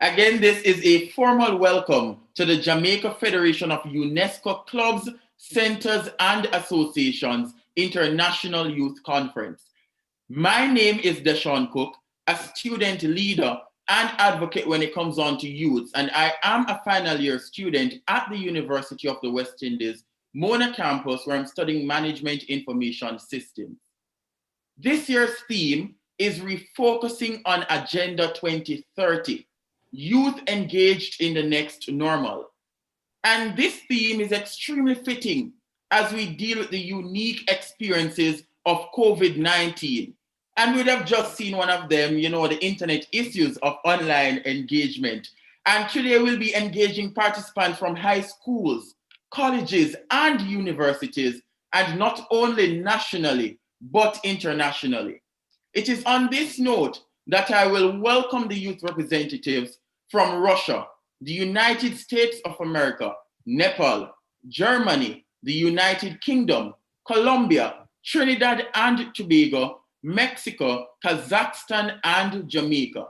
Again, this is a formal welcome to the Jamaica Federation of UNESCO Clubs, Centers, and Associations International Youth Conference. My name is Deshaun Cook, a student leader and advocate when it comes on to youth, and I am a final year student at the University of the West Indies, Mona campus, where I'm studying Management Information Systems. This year's theme is refocusing on Agenda 2030, youth engaged in the next normal. And this theme is extremely fitting as we deal with the unique experiences of COVID-19. And we'd have just seen one of them, the internet issues of online engagement. And today we'll be engaging participants from high schools, colleges, and universities, and not only nationally, but internationally. It is on this note that I will welcome the youth representatives from Russia, the United States of America, Nepal, Germany, the United Kingdom, Colombia, Trinidad and Tobago, Mexico, Kazakhstan, and Jamaica.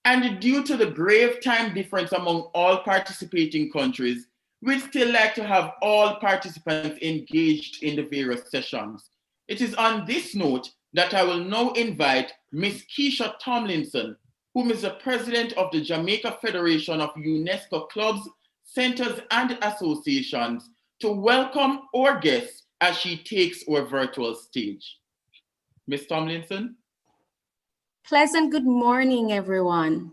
And due to the grave time difference among all participating countries, we'd still like to have all participants engaged in the various sessions. It is on this note that I will now invite Ms. Keisha Tomlinson, whom is the president of the Jamaica Federation of UNESCO Clubs, Centers, and Associations, to welcome our guests as she takes our virtual stage. Ms. Tomlinson? Pleasant good morning, everyone,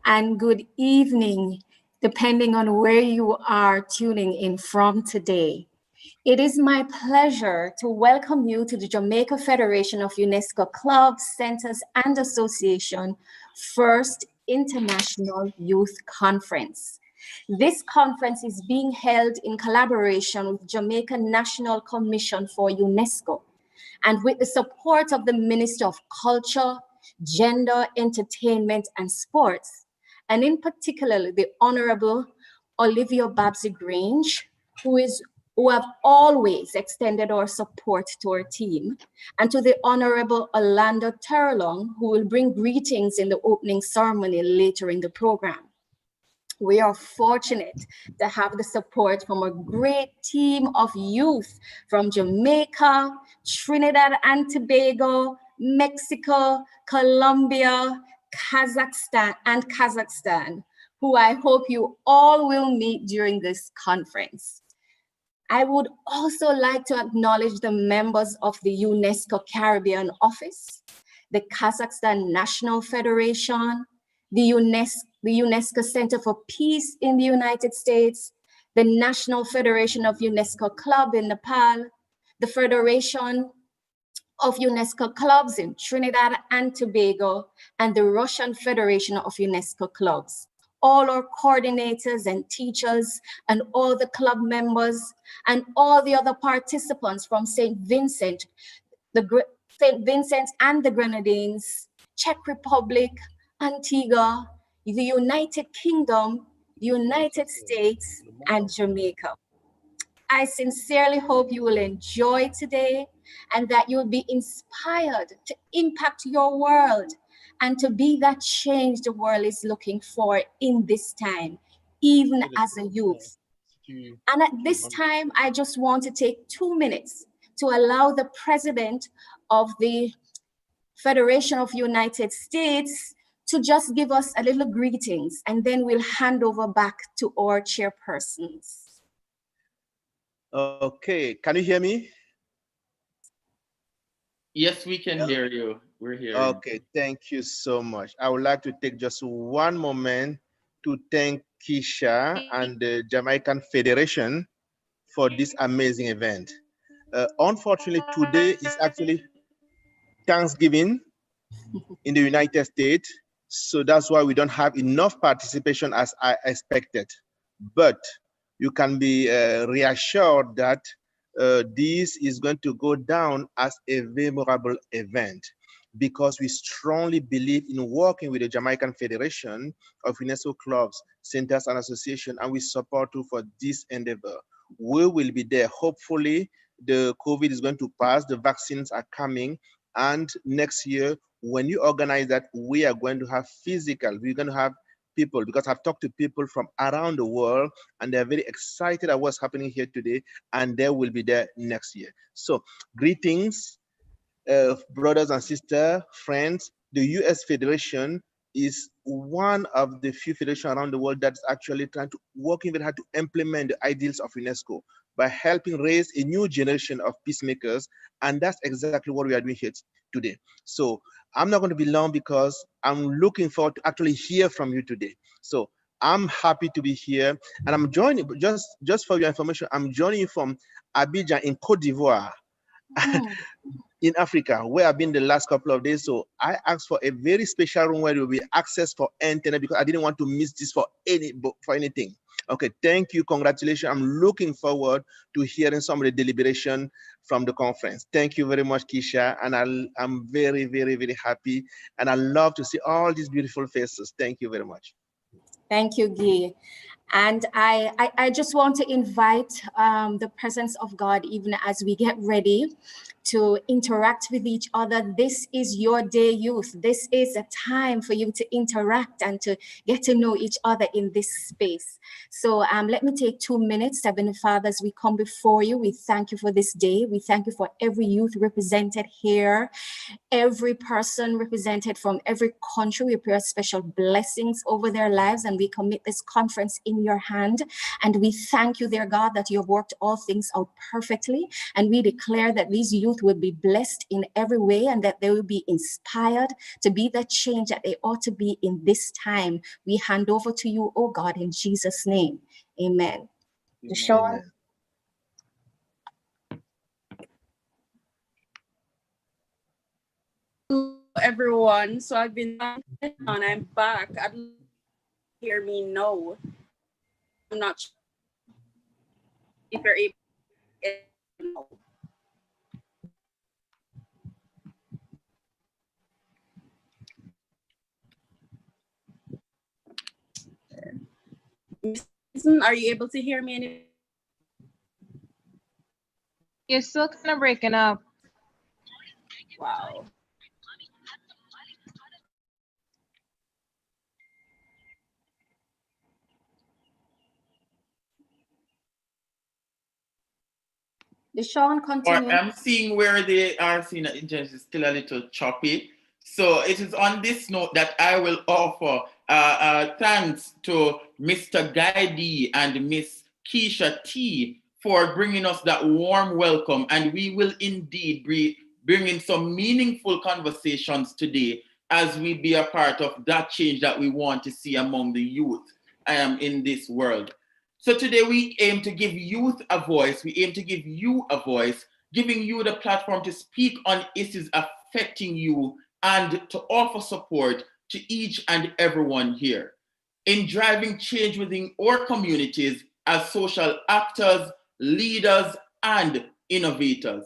and good evening, depending on where you are tuning in from today. It is my pleasure to welcome you to the Jamaica Federation of UNESCO Clubs, Centers, and Association First International Youth Conference. This conference is being held in collaboration with Jamaica National Commission for UNESCO and with the support of the Minister of Culture, Gender, Entertainment, and Sports, and in particular the Honorable Olivia Babsy-Grange, who have always extended our support to our team, and to the Honorable Orlando Terlong, who will bring greetings in the opening ceremony later in the program. We are fortunate to have the support from a great team of youth from Jamaica, Trinidad and Tobago, Mexico, Colombia, Kazakhstan, who I hope you all will meet during this conference. I would also like to acknowledge the members of the UNESCO Caribbean Office, the Kazakhstan National Federation, the UNESCO Center for Peace in the United States, the National Federation of UNESCO Club in Nepal, the Federation of UNESCO Clubs in Trinidad and Tobago, and the Russian Federation of UNESCO Clubs. All our coordinators and teachers and all the club members and all the other participants from St. Vincent and the Grenadines, Czech Republic, Antigua, the United Kingdom, the United States, and Jamaica. I sincerely hope you will enjoy today and that you will be inspired to impact your world and to be that change the world is looking for in this time, even as a youth. And at this time, I just want to take 2 minutes to allow the president of the Federation of United States to just give us a little greetings, and then we'll hand over back to our chairpersons. Okay, can you hear me? Yes, we can hear you. We're here. Okay, thank you so much. I would like to take just one moment to thank Keisha and the Jamaican Federation for this amazing event. Unfortunately, today is actually Thanksgiving in the United States, so that's why we don't have enough participation as I expected. But you can be reassured that this is going to go down as a memorable event, because we strongly believe in working with the Jamaican Federation of UNESCO Clubs, Centers, and Associations, and we support you for this endeavor. We will be there. Hopefully, the COVID is going to pass, the vaccines are coming, and next year, when you organize that, we are going to have physical, we're going to have people, because I've talked to people from around the world and they're very excited at what's happening here today, and they will be there next year. So greetings, brothers and sisters, friends. The US Federation is one of the few federations around the world that's actually trying to working very hard to implement the ideals of UNESCO by helping raise a new generation of peacemakers. And that's exactly what we are doing here today. So I'm not going to be long because I'm looking forward to actually hear from you today. So I'm happy to be here, and I'm joining, just for your information, I'm joining you from Abidjan in Cote d'Ivoire. In Africa, where I've been the last couple of days. So I asked for a very special room where there will be access for internet because I didn't want to miss this for anything. Okay, thank you, congratulations. I'm looking forward to hearing some of the deliberation from the conference. Thank you very much, Keisha, and I'm very, very, very happy, and I love to see all these beautiful faces. Thank you very much. Thank you, Guy. And I just want to invite the presence of God even as we get ready to interact with each other. This is your day, youth. This is a time for you to interact and to get to know each other in this space. So let me take 2 minutes. Heavenly Father, as we come before you, we thank you for this day. We thank you for every youth represented here, every person represented from every country. We pray special blessings over their lives, and we commit this conference in your hand. And we thank you, dear God, that you have worked all things out perfectly. And we declare that these youth will be blessed in every way and that they will be inspired to be the change that they ought to be in this time. We hand over to you, oh God, in Jesus' name. Amen. Sean? Hello, everyone. So I've been on. I'm back. I'd like to hear me know. I'm not sure if you're able to know. Miss Susan, are you able to hear me? You're still kind of breaking up. Wow. Deshaun, continue. I'm seeing where they are seeing that internet is still a little choppy. So it is on this note that I will offer thanks to Mr. Guy D and Miss Keisha T for bringing us that warm welcome. And we will indeed be bringing some meaningful conversations today as we be a part of that change that we want to see among the youth in this world. So today we aim to give youth a voice. We aim to give you a voice, giving you the platform to speak on issues affecting you and to offer support to each and everyone here in driving change within our communities as social actors, leaders, and innovators.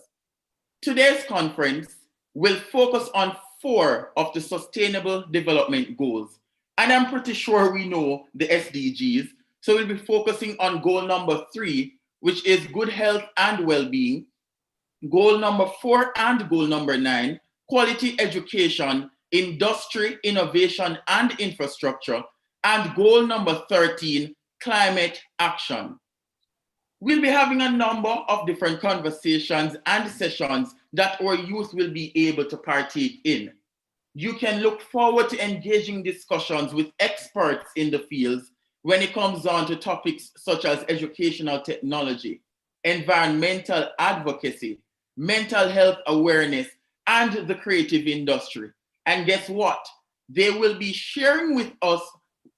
Today's conference will focus on 4 of the Sustainable Development Goals. And I'm pretty sure we know the SDGs. So we'll be focusing on goal number 3, which is good health and well-being. Goal number 4 and goal number 9, quality education, industry, innovation, and infrastructure. And goal number 13, climate action. We'll be having a number of different conversations and sessions that our youth will be able to partake in. You can look forward to engaging discussions with experts in the fields when it comes on to topics such as educational technology, environmental advocacy, mental health awareness, and the creative industry. And guess what? They will be sharing with us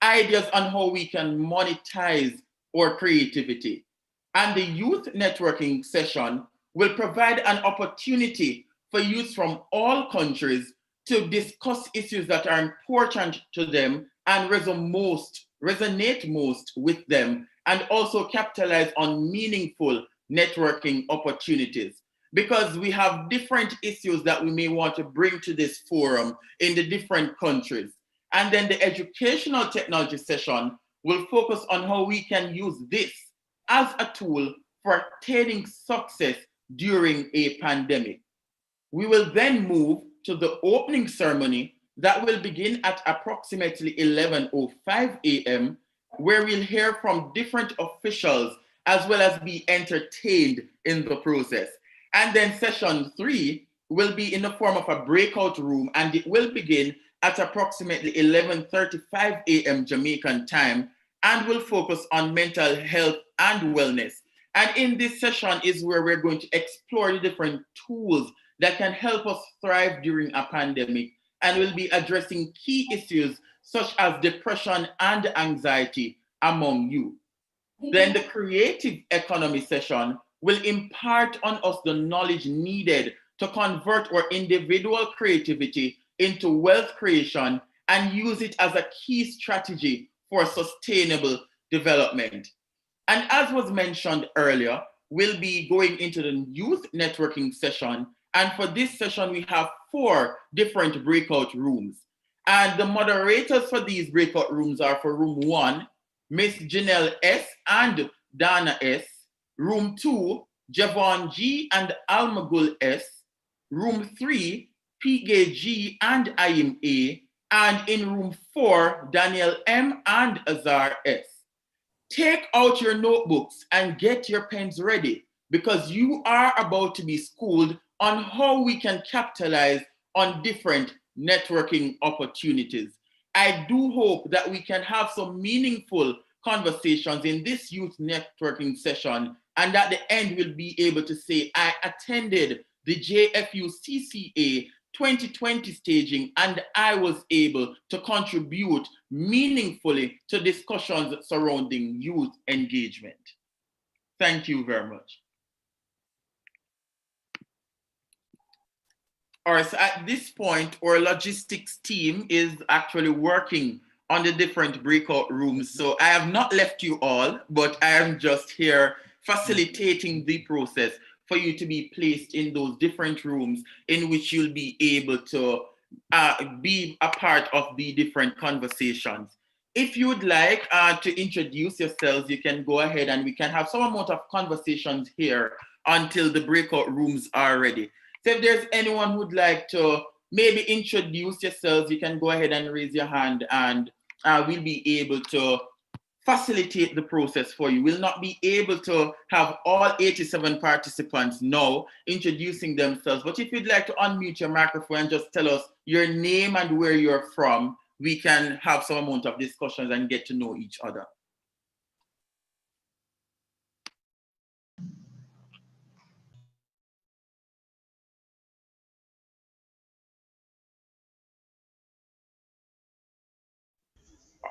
ideas on how we can monetize our creativity. And the youth networking session will provide an opportunity for youth from all countries to discuss issues that are important to them and resonate most with them, and also capitalize on meaningful networking opportunities. Because we have different issues that we may want to bring to this forum in the different countries. And then the educational technology session will focus on how we can use this as a tool for attaining success during a pandemic. We will then move to the opening ceremony, that will begin at approximately 11:05 a.m., where we'll hear from different officials as well as be entertained in the process. And then session 3 will be in the form of a breakout room, and it will begin at approximately 11:35 a.m. Jamaican time, and will focus on mental health and wellness. And in this session is where we're going to explore the different tools that can help us thrive during a pandemic, and will be addressing key issues such as depression and anxiety among youth. Then the creative economy session will impart on us the knowledge needed to convert our individual creativity into wealth creation and use it as a key strategy for sustainable development. And as was mentioned earlier, we'll be going into the youth networking session. And for this session, we have 4 different breakout rooms. And the moderators for these breakout rooms are for room 1, Miss Janelle S. and Dana S. Room 2, Javon G. and Almagul S. Room 3, PK G. and Ayim A. And in room 4, Daniel M. and Azar S. Take out your notebooks and get your pens ready, because you are about to be schooled on how we can capitalize on different networking opportunities. I do hope that we can have some meaningful conversations in this youth networking session, and at the end we'll be able to say, I attended the JFU CCA 2020 staging, and I was able to contribute meaningfully to discussions surrounding youth engagement. Thank you very much. All right, so at this point, our logistics team is actually working on the different breakout rooms. So I have not left you all, but I am just here facilitating the process for you to be placed in those different rooms in which you'll be able to be a part of the different conversations. If you would like to introduce yourselves, you can go ahead and we can have some amount of conversations here until the breakout rooms are ready. So if there's anyone who'd like to maybe introduce yourselves, you can go ahead and raise your hand, and we'll be able to facilitate the process for you. We'll not be able to have all 87 participants now introducing themselves, but if you'd like to unmute your microphone and just tell us your name and where you're from, we can have some amount of discussions and get to know each other.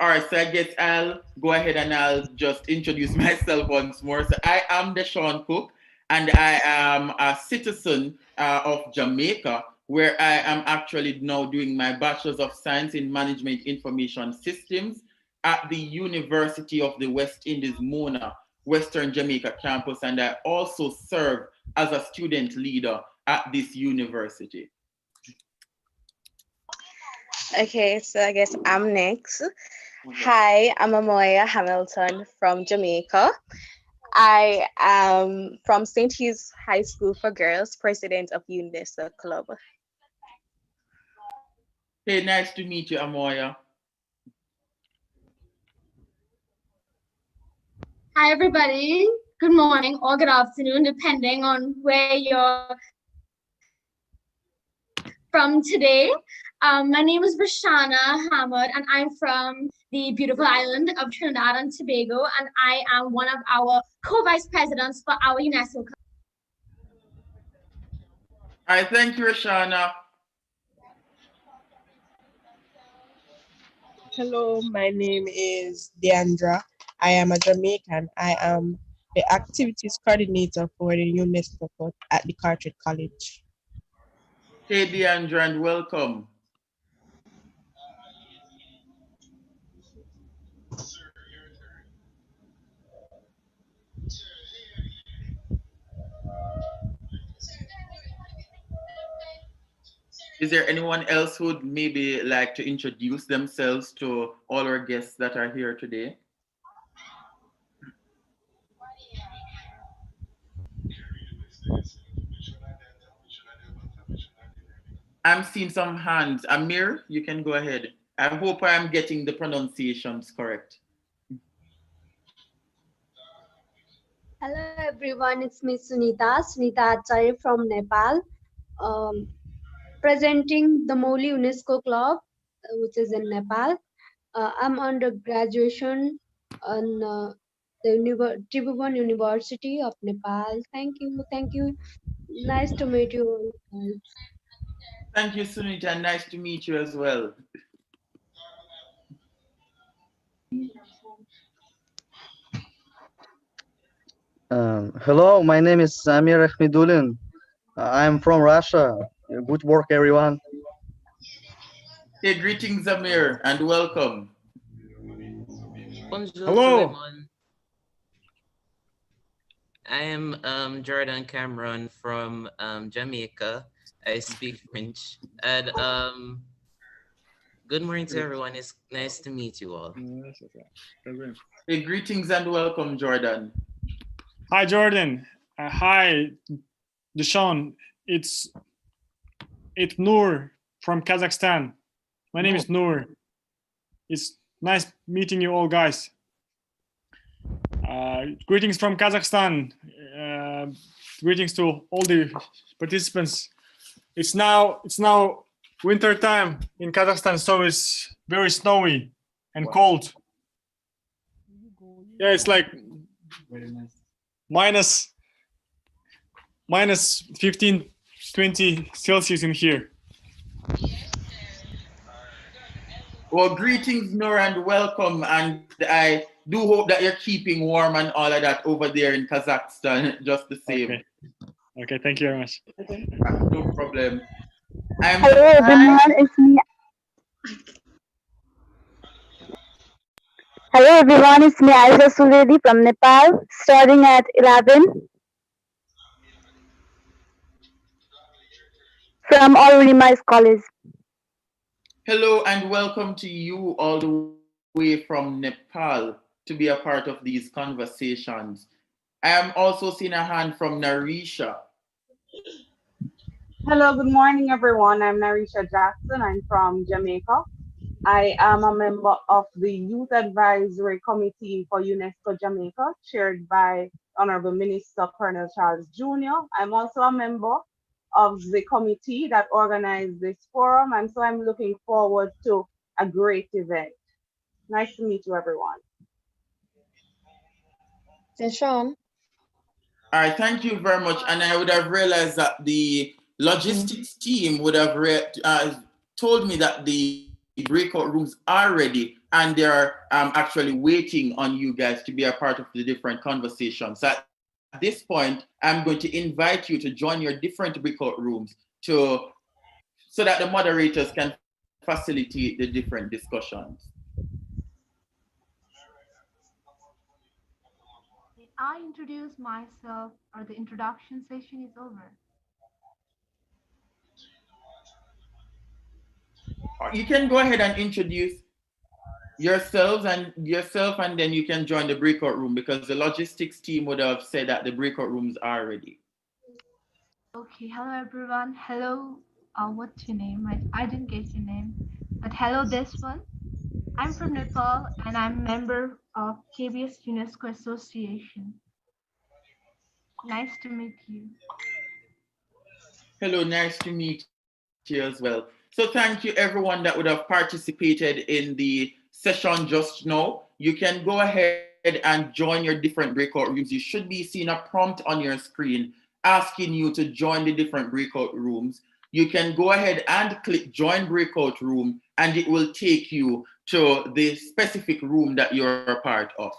All right, so I guess I'll go ahead and I'll just introduce myself once more. So I am Deshaun Cook, and I am a citizen of Jamaica, where I am actually now doing my Bachelor's of Science in Management Information Systems at the University of the West Indies, Mona, Western Jamaica campus, and I also serve as a student leader at this university. Okay, so I guess I'm next. Hi, I'm Amoya Hamilton from Jamaica. I am from St. Hugh's High School for Girls, president of Unesco Club. Hey, nice to meet you, Amoya. Hi, everybody. Good morning or good afternoon, depending on where you're from today. My name is Rashana Hamad, and I'm from the beautiful island of Trinidad and Tobago, and I am one of our co-vice presidents for our UNESCO. All right, thank you, Rashana. Hello, my name is Deandra. I am a Jamaican. I am the activities coordinator for the UNESCO at the Carteret College. Hey, Deandra, and welcome. Is there anyone else who'd maybe like to introduce themselves to all our guests that are here today? I'm seeing some hands. Amir, you can go ahead. I hope I am getting the pronunciations correct. Hello everyone, it's Miss Sunita Acharya from Nepal, um, presenting the Moli UNESCO Club, which is in Nepal. I'm under graduation on the Tribhuvan University of Nepal. Thank you. Nice to meet you all, guys. Thank you, Sunita. Nice to meet you as well. Hello, my name is Samir Akhmedulin. I'm from Russia. Good work, everyone. Hey, greetings, Amir, and welcome. Bonjour tout le Hello. monde. I am Jordan Cameron from Jamaica. I speak French. And good morning to everyone. It's nice to meet you all. Hey, greetings and welcome, Jordan. Hi, Jordan. Hi, Deshaun. It's Noor from Kazakhstan. My name is Noor. It's nice meeting you all, guys. Greetings from Kazakhstan. Greetings to all the participants. It's now winter time in Kazakhstan, so it's very snowy and cold. Yeah, it's like minus 15, 20 Celsius in here. Well, greetings, Noor, and welcome. And I do hope that you're keeping warm and all of that over there in Kazakhstan, just the same. Okay, thank you very much. No problem. Hello everyone, it's me. Hello everyone, it's me Aisha Suredi from Nepal, studying at 11 from All College. Hello and welcome to you all the way from Nepal to be a part of these conversations. I am also seeing a hand from Narisha. Hello, good morning, everyone. I'm Narisha Jackson. I'm from Jamaica. I am a member of the Youth Advisory Committee for UNESCO Jamaica, chaired by Honorable Minister Colonel Charles Jr. I'm also a member of the committee that organized this forum, and so I'm looking forward to a great event. Nice to meet you, everyone. Sean. All right, thank you very much. And I would have realized that the logistics team would have told me that the breakout rooms are ready and they're actually waiting on you guys to be a part of the different conversations. So at this point, I'm going to invite you to join your different breakout rooms so that the moderators can facilitate the different discussions. I introduce myself or the introduction session is over? You can go ahead and introduce yourself and then you can join the breakout room because the logistics team would have said that the breakout rooms are ready. Okay, hello everyone. Hello, what's your name? I didn't get your name, but hello this one. I'm from Nepal and I'm a member of KBS UNESCO Association. Nice to meet you. Hello, nice to meet you as well. So thank you everyone that would have participated in the session just now. You can go ahead and join your different breakout rooms. You should be seeing a prompt on your screen asking you to join the different breakout rooms. You can go ahead and click join breakout room and it will take you to the specific room that you're a part of.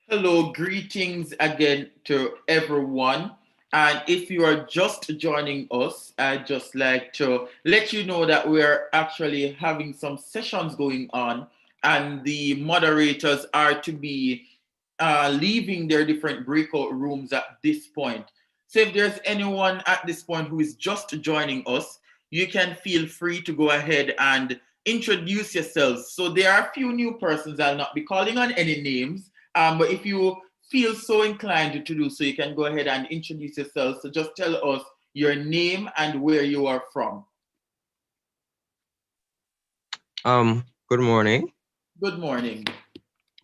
Hello, greetings again to everyone. And if you are just joining us, I'd just like to let you know that we're actually having some sessions going on, and the moderators are to be leaving their different breakout rooms at this point. So if there's anyone at this point who is just joining us, you can feel free to go ahead and introduce yourselves. So there are a few new persons. I'll not be calling on any names, but if you feel so inclined to do so, you can go ahead and introduce yourself. So just tell us your name and where you are from. Good morning. Good morning.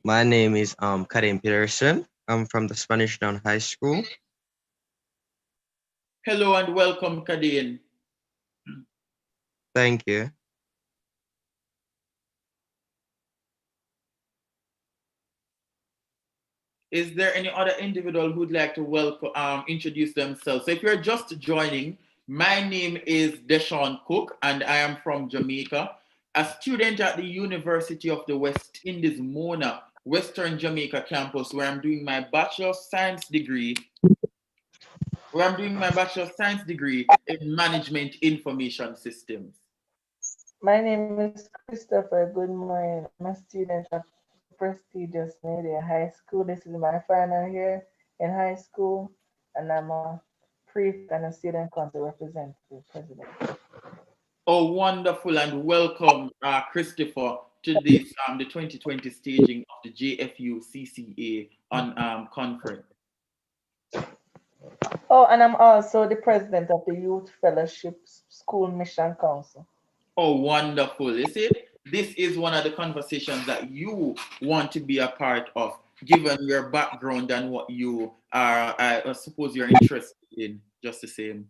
My name is Karim Peterson. I'm from the Spanish Town High School. Hello and welcome, Kadeen. Thank you. Is there any other individual who'd like to welcome, introduce themselves? So if you're just joining, my name is Deshaun Cook and I am from Jamaica, a student at the University of the West Indies, Mona, Western Jamaica campus, where I'm doing my Bachelor of Science degree in Management Information Systems. My name is Christopher. Good morning. I'm a student of prestigious Media High School. This is my final year in high school, and I'm a prefect and a student council representative president. Oh, wonderful, and welcome, Christopher, to this the 2020 staging of the JFU CCA on conference. Oh, and I'm also the president of the Youth Fellowship School Mission Council. Oh, wonderful. You see, this is one of the conversations that you want to be a part of, given your background and what you are, I suppose you're interested in, just the same.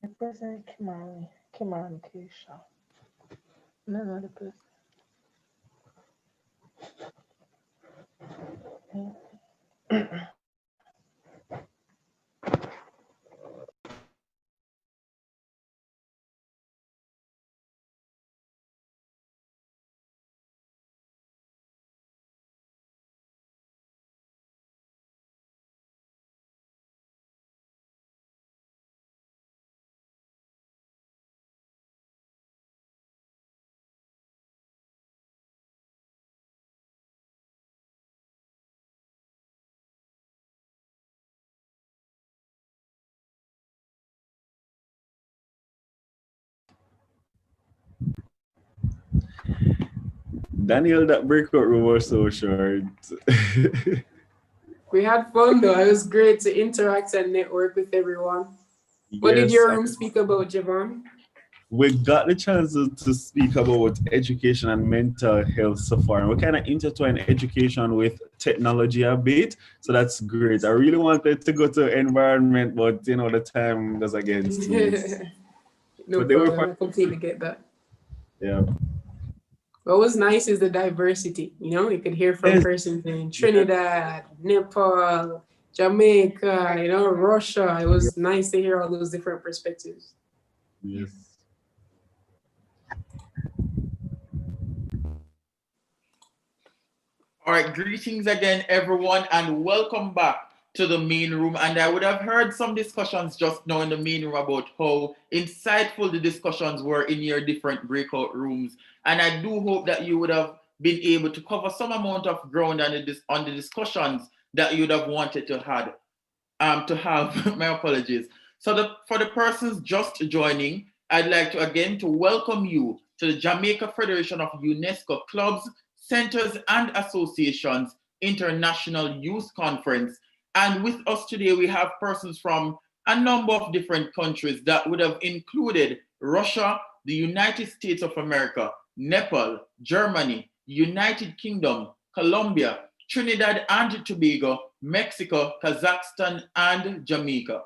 The president Kimani Keisha. No, the president. Daniel, that breakout room was so short. We had fun though. It was great to interact and network with everyone. What did your room speak about, Javon? We got the chance to speak about education and mental health so far. And we kind of intertwine education with technology a bit. So that's great. I really wanted to go to environment, but you know, the time was against me. No problem. I completely get that. Yeah. What was nice is the diversity. You know, you could hear from persons in Trinidad, Nepal, Jamaica, you know, Russia. It was nice to hear all those different perspectives. Yes. All right, greetings again, everyone, and welcome back to the main room. And I would have heard some discussions just now in the main room about how insightful the discussions were in your different breakout rooms. And I do hope that you would have been able to cover some amount of ground on the discussions that you would have wanted to have. My apologies. So for the persons just joining, I'd like to again to welcome you to the Jamaica Federation of UNESCO Clubs, Centers and Associations International Youth Conference. And with us today, we have persons from a number of different countries that would have included Russia, the United States of America, Nepal, Germany, United Kingdom, Colombia, Trinidad and Tobago, Mexico, Kazakhstan, and Jamaica.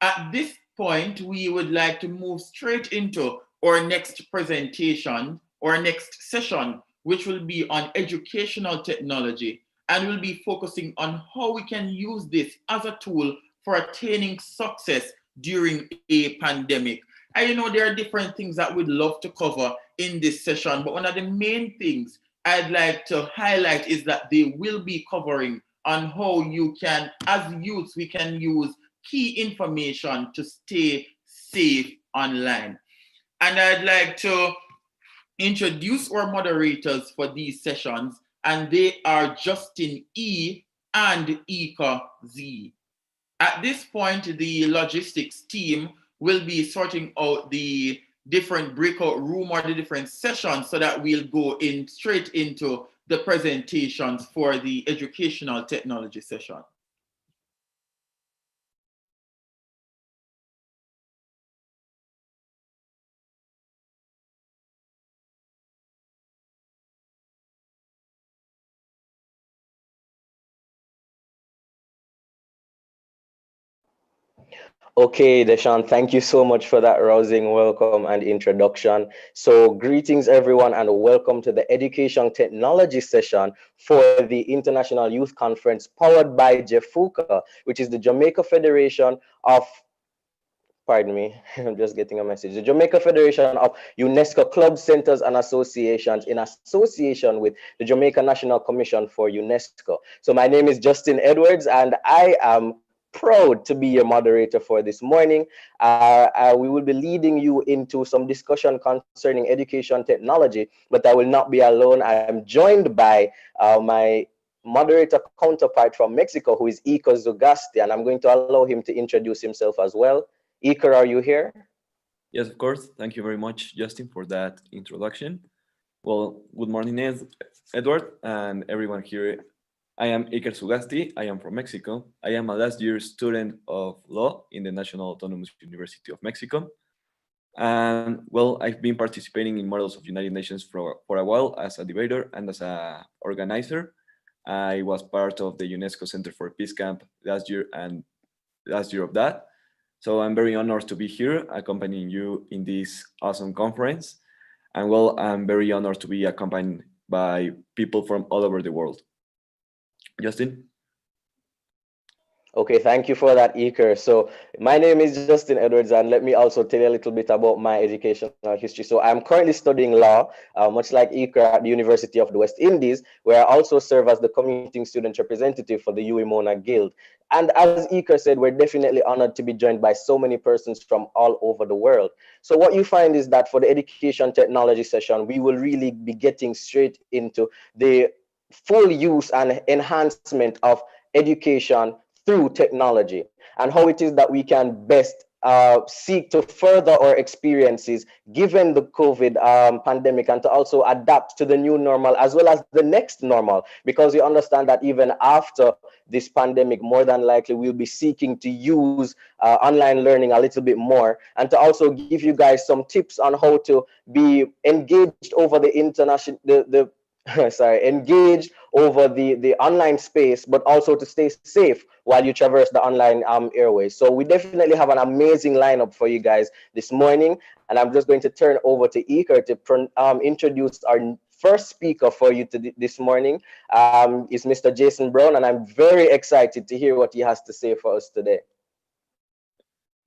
At this point, we would like to move straight into our next presentation or next session, which will be on educational technology, and we'll be focusing on how we can use this as a tool for attaining success during a pandemic. And there are different things that we'd love to cover in this session, but one of the main things I'd like to highlight is that they will be covering on how you can, as youths, we can use key information to stay safe online. And I'd like to introduce our moderators for these sessions, and they are Justin E. and Ika Z. At this point, the logistics team will be sorting out the different breakout room or the different sessions so that we'll go in straight into the presentations for the educational technology session. Okay, Deshaun, thank you so much for that rousing welcome and introduction. So greetings everyone and welcome to the Education Technology session for the International Youth Conference powered by Jfucca, which is the Jamaica Federation of, pardon me, I'm just getting a message. The Jamaica Federation of UNESCO Club Centers and Associations in association with the Jamaica National Commission for UNESCO. So my name is Justin Edwards and I am proud to be your moderator for this morning. We will be leading you into some discussion concerning education technology, but I will not be alone. I am joined by my moderator counterpart from Mexico, who is Iko Zugasti, and I'm going to allow him to introduce himself as well. Iker, are you here? Yes, of course. Thank you very much, Justin, for that introduction. Well, good morning, Edward, and everyone here. I am Iker Zugasti. I am from Mexico. I am a last year student of law in the National Autonomous University of Mexico. And well, I've been participating in Models of United Nations for a while as a debater and as an organizer. I was part of the UNESCO Center for Peace Camp last year and last year of that. So I'm very honored to be here accompanying you in this awesome conference. And well, I'm very honored to be accompanied by people from all over the world. Justin? Okay, thank you for that, Iker. So my name is Justin Edwards, and let me also tell you a little bit about my educational history. So I'm currently studying law, much like Iker, at the University of the West Indies, where I also serve as the commuting student representative for the UE Mona Guild. And as Iker said, we're definitely honored to be joined by so many persons from all over the world. So what you find is that for the education technology session, we will really be getting straight into the full use and enhancement of education through technology and how it is that we can best seek to further our experiences given the COVID pandemic and to also adapt to the new normal as well as the next normal, because we understand that even after this pandemic, more than likely we'll be seeking to use online learning a little bit more, and to also give you guys some tips on how to be engaged over the international, engaged over the online space, but also to stay safe while you traverse the online airways. So we definitely have an amazing lineup for you guys this morning, and I'm just going to turn over to Iker to introduce our first speaker for you this morning. Is Mr. Jason Brown, and I'm very excited to hear what he has to say for us today.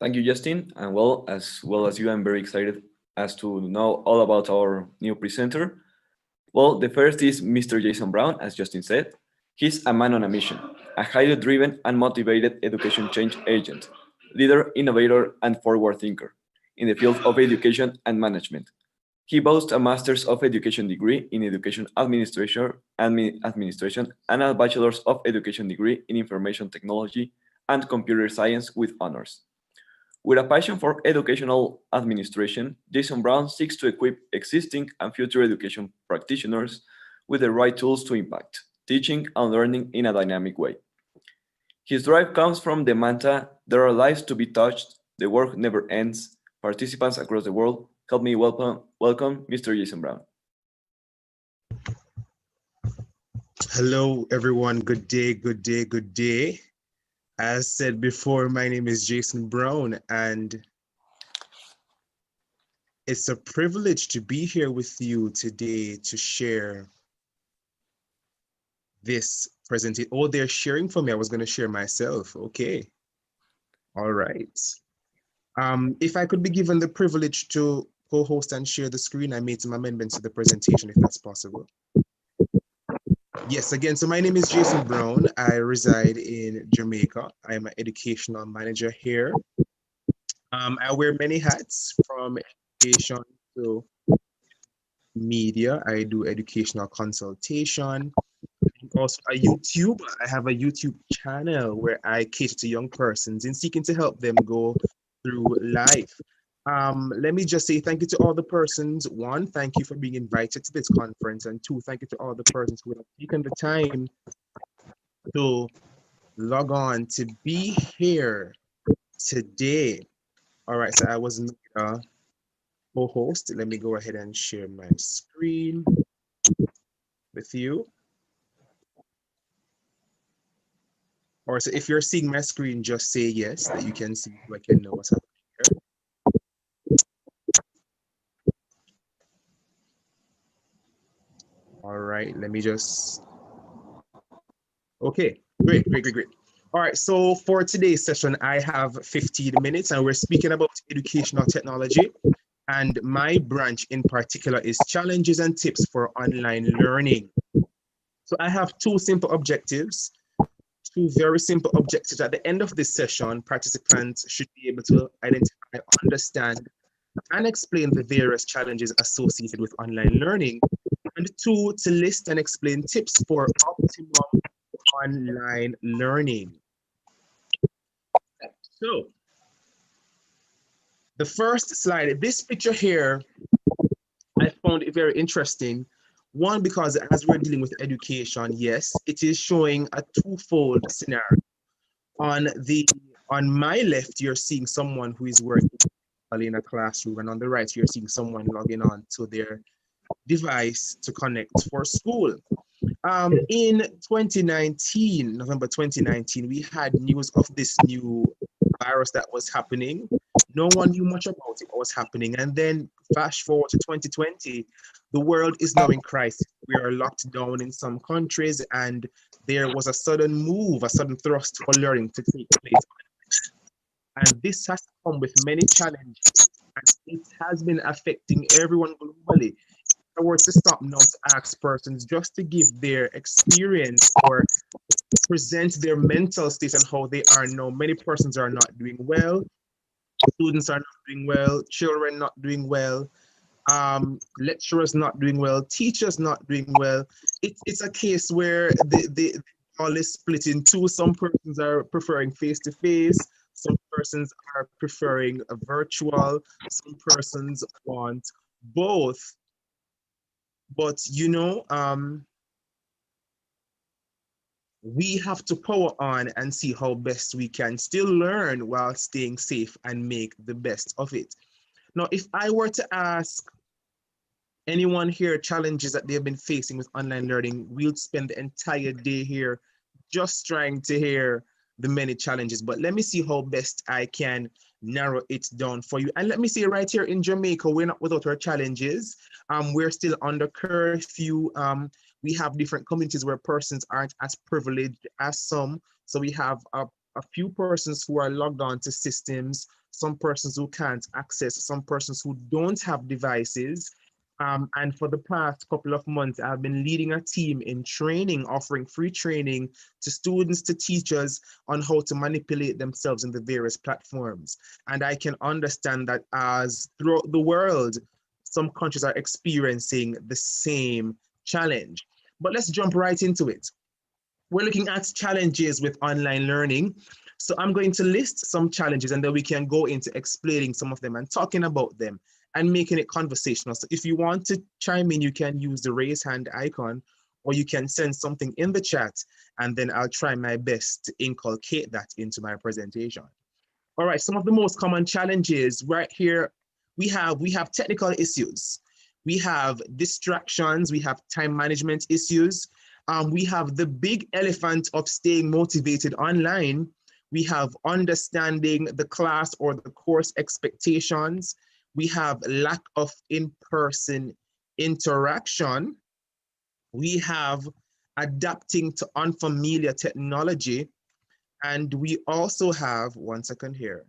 Thank you, Justin. And well as you, I'm very excited as to know all about our new presenter. Well, the first is Mr. Jason Brown, as Justin said. He's a man on a mission, a highly driven and motivated education change agent, leader, innovator, and forward thinker in the field of education and management. He boasts a Master's of Education degree in Education Administration and a Bachelor's of Education degree in Information Technology and Computer Science with honors. With a passion for educational administration, Jason Brown seeks to equip existing and future education practitioners with the right tools to impact teaching and learning in a dynamic way. His drive comes from the mantra, "There are lives to be touched, the work never ends." Participants across the world, help me welcome Mr. Jason Brown. Hello, everyone. Good day, good day, good day. As said before, my name is Jason Brown, and it's a privilege to be here with you today to share this presentation. Oh, they're sharing for me. I was going to share myself. Okay. All right. If I could be given the privilege to co-host and share the screen, I made some amendments to the presentation, if that's possible. Yes, again, so my name is Jason Brown. I reside in Jamaica. I am an educational manager here. I wear many hats from education to media. I do educational consultation. I'm also a YouTuber. I have a YouTube channel where I cater to young persons in seeking to help them go through life. Let me just say thank you to all the persons. One, thank you for being invited to this conference. And two, thank you to all the persons who have taken the time to log on to be here today. All right, so I was co-host. Let me go ahead and share my screen with you. Or so if you're seeing my screen, just say yes, that you can see so I can know what's happening here. All right, let me just, okay, great. All right, so for today's session, I have 15 minutes and we're speaking about educational technology. And my branch in particular is challenges and tips for online learning. So I have two simple objectives. Two very simple objectives. At the end of this session, participants should be able to identify, understand, and explain the various challenges associated with online learning. And two, to list and explain tips for optimum online learning. So, the first slide, this picture here, I found it very interesting. One, because as we're dealing with education, yes, it is showing a twofold scenario. On my left, you're seeing someone who is working in a classroom, and on the right, you're seeing someone logging on to their device to connect for school. In 2019, November 2019, we had news of this new virus that was happening. No one knew much about it, what was happening. And then fast forward to 2020, the world is now in crisis. We are locked down in some countries, and there was a sudden move, a sudden thrust for learning to take place. And this has come with many challenges, and it has been affecting everyone globally. If I were to stop now to ask persons just to give their experience or present their mental state and how they are now, many persons are not doing well, students are not doing well, children not doing well, lecturers not doing well, teachers not doing well. It's a case where the all is split in two. Some persons are preferring face-to-face, some persons are preferring a virtual, some persons want both. But we have to power on and see how best we can still learn while staying safe and make the best of it. Now, if I were to ask anyone here challenges that they've been facing with online learning, we'll spend the entire day here just trying to hear the many challenges. But let me see how best I can narrow it down for you. And let me say right here in Jamaica, we're not without our challenges. We're still under curfew. We have different communities where persons aren't as privileged as some. So we have a few persons who are logged on to systems, some persons who can't access, some persons who don't have devices. And for the past couple of months, I've been leading a team in training, offering free training to students, to teachers on how to manipulate themselves in the various platforms. And I can understand that as throughout the world, some countries are experiencing the same challenge. But let's jump right into it. We're looking at challenges with online learning. So I'm going to list some challenges and then we can go into explaining some of them and talking about them and making it conversational. So if you want to chime in, you can use the raise hand icon or you can send something in the chat and then I'll try my best to inculcate that into my presentation. All right, some of the most common challenges right here, we have technical issues. We have distractions, we have time management issues. We have the big elephant of staying motivated online. We have understanding the class or the course expectations. We have lack of in-person interaction. We have adapting to unfamiliar technology. And we also have, one second here,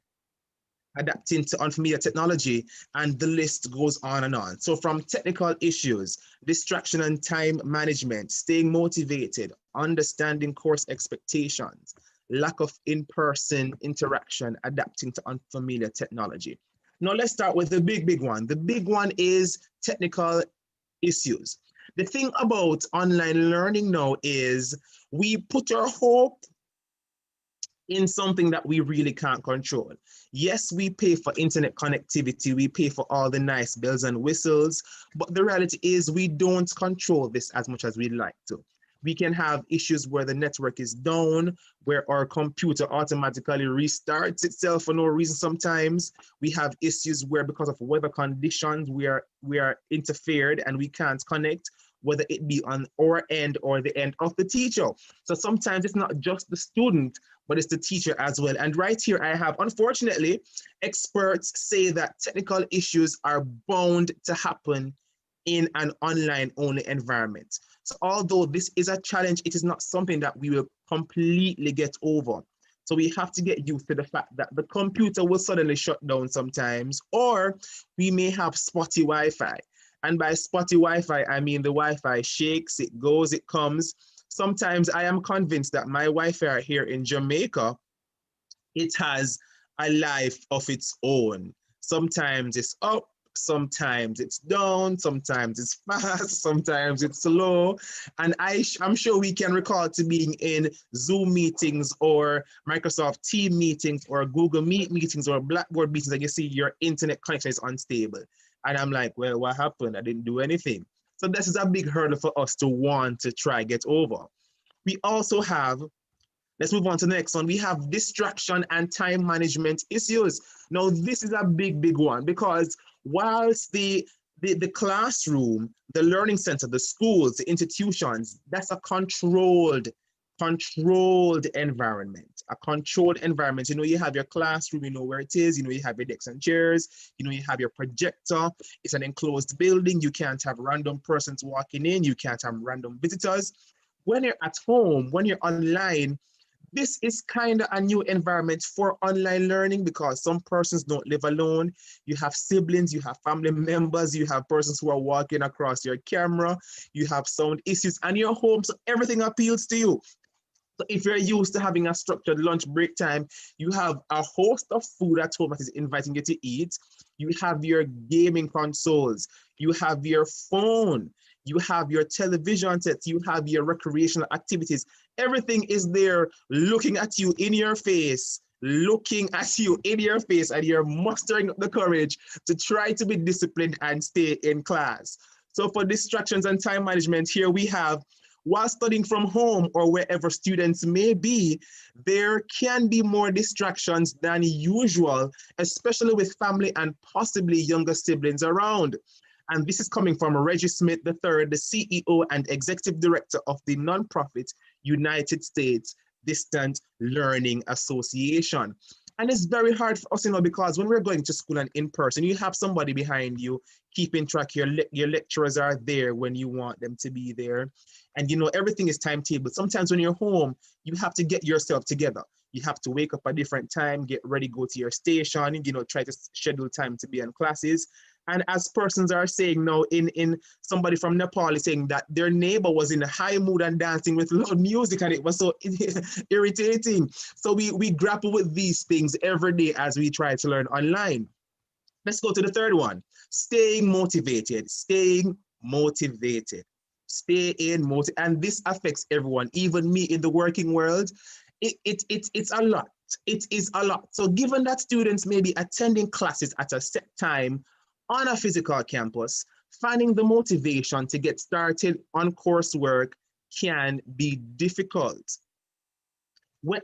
adapting to unfamiliar technology, and the list goes on and on. So from technical issues, distraction and time management, staying motivated, understanding course expectations, lack of in-person interaction, adapting to unfamiliar technology. Now let's start with the big one. The big one is technical issues. The thing about online learning now is we put our hope in something that we really can't control. Yes, we pay for internet connectivity, we pay for all the nice bells and whistles, but the reality is we don't control this as much as we'd like to. We can have issues where the network is down, where our computer automatically restarts itself for no reason sometimes. We have issues where because of weather conditions, we are interfered and we can't connect, whether it be on our end or the end of the teacher. So sometimes it's not just the student, but it's the teacher as well. And right here I have, unfortunately, experts say that technical issues are bound to happen in an online only environment. So although this is a challenge, it is not something that we will completely get over. So we have to get used to the fact that the computer will suddenly shut down sometimes, or we may have spotty Wi-Fi. And by spotty Wi-Fi, I mean the Wi-Fi shakes, it goes, it comes. Sometimes I am convinced that my Wi-Fi here in Jamaica, it has a life of its own. Sometimes it's up, sometimes it's down, sometimes it's fast, sometimes it's slow. And I'm sure we can recall to being in Zoom meetings or Microsoft Team meetings or Google Meet meetings or Blackboard meetings, and you see your internet connection is unstable. And I'm like, well, what happened? I didn't do anything. So this is a big hurdle for us to want to try get over. We also have, let's move on to the next one. We have distraction and time management issues. Now, this is a big one because whilst the classroom, the learning center, the schools, the institutions, that's a controlled environment, a controlled environment. You know, you have your classroom, you know where it is, you know, you have your desks and chairs, you know, you have your projector. It's an enclosed building. You can't have random persons walking in. You can't have random visitors. When you're at home, when you're online, this is kind of a new environment for online learning because some persons don't live alone. You have siblings, you have family members, you have persons who are walking across your camera, you have sound issues, and you're home, so everything appeals to you. So if you're used to having a structured lunch break time, you have a host of food at home that is inviting you to eat. You have your gaming consoles, you have your phone, you have your television sets, you have your recreational activities. Everything is there looking at you in your face, looking at you in your face, and you're mustering up the courage to try to be disciplined and stay in class. So for distractions and time management, here we have, while studying from home or wherever students may be, there can be more distractions than usual, especially with family and possibly younger siblings around. And this is coming from Reggie Smith III, the CEO and Executive Director of the nonprofit United States Distant Learning Association. And it's very hard for us, you know, because when we're going to school and in person, you have somebody behind you keeping track. Your lecturers are there when you want them to be there. And, you know, everything is timetabled. Sometimes when you're home, you have to get yourself together. You have to wake up at a different time, get ready, go to your station, you know, try to schedule time to be in classes. And as persons are saying now, in somebody from Nepal is saying that their neighbor was in a high mood and dancing with loud music, and it was so irritating. So we grapple with these things every day as we try to learn online. Let's go to the third one. Staying motivated, staying motivated, and this affects everyone, even me in the working world. It's a lot. It is a lot. So given that students may be attending classes at a set time on a physical campus, finding the motivation to get started on coursework can be difficult.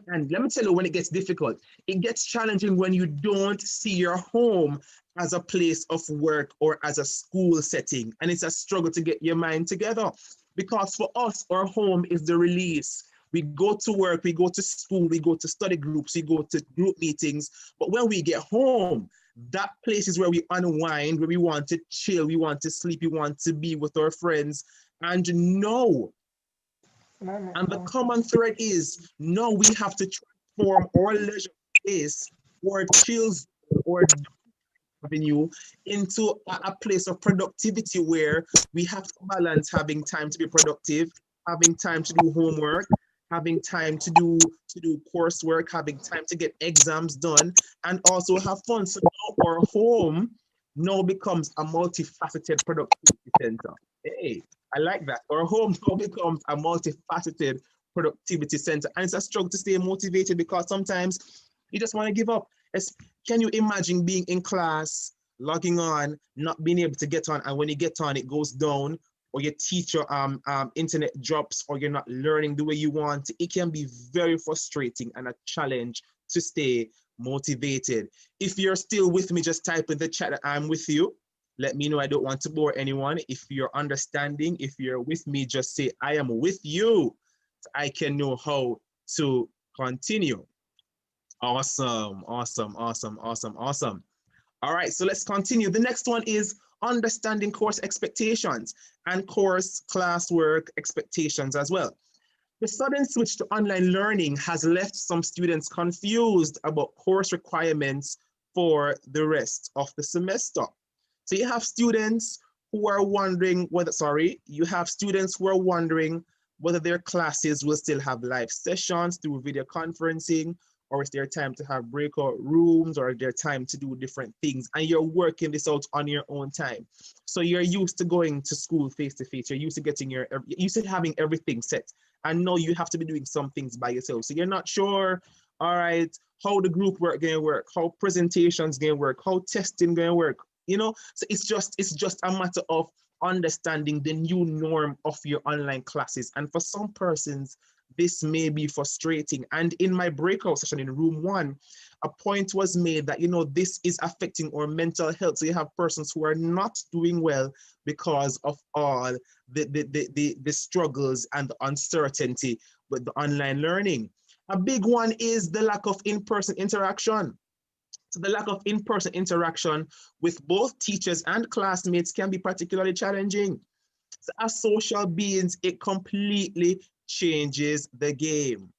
And let me tell you, when it gets difficult, it gets challenging when you don't see your home as a place of work or as a school setting. And it's a struggle to get your mind together. Because for us, our home is the release. We go to work, we go to school, we go to study groups, we go to group meetings. But when we get home, that place is where we unwind, where we want to chill, we want to sleep, we want to be with our friends. And no, and the common thread is no, we have to transform our leisure space or chill zone or avenue into a place of productivity where we have to balance having time to be productive, having time to do homework, having time to do coursework, having time to get exams done, and also have fun. So now our home now becomes a multifaceted productivity center. Hey, I like that. Our home now becomes a multifaceted productivity center. And it's a struggle to stay motivated because sometimes you just want to give up. Can you imagine being in class, logging on, not being able to get on, and when you get on, it goes down, or your teacher internet drops, or you're not learning the way you want? It can be very frustrating and a challenge to stay motivated. If you're still with me, just type in the chat that I'm with you. Let me know. I don't want to bore anyone. If you're understanding, if you're with me, just say I am with you, so I can know how to continue. Awesome, awesome, awesome, awesome, awesome. All right, so let's continue. The next one is understanding course expectations and course classwork expectations as well. The sudden switch to online learning has left some students confused about course requirements for the rest of the semester. So you have students who are wondering whether, you have students who are wondering whether their classes will still have live sessions through video conferencing, or is there time to have breakout rooms, or is there time to do different things? And you're working this out on your own time. So you're used to going to school face to face. You're used to having everything set. And now you have to be doing some things by yourself. So you're not sure, all right, how the group work gonna work, how presentations gonna work, how testing gonna work, So it's just a matter of understanding the new norm of your online classes. And for some persons, this may be frustrating. And in my breakout session in room 1, a point was made that, this is affecting our mental health. So you have persons who are not doing well because of all the struggles and the uncertainty with the online learning. A big one is the lack of in-person interaction. So the lack of in-person interaction with both teachers and classmates can be particularly challenging. So as social beings, it completely changes the game.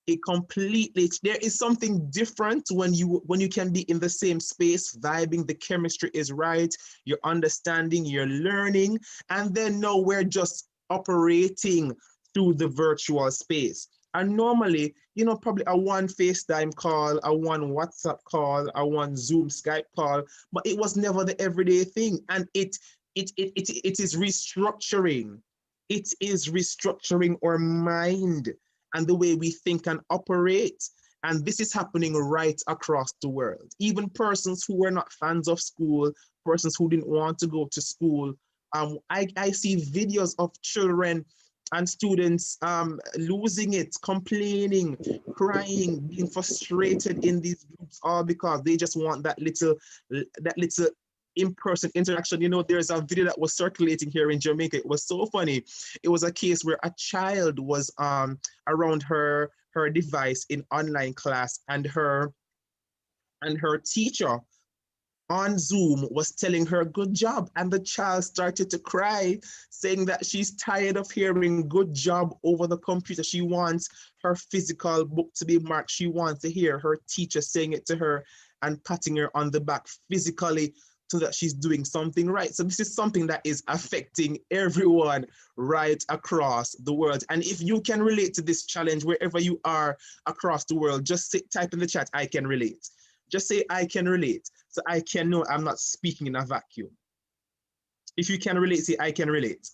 There is something different when you can be in the same space, vibing, the chemistry is right, you're understanding, you're learning, and then now we're just operating through the virtual space. And normally, probably a one FaceTime call, a one WhatsApp call, a one Zoom Skype call, but it was never the everyday thing. And it is restructuring. It is restructuring our mind and the way we think and operate. And this is happening right across the world. Even persons who were not fans of school, persons who didn't want to go to school. I see videos of children and students losing it, complaining, crying, being frustrated in these groups, all because they just want that little in-person interaction. There's a video that was circulating here in Jamaica. It was so funny. It was a case where a child was around her device in online class, and her teacher on Zoom was telling her good job, and the child started to cry, saying that she's tired of hearing good job over the computer. She wants her physical book to be marked. She wants to hear her teacher saying it to her and patting her on the back physically, so that she's doing something right. So this is something that is affecting everyone right across the world. And if you can relate to this challenge wherever you are across the world, just type in the chat, I can relate. Just say, I can relate. So I can know I'm not speaking in a vacuum. If you can relate, say, I can relate.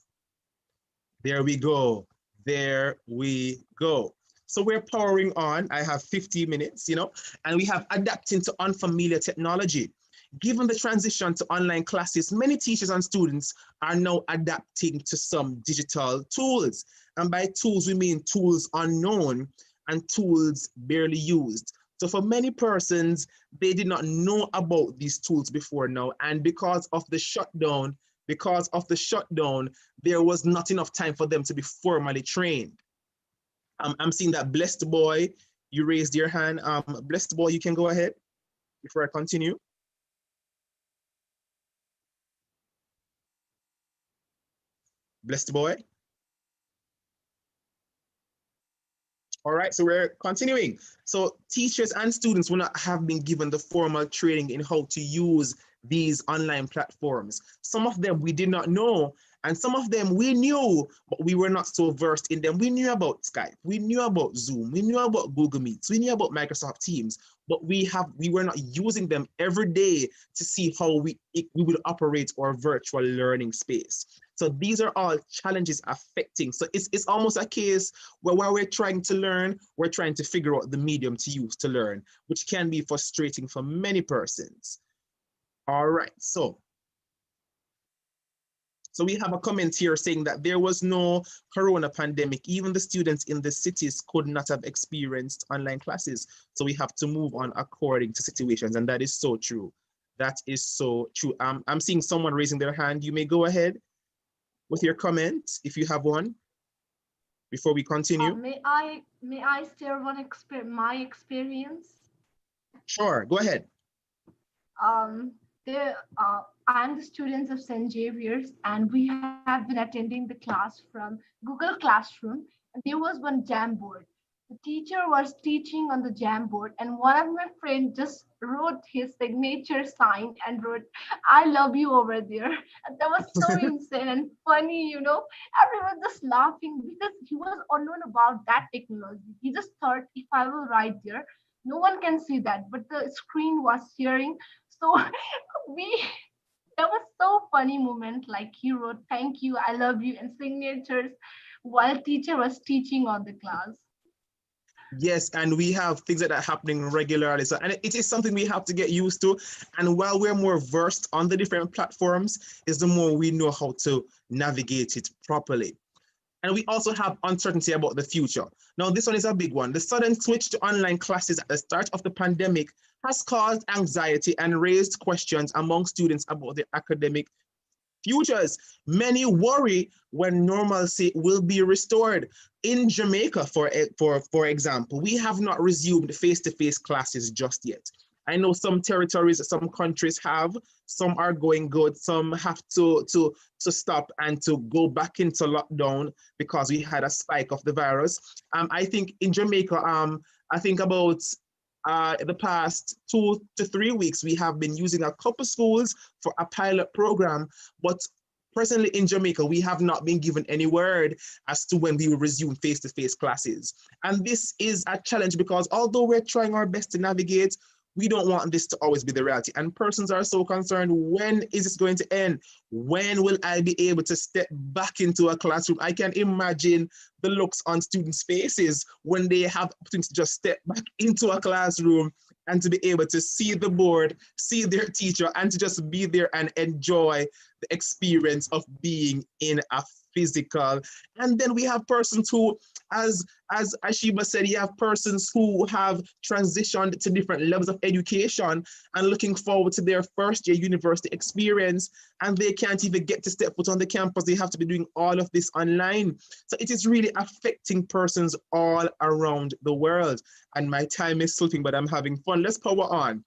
There we go. There we go. So we're powering on. I have 50 minutes, and we have adapting to unfamiliar technology. Given the transition to online classes, many teachers and students are now adapting to some digital tools. And by tools, we mean tools unknown and tools barely used. So for many persons, they did not know about these tools before now. And because of the shutdown, because of the shutdown, there was not enough time for them to be formally trained. I'm seeing that Blessed Boy, you raised your hand. Blessed Boy, you can go ahead before I continue. Blessed Boy. All right, so we're continuing. So teachers and students will not have been given the formal training in how to use these online platforms. Some of them we did not know, and some of them we knew, but we were not so versed in them. We knew about Skype, we knew about Zoom, we knew about Google Meets, we knew about Microsoft Teams, but we were not using them every day to see how we would operate our virtual learning space. So these are all challenges affecting. So it's almost a case where while we're trying to learn, we're trying to figure out the medium to use to learn, which can be frustrating for many persons. All right, so we have a comment here saying that there was no corona pandemic. Even the students in the cities could not have experienced online classes. So we have to move on according to situations. And that is so true. That is so true. I'm seeing someone raising their hand. You may go ahead with your comment if you have one before we continue. May I share my experience? Sure, go ahead. I'm the student of St. Xavier's, and we have been attending the class from Google Classroom. And there was one Jamboard. The teacher was teaching on the Jamboard, and one of my friends just wrote his signature sign and wrote, "I love you" over there. And that was so insane and funny, you know. Everyone just laughing because he was unknown about that technology. He just thought if I will write there, no one can see that, but the screen was sharing. So that was so funny moment. Like he wrote "thank you," "I love you" and signatures while teacher was teaching on the class. Yes, and we have things like that happening regularly. So, and it is something we have to get used to. And while we're more versed on the different platforms, is the more we know how to navigate it properly. And we also have uncertainty about the future. Now, this one is a big one. The sudden switch to online classes at the start of the pandemic has caused anxiety and raised questions among students about their academic futures. Many worry when normalcy will be restored. In Jamaica, for example, we have not resumed face-to-face classes just yet. I know some territories, some countries have, some are going good, some have to stop and to go back into lockdown because we had a spike of the virus. I think in Jamaica, I think about the past 2 to 3 weeks, we have been using a couple schools for a pilot program, but personally in Jamaica, we have not been given any word as to when we will resume face-to-face classes. And this is a challenge because although we're trying our best to navigate, we don't want this to always be the reality. And persons are so concerned, when is this going to end? When will I be able to step back into a classroom? I can imagine the looks on students' faces when they have opportunity to just step back into a classroom and to be able to see the board, see their teacher, and to just be there and enjoy the experience of being in a physical. And then we have persons who, as Ashiba said, you have persons who have transitioned to different levels of education and looking forward to their first year university experience, and they can't even get to step foot on the campus. They have to be doing all of this online. So it is really affecting persons all around the world. And my time is slipping, but I'm having fun. Let's power on.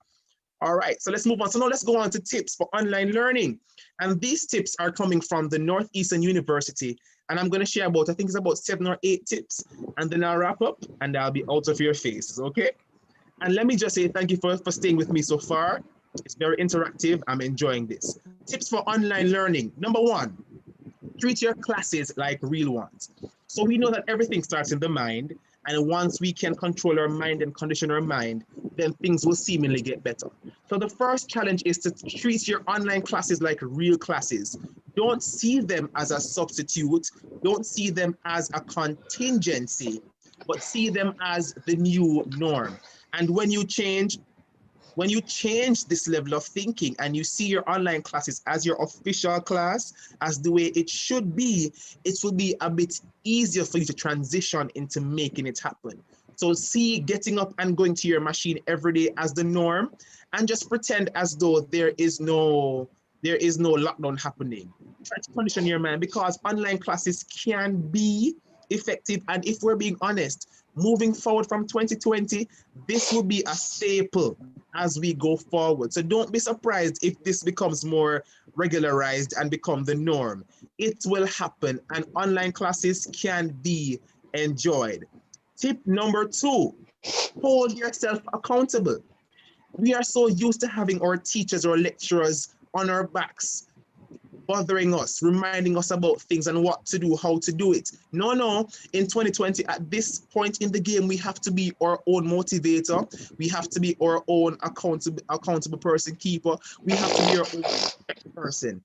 All right, so let's move on. So now let's go on to tips for online learning. And these tips are coming from the Northeastern University. And I'm going to share about, I think it's about 7 or 8 tips. And then I'll wrap up and I'll be out of your faces, okay? And let me just say thank you for staying with me so far. It's very interactive. I'm enjoying this. Tips for online learning. Number 1, treat your classes like real ones. So we know that everything starts in the mind. And once we can control our mind and condition our mind, then things will seemingly get better. So the first challenge is to treat your online classes like real classes. Don't see them as a substitute. Don't see them as a contingency, but see them as the new norm. And when you change this level of thinking and you see your online classes as your official class, as the way it should be, it will be a bit easier for you to transition into making it happen. So see getting up and going to your machine every day as the norm, and just pretend as though there is no there is no lockdown happening. Try to condition your mind because online classes can be effective. And if we're being honest, moving forward from 2020, this will be a staple as we go forward. So don't be surprised if this becomes more regularized and become the norm. It will happen, and online classes can be enjoyed. Tip number 2, hold yourself accountable. We are so used to having our teachers or lecturers on our backs, bothering us, reminding us about things and what to do, how to do it. No, in 2020, at this point in the game, we have to be our own motivator. We have to be our own accountable person keeper. We have to be our own person.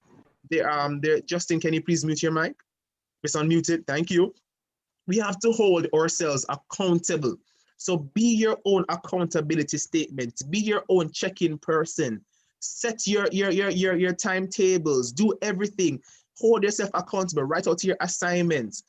Justin, can you please mute your mic? It's unmuted. Thank you. We have to hold ourselves accountable. So be your own accountability statement. Be your own check-in person. Set your timetables. Do everything. Hold yourself accountable. Write out your assignments.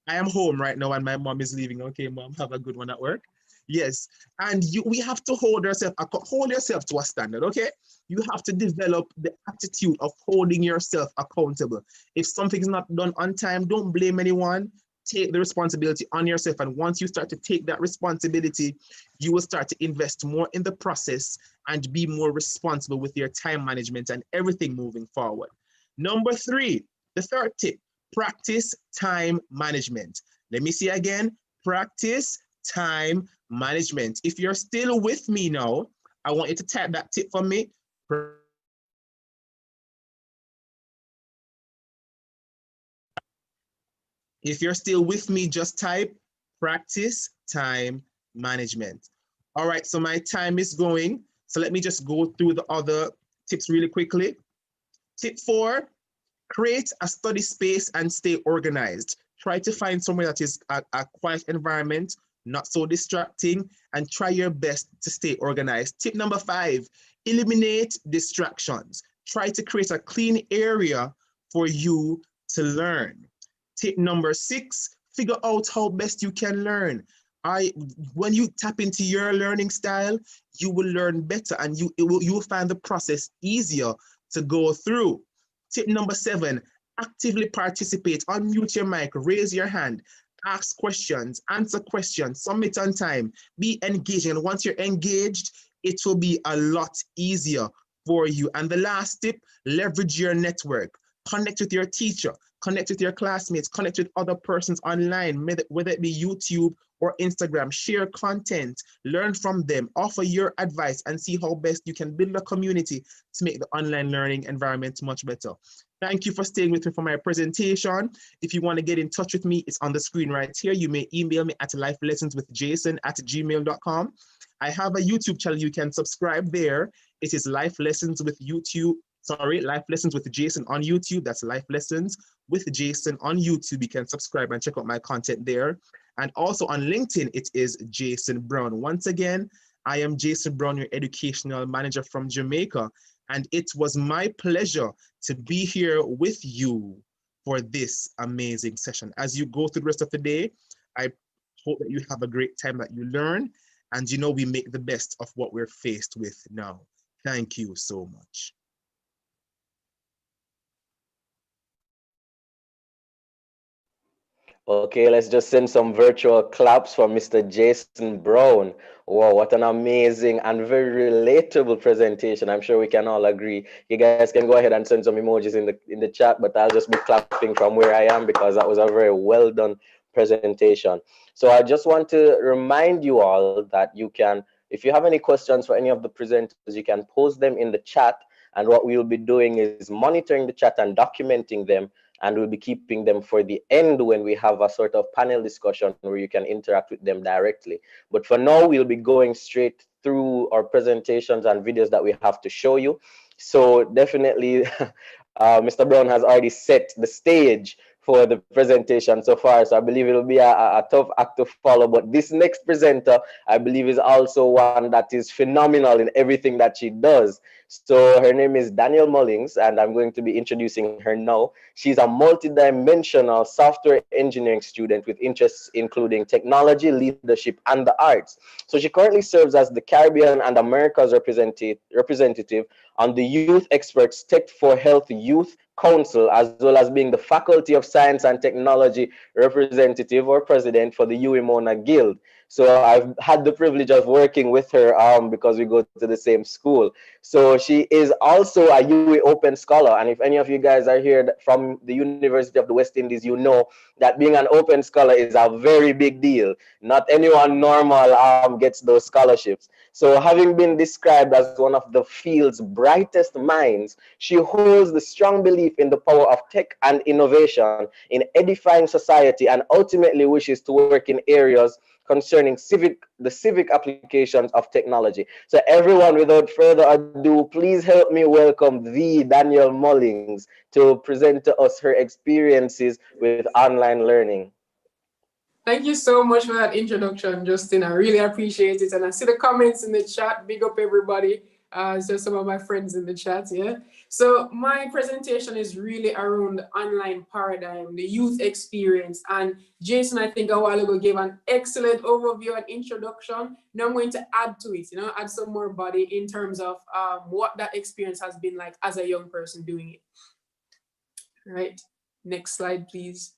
I am home right now and my mom is leaving. Okay, mom, have a good one at work. Yes, and we have to hold yourself to a standard. Okay, you have to develop the attitude of holding yourself accountable. If something is not done on time, don't blame anyone. Take the responsibility on yourself, and once you start to take that responsibility, you will start to invest more in the process and be more responsible with your time management and everything moving forward. Number 3, the third tip, practice time management. Let me see again, practice time management. If you're still with me now, I want you to type that tip for me. If you're still with me, just type practice time management. All right, so my time is going. So let me just go through the other tips really quickly. Tip 4, create a study space and stay organized. Try to find somewhere that is a quiet environment, not so distracting, and try your best to stay organized. Tip number 5, eliminate distractions. Try to create a clean area for you to learn. Tip number 6, figure out how best you can learn. When you tap into your learning style, you will learn better and you will find the process easier to go through. Tip number 7, actively participate. Unmute your mic, raise your hand, ask questions, answer questions, submit on time, be engaging. And once you're engaged, it will be a lot easier for you. And the last tip, leverage your network. Connect with your teacher, connect with your classmates, connect with other persons online, whether it be YouTube or Instagram. Share content, learn from them, offer your advice, and see how best you can build a community to make the online learning environment much better. Thank you for staying with me for my presentation. If you want to get in touch with me, it's on the screen right here. You may email me at lifelessonswithjason@gmail.com. I have a YouTube channel. You can subscribe there. It is Life Lessons with Jason on YouTube. That's Life Lessons with Jason on YouTube. You can subscribe and check out my content there. And also on LinkedIn, it is Jason Brown. Once again, I am Jason Brown, your educational manager from Jamaica. And it was my pleasure to be here with you for this amazing session. As you go through the rest of the day, I hope that you have a great time, that you learn, and you know we make the best of what we're faced with now. Thank you so much. Okay, let's just send some virtual claps for Mr. Jason Brown. Wow, what an amazing and very relatable presentation. I'm sure we can all agree. You guys can go ahead and send some emojis in the chat, but I'll just be clapping from where I am because that was a very well done presentation. So I just want to remind you all that you can, if you have any questions for any of the presenters, you can post them in the chat. And what we'll be doing is monitoring the chat and documenting them, and we'll be keeping them for the end when we have a sort of panel discussion where you can interact with them directly. But for now, we'll be going straight through our presentations and videos that we have to show you. So definitely, Mr. Brown has already set the stage for the presentation so far. So I believe it'll be a tough act to follow. But this next presenter, I believe, is also one that is phenomenal in everything that she does. So her name is Danielle Mullings, and I'm going to be introducing her now. She's a multidimensional software engineering student with interests including technology, leadership, and the arts. So she currently serves as the Caribbean and Americas representative on the Youth Experts Tech for Health Youth Council, as well as being the Faculty of Science and Technology representative or president for the UEMONA Guild. So I've had the privilege of working with her because we go to the same school. So she is also a UE Open Scholar. And if any of you guys are here from the University of the West Indies, you know that being an Open Scholar is a very big deal. Not anyone normal gets those scholarships. So having been described as one of the field's brightest minds, she holds the strong belief in the power of tech and innovation in edifying society, and ultimately wishes to work in areas concerning the civic applications of technology. So everyone, without further ado, please help me welcome the Danielle Mullings to present to us her experiences with online learning. Thank you so much for that introduction, Justin. I really appreciate it. And I see the comments in the chat. Big up everybody. So some of my friends in the chat, yeah. So my presentation is really around the online paradigm, the youth experience. And Jason, I think a while ago, gave an excellent overview and introduction. Now I'm going to add to it, add some more body in terms of what that experience has been like as a young person doing it. All right, next slide, please.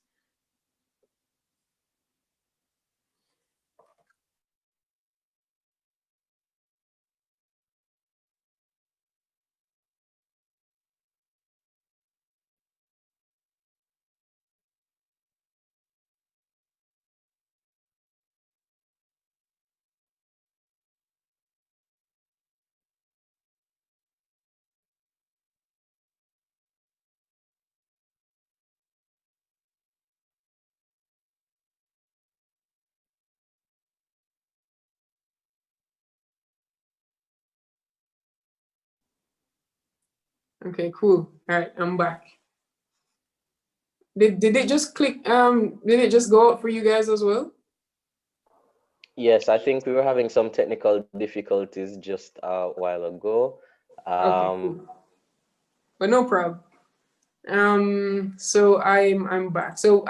Okay, cool. All right, I'm back. Did it just click? Did it just go out for you guys as well? Yes, I think we were having some technical difficulties just a while ago. Okay, cool. But no problem. So I'm back. So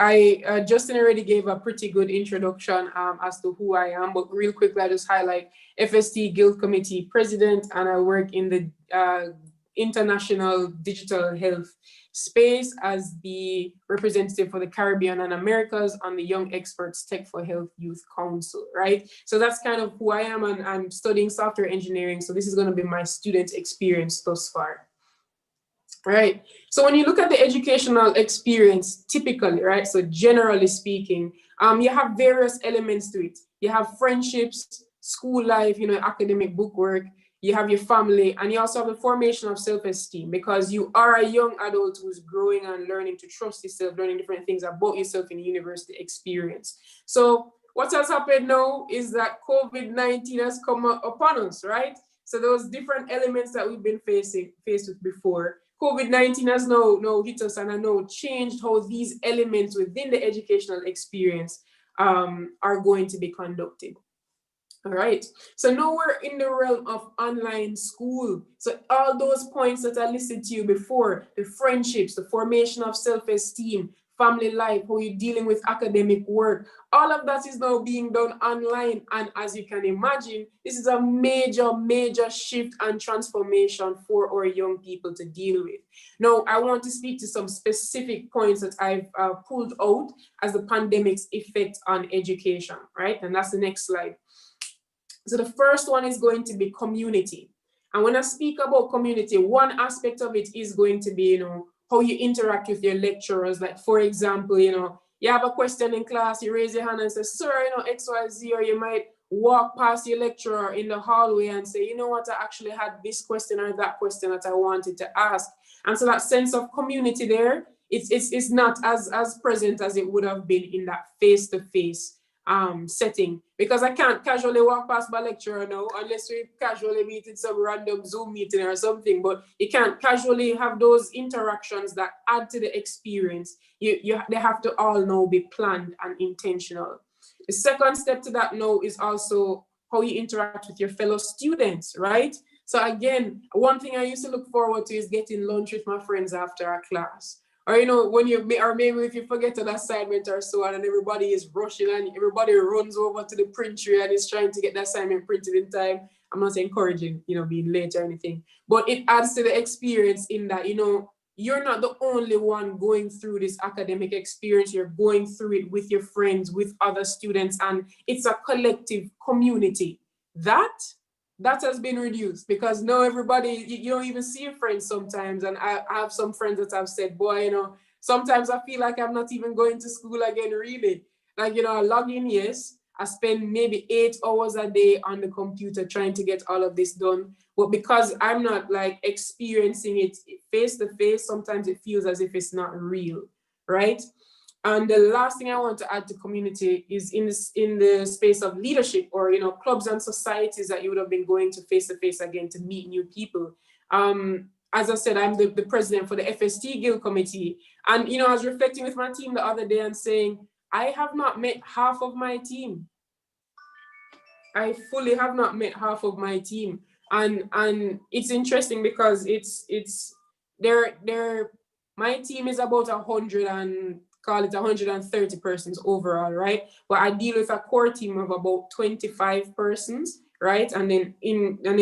Justin already gave a pretty good introduction as to who I am, but real quickly I just highlight FST Guild Committee President, and I work in the international digital health space as the representative for the Caribbean and Americas on the Young Experts Tech for Health Youth Council, right? So that's kind of who I am, and I'm studying software engineering. So this is going to be my student experience thus far. Right. So when you look at the educational experience, typically, right? So generally speaking, you have various elements to it. You have friendships, school life, academic book work. You have your family, and you also have the formation of self-esteem, because you are a young adult who's growing and learning to trust yourself, learning different things about yourself in the university experience. So what has happened now is that COVID-19 has come upon us, right? So those different elements that we've been faced with before, COVID-19 has now hit us and now changed how these elements within the educational experience are going to be conducted. All right, so now we're in the realm of online school. So all those points that I listed to you before, the friendships, the formation of self-esteem, family life, how you're dealing with academic work, all of that is now being done online. And as you can imagine, this is a major shift and transformation for our young people to deal with. Now, I want to speak to some specific points that I've pulled out as the pandemic's effect on education, right? And that's the next slide. So the first one is going to be community. And when I speak about community, one aspect of it is going to be, how you interact with your lecturers. Like, for example, you have a question in class, you raise your hand and say, sir, X, Y, Z, or you might walk past your lecturer in the hallway and say, you know what, I actually had this question or that question that I wanted to ask. And so that sense of community there, it's not as present as it would have been in that face-to-face setting, because I can't casually walk past my lecturer now unless we casually meet in some random Zoom meeting or something. But you can't casually have those interactions that add to the experience. They have to all now be planned and intentional. The second step to that now is also how you interact with your fellow students, right? So again, one thing I used to look forward to is getting lunch with my friends after a class. Or, when or maybe if you forget an assignment or so on and everybody is rushing and everybody runs over to the printer and is trying to get the assignment printed in time. I'm not encouraging, being late or anything, but it adds to the experience in that, you're not the only one going through this academic experience. You're going through it with your friends, with other students, and it's a collective community. That has been reduced because now everybody, you don't even see your friends sometimes. And I have some friends that have said, boy, sometimes I feel like I'm not even going to school again, really. Like, I log in, yes, I spend maybe 8 hours a day on the computer trying to get all of this done. But because I'm not like experiencing it face to face, sometimes it feels as if it's not real, right? And the last thing I want to add to community is in the space of leadership or, clubs and societies that you would have been going to face again to meet new people. As I said, I'm the president for the FST Guild Committee. And, I was reflecting with my team the other day and saying, I have not met half of my team. I fully have not met half of my team. And it's interesting because my team is about 130 persons overall, right? But I deal with a core team of about 25 persons, right? And then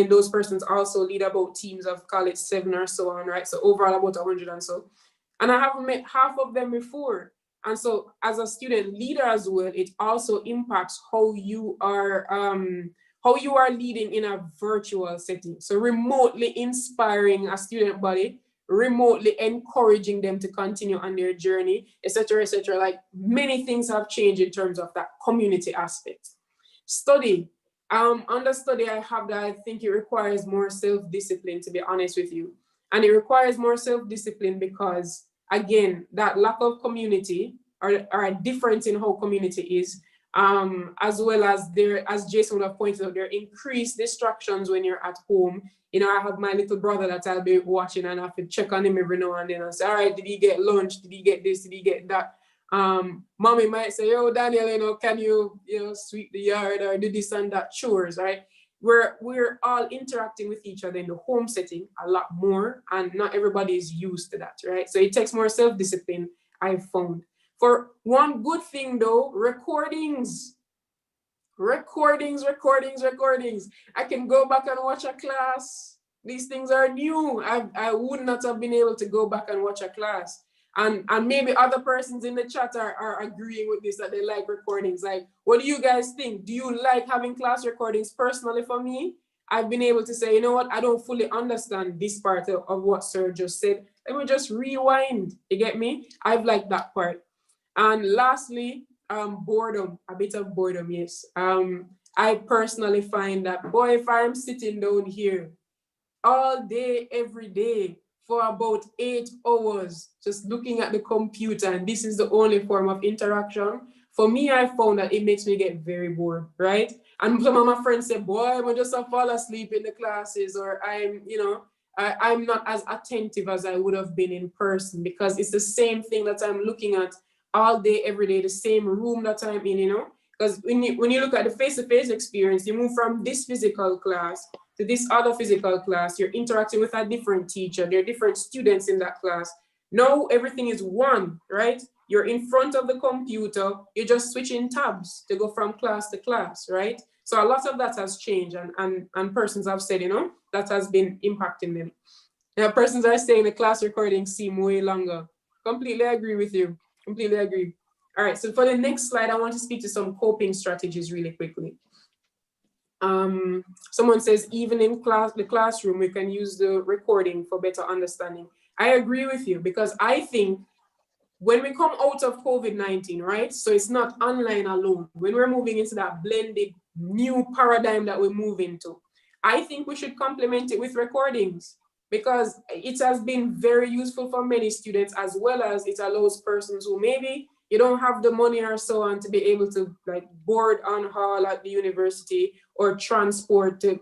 those persons also lead about teams of, call it 7 or so on, right? So overall about 100 and so. And I haven't met half of them before. And so as a student leader as well, it also impacts how you are leading in a virtual setting. So remotely inspiring a student body, remotely encouraging them to continue on their journey, etc., etc. Like many things have changed in terms of that community aspect. Study. Under study, I have that I think it requires more self-discipline, to be honest with you. And it requires more self-discipline because, again, that lack of community or a difference in how community is, as well as as Jason would have pointed out, there are increased distractions when you're at home. I have my little brother that I'll be watching and I have to check on him every now and then and say, all right, did he get lunch? Did he get this? Did he get that? Mommy might say, yo, Daniel, can you, sweep the yard or do this and that chores, right? We're all interacting with each other in the home setting a lot more, and not everybody is used to that, right? So it takes more self-discipline, I've found. For one good thing though, recordings. I can go back and watch a class. These things are new. I would not have been able to go back and watch a class. And maybe other persons in the chat are agreeing with this, that they like recordings. Like, what do you guys think? Do you like having class recordings? Personally, for me, I've been able to say, you know what, I don't fully understand this part of what Sir just said. Let me just rewind. You get me? I've liked that part. And lastly, boredom, a bit of boredom, yes. I personally find that, boy, if I'm sitting down here all day, every day, for about 8 hours, just looking at the computer, and this is the only form of interaction, for me, I found that it makes me get very bored, right? And some of my friends say, boy, I'm just fall asleep in the classes, or I'm not as attentive as I would have been in person, because it's the same thing that I'm looking at all day, every day, the same room that I'm in, because when you look at the face-to-face experience, you move from this physical class to this other physical class, you're interacting with a different teacher, there are different students in that class. Now everything is one, right? You're in front of the computer, you're just switching tabs to go from class to class, right? So a lot of that has changed, and persons have said, that has been impacting them. Now persons are saying the class recordings seem way longer. Completely agree with you, completely agree. All right, so for the next slide, I want to speak to some coping strategies really quickly. Someone says, even in the classroom, we can use the recording for better understanding. I agree with you, because I think when we come out of COVID-19, right? So it's not online alone. When we're moving into that blended new paradigm that we move into, I think we should complement it with recordings, because it has been very useful for many students, as well as it allows persons who maybe you don't have the money or so on to be able to like board on hall at the university, or transport the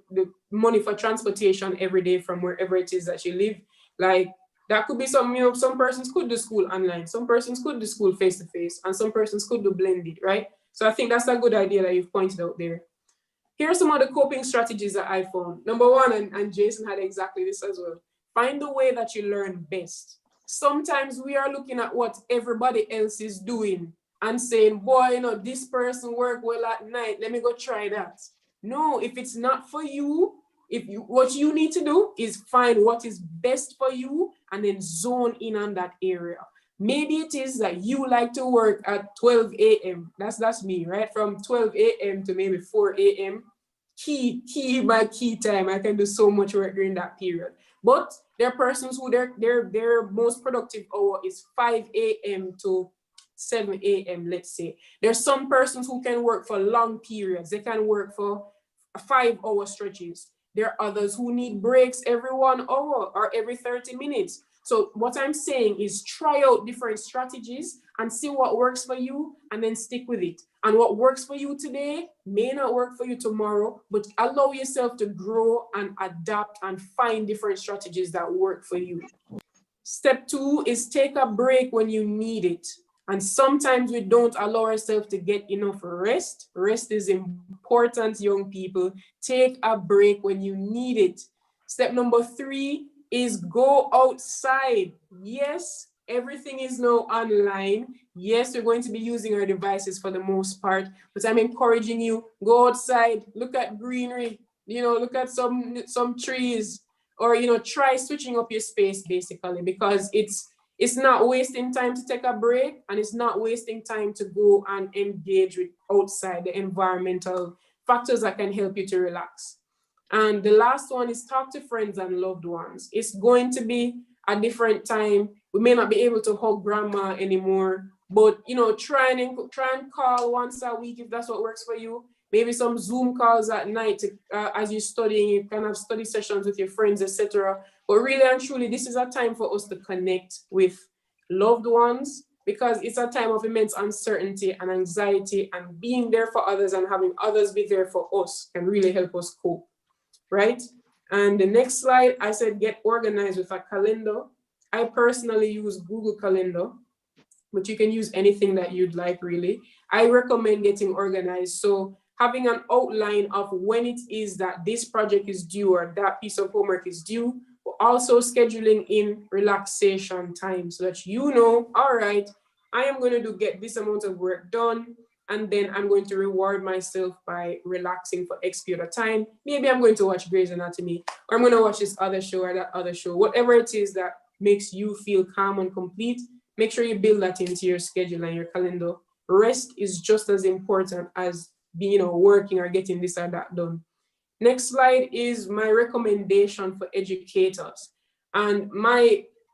money for transportation every day from wherever it is that you live. Like that could be some, some persons could do school online, some persons could do school face-to-face, and some persons could do blended, right? So I think that's a good idea that you've pointed out there. Here are some of the coping strategies that I found. Number one, and Jason had exactly this as well, find the way that you learn best. Sometimes we are looking at what everybody else is doing and saying, boy, this person work well at night, let me go try that. No, if it's not for you, what you need to do is find what is best for you and then zone in on that area. Maybe it is that you like to work at 12 a.m. That's me, right? From 12 a.m. to maybe 4 a.m. My key time. I can do so much work during that period. But there are persons who their most productive hour is 5 a.m. to 7 a.m. let's say. There's some persons who can work for long periods. They can work for 5-hour stretches. There are others who need breaks every 1 hour or every 30 minutes. So what I'm saying is try out different strategies and see what works for you and then stick with it. And what works for you today may not work for you tomorrow, but allow yourself to grow and adapt and find different strategies that work for you. Step 2 is take a break when you need it. And sometimes we don't allow ourselves to get enough rest. Rest is important, young people. Take a break when you need it. Step number 3 is go outside. Yes, everything is now online. Yes, we're going to be using our devices for the most part, but I'm encouraging you, go outside, look at greenery, look at some trees, or try switching up your space basically, because it's not wasting time to take a break, and it's not wasting time to go and engage with outside the environmental factors that can help you to relax. And the last one is talk to friends and loved ones. It's going to be a different time. We may not be able to hug grandma anymore, but try and call once a week if that's what works for you. Maybe some Zoom calls at night as you're studying. You can have study sessions with your friends, etc. But really and truly, this is a time for us to connect with loved ones, because it's a time of immense uncertainty and anxiety, and being there for others and having others be there for us can really help us cope, right? And the next slide, I said get organized with a calendar. I personally use Google Calendar, but you can use anything that you'd like, really. I recommend getting organized. So having an outline of when it is that this project is due or that piece of homework is due, but also scheduling in relaxation time so that all right, I am going to get this amount of work done, and then I'm going to reward myself by relaxing for X period of time. Maybe I'm going to watch Grey's Anatomy, or I'm going to watch this other show or that other show. Whatever it is that makes you feel calm and complete, make sure you build that into your schedule and your calendar. Rest is just as important as being working or getting this or that done. Next slide is my recommendation for educators. And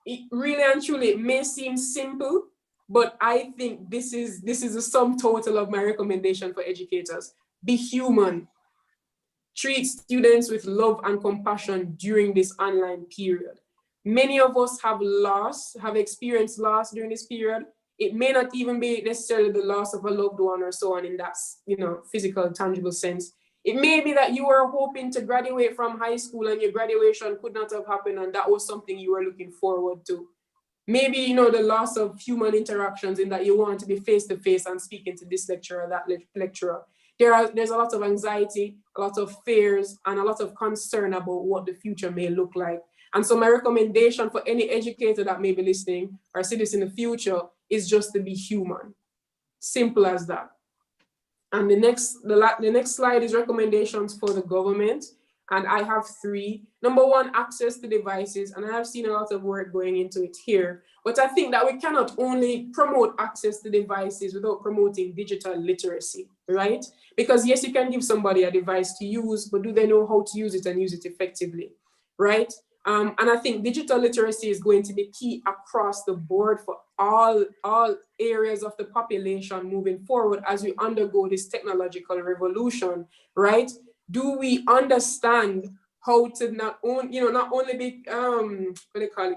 it really and truly, it may seem simple, but I think this is the sum total of my recommendation for educators. Be human. Treat students with love and compassion during this online period. Many of us have experienced loss during this period. It may not even be necessarily the loss of a loved one or so on in that physical, tangible sense. It may be that you were hoping to graduate from high school and your graduation could not have happened, and that was something you were looking forward to. Maybe, the loss of human interactions, in that you want to be face-to-face and speaking to this lecturer or that lecturer. There's a lot of anxiety, a lot of fears, and a lot of concern about what the future may look like. And so my recommendation for any educator that may be listening or see this in the future is just to be human. Simple as that. And the next slide is recommendations for the government. And I have 3. Number 1, access to devices. And I have seen a lot of work going into it here. But I think that we cannot only promote access to devices without promoting digital literacy, right? Because yes, you can give somebody a device to use, but do they know how to use it and use it effectively, right? And I think digital literacy is going to be key across the board for all areas of the population moving forward as we undergo this technological revolution, right? Do we understand how to not only be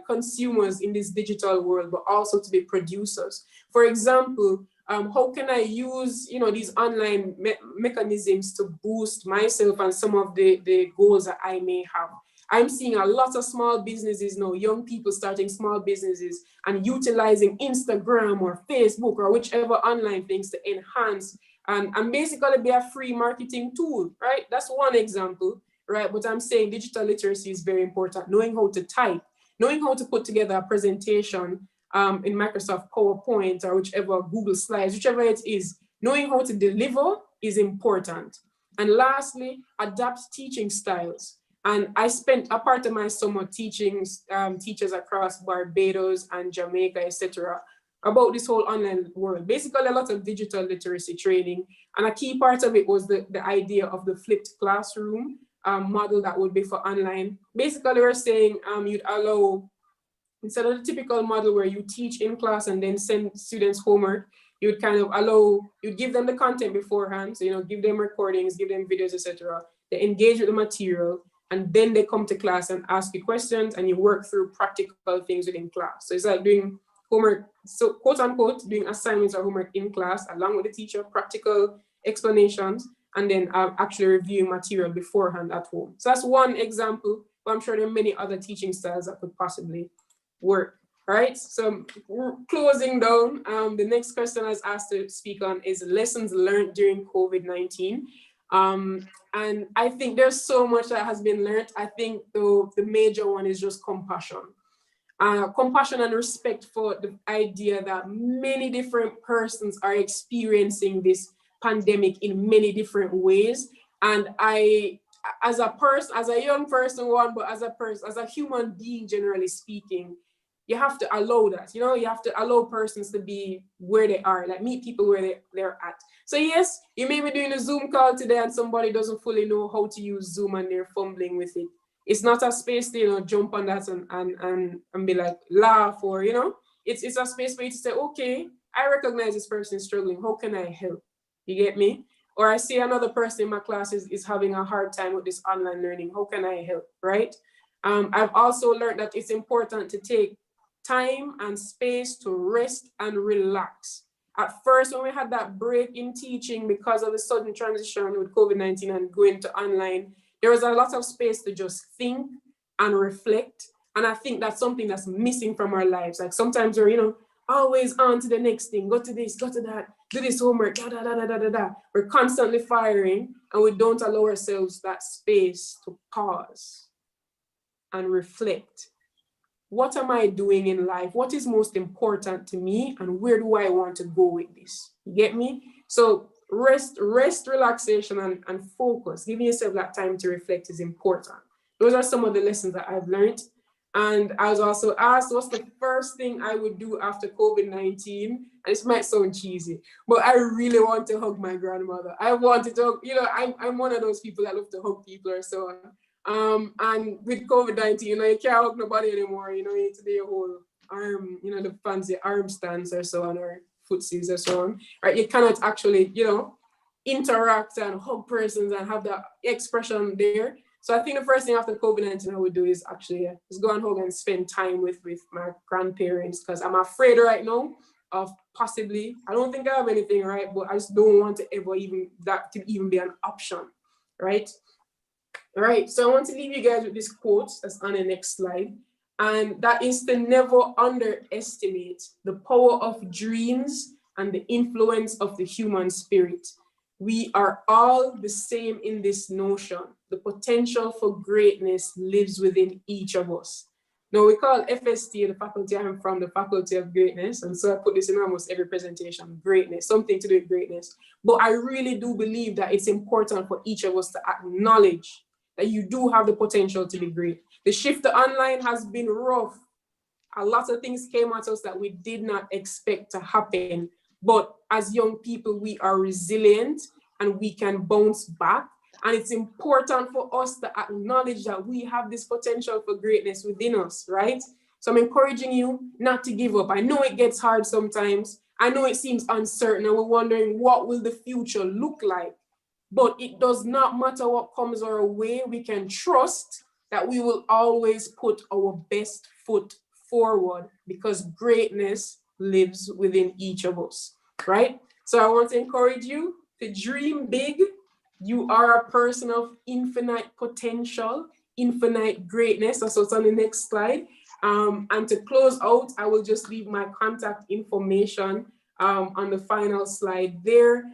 consumers in this digital world, but also to be producers? For example, how can I use these online mechanisms to boost myself and some of the goals that I may have? I'm seeing a lot of small businesses now, young people starting small businesses and utilizing Instagram or Facebook or whichever online things to enhance and basically be a free marketing tool, right? That's one example, right? But I'm saying digital literacy is very important. Knowing how to type, knowing how to put together a presentation in Microsoft PowerPoint or whichever Google Slides, whichever it is, knowing how to deliver is important. And lastly, adapt teaching styles. And I spent a part of my summer teaching teachers across Barbados and Jamaica, etc., about this whole online world. Basically, a lot of digital literacy training. And a key part of it was the idea of the flipped classroom model that would be for online. Basically, we're saying you'd allow, instead of the typical model where you teach in class and then send students homework, you'd kind of allow, you'd give them the content beforehand. So, you know, give them recordings, give them videos, etc. They engage with the material, and then they come to class and ask you questions, and you work through practical things within class. So it's like doing homework, so quote unquote, doing assignments or homework in class along with the teacher, practical explanations, and then actually reviewing material beforehand at home. So that's one example, but I'm sure there are many other teaching styles that could possibly work. All right, so we're closing down. The next question I was asked to speak on is lessons learned during COVID-19. And I think there's so much that has been learned. I think the major one is just compassion. Compassion and respect for the idea that many different persons are experiencing this pandemic in many different ways. And I, as a person, as a young person, but as a human being, generally speaking, you have to allow that, you know, you have to allow persons to be where they are, like meet people where they're at. So yes, you may be doing a Zoom call today and somebody doesn't fully know how to use Zoom and they're fumbling with it. It's not a space to, you know, jump on that and be like, laugh, or, you know, it's a space for you to say, okay, I recognize this person is struggling. How can I help? You get me? Or I see another person in my class is having a hard time with this online learning. How can I help, right? I've also learned that it's important to take time and space to rest and relax. At first, when we had that break in teaching because of the sudden transition with COVID-19 and going to online, there was a lot of space to just think and reflect. And I think that's something that's missing from our lives. Like sometimes we're, you know, always on to the next thing, go to this, go to that, do this homework, da, da, da, da, da, da, da. We're constantly firing and we don't allow ourselves that space to pause and reflect. What am I doing in life? What is most important to me? And where do I want to go with this? You get me? So rest, relaxation, and focus. Giving yourself that time to reflect is important. Those are some of the lessons that I've learned. And I was also asked, what's the first thing I would do after COVID-19? And this might sound cheesy, but I really want to hug my grandmother. I wanted to, you know, I'm one of those people that love to hug people or so on. And with COVID-19, you know, you can't hug nobody anymore. You know, you need to do your whole arm, you know, the fancy arm stands or so on, or footsies or so on. Right? You cannot actually, you know, interact and hug persons and have that expression there. So I think the first thing after COVID-19 I would do is actually just go and hug and spend time with my grandparents, because I'm afraid right now of possibly, I don't think I have anything, right? But I just don't want to ever that to even be an option, right? All right, so I want to leave you guys with this quote that's on the next slide. And that is to never underestimate the power of dreams and the influence of the human spirit. We are all the same in this notion. The potential for greatness lives within each of us. Now we call FST, the faculty I'm from, the Faculty of Greatness. And so I put this in almost every presentation, greatness, something to do with greatness. But I really do believe that it's important for each of us to acknowledge that you do have the potential to be great. The shift to online has been rough. A lot of things came at us that we did not expect to happen. But as young people, we are resilient and we can bounce back. And it's important for us to acknowledge that we have this potential for greatness within us, right? So I'm encouraging you not to give up. I know it gets hard sometimes. I know it seems uncertain and we're wondering what will the future look like. But it does not matter what comes our way. We can trust that we will always put our best foot forward because greatness lives within each of us, right? So I want to encourage you to dream big. You are a person of infinite potential, infinite greatness. That's what's on the next slide. And to close out, I will just leave my contact information on the final slide there.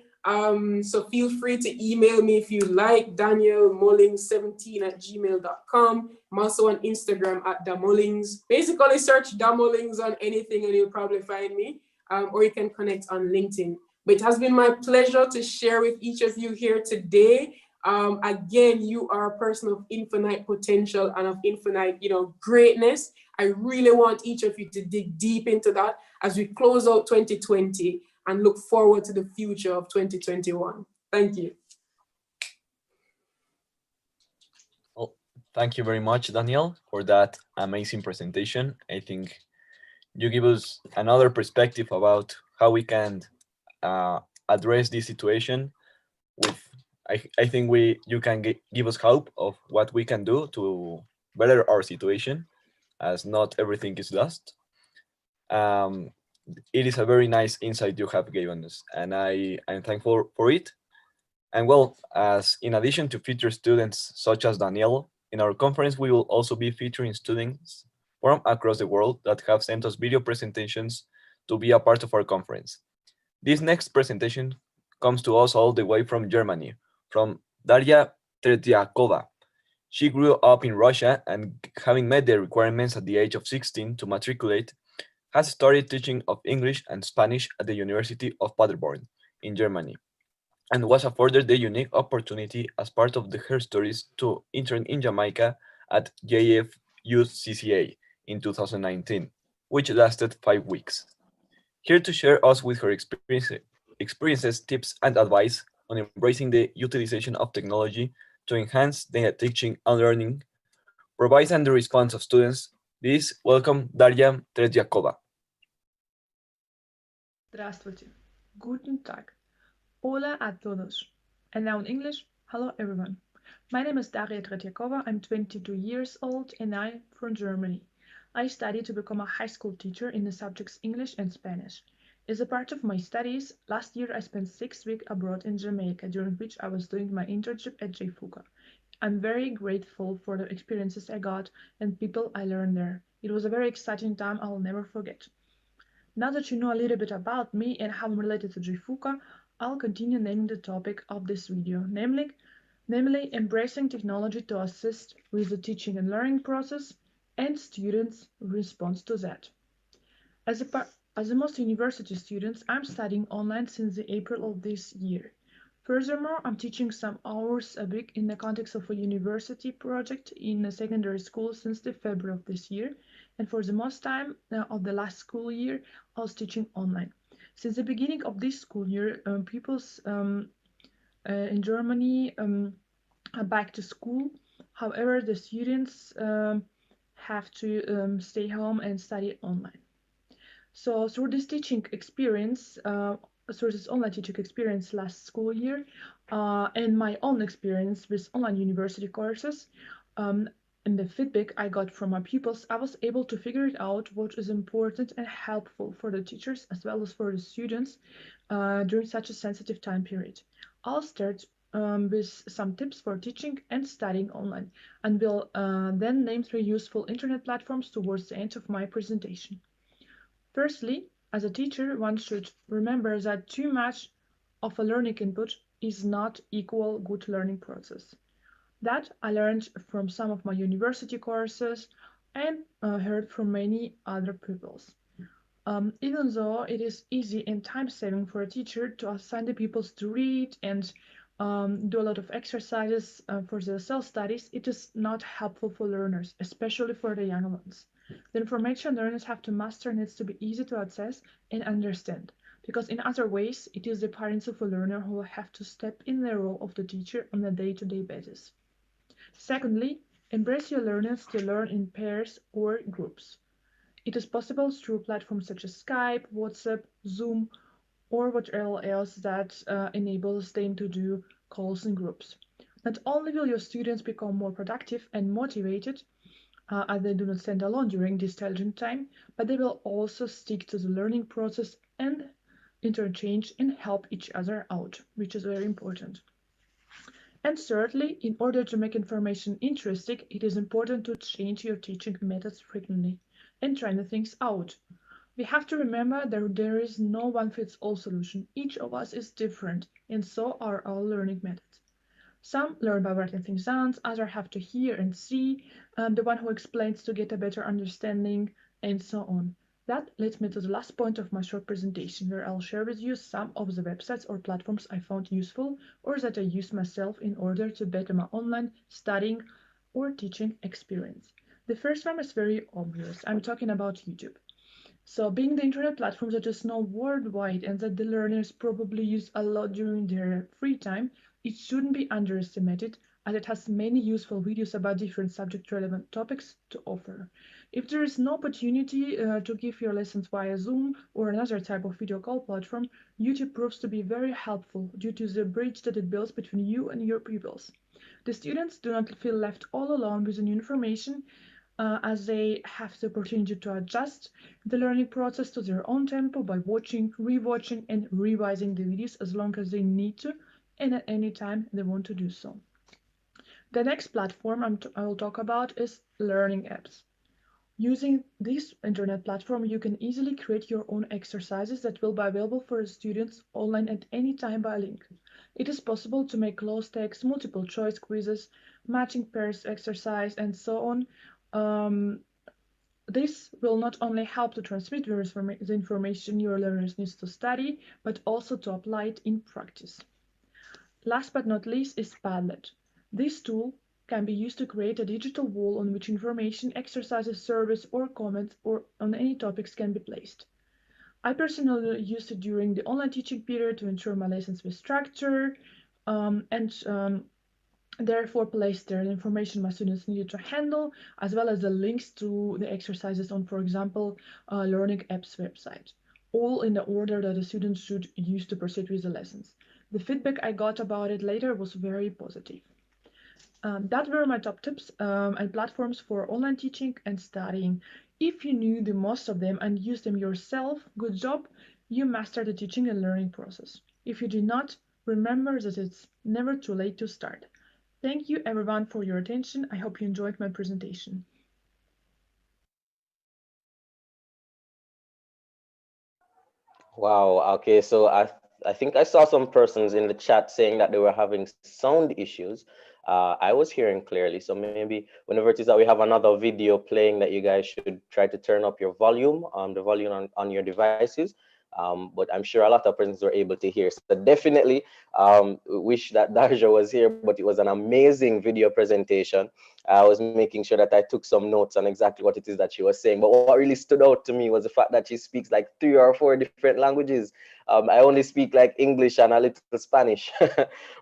So feel free to email me if you like, danielmullings17@gmail.com. I'm also on Instagram at damullings. Basically search damullings on anything and you'll probably find me, or you can connect on LinkedIn. But it has been my pleasure to share with each of you here today. Again, you are a person of infinite potential and of infinite, greatness. I really want each of you to dig deep into that as we close out 2020 and look forward to the future of 2021. Thank you. Well, thank you very much, Daniel, for that amazing presentation. I think you give us another perspective about how we can address this situation with I think you can give us hope of what we can do to better our situation, as not everything is lost. Um, it is a very nice insight you have given us, and I'm thankful for it. And well, as in addition to featured students such as Daniel, in our conference we will also be featuring students from across the world that have sent us video presentations to be a part of our conference. This next presentation comes to us all the way from Germany, from Daria Tretiakova. She grew up in Russia and, having met the requirements at the age of 16 to matriculate, has started teaching of English and Spanish at the University of Paderborn in Germany, and was afforded the unique opportunity as part of her studies to intern in Jamaica at JFUCCA in 2019, which lasted 5 weeks. Here to share us with her experiences, tips, and advice on embracing the utilization of technology to enhance the teaching and learning, provides and the response of students. Please welcome Daria Tretiakova. Здравствуйте. Guten Tag. Hola a todos. And now in English, hello everyone. My name is Daria Tretiakova. I'm 22 years old and I'm from Germany. I study to become a high school teacher in the subjects English and Spanish. As a part of my studies, last year I spent 6 weeks abroad in Jamaica, during which I was doing my internship at Jfucca. I'm very grateful for the experiences I got and people I learned there. It was a very exciting time I'll never forget. Now that you know a little bit about me and how I'm related to Jfucca, I'll continue naming the topic of this video, namely embracing technology to assist with the teaching and learning process and students' response to that. As most university students, I'm studying online since the April of this year. Furthermore, I'm teaching some hours a week in the context of a university project in a secondary school since the February of this year, and for the most time of the last school year, I was teaching online. Since the beginning of this school year, pupils in Germany are back to school. However, the students have to stay home and study online. So through this teaching experience, through this online teaching experience last school year, and my own experience with online university courses, and the feedback I got from my pupils, I was able to figure it out what is important and helpful for the teachers as well as for the students during such a sensitive time period. I'll start with some tips for teaching and studying online, and will then name 3 useful internet platforms towards the end of my presentation. Firstly, as a teacher, one should remember that too much of a learning input is not equal good learning process. That I learned from some of my university courses and heard from many other pupils. Even though it is easy and time-saving for a teacher to assign the pupils to read and do a lot of exercises for their self-studies, it is not helpful for learners, especially for the young ones. The information learners have to master needs to be easy to access and understand, because in other ways, it is the parents of a learner who will have to step in the role of the teacher on a day-to-day basis. Secondly, embrace your learners to learn in pairs or groups. It is possible through platforms such as Skype, WhatsApp, Zoom, or whatever else that enables them to do calls in groups. Not only will your students become more productive and motivated, as they do not stand alone during this challenging time, but they will also stick to the learning process and interchange and help each other out, which is very important. And thirdly, in order to make information interesting, it is important to change your teaching methods frequently and try new things out. We have to remember that there is no one-fits-all solution. Each of us is different, and so are our learning methods. Some learn by writing things down, others have to hear and see, the one who explains to get a better understanding, and so on. That leads me to the last point of my short presentation, where I'll share with you some of the websites or platforms I found useful or that I use myself in order to better my online studying or teaching experience. The first one is very obvious. I'm talking about YouTube. So, being the internet platform that is now worldwide and that the learners probably use a lot during their free time, it shouldn't be underestimated as it has many useful videos about different subject relevant topics to offer. If there is no opportunity to give your lessons via Zoom or another type of video call platform, YouTube proves to be very helpful due to the bridge that it builds between you and your pupils. The students do not feel left all alone with the new information as they have the opportunity to adjust the learning process to their own tempo by watching, rewatching, and revising the videos as long as they need to and at any time they want to do so. The next platform I will talk about is learning apps. Using this internet platform, you can easily create your own exercises that will be available for students online at any time by link. It is possible to make closed text, multiple choice quizzes, matching pairs exercise, and so on. This will not only help to transmit the information your learners need to study, but also to apply it in practice. Last but not least is Padlet. This tool can be used to create a digital wall on which information, exercises, surveys, or comments or on any topics can be placed. I personally used it during the online teaching period to ensure my lessons with structure and therefore placed there the information my students needed to handle, as well as the links to the exercises on, for example, Learning Apps website, all in the order that the students should use to proceed with the lessons. The feedback I got about it later was very positive. That were my top tips and platforms for online teaching and studying. If you knew the most of them and used them yourself, good job, you mastered the teaching and learning process. If you did not, remember that it's never too late to start. Thank you everyone for your attention. I hope you enjoyed my presentation. Wow. Okay. So I think I saw some persons in the chat saying that they were having sound issues. I was hearing clearly. So maybe whenever it is that we have another video playing, that you guys should try to turn up your volume, the volume on your devices. But I'm sure a lot of persons were able to hear. So definitely wish that Darja was here, but it was an amazing video presentation. I was making sure that I took some notes on exactly what it is that she was saying. But what really stood out to me was the fact that she speaks like 3 or 4 different languages. I only speak like English and a little Spanish,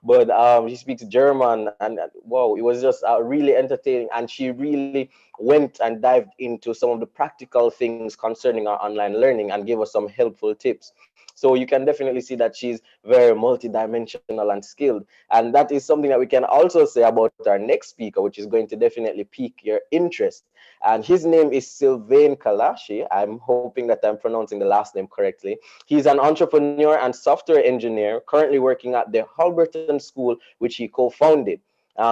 but she speaks German, and wow, it was just really entertaining. And she really went and dived into some of the practical things concerning our online learning and gave us some helpful tips. So you can definitely see that she's very multidimensional and skilled. And that is something that we can also say about our next speaker, which is going to definitely pique your interest. And his name is Sylvain Kalashi. I'm hoping that I'm pronouncing the last name correctly. He's an entrepreneur and software engineer currently working at the Halberton School, which he co-founded.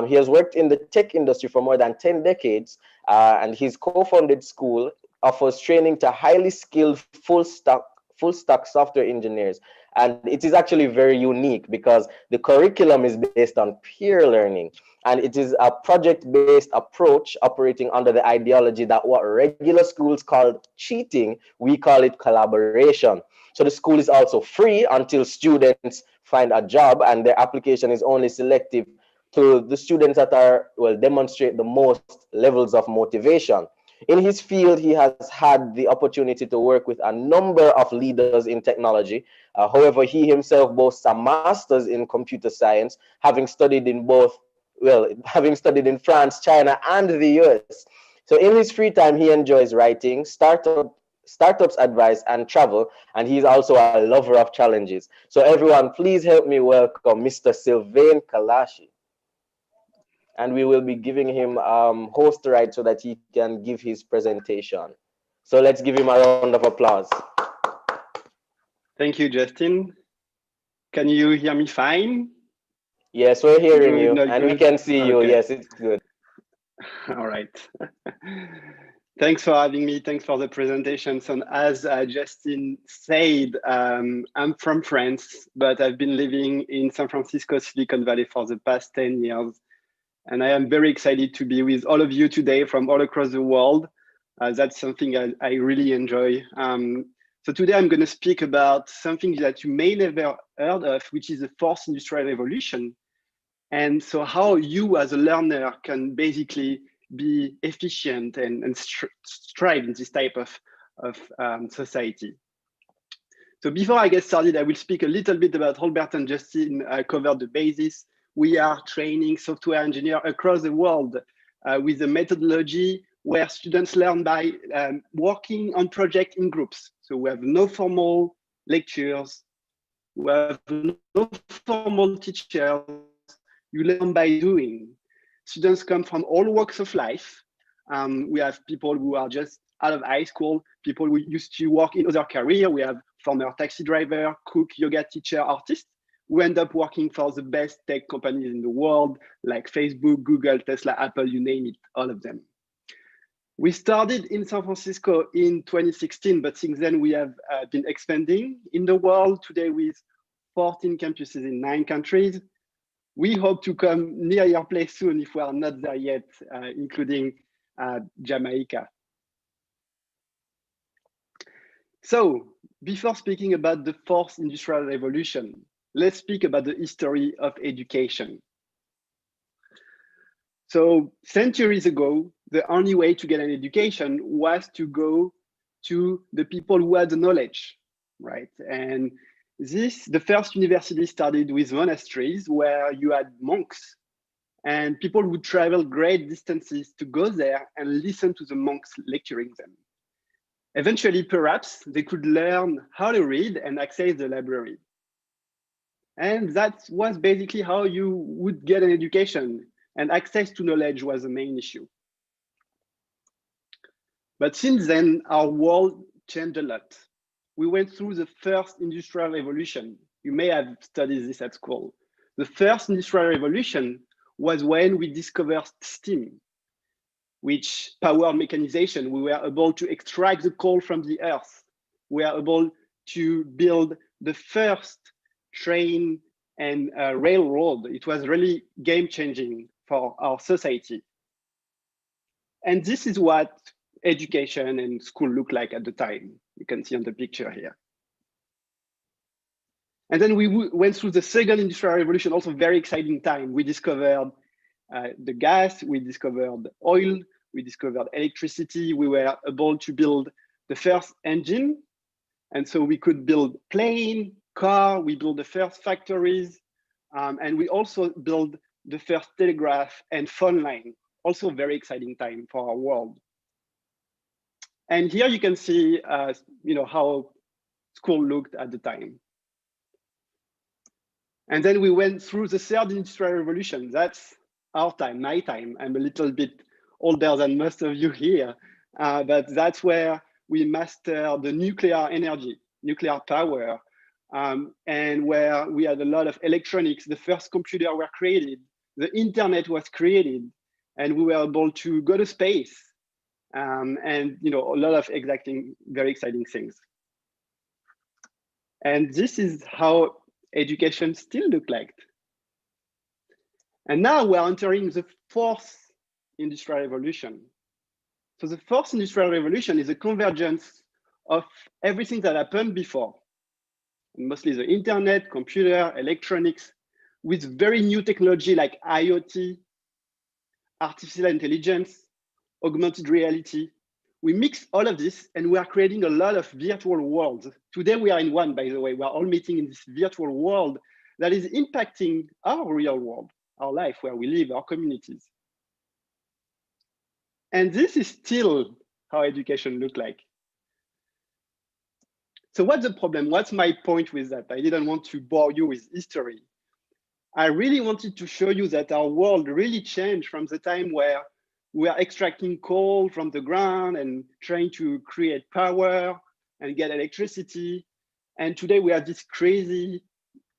He has worked in the tech industry for more than 10 decades, and his co-founded school offers training to highly skilled full stack software engineers. And it is actually very unique because the curriculum is based on peer learning, and it is a project-based approach operating under the ideology that what regular schools call cheating, we call it collaboration. So the school is also free until students find a job, and their application is only selective to the students that are, well, demonstrate the most levels of motivation. In his field, he has had the opportunity to work with a number of leaders in technology. However, he himself boasts a master's in computer science, having studied in both, well, having studied in France, China, and the US. So in his free time, he enjoys writing, startups advice, and travel, and he's also a lover of challenges. So everyone, please help me welcome Mr. Sylvain Kalashi. And we will be giving him host right so that he can give his presentation. So let's give him a round of applause. Thank you, Justin. Can you hear me fine? Yes, we're hearing Good, you, not and we good? can see you. Okay. Yes, it's good. All right. Thanks for having me. Thanks for the presentation. So as Justin said, I'm from France, but I've been living in San Francisco, Silicon Valley for the past 10 years. And I am very excited to be with all of you today from all across the world. That's something I really enjoy. So today I'm going to speak about something that you may never heard of, which is the fourth industrial revolution. And so how you as a learner can basically be efficient and strive in this type of society. So before I get started, I will speak a little bit about Albert and Justin covered the basis. We are training software engineers across the world with a methodology where students learn by working on projects in groups. So we have no formal lectures, we have no formal teachers, you learn by doing. Students come from all walks of life. We have people who are just out of high school, people who used to work in other careers. We have former taxi driver, cook, yoga teacher, artist, who end up working for the best tech companies in the world, like Facebook, Google, Tesla, Apple, you name it, all of them. We started in San Francisco in 2016, but since then we have been expanding in the world today with 14 campuses in 9 countries. We hope to come near your place soon if we are not there yet, including Jamaica. So before speaking about the fourth industrial revolution, let's speak about the history of education. So centuries ago, the only way to get an education was to go to the people who had the knowledge, right? And the first university started with monasteries where you had monks, and people would travel great distances to go there and listen to the monks lecturing them. Eventually, perhaps they could learn how to read and access the library. And that was basically how you would get an education, and access to knowledge was the main issue. But since then, our world changed a lot. We went through the first industrial revolution. You may have studied this at school. The first industrial revolution was when we discovered steam, which powered mechanization. We were able to extract the coal from the earth. We were able to build the first train and railroad. It was really game-changing for our society. And this is what education and school looked like at the time. You can see on the picture here. And then we went through the second industrial revolution, also very exciting time. We discovered the gas, we discovered oil, we discovered electricity. We were able to build the first engine. And so we could build plane, car, we built the first factories. And we also built the first telegraph and phone line. Also a very exciting time for our world. And here you can see how school looked at the time. And then we went through the third industrial revolution. That's our time, my time. I'm a little bit older than most of you here, but that's where we mastered the nuclear energy, nuclear power, and where we had a lot of electronics. The first computer were created, the internet was created, and we were able to go to space, and a lot of very exciting things. And this is how education still looked like. And now we're entering the fourth industrial revolution. So the fourth industrial revolution is a convergence of everything that happened before, mostly the internet, computer, electronics, with very new technology like IoT, artificial intelligence, augmented reality. We mix all of this and we are creating a lot of virtual worlds. Today we are in one, by the way. We are all meeting in this virtual world that is impacting our real world, our life, where we live, our communities. And this is still how education looked like. So what's the problem? What's my point with that? I didn't want to bore you with history. I really wanted to show you that our world really changed from the time where we are extracting coal from the ground and trying to create power and get electricity. And today we have this crazy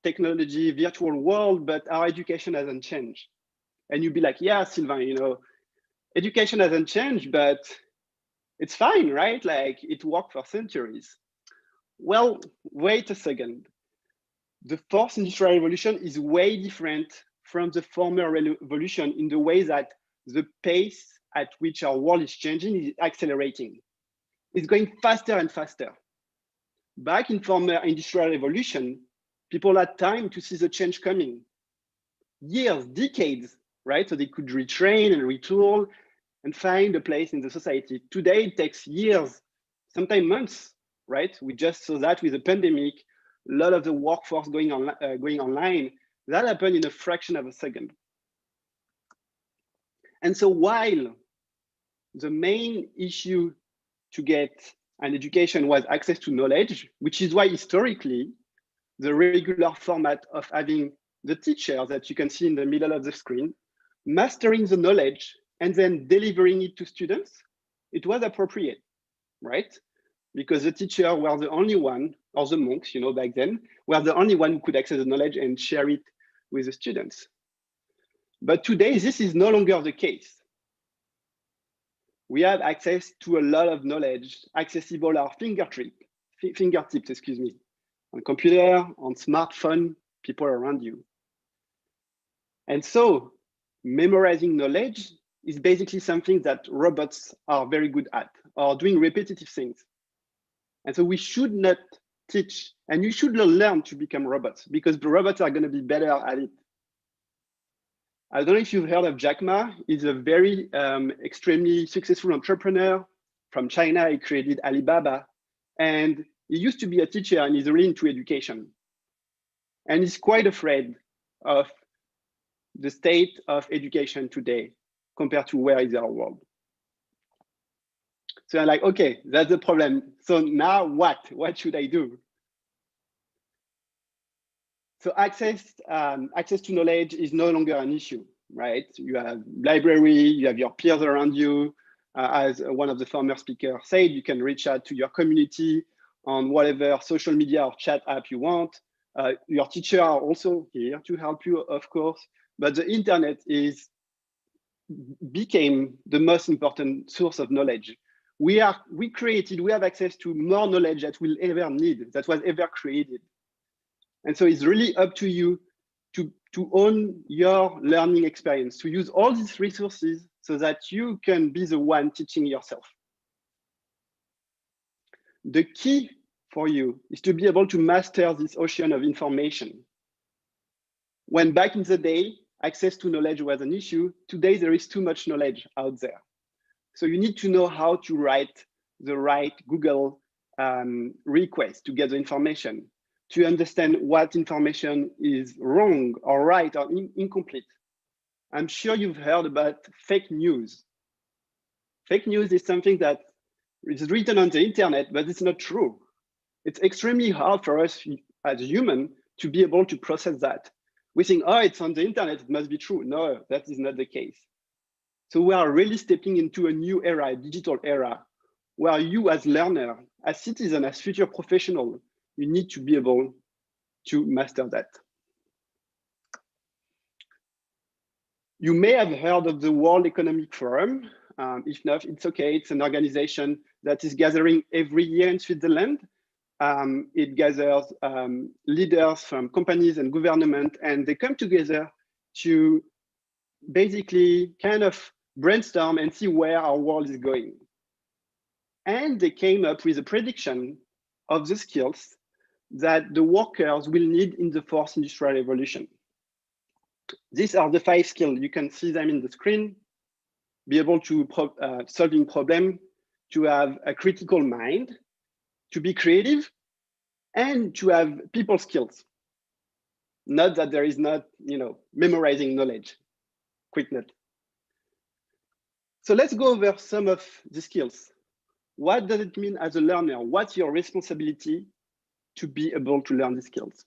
technology, virtual world, but our education hasn't changed. And you'd be like, yeah, Sylvain, education hasn't changed, but it's fine, right? Like it worked for centuries. Well, wait a second. The fourth industrial revolution is way different from the former revolution in the way that the pace at which our world is changing is accelerating. It's going faster and faster. Back in former industrial revolution, people had time to see the change coming. Years, decades, right? So they could retrain and retool and find a place in the society. Today, it takes years, sometimes months, right? We just saw that with the pandemic, a lot of the workforce going online. That happened in a fraction of a second. And so while the main issue to get an education was access to knowledge, which is why historically, the regular format of having the teacher that you can see in the middle of the screen, mastering the knowledge and then delivering it to students, it was appropriate, right? Because the teacher were the only one, or the monks, you know, back then, were the only one who could access the knowledge and share it with the students. But today, this is no longer the case. We have access to a lot of knowledge accessible at our fingertips, excuse me, on computer, on smartphone, people around you. And so memorizing knowledge is basically something that robots are very good at, or doing repetitive things. And so we should not teach, and you should not learn to become robots, because the robots are going to be better at it. I don't know if you've heard of Jack Ma. He's a very extremely successful entrepreneur from China. He created Alibaba, and he used to be a teacher, and he's really into education. And he's quite afraid of the state of education today compared to where is our world. So I'm like, okay, that's the problem. So now what? What should I do? So access to knowledge is no longer an issue, right? You have library, you have your peers around you. As one of the former speakers said, you can reach out to your community on whatever social media or chat app you want. Your teachers are also here to help you, of course, but the internet became the most important source of knowledge. We have access to more knowledge that we'll ever need, that was ever created. And so it's really up to you to own your learning experience, to use all these resources so that you can be the one teaching yourself. The key for you is to be able to master this ocean of information. When back in the day, access to knowledge was an issue, today there is too much knowledge out there. So you need to know how to write the right Google request to get the information, to understand what information is wrong or right or incomplete. I'm sure you've heard about fake news. Fake news is something that is written on the internet, but it's not true. It's extremely hard for us as a human to be able to process that. We think, oh, it's on the internet, it must be true. No, that is not the case. So we are really stepping into a new era, a digital era, where you as learner, as citizen, as future professional, you need to be able to master that. You may have heard of the World Economic Forum. If not, it's okay. It's an organization that is gathering every year in Switzerland. It gathers leaders from companies and government, and they come together to basically kind of brainstorm and see where our world is going. And they came up with a prediction of the skills that the workers will need in the fourth industrial revolution. These are the 5 skills. You can see them in the screen. Be able to solving problem, to have a critical mind, to be creative, and to have people skills. Not that there is not, memorizing knowledge. Quick note. So let's go over some of the skills. What does it mean as a learner? What's your responsibility to be able to learn these skills?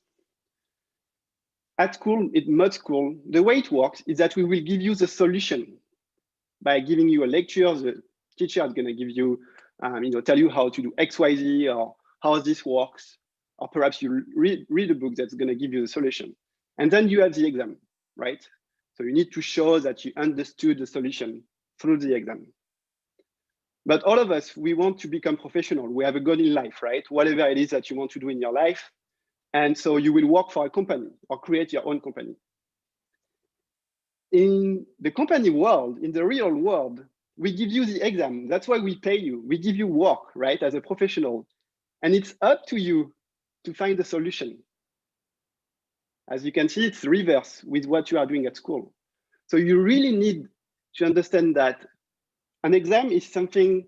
At school, in mod school, the way it works is that we will give you the solution by giving you a lecture. The teacher is going to give you, tell you how to do X, Y, Z, or how this works, or perhaps you read a book that's going to give you the solution. And then you have the exam, right? So you need to show that you understood the solution through the exam. But all of us, we want to become professional. We have a goal in life, right? Whatever it is that you want to do in your life. And so you will work for a company or create your own company. In the company world, in the real world, We give you the exam. That's why we pay you. We give you work, right, as a professional. And it's up to you to find a solution. As you can see, it's reverse with what you are doing at school. So you really need to understand that an exam is something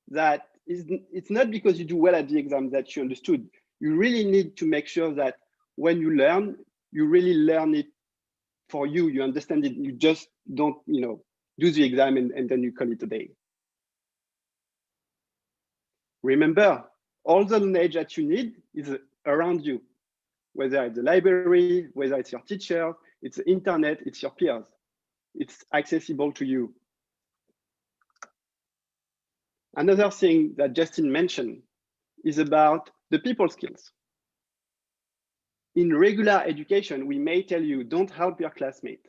that it's not because you do well at the exam that you understood. You really need to make sure that when you learn, you really learn it for you. You understand it. You just don't, do the exam and then you call it a day. Remember, all the knowledge that you need is around you, whether it's the library, whether it's your teacher, it's the internet, it's your peers. It's accessible to you. Another thing that Justin mentioned is about the people skills. In regular education, we may tell you, don't help your classmate,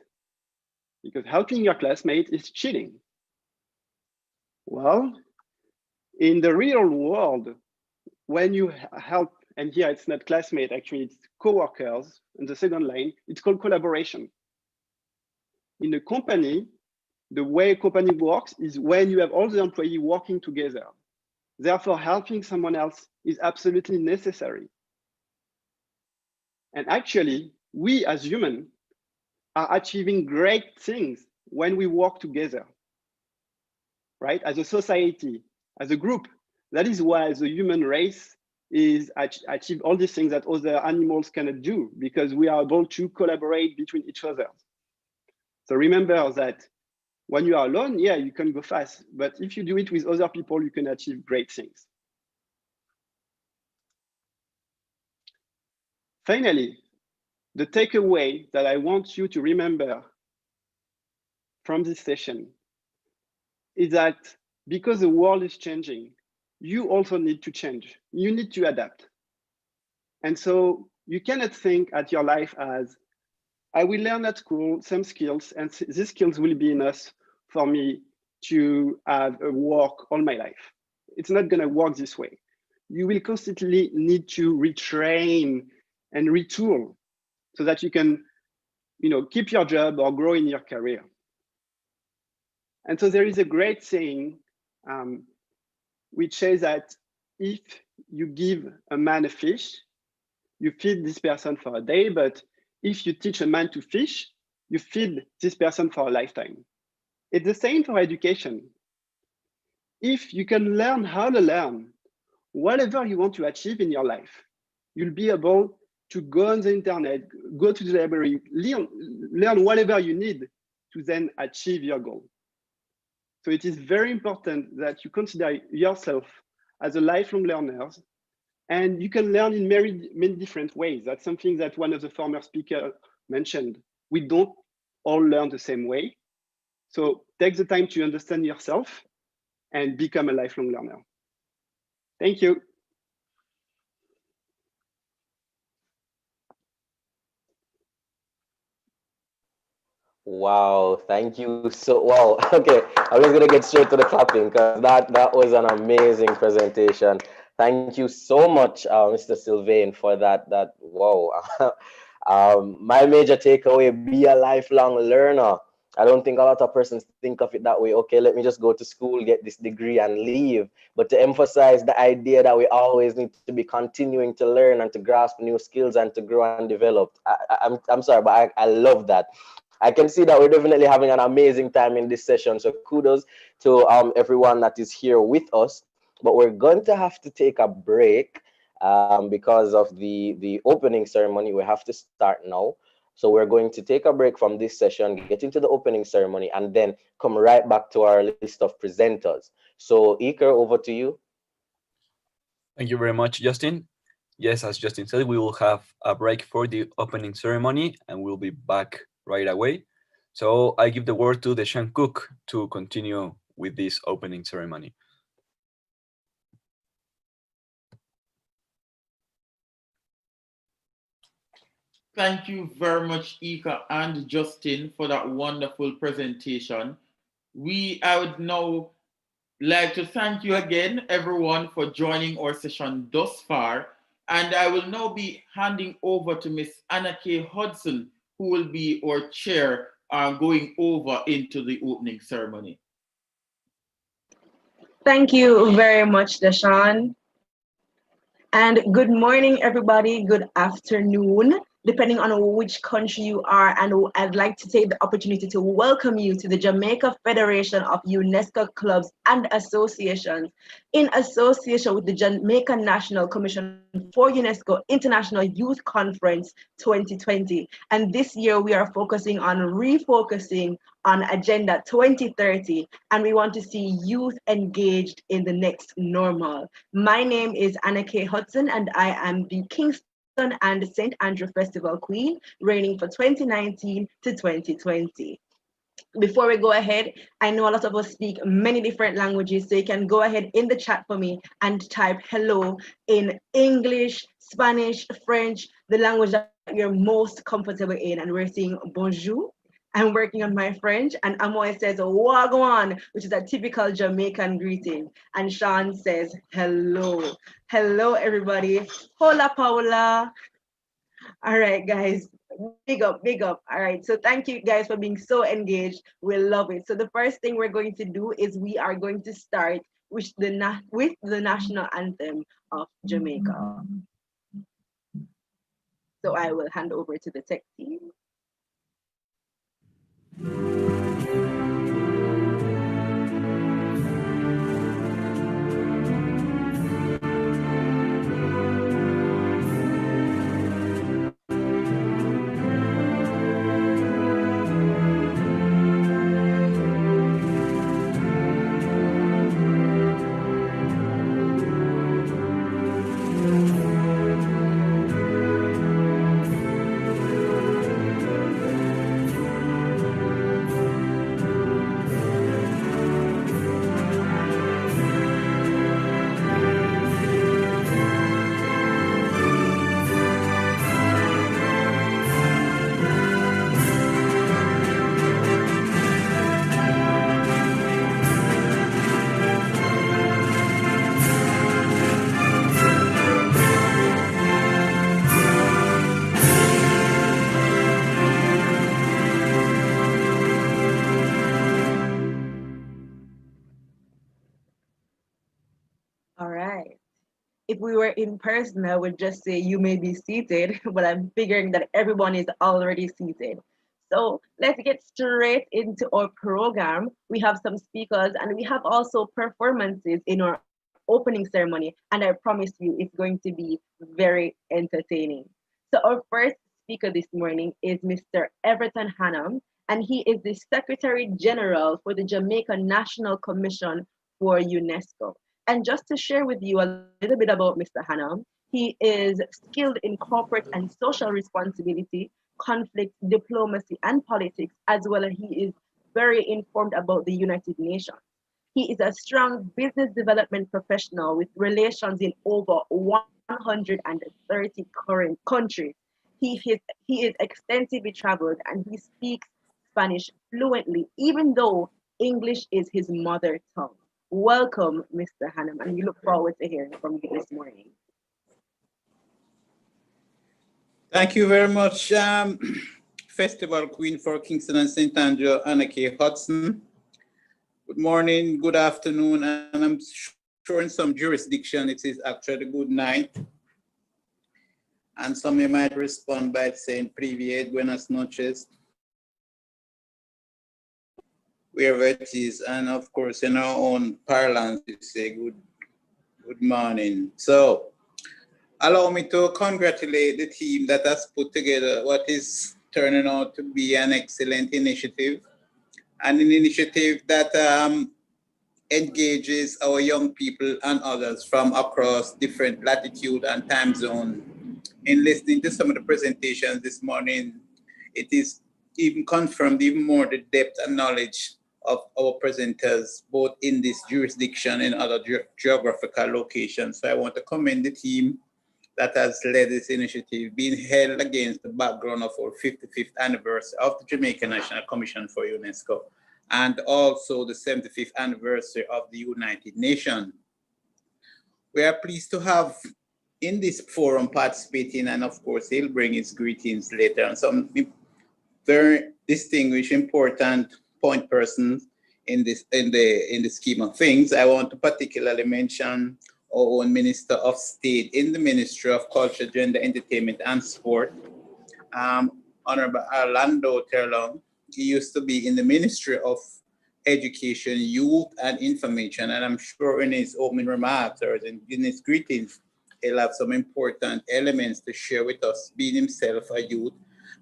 because helping your classmate is cheating. Well, in the real world, when you help, and here it's not classmate, actually it's coworkers in the second line, it's called collaboration. In a company, the way a company works is when you have all the employees working together. Therefore, helping someone else is absolutely necessary. And actually, we as humans are achieving great things when we work together, right? As a society, as a group. That is why the human race is achieve all these things that other animals cannot do, because we are able to collaborate between each other. So remember that when you are alone, yeah, you can go fast, but if you do it with other people, you can achieve great things. Finally, the takeaway that I want you to remember from this session is that because the world is changing, you also need to change. You need to adapt. And so you cannot think at your life as, I will learn at school some skills, and these skills will be enough for me to have a work all my life. It's not going to work this way. You will constantly need to retrain and retool so that you can, keep your job or grow in your career. And so there is a great saying which says that if you give a man a fish, you feed this person for a day, but if you teach a man to fish, you feed this person for a lifetime. It's the same for education. If you can learn how to learn, whatever you want to achieve in your life, you'll be able to go on the internet, go to the library, learn whatever you need to then achieve your goal. So it is very important that you consider yourself as a lifelong learner, and you can learn in many different ways. That's something that one of the former speakers mentioned. We don't all learn the same way. So take the time to understand yourself and become a lifelong learner. Thank you. Wow, thank you so wow. Okay, I'm just gonna get straight to the clapping because that was an amazing presentation. Thank you so much, Mr. Sylvain, for that wow. My major takeaway: be a lifelong learner. I don't think a lot of persons think of it that way. Okay, let me just go to school, get this degree, and leave. But to emphasize the idea that we always need to be continuing to learn and to grasp new skills and to grow and develop. I'm sorry, but I love that. I can see that we're definitely having an amazing time in this session. So kudos to everyone that is here with us. But we're going to have to take a break because of the opening ceremony. We have to start now. So we're going to take a break from this session, get into the opening ceremony, and then come right back to our list of presenters. So Iker, over to you. Thank you very much, Justin. Yes, as Justin said, we will have a break for the opening ceremony and we'll be back right away. So I give the word to the Shan Cook to continue with this opening ceremony. Thank you very much, Ika and Justin, for that wonderful presentation. I would now like to thank you again, everyone, for joining our session thus far. And I will now be handing over to Miss Anna K. Hudson, who will be our chair going over into the opening ceremony. Thank you very much, Deshaun. And good morning, everybody. Good afternoon, depending on which country you are. And I'd like to take the opportunity to welcome you to the Jamaica Federation of UNESCO Clubs and Associations in association with the Jamaica National Commission for UNESCO International Youth Conference 2020. And this year we are focusing on refocusing on Agenda 2030, and we want to see youth engaged in the next normal. My name is Anna K. Hudson, and I am the Kingston and St. Andrew Festival Queen, reigning for 2019 to 2020. Before we go ahead, I know a lot of us speak many different languages, so you can go ahead in the chat for me and type hello in English, Spanish, French, the language that you're most comfortable in. And we're saying bonjour. I'm working on my French, and Amoy says wagwan, which is a typical Jamaican greeting. And Sean says hello. Hello, everybody. Hola, Paula. All right, guys. Big up, big up. All right. So thank you guys for being so engaged. We love it. So the first thing we're going to do is we are going to start with the national anthem of Jamaica. So I will hand over to the tech team. All right. If we were in person, I would just say you may be seated, but I'm figuring that everyone is already seated. So let's get straight into our program. We have some speakers and we have also performances in our opening ceremony. And I promise you it's going to be very entertaining. So our first speaker this morning is Mr. Everton Hannam, and he is the Secretary General for the Jamaica National Commission for UNESCO. And just to share with you a little bit about Mr. Hannam, he is skilled in corporate and social responsibility, conflict, diplomacy, and politics, as well as he is very informed about the United Nations. He is a strong business development professional with relations in over 130 current countries. He is extensively traveled and he speaks Spanish fluently, even though English is his mother tongue. Welcome, Mr. Hannam, and we look forward to hearing from you this morning. Thank you very much, Festival Queen for Kingston and St. Andrew, Anna K. Hudson. Good morning, good afternoon, and I'm sure in some jurisdiction it is actually good night. And some you might respond by saying Privyet, buenas noches, wherever it is. And of course, in our own parlance, we say good morning. So allow me to congratulate the team that has put together what is turning out to be an excellent initiative, and an initiative that engages our young people and others from across different latitude and time zone. In listening to some of the presentations this morning, it is even confirmed even more the depth and knowledge of our presenters, both in this jurisdiction and other geographical locations. So I want to commend the team that has led this initiative, being held against the background of our 55th anniversary of the Jamaica National Commission for UNESCO, and also the 75th anniversary of the United Nations. We are pleased to have in this forum participating, and of course, he'll bring his greetings later, and some very distinguished, important point persons, in the scheme of things. I want to particularly mention our own Minister of State in the Ministry of Culture, Gender, Entertainment, and Sport, Honorable Orlando Terlong. He used to be in the Ministry of Education, Youth, and Information, and I'm sure in his opening remarks or in his greetings, he'll have some important elements to share with us, being himself a youth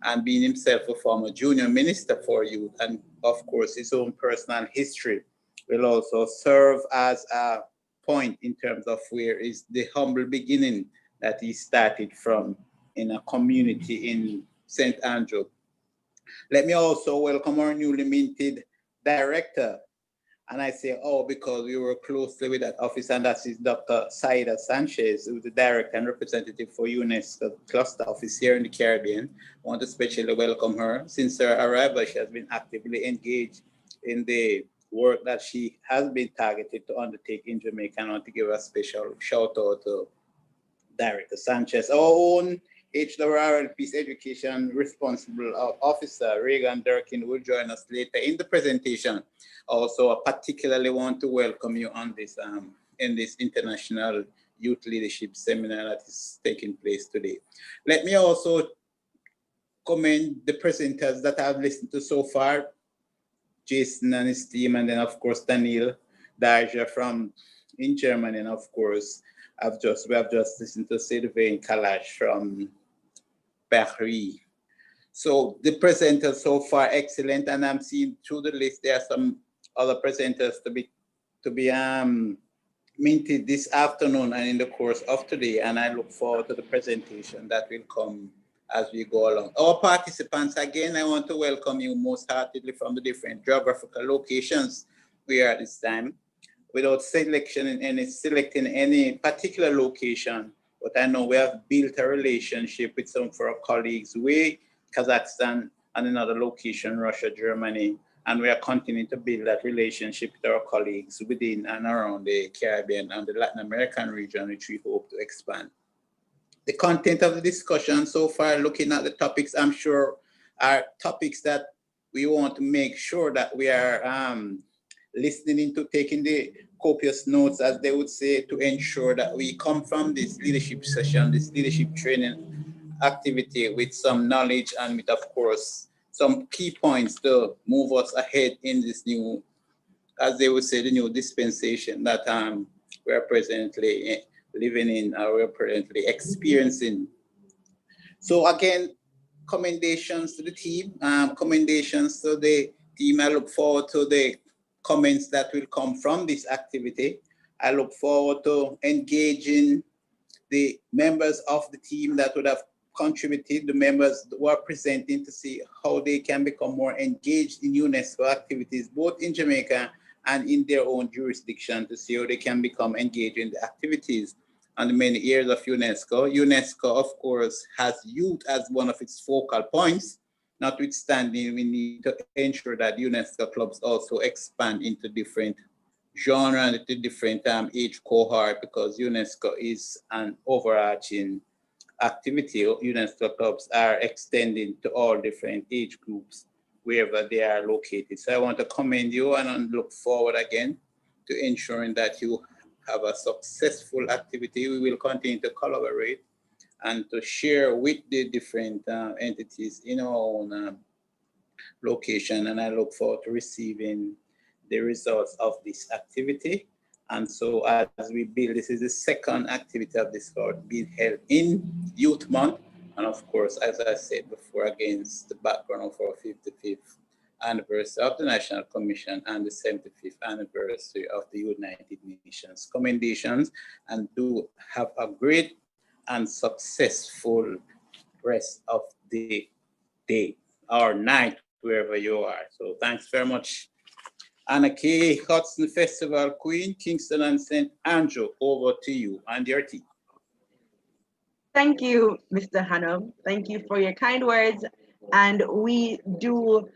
and being himself a former junior minister for youth, and of course his own personal history will also serve as a point in terms of where is the humble beginning that he started from in a community in St. Andrew. Let me also welcome our newly minted director. And I say, oh, because we work closely with that office, and that is Dr. Saida Sanchez, who's the director and representative for UNESCO Cluster Office here in the Caribbean. I want to especially welcome her. Since her arrival, she has been actively engaged in the work that she has been targeted to undertake in Jamaica. I want to give a special shout out to Director Sanchez. Our own HWRL Peace Education Responsible Officer, Reagan Durkin, will join us later in the presentation. Also, I particularly want to welcome you on this in this International Youth Leadership Seminar that is taking place today. Let me also commend the presenters that I've listened to so far, Jason and his team, and then of course Daniel Daja from in Germany, and of course we have just listened to Sylvain Kalash from Paris. So the presenters so far excellent, and I'm seeing through the list there are some other presenters to be minted this afternoon and in the course of today, and I look forward to the presentation that will come as we go along. Our participants, again, I want to welcome you most heartily from the different geographical locations we are at this time, without selecting any particular location. But I know we have built a relationship with some of our colleagues, Kazakhstan, and another location, Russia, Germany, and we are continuing to build that relationship with our colleagues within and around the Caribbean and the Latin American region, which we hope to expand. The content of the discussion so far, looking at the topics, I'm sure are topics that we want to make sure that we are listening into, taking the copious notes, as they would say, to ensure that we come from this leadership session, this leadership training activity with some knowledge and with, of course, some key points to move us ahead in this new, as they would say, the new dispensation that we're presently living in, or we're presently experiencing. So again, commendations to the team, commendations to the team. I look forward to the comments that will come from this activity. I look forward to engaging the members of the team that would have contributed, the members who are presenting, to see how they can become more engaged in UNESCO activities, both in Jamaica and in their own jurisdiction, to see how they can become engaged in the activities and the many areas of UNESCO. UNESCO, of course, has youth as one of its focal points. Notwithstanding, we need to ensure that UNESCO clubs also expand into different genre and into different age cohort, because UNESCO is an overarching activity. UNESCO clubs are extending to all different age groups wherever they are located. So I want to commend you and look forward again to ensuring that you have a successful activity. We will continue to collaborate and to share with the different entities in our own location. And I look forward to receiving the results of this activity. And so as we build, this is the second activity of this sort being held in Youth Month. And of course, as I said before, against the background of our 55th anniversary of the National Commission and the 75th anniversary of the United Nations. Commendations, and do have a great and successful rest of the day or night, wherever you are. So thanks very much. Anna Kay, Hudson Festival Queen, Kingston and St. Andrew, over to you and your team. Thank you, Mr. Hanum. Thank you for your kind words. And we do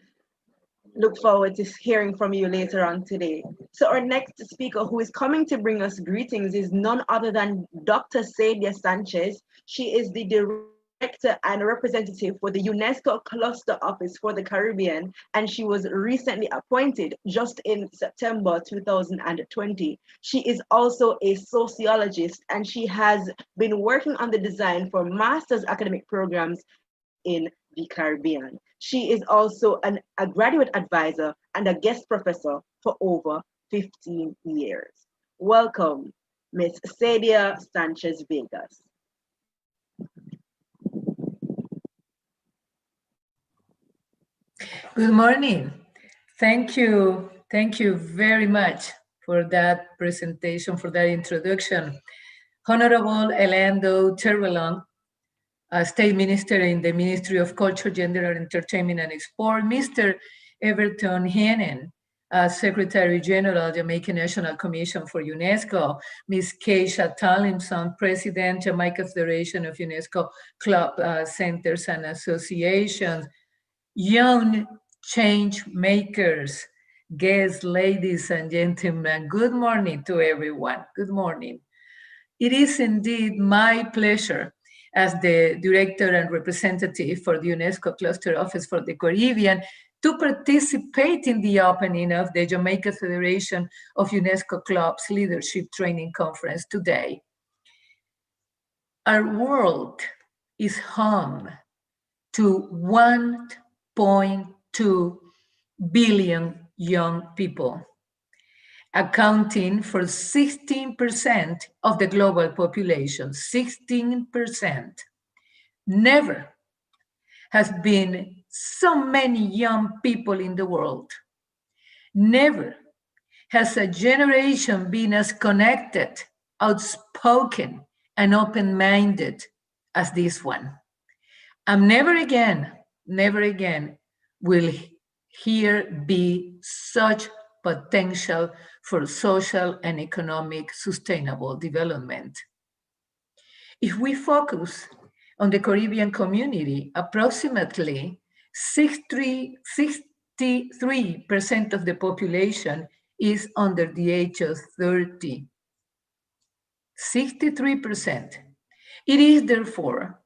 look forward to hearing from you later on today. So our next speaker who is coming to bring us greetings is none other than Dr. Sadia Sanchez. She is the Director director and representative for the UNESCO Cluster Office for the Caribbean, and she was recently appointed just in September 2020. She is also a sociologist, and she has been working on the design for master's academic programs in the Caribbean. She is also a graduate advisor and a guest professor for over 15 years. Welcome, Ms. Sadia Sanchez Vegas. Good morning. Thank you. Thank you very much for that presentation, for that introduction. Honorable Elando Terrelon, State Minister in the Ministry of Culture, Gender, Entertainment and Sport, Mr. Everton Hennen, Secretary General, Jamaican National Commission for UNESCO, Ms. Keisha Tallimson, President, Jamaica Federation of UNESCO Club Centers and Associations, young change makers, guests, ladies and gentlemen, good morning to everyone. Good morning. It is indeed my pleasure as the director and representative for the UNESCO Cluster Office for the Caribbean to participate in the opening of the Jamaica Federation of UNESCO Clubs Leadership Training Conference today. Our world is home to 1.2 billion young people, accounting for 16% of the global population, 16%. Never has been so many young people in the world. Never has a generation been as connected, outspoken, and open-minded as this one. And never again will here be such potential for social and economic sustainable development. If we focus on the Caribbean community, approximately 63% of the population is under the age of 30. 63%. It is therefore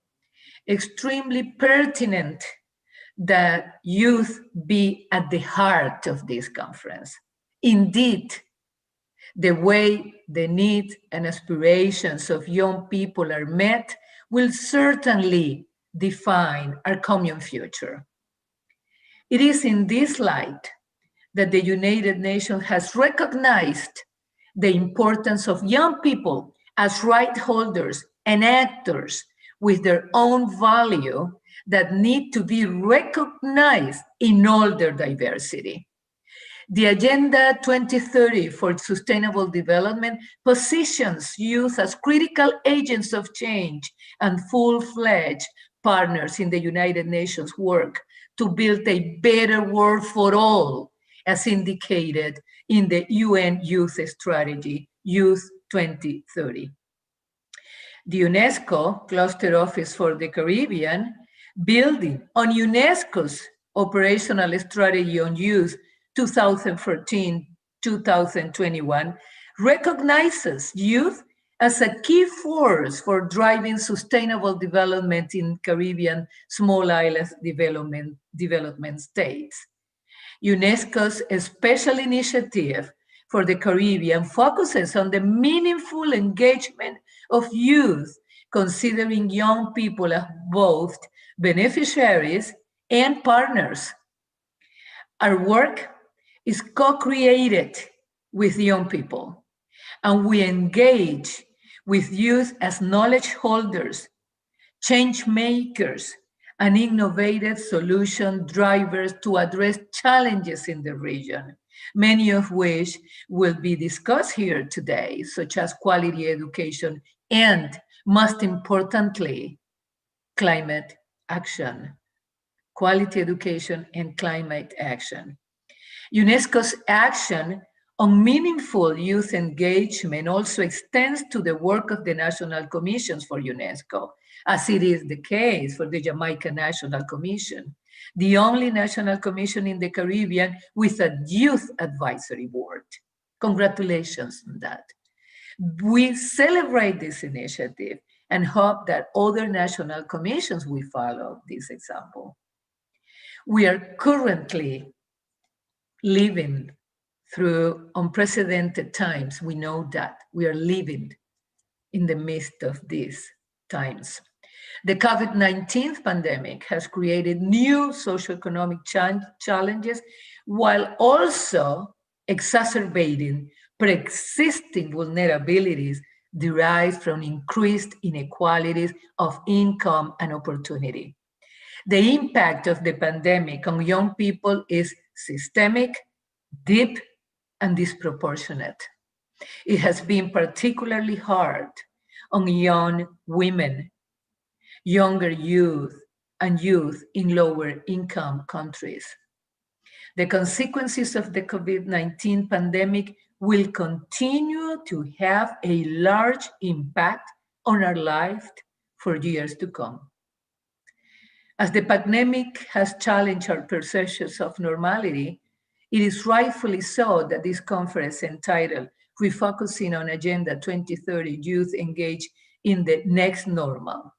extremely pertinent that youth be at the heart of this conference. Indeed, the way the needs and aspirations of young people are met will certainly define our common future. It is in this light that the United Nations has recognized the importance of young people as right holders and actors with their own value that need to be recognized in all their diversity. The Agenda 2030 for Sustainable Development positions youth as critical agents of change and full-fledged partners in the United Nations work to build a better world for all, as indicated in the UN Youth Strategy, Youth 2030. The UNESCO Cluster Office for the Caribbean, building on UNESCO's Operational Strategy on Youth 2014-2021, recognizes youth as a key force for driving sustainable development in Caribbean small island development states. UNESCO's special initiative for the Caribbean focuses on the meaningful engagement of youth, considering young people as both beneficiaries and partners. Our work is co-created with young people, and we engage with youth as knowledge holders, change makers, and innovative solution drivers to address challenges in the region, many of which will be discussed here today, such as quality education and, most importantly, climate action. Quality education and climate action. UNESCO's action on meaningful youth engagement also extends to the work of the national commissions for UNESCO, as it is the case for the Jamaica National Commission, the only national commission in the Caribbean with a youth advisory board. Congratulations on that. We celebrate this initiative and hope that other national commissions will follow this example. We are currently living through unprecedented times. We know that we are living in the midst of these times. The COVID-19 pandemic has created new socioeconomic challenges while also exacerbating pre-existing vulnerabilities derived from increased inequalities of income and opportunity. The impact of the pandemic on young people is systemic, deep, and disproportionate. It has been particularly hard on young women, younger youth, and youth in lower income countries. The consequences of the COVID-19 pandemic will continue to have a large impact on our life for years to come. As the pandemic has challenged our perceptions of normality, it is rightfully so that this conference entitled Refocusing on Agenda 2030 Youth Engaged in the Next Normal.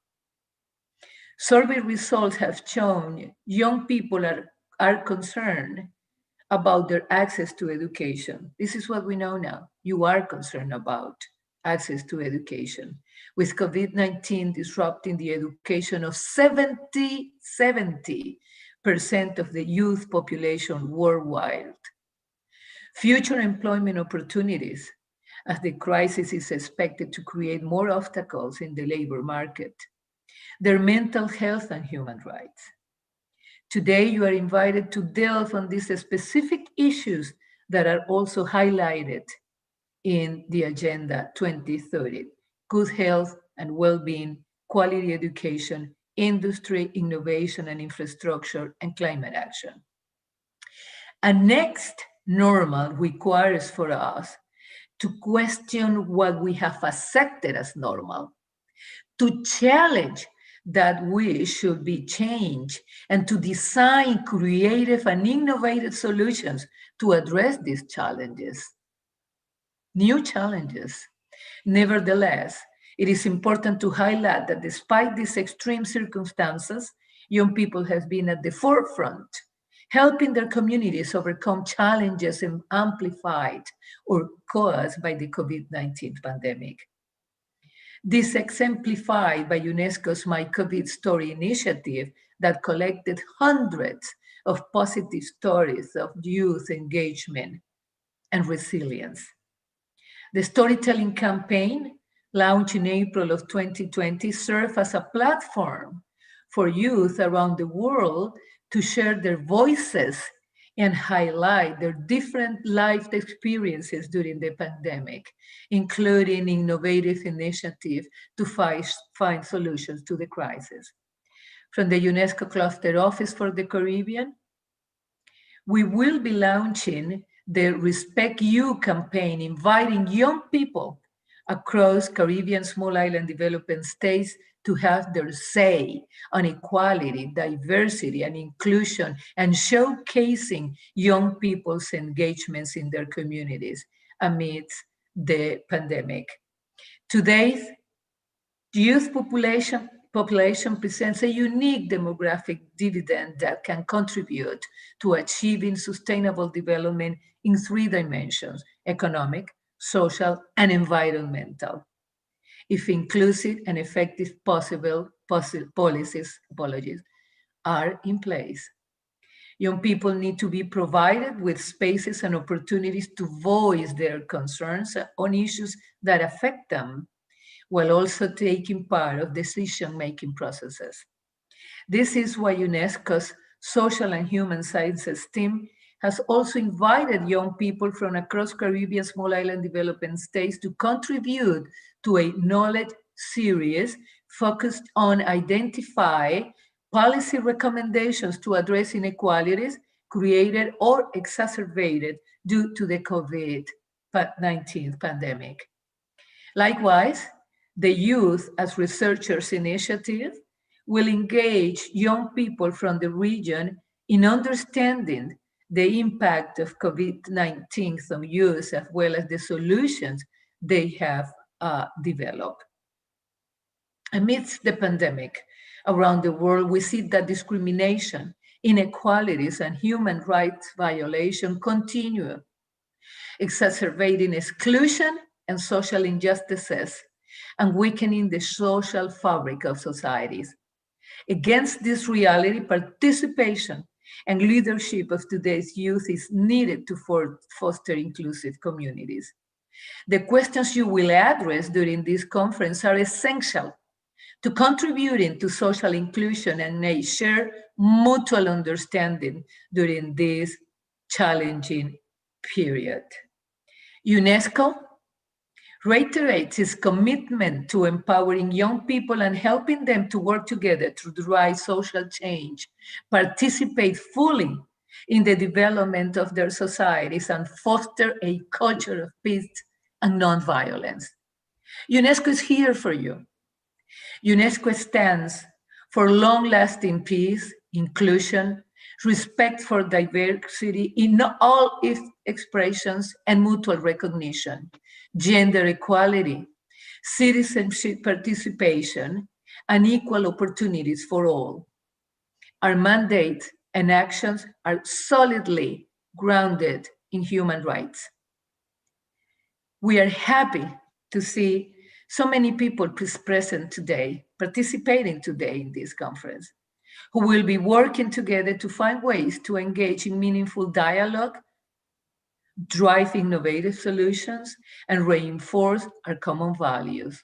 Survey results have shown young people are concerned about their access to education. This is what we know now. You are concerned about access to education, with COVID-19 disrupting the education of 70% of the youth population worldwide. Future employment opportunities, as the crisis is expected to create more obstacles in the labor market. Their mental health and human rights. Today, you are invited to delve on these specific issues that are also highlighted in the Agenda 2030, good health and well-being, quality education, industry, innovation and infrastructure, and climate action. A next normal requires for us to question what we have accepted as normal, to challenge that we should be changed, and to design creative and innovative solutions to address these challenges. New challenges. Nevertheless, it is important to highlight that despite these extreme circumstances, young people have been at the forefront, helping their communities overcome challenges amplified or caused by the COVID-19 pandemic. This exemplified by UNESCO's My COVID Story initiative that collected hundreds of positive stories of youth engagement and resilience. The storytelling campaign, launched in April of 2020, served as a platform for youth around the world to share their voices and highlight their different life experiences during the pandemic, including innovative initiatives to find solutions to the crisis. From the UNESCO Cluster Office for the Caribbean, we will be launching the Respect You campaign, inviting young people across Caribbean small island developing states to have their say on equality, diversity, and inclusion, and showcasing young people's engagements in their communities amidst the pandemic. Today's youth population presents a unique demographic dividend that can contribute to achieving sustainable development in 3 dimensions: economic, social, and environmental, if inclusive and effective policies are in place. Young people need to be provided with spaces and opportunities to voice their concerns on issues that affect them, while also taking part of decision-making processes. This is why UNESCO's Social and Human Sciences team has also invited young people from across Caribbean small island developing states to contribute to a knowledge series focused on identify policy recommendations to address inequalities created or exacerbated due to the COVID-19 pandemic. Likewise, the Youth as Researchers Initiative will engage young people from the region in understanding the impact of COVID-19 on youth, as well as the solutions they have developed. Amidst the pandemic around the world, we see that discrimination, inequalities, and human rights violation continue, exacerbating exclusion and social injustices and weakening the social fabric of societies. Against this reality, participation and leadership of today's youth is needed to foster inclusive communities. The questions you will address during this conference are essential to contributing to social inclusion and a shared mutual understanding during this challenging period. UNESCO reiterates its commitment to empowering young people and helping them to work together to drive social change, participate fully in the development of their societies, and foster a culture of peace and nonviolence. UNESCO is here for you. UNESCO stands for long-lasting peace, inclusion, respect for diversity in all its expressions, and mutual recognition, gender equality, citizenship participation, and equal opportunities for all. Our mandate and actions are solidly grounded in human rights. We are happy to see so many people present today, participating today in this conference, who will be working together to find ways to engage in meaningful dialogue, drive innovative solutions, and reinforce our common values,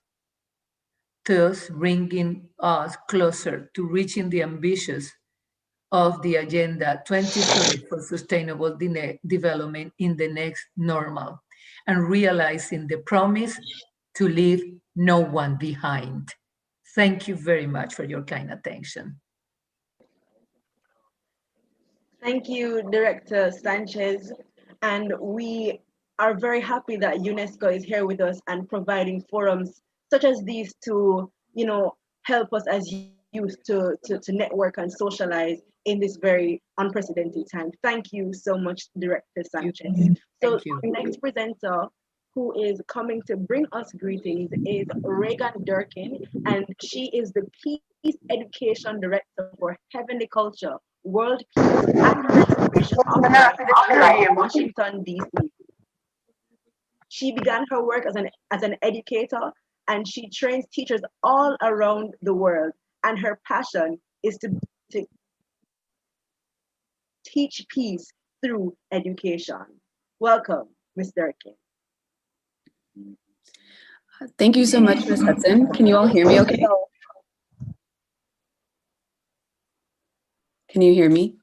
thus bringing us closer to reaching the ambitions of the Agenda 2030 for Sustainable Development in the next normal, and realizing the promise to leave no one behind. Thank you very much for your kind attention. Thank you, Director Sanchez. And we are very happy that UNESCO is here with us and providing forums such as these to, help us as youth to network and socialize in this very unprecedented time. Thank you so much, Director Sanchez. So our next presenter who is coming to bring us greetings is Reagan Durkin, and she is the Peace Education Director for Heavenly Culture, World Peace and Restoration Office in Washington, D.C. She began her work as an educator, and she trains teachers all around the world. And her passion is to teach peace through education. Welcome, Ms. Durkin. Thank you so much, Ms. Hudson. Can you all hear me okay? Can you hear me?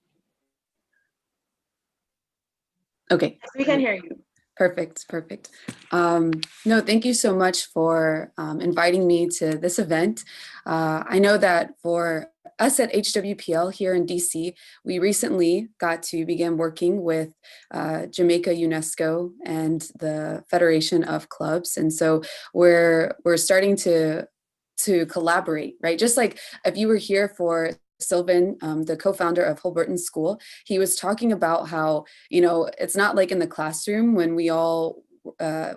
Okay. Yes, we can hear you. Perfect, perfect. No, thank you so much for inviting me to this event. I know that for us at HWPL here in DC, we recently got to begin working with Jamaica UNESCO and the Federation of Clubs. And so we're starting to collaborate, right? Just like if you were here for Sylvan, the co-founder of Holberton School, he was talking about how, it's not like in the classroom when we all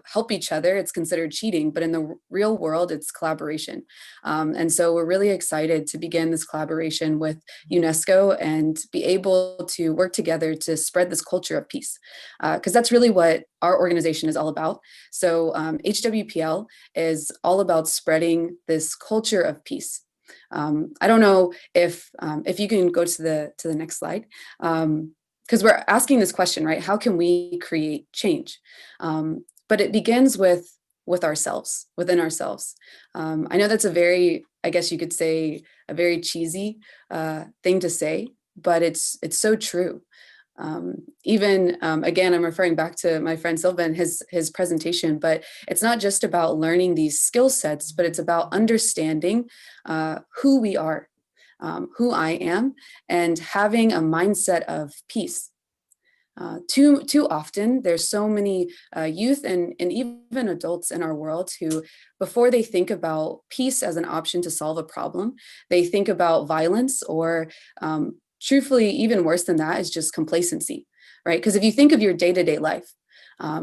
help each other, it's considered cheating, but in the real world, it's collaboration. And so we're really excited to begin this collaboration with UNESCO and be able to work together to spread this culture of peace, because that's really what our organization is all about. So HWPL is all about spreading this culture of peace. I don't know if you can go to the next slide, because we're asking this question, right? How can we create change? But it begins with ourselves, within ourselves. I know that's a very, I guess you could say, a very cheesy thing to say, but it's so true. Even again, I'm referring back to my friend Sylvan, his presentation, but it's not just about learning these skill sets, but it's about understanding who we are, who I am, and having a mindset of peace. Too often, there's so many youth and even adults in our world who, before they think about peace as an option to solve a problem, they think about violence or truthfully, even worse than that is just complacency, right? Because if you think of your day-to-day life,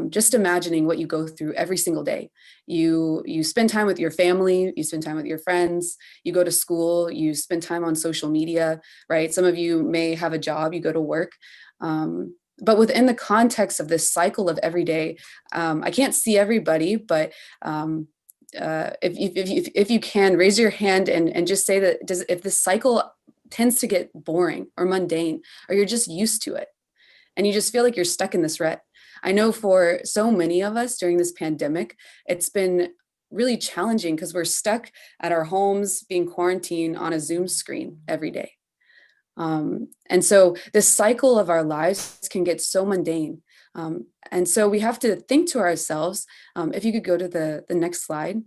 Just imagining what you go through every single day. You spend time with your family, you spend time with your friends, you go to school, you spend time on social media, right? Some of you may have a job, you go to work. But within the context of this cycle of every day, I can't see everybody, but if you can, raise your hand and just say that if this cycle tends to get boring or mundane, or you're just used to it, and you just feel like you're stuck in this rut. I know for so many of us during this pandemic, it's been really challenging because we're stuck at our homes being quarantined on a Zoom screen every day. And so this cycle of our lives can get so mundane. And so we have to think to ourselves, if you could go to the next slide.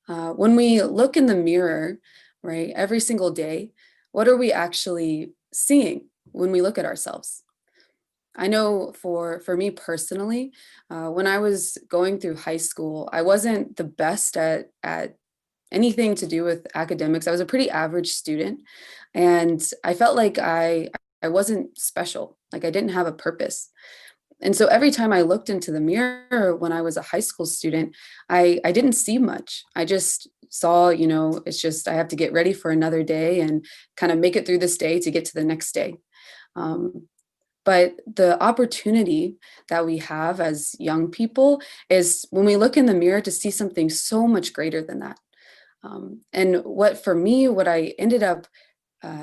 When we look in the mirror, right, every single day, what are we actually seeing when we look at ourselves? I know for me personally, when I was going through high school, I wasn't the best at anything to do with academics. I was a pretty average student, and I felt like I wasn't special, like I didn't have a purpose. And so every time I looked into the mirror when I was a high school student, I didn't see much. I just saw, it's just I have to get ready for another day and kind of make it through this day to get to the next day. But the opportunity that we have as young people is when we look in the mirror to see something so much greater than that. And what I ended up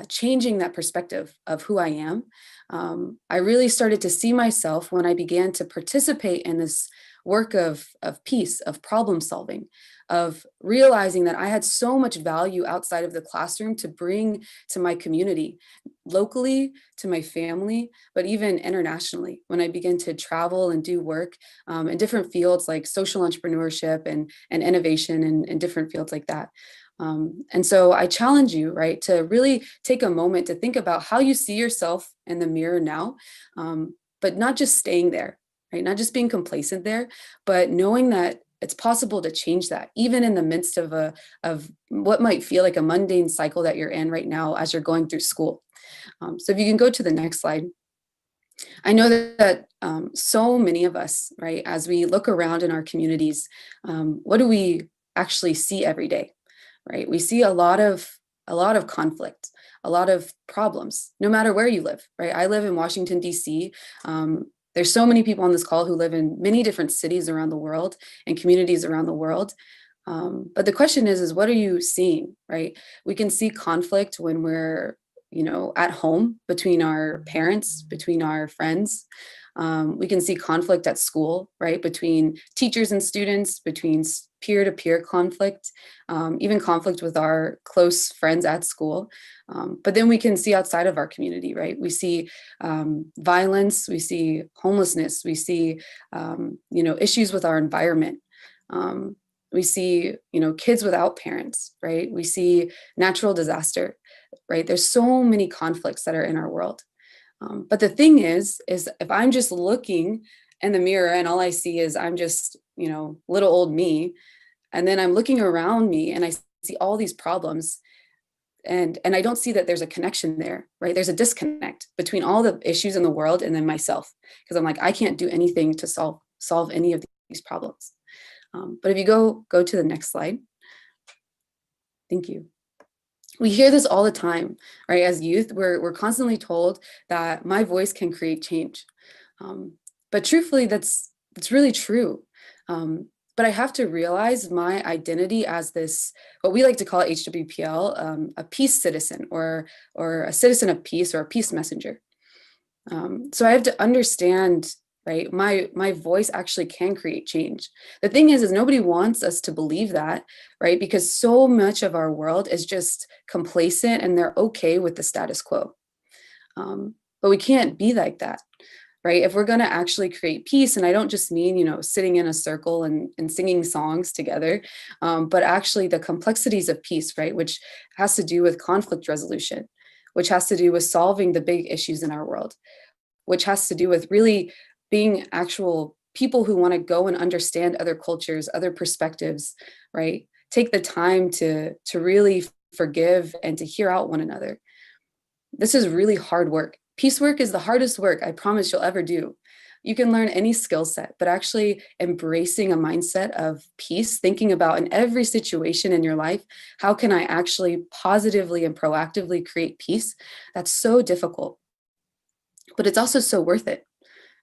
changing that perspective of who I am, I really started to see myself when I began to participate in this work of peace, of problem solving, of realizing that I had so much value outside of the classroom to bring to my community, locally, to my family, but even internationally, when I began to travel and do work in different fields like social entrepreneurship and innovation and different fields like that. And so I challenge you, right, to really take a moment to think about how you see yourself in the mirror now, but not just staying there, right? Not just being complacent there, but knowing that it's possible to change that, even in the midst of what might feel like a mundane cycle that you're in right now as you're going through school. So if you can go to the next slide. I know that so many of us, right, as we look around in our communities, what do we actually see every day? Right? We see a lot of conflict, a lot of problems, no matter where you live, right? I live in Washington, D.C. There's so many people on this call who live in many different cities around the world and communities around the world. But the question is what are you seeing, right? We can see conflict when we're, at home between our parents, between our friends. We can see conflict at school, right? Between teachers and students, between peer-to-peer conflict, even conflict with our close friends at school. But then we can see outside of our community, right? We see violence, we see homelessness, we see, issues with our environment. We see, kids without parents, right? We see natural disaster, right? There's so many conflicts that are in our world. But the thing is if I'm just looking in the mirror and all I see is I'm just, little old me, and then I'm looking around me and I see all these problems and I don't see that there's a connection there, right? There's a disconnect between all the issues in the world and then myself, because I'm like, I can't do anything to solve any of these problems. But if you go to the next slide. Thank you. We hear this all the time, right? As youth, we're constantly told that my voice can create change. But truthfully, that's really true. But I have to realize my identity as this, what we like to call HWPL, a peace citizen or a citizen of peace or a peace messenger. So I have to understand, right? My voice actually can create change. The thing is nobody wants us to believe that, right? Because so much of our world is just complacent and they're okay with the status quo. But we can't be like that, right? If we're going to actually create peace, and I don't just mean, sitting in a circle and singing songs together, but actually the complexities of peace, right? Which has to do with conflict resolution, which has to do with solving the big issues in our world, which has to do with really being actual people who want to go and understand other cultures, other perspectives, right? Take the time to really forgive and to hear out one another. This is really hard work. Peace work is the hardest work I promise you'll ever do. You can learn any skill set, but actually embracing a mindset of peace, thinking about in every situation in your life, how can I actually positively and proactively create peace? That's so difficult, but it's also so worth it,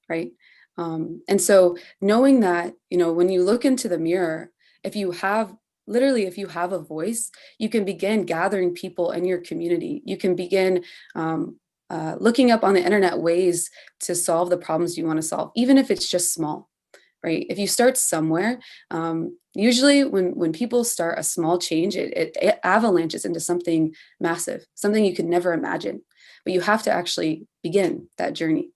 right? And so knowing that, you know, when you look into the mirror, if you have a voice, you can begin gathering people in your community. You can begin looking up on the internet ways to solve the problems you want to solve, even if it's just small, right? If you start somewhere, usually when people start a small change, it avalanches into something massive, something you could never imagine. But you have to actually begin that journey.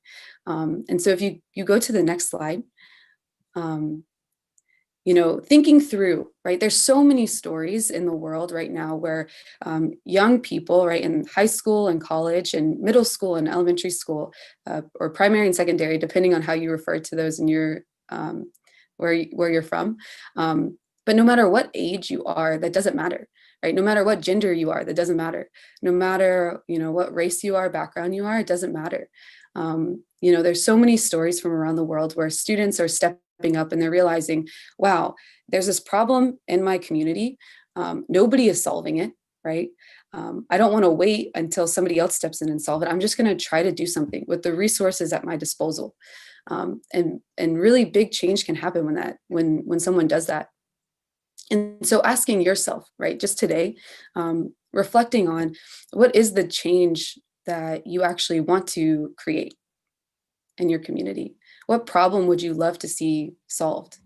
And so if you go to the next slide, you know, thinking through, right? There's so many stories in the world right now where young people, right, in high school and college and middle school and elementary school, or primary and secondary, depending on how you refer to those in your where you're from. But no matter what age you are, that doesn't matter, right? No matter what gender you are, that doesn't matter. No matter, you know, what race you are, background you are, it doesn't matter. You know, there's so many stories from around the world where students are stepping up and they're realizing, wow, there's this problem in my community. Nobody is solving it, right? I don't want to wait until somebody else steps in and solve it. I'm just going to try to do something with the resources at my disposal. And really big change can happen when someone does that. And so asking yourself, right, just today, reflecting on what is the change that you actually want to create in your community? What problem would you love to see solved,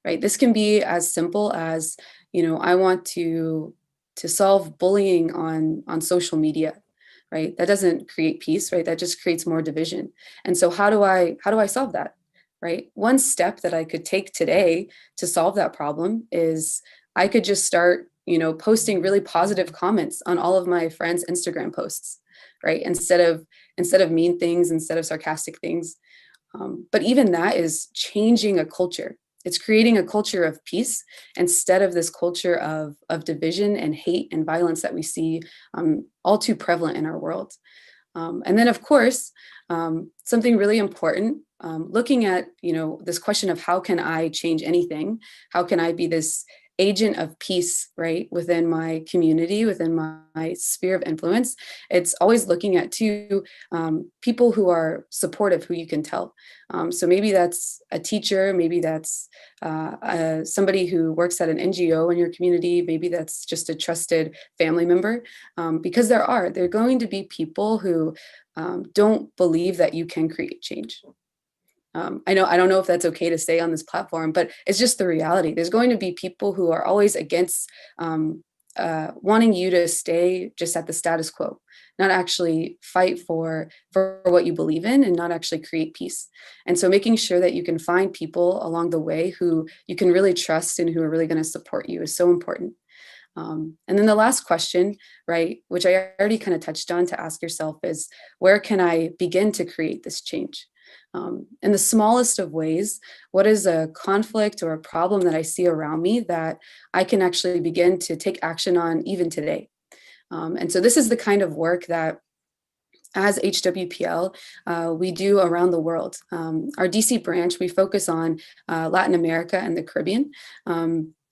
right? This can be as simple as, you know, I want to solve bullying on social media, right? That doesn't create peace, right? That just creates more division. And so how do I solve that, right? One step that I could take today to solve that problem is I could just start, you know, posting really positive comments on all of my friends' Instagram posts, right? Instead of mean things, instead of sarcastic things. But even that is changing a culture. It's creating a culture of peace instead of this culture of division and hate and violence that we see all too prevalent in our world. And then, of course, something really important, looking at, you know, this question of how can I change anything? How can I be this agent of peace, right, within my community, within my sphere of influence? It's always looking at people who are supportive, who you can tell. So maybe that's a teacher, maybe that's somebody who works at an NGO in your community, maybe that's just a trusted family member, because there are going to be people who don't believe that you can create change. I don't know if that's okay to say on this platform, but it's just the reality. There's going to be people who are always against wanting you to stay just at the status quo, not actually fight for what you believe in and not actually create peace. And so making sure that you can find people along the way who you can really trust and who are really going to support you is so important. And then the last question, right, which I already kind of touched on, to ask yourself is, where can I begin to create this change? In the smallest of ways, what is a conflict or a problem that I see around me that I can actually begin to take action on even today? And so this is the kind of work that as HWPL, we do around the world. Our DC branch, we focus on Latin America and the Caribbean.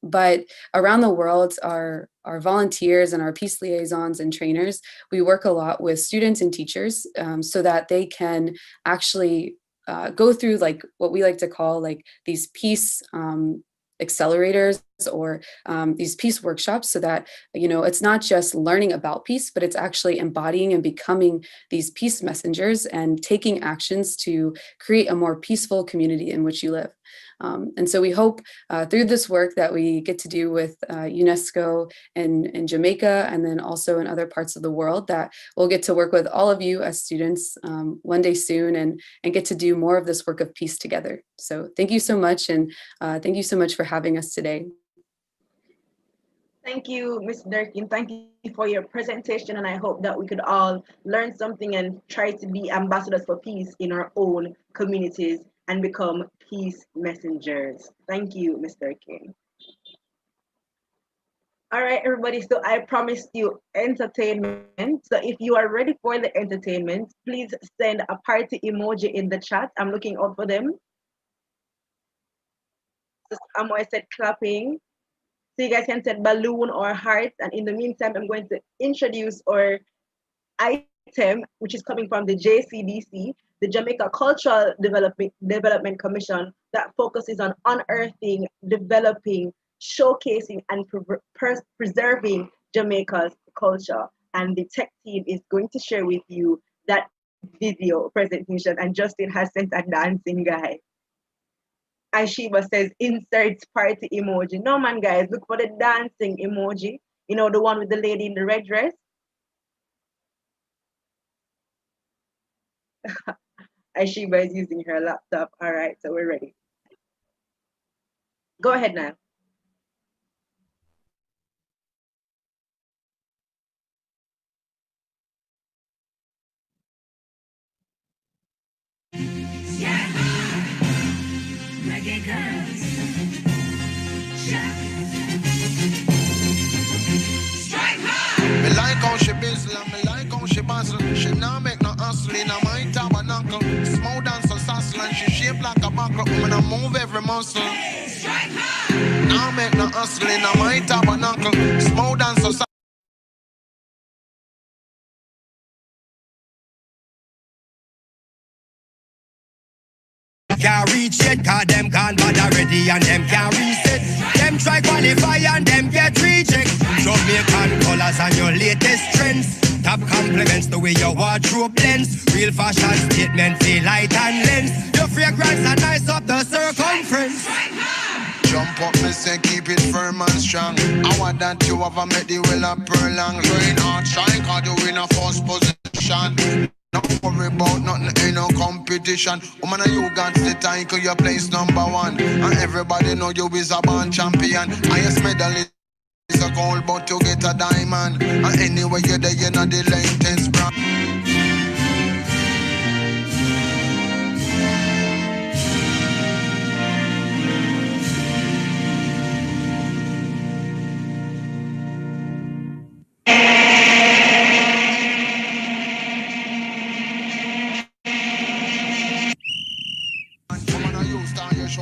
But around the world, our volunteers and our peace liaisons and trainers, we work a lot with students and teachers so that they can actually go through like what we like to call like these peace accelerators or these peace workshops, so that, you know, it's not just learning about peace, but it's actually embodying and becoming these peace messengers and taking actions to create a more peaceful community in which you live. And so we hope through this work that we get to do with UNESCO in Jamaica, and then also in other parts of the world, that we'll get to work with all of you as students one day soon and get to do more of this work of peace together. So thank you so much. And thank you so much for having us today. Thank you, Ms. Durkin. Thank you for your presentation, and I hope that we could all learn something and try to be ambassadors for peace in our own communities and become peace messengers. Thank you, Ms. Durkin. All right, everybody. So I promised you entertainment. So if you are ready for the entertainment, please send a party emoji in the chat. I'm looking out for them. So Amoy said clapping. So you guys can send balloon or heart. And in the meantime, I'm going to introduce our item, which is coming from the JCDC, the Jamaica Cultural Development Commission, that focuses on unearthing, developing, showcasing, and preserving Jamaica's culture. And the tech team is going to share with you that video presentation. And Justin has sent a dancing guy. Ashiba says insert party emoji. No man, guys, look for the dancing emoji. You know, the one with the lady in the red dress. Ashiba is using her laptop. All right, so we're ready. Go ahead now. Reggae girls. Strike hard. Me like how she bizzle and me like how she bustle. She now make no hustle in a my tabernacle. Smooth and so sassy and she shape like a buckle. I'ma move every muscle. Strike hard. Now make no hustle in a my tabernacle. Smooth and so sassy. Can't reach yet, cause them gone bad already and them can't reset. Them try qualify and them get reject. Jamaican colors and your latest trends. Top compliments the way your wardrobe blends. Real fashion statement, feel light and lens. Your fragrance are nice up the circumference. Jump up, me say keep it firm and strong. I want that you ever met the well of pearl long. Train hard, shine, cause you in a first position. Don't worry about nothing, ain't no competition. Woman, you got the title, your place number one. And everybody know you is a born champion. Highest medal is a gold, but you get a diamond. And anyway, you're there, you know the latest brand.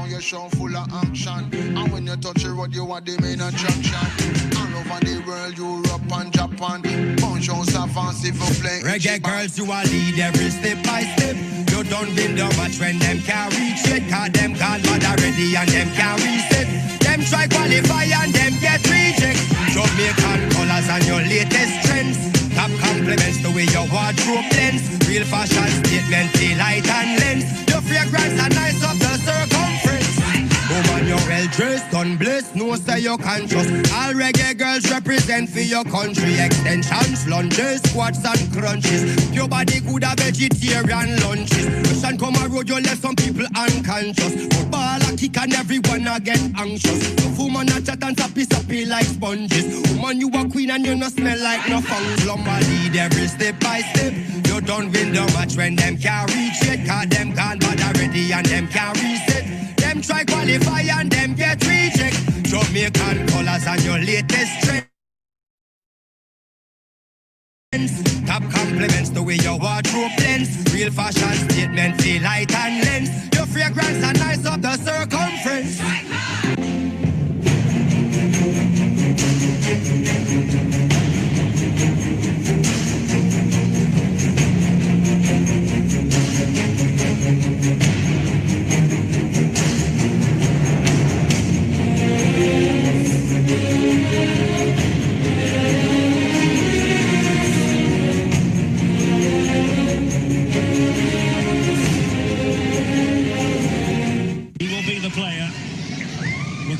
Your show full of action. And when you touch the road, you are the main attraction. All over the world, Europe and Japan. Bunch of fancy for play. Reggae girls, you are lead every step by step. You don't win the match when them can't reach it. Cause them gone bad already and them can't reset. Them try qualify and them get reject. Jamaican colors and your latest trends. Top compliments the way your wardrobe blends. Real fashion statement, feel light and lens. Your fragrance are nice up the circumference. Woman, you're well dressed, done blessed, no say you conscious. All reggae girls represent for your country. Extensions, lunges, squats and crunches. Your body good a vegetarian lunches. Question come a road, you left some people unconscious. Football a kick and everyone a get anxious. Tough woman a chat and sappy like sponges. Woman, you a queen and you no smell like no fungus. Lumber lead every step by step. You don't win the match when them can't reach it. Cause them gone bad already and them can't reset. Them try qualify and them get reject. Jamaican colors and your latest trends. Top compliments the way your wardrobe blends. Real fashion statement, feel light and lens. Your fragrance are nice up the circumference.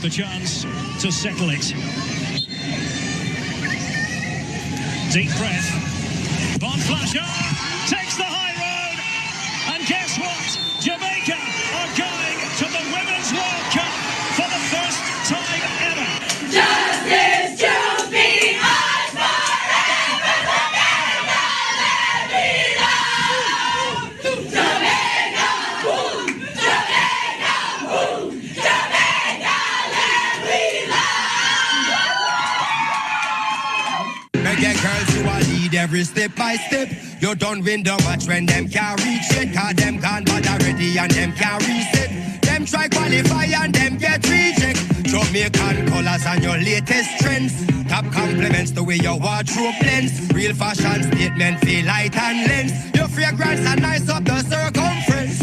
The chance to settle it. Deep breath. Von Flasher takes the high road. And guess what? Jamaica are going to the Women's World Cup for the first time ever. Justice to be ours forever, let me know. Jamaica, boom, Jamaica, boom, Jamaica. lead every step by step. You don't win the match when them can't reach it. Cause them gone bad already and them can't reset. Them try qualify and them get reject. Jamaican colors and your latest trends. Top compliments the way your wardrobe blends. Real fashion statement feel light and lens. Your fragrance and nice up the circumference.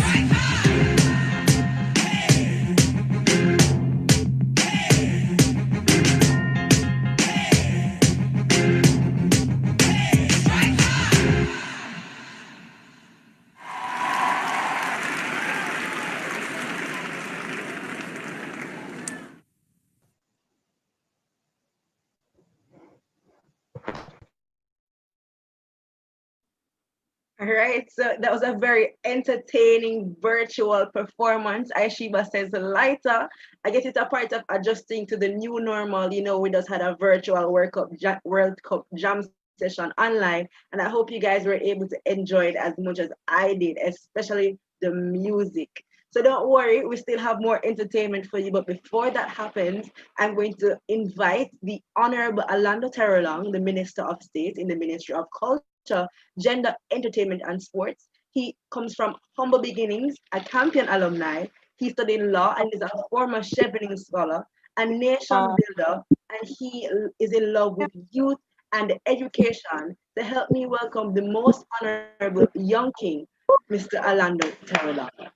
All right, so that was a very entertaining virtual performance. Aishiba says lighter. I guess it's a part of adjusting to the new normal. You know, we just had a virtual World Cup jam session online, and I hope you guys were able to enjoy it as much as I did, especially the music. So don't worry, we still have more entertainment for you. But before that happens, I'm going to invite the Honorable Alando Terrelong, the Minister of State in the Ministry of Culture, Gender, Entertainment, and Sports. He comes from humble beginnings, a Campion alumni. He studied law and is a former Chevening scholar, a nation builder, and he is in love with youth and education. To help me welcome the most honorable young king, Mr. Alando Terrelong.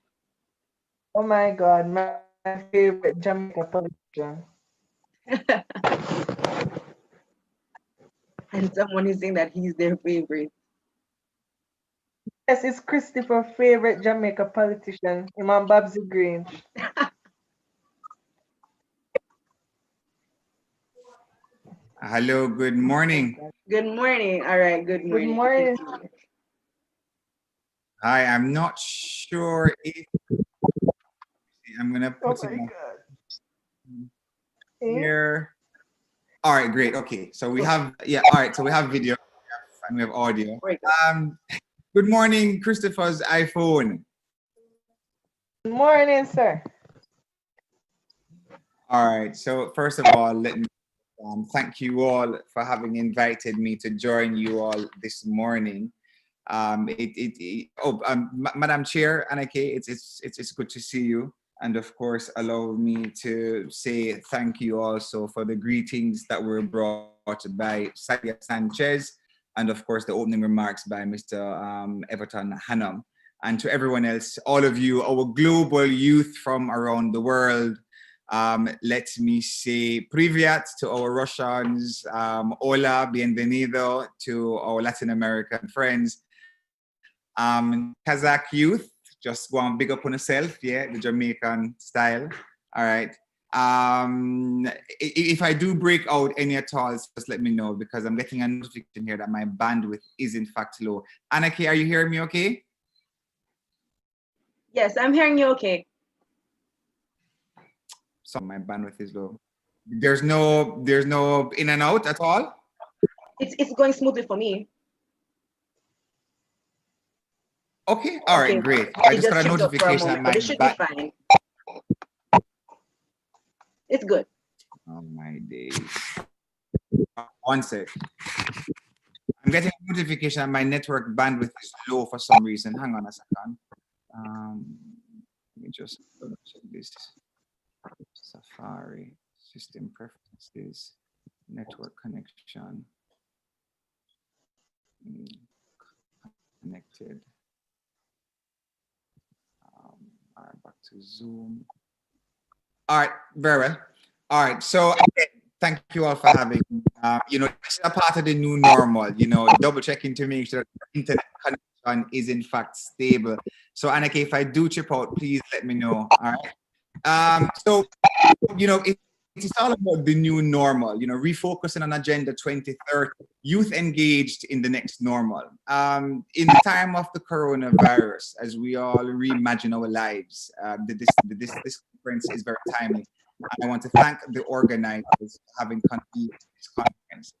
Oh my God, my favorite Jamaica politician. And someone is saying that he's their favorite. Yes, it's Christopher's favorite Jamaica politician, Imam Babsy Green. Hello, good morning. Good morning. All right, good morning. Good morning. Hi, I'm not sure if I'm gonna put it here. All right, great. Okay, so we have all right, so we have video and we have audio. Good morning, Christopher's iPhone. Good morning, sir. All right, so first of all, let me thank you all for having invited me to join you all this morning. Madam Chair, Anake, it's good to see you. And of course, allow me to say thank you also for the greetings that were brought by Sadia Sanchez, and of course, the opening remarks by Mr. Everton Hannum. And to everyone else, all of you, our global youth from around the world, let me say privyat to our Russians, hola, bienvenido to our Latin American friends. Kazakh youth, just go and big up on yourself, yeah, the Jamaican style. All right. If I do break out any at all, just let me know, because I'm getting a notification here that my bandwidth is in fact low. Anaki, are you hearing me okay? Yes, I'm hearing you okay. So my bandwidth is low. There's no in and out at all? It's going smoothly for me. Okay, all right, great. I just got a notification that but it should be fine. It's good. Oh my days. One sec. I'm getting a notification that my network bandwidth is low for some reason. Hang on a second. Let me just check this. Safari, system preferences, network connection. Connected. All right, back to Zoom. All right, very well. All right, so thank you all for having me. You know, this is a part of the new normal, you know, double checking to make sure that the internet connection is in fact stable. So Anake, if I do chip out, please let me know. All right. So, you know, it's all about the new normal, you know, refocusing on Agenda 2030, youth engaged in the next normal. In the time of the coronavirus, as we all reimagine our lives, this conference is very timely. And I want to thank the organizers for having convened this conference.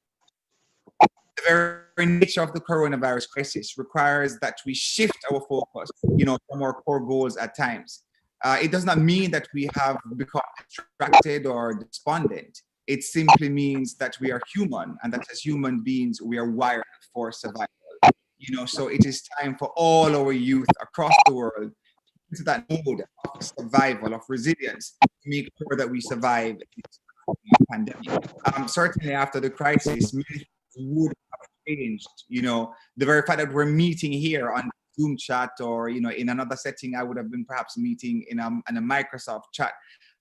The very nature of the coronavirus crisis requires that we shift our focus, you know, from our core goals at times. It does not mean that we have become distracted or despondent. It simply means that we are human, and that as human beings, we are wired for survival. So it is time for all our youth across the world into that mode of survival, of resilience, to make sure that we survive this pandemic. Certainly after the crisis, many things would have changed. The very fact that we're meeting here on Zoom chat, or in another setting, I would have been perhaps meeting in a Microsoft chat,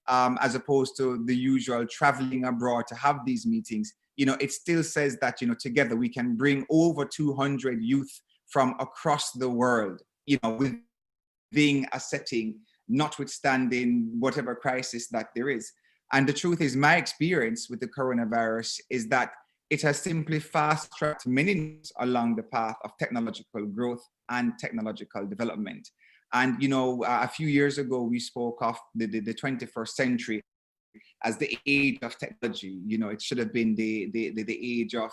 as opposed to the usual traveling abroad to have these meetings. It still says that together we can bring over 200 youth from across the world, within a setting, notwithstanding whatever crisis that there is. And the truth is, my experience with the coronavirus is that it has simply fast-tracked many along the path of technological growth and technological development. And, a few years ago, we spoke of the 21st century as the age of technology. It should have been the age of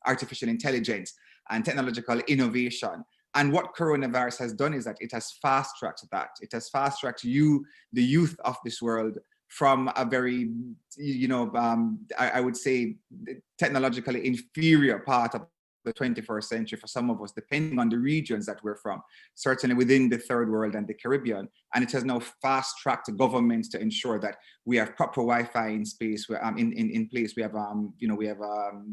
artificial intelligence and technological innovation. And what coronavirus has done is that it has fast-tracked that. It has fast-tracked the youth of this world, from a very, I would say, technologically inferior part of the 21st century for some of us, depending on the regions that we're from, certainly within the third world and the Caribbean. And it has now fast-tracked governments to ensure that we have proper Wi-Fi in space, in place. We have,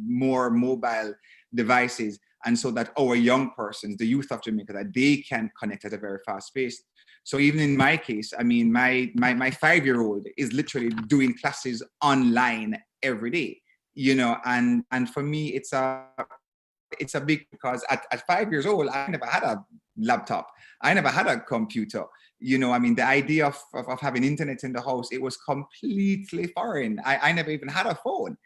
more mobile devices, and so that our young persons, the youth of Jamaica, that they can connect at a very fast pace. So even in my case, I mean, my 5-year-old is literally doing classes online every day, and for me, it's a big, because at 5 years old, I never had a laptop. I never had a computer. The idea of having internet in the house, it was completely foreign. I never even had a phone,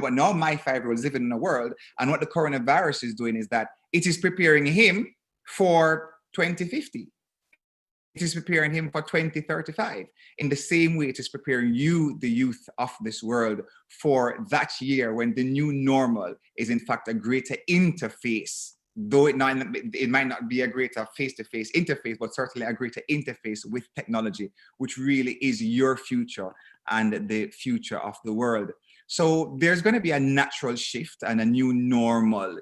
but now my 5-year-old is living in a world, and what the coronavirus is doing is that it is preparing him for 2050. It is preparing him for 2035. In the same way, it is preparing you, the youth of this world, for that year when the new normal is in fact a greater interface, though it might not be a greater face-to-face interface, but certainly a greater interface with technology, which really is your future and the future of the world. So there's going to be a natural shift and a new normal,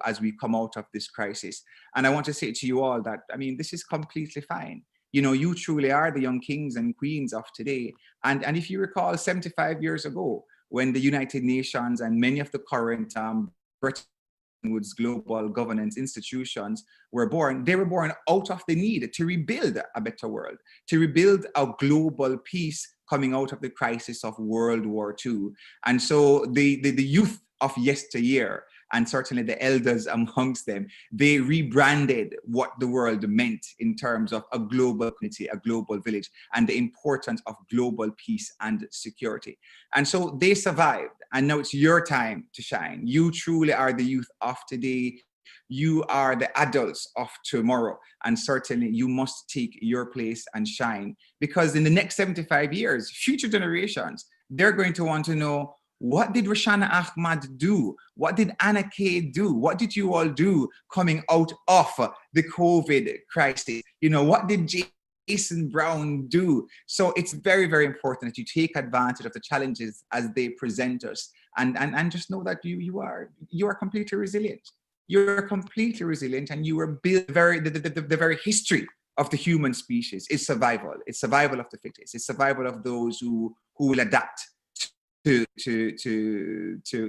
as we come out of this crisis. And I want to say to you all that, this is completely fine. You truly are the young kings and queens of today. And if you recall, 75 years ago, when the United Nations and many of the current Bretton Woods global governance institutions were born, they were born out of the need to rebuild a better world, to rebuild a global peace coming out of the crisis of World War II. And so the youth of yesteryear, and certainly the elders amongst them, they rebranded what the world meant in terms of a global community, a global village, and the importance of global peace and security. And so they survived, and now it's your time to shine. You truly are the youth of today. You are the adults of tomorrow, and certainly you must take your place and shine, because in the next 75 years, future generations, they're going to want to know, what did Roshana Ahmad do? What did Anna Kay do? What did you all do coming out of the COVID crisis? What did Jason Brown do? So it's very, very important that you take advantage of the challenges as they present us, and just know that you are completely resilient. You're completely resilient, and you were built. The very history of the human species is survival. It's survival of the fittest. It's survival of those who will adapt to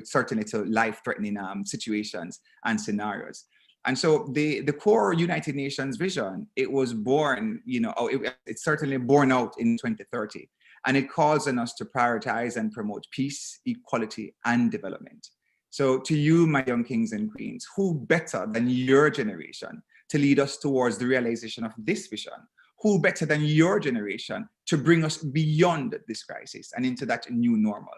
certainly to life-threatening situations and scenarios. And so the core United Nations vision, it was born, it's certainly born out in 2030, and it calls on us to prioritize and promote peace, equality, and development. So to you, my young kings and queens, who better than your generation to lead us towards the realization of this vision? Who better than your generation to bring us beyond this crisis and into that new normal?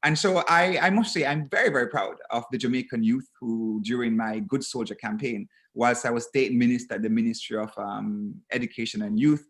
And so I must say, I'm very, very proud of the Jamaican youth who, during my Good Soldier campaign, whilst I was state minister at the Ministry of Education and Youth,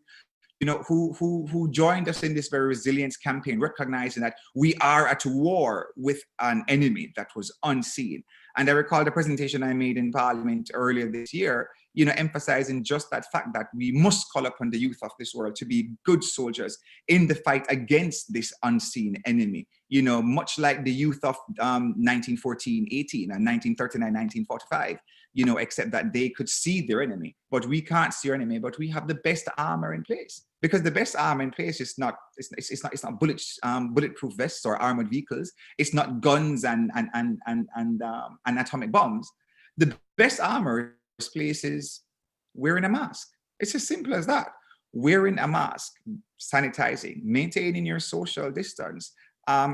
who joined us in this very resilience campaign, recognizing that we are at war with an enemy that was unseen. And I recall the presentation I made in Parliament earlier this year, emphasizing just that fact that we must call upon the youth of this world to be good soldiers in the fight against this unseen enemy, much like the youth of 1914-18 and 1939-1945, except that they could see their enemy, but we can't see our enemy, but we have the best armor in place. Because the best armor in place is not bulletproof vests or armored vehicles. It's not guns and atomic bombs. The best armor in place is wearing a mask. It's as simple as that. Wearing a mask, sanitizing, maintaining your social distance,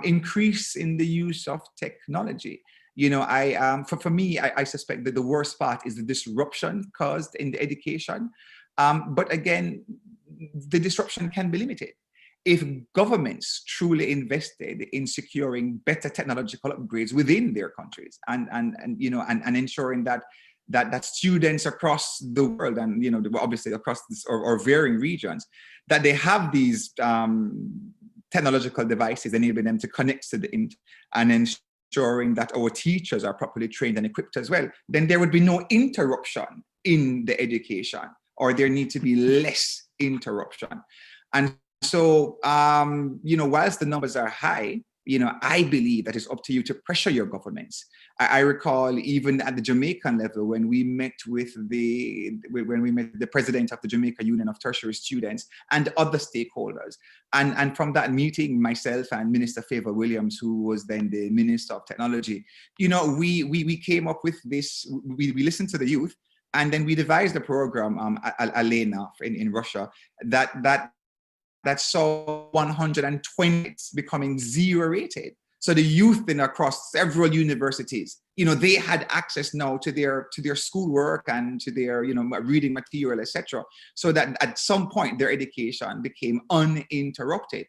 increase in the use of technology. For me, I suspect that the worst part is the disruption caused in the education. But again, the disruption can be limited. If governments truly invested in securing better technological upgrades within their countries and ensuring that students across the world and obviously across this or varying regions, that they have these technological devices enabling them to connect to the internet and ensuring that our teachers are properly trained and equipped as well, then there would be no interruption in the education, or there need to be less interruption. And so, whilst the numbers are high, I believe that it's up to you to pressure your governments. I recall even at the Jamaican level when we met with the president of the Jamaica Union of Tertiary Students and other stakeholders. And from that meeting, myself and Minister Favor Williams, who was then the Minister of Technology, we came up with this, we listened to the youth, and then we devised a program, Alena in Russia, that saw 120 becoming zero rated. So the youth then across several universities, they had access now to their schoolwork and to their reading material, etc. So that at some point their education became uninterrupted.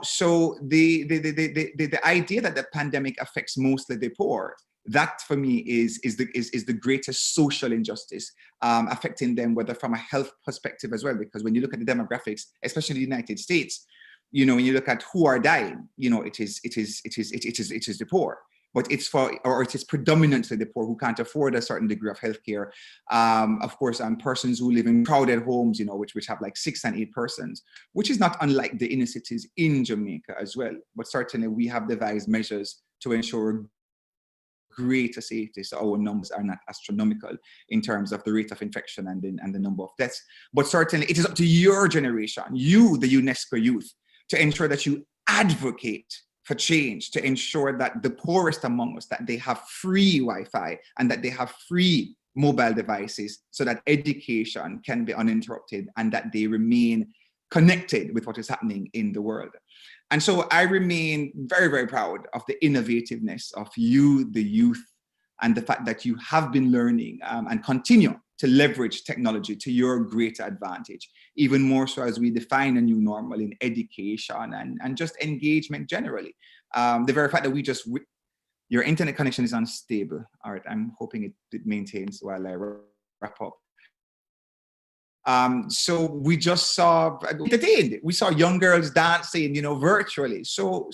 So the idea that the pandemic affects mostly the poor, that for me is the greatest social injustice, affecting them, whether from a health perspective as well, because when you look at the demographics, especially in the United States, when you look at who are dying, it is the poor, but it is predominantly the poor who can't afford a certain degree of healthcare. Of course, persons who live in crowded homes, which have like 6 and 8 persons, which is not unlike the inner cities in Jamaica as well. But certainly we have devised measures to ensure greater safety, so our numbers are not astronomical in terms of the rate of infection and the number of deaths. But certainly it is up to your generation, you, the UNESCO youth, to ensure that you advocate for change, to ensure that the poorest among us, that they have free Wi-Fi and that they have free mobile devices so that education can be uninterrupted and that they remain connected with what is happening in the world. And so I remain very, very proud of the innovativeness of you, the youth, and the fact that you have been learning and continue to leverage technology to your greater advantage, even more so as we define a new normal in education and just engagement generally. The very fact that your internet connection is unstable. All right, I'm hoping it maintains while I wrap up. So we just saw entertained. We saw young girls dancing, virtually. So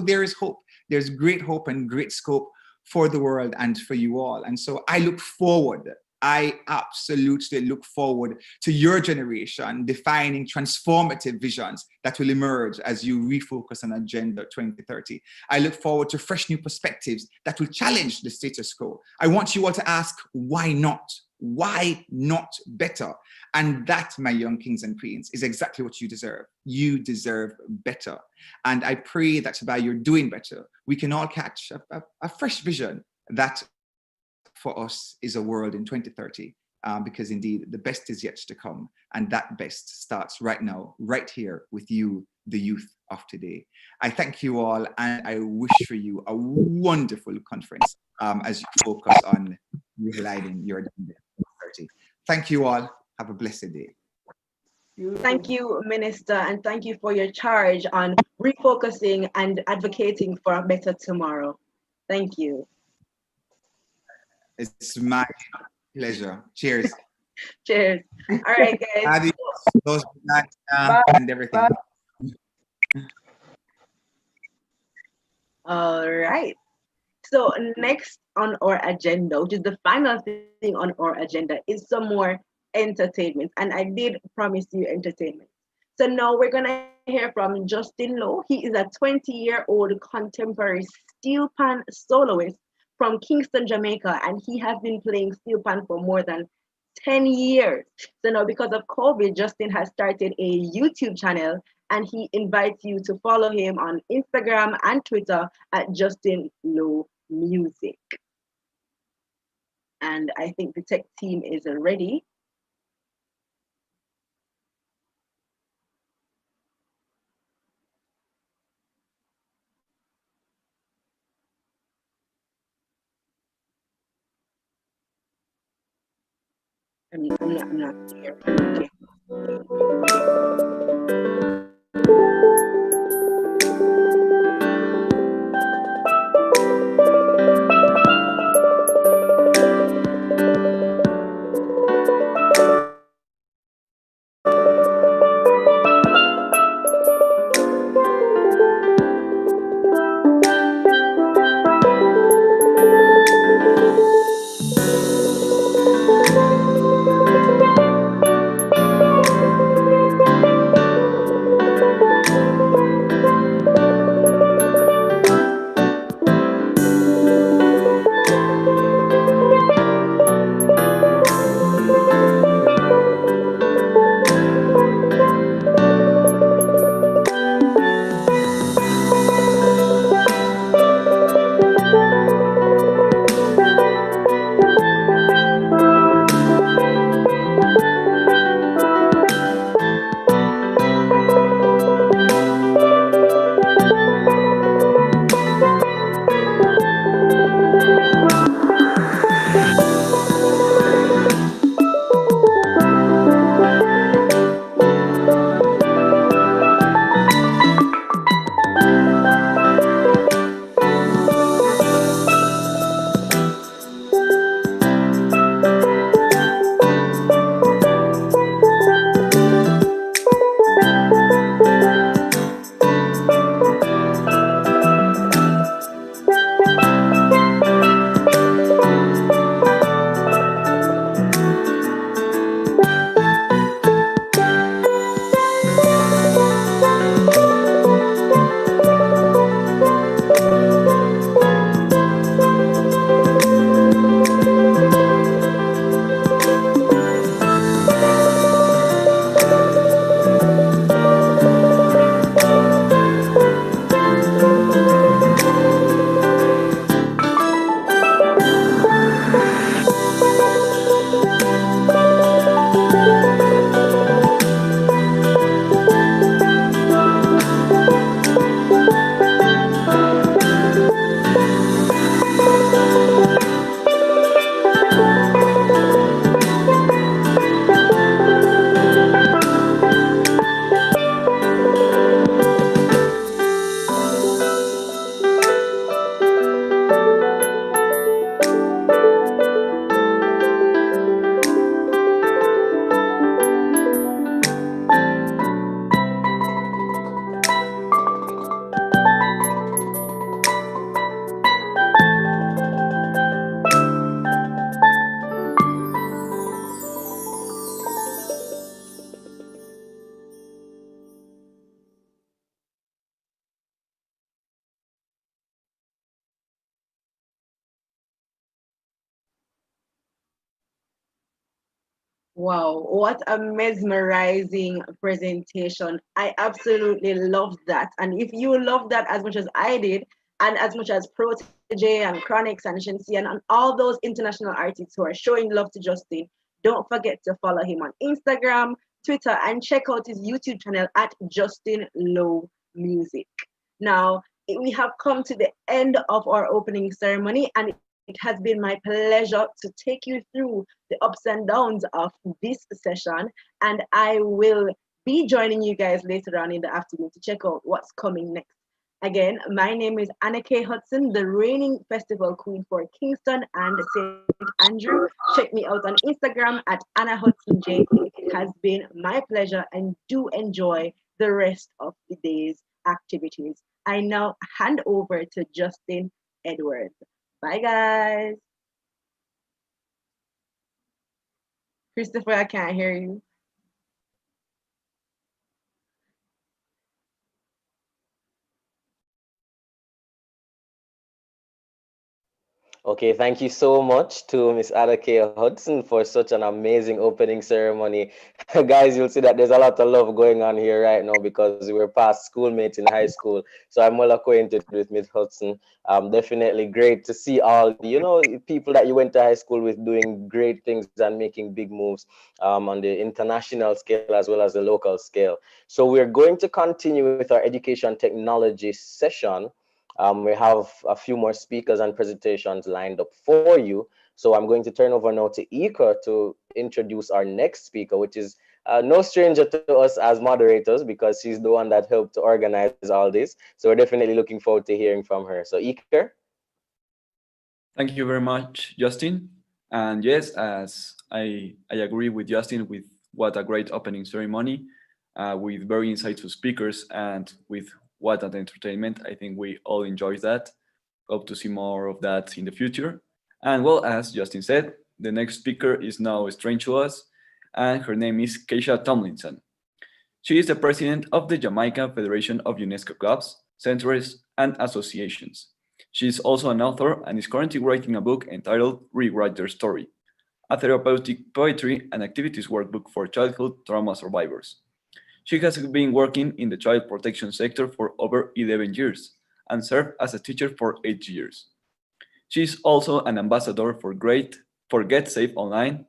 there is hope. There's great hope and great scope for the world and for you all. And so I absolutely look forward to your generation defining transformative visions that will emerge as you refocus on Agenda 2030. I look forward to fresh new perspectives that will challenge the status quo. I want you all to ask, why not? Why not better? And that, my young kings and queens, is exactly what you deserve. You deserve better. And I pray that by your doing better, we can all catch a fresh vision that for us is a world in 2030, because indeed the best is yet to come. And that best starts right now, right here with you, the youth of today. I thank you all, and I wish for you a wonderful conference as you focus on realizing your Agenda 2030. Thank you all. Have a blessed day. Thank you, Minister, and thank you for your charge on refocusing and advocating for a better tomorrow. Thank you. It's my pleasure. Cheers. Cheers. All right, guys. Adios. Those and everything. All right. So next on our agenda, which is the final thing on our agenda, is some more entertainment. And I did promise you entertainment. So now we're gonna hear from Justin Lowe. He is a 20-year-old contemporary steel pan soloist from Kingston, Jamaica, and he has been playing steel pan for more than 10 years. So now, because of COVID, Justin has started a YouTube channel and he invites you to follow him on Instagram and Twitter at Justin Low Music. And I think the tech team is ready. I'm not here. Okay. Wow, what a mesmerizing presentation. I absolutely loved that. And if you loved that as much as I did, and as much as Protege and Chronix and Shensi and all those international artists who are showing love to Justin, don't forget to follow him on Instagram, Twitter, and check out his YouTube channel at Justin Low Music. Now, we have come to the end of our opening ceremony, and it has been my pleasure to take you through the ups and downs of this session. And I will be joining you guys later on in the afternoon to check out what's coming next. Again, my name is Anna K. Hudson, the reigning festival queen for Kingston and St. Andrew. Check me out on Instagram at Anna Hudson J. It has been my pleasure, and do enjoy the rest of the day's activities. I now hand over to Justin Edwards. Bye, guys. Christopher, I can't hear you. Okay, thank you so much to Miss Adake Hudson for such an amazing opening ceremony. Guys, you'll see that there's a lot of love going on here right now because we're past schoolmates in high school. So I'm well acquainted with Miss Hudson. Definitely great to see all the, people that you went to high school with doing great things and making big moves on the international scale as well as the local scale. So we're going to continue with our education technology session. We have a few more speakers and presentations lined up for you. So I'm going to turn over now to Ika to introduce our next speaker, which is no stranger to us as moderators because she's the one that helped to organize all this. So we're definitely looking forward to hearing from her. So Ika. Thank you very much, Justin. And yes, as I agree with Justin with what a great opening ceremony with very insightful speakers and with what an entertainment. I think we all enjoyed that. Hope to see more of that in the future. And well, as Justin said, the next speaker is now strange to us, and her name is Keisha Tomlinson. She is the president of the Jamaica Federation of UNESCO Clubs, Centers, and Associations. She is also an author and is currently writing a book entitled Rewrite Their Story, a therapeutic poetry and activities workbook for childhood trauma survivors. She has been working in the child protection sector for over 11 years and served as a teacher for 8 years. She is also an ambassador for Get Safe Online,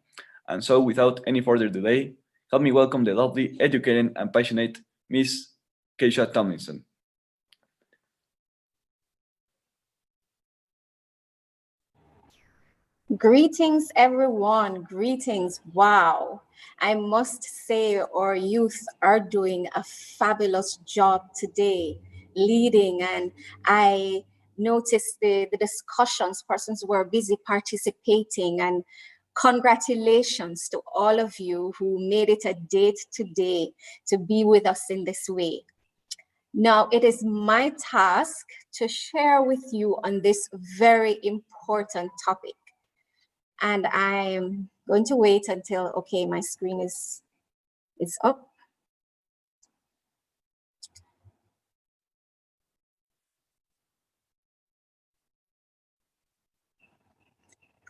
and so without any further delay, help me welcome the lovely, educated, and passionate Miss Keisha Tomlinson. Greetings, everyone. Greetings. Wow. I must say, our youth are doing a fabulous job today, leading. And I noticed the discussions, persons were busy participating. And congratulations to all of you who made it a date today to be with us in this way. Now, it is my task to share with you on this very important topic. And I'm going to wait until, okay, my screen is up.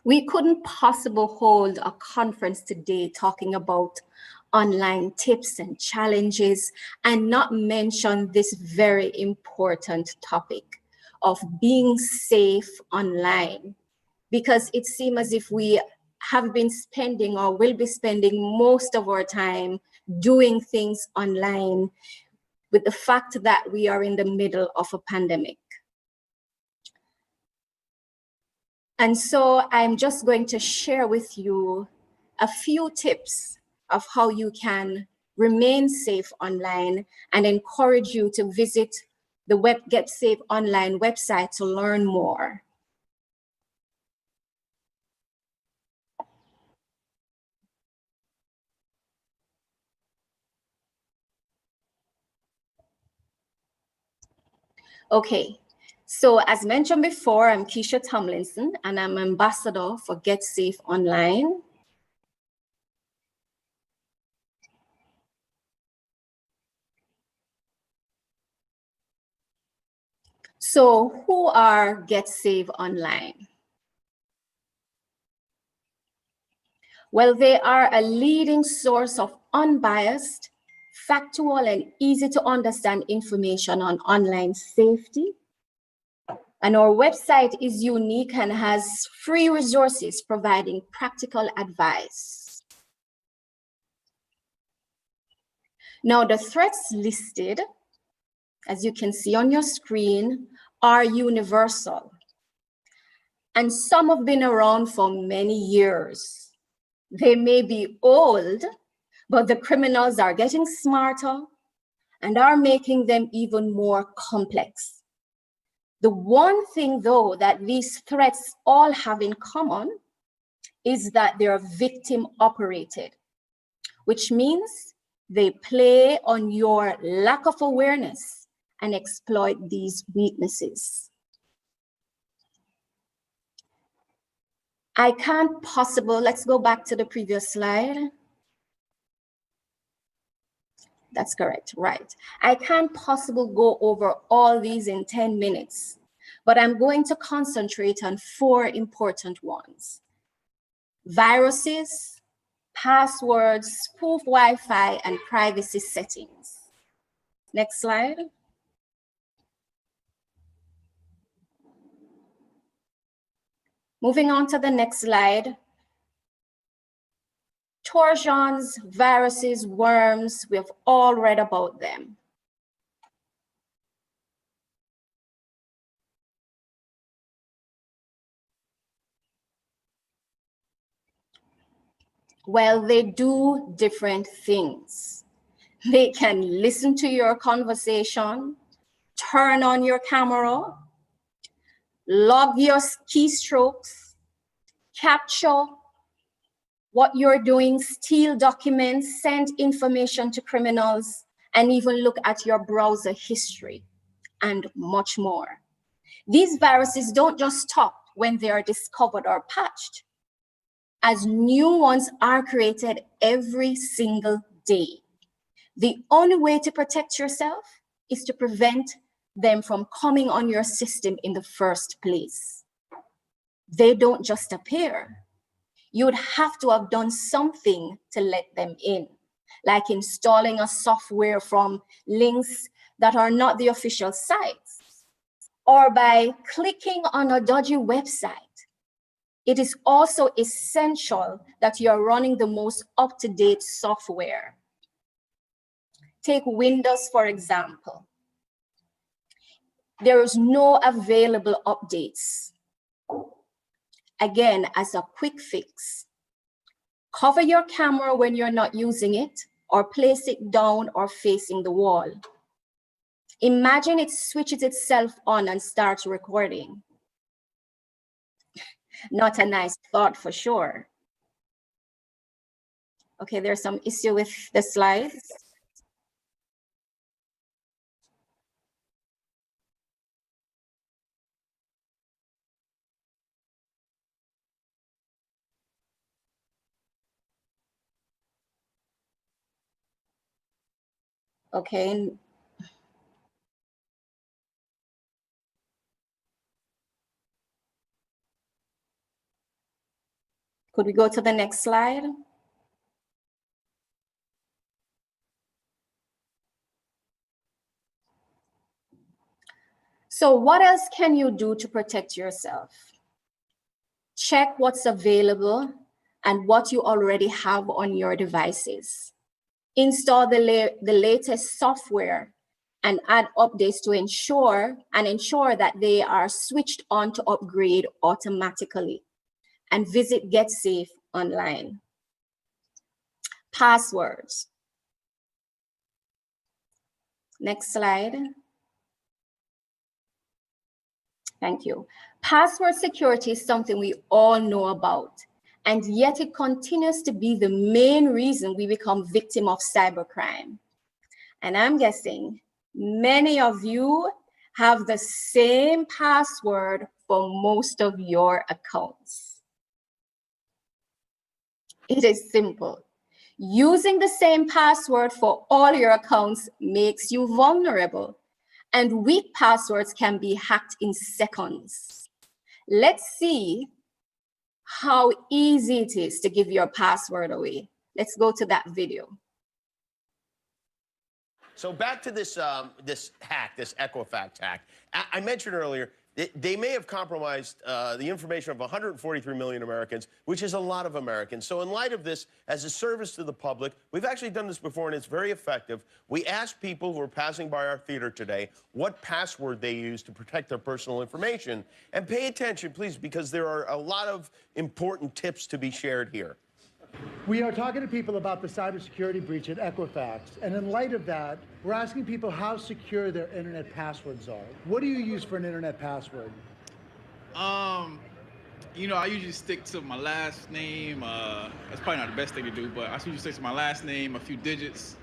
We couldn't possibly hold a conference today talking about online tips and challenges and not mention this very important topic of being safe online, because it seems as if we have been spending or will be spending most of our time doing things online with the fact that we are in the middle of a pandemic. And so I'm just going to share with you a few tips of how you can remain safe online and encourage you to visit the Get Safe Online website to learn more. Okay, so as mentioned before, I'm Keisha Tomlinson and I'm ambassador for Get Safe Online. So who are Get Safe Online? Well, they are a leading source of unbiased, factual, and easy to understand information on online safety. And our website is unique and has free resources providing practical advice. Now, the threats listed, as you can see on your screen, are universal. And some have been around for many years. They may be old, but the criminals are getting smarter and are making them even more complex. The one thing, though, that these threats all have in common is that they are victim operated, which means they play on your lack of awareness and exploit these weaknesses. I can't possibly, let's go back to the previous slide. That's correct, right. I can't possibly go over all these in 10 minutes, but I'm going to concentrate on 4 important ones: viruses, passwords, spoof Wi-Fi, and privacy settings. Next slide. Moving on to the next slide. Trojans, viruses, worms, we've all read about them. Well, they do different things. They can listen to your conversation, turn on your camera, log your keystrokes, capture what you're doing, steal documents, send information to criminals, and even look at your browser history, and much more. These viruses don't just stop when they are discovered or patched, as new ones are created every single day. The only way to protect yourself is to prevent them from coming on your system in the first place. They don't just appear. You would have to have done something to let them in, like installing a software from links that are not the official sites, or by clicking on a dodgy website. It is also essential that you are running the most up-to-date software. Take Windows, for example. There is no available updates. Again, as a quick fix, cover your camera when you're not using it, or place it down or facing the wall. Imagine it switches itself on and starts recording. Not a nice thought for sure. Okay, there's some issue with the slides. Okay. Could we go to the next slide? So what else can you do to protect yourself? Check what's available and what you already have on your devices. Install the latest software and add updates to ensure that they are switched on to upgrade automatically. And visit GetSafe online. Passwords. Next slide. Thank you. Password security is something we all know about, and yet it continues to be the main reason we become victim of cybercrime. And I'm guessing many of you have the same password for most of your accounts. It is simple. Using the same password for all your accounts makes you vulnerable, and weak passwords can be hacked in seconds. Let's see how easy it is to give your password away. Let's go to that video. So back to this this hack, this Equifax hack. I mentioned earlier, they may have compromised the information of 143 million Americans, which is a lot of Americans. So in light of this, as a service to the public, we've actually done this before, and it's very effective. We asked people who are passing by our theater today what password they use to protect their personal information. And pay attention, please, because there are a lot of important tips to be shared here. We are talking to people about the cybersecurity breach at Equifax, and in light of that, we're asking people how secure their internet passwords are. What do you use for an internet password? You know, I usually stick to my last name. That's probably not the best thing to do, but I usually stick to my last name, a few digits,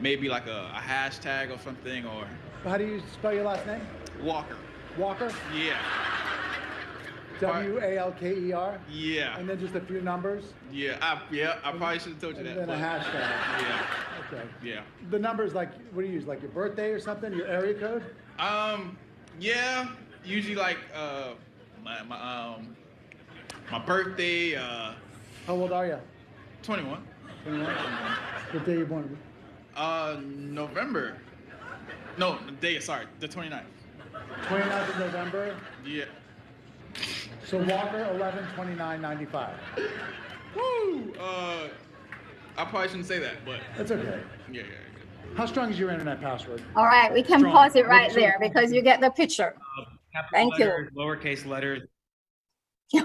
maybe like a hashtag or something, or... How do you spell your last name? Walker. Walker? Yeah. WALKER? Yeah. And then just a few numbers? Yeah, I probably should have told you that. And then a hashtag. Yeah. Okay. Yeah. The numbers, like, what do you use? Like your birthday or something? Your area code? Yeah. Usually like my birthday. How old are you? 21. 21? What day you born? November. No, the 29th. 29th of November? Yeah. So Walker, 11/29/95. Woo! I probably shouldn't say that, but That's okay. Yeah. How strong is your internet password? All right, we can Strong. pause it right there because you get the picture. Thank you. Letters, lowercase letters.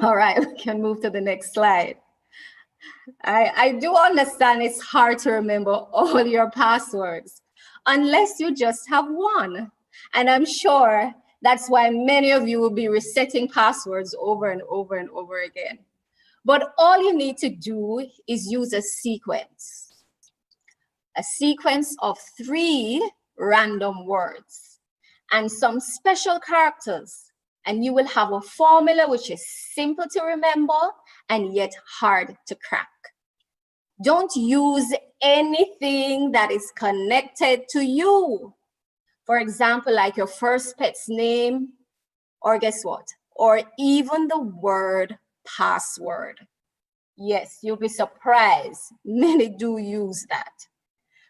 All right, we can move to the next slide. I do understand it's hard to remember all your passwords unless you just have one. And I'm sure that's why many of you will be resetting passwords over and over and over again. But all you need to do is use a sequence of 3 random words and some special characters, and you will have a formula which is simple to remember and yet hard to crack. Don't use anything that is connected to you. For example, like your first pet's name, or guess what? Or even the word password. Yes, you'll be surprised. Many do use that.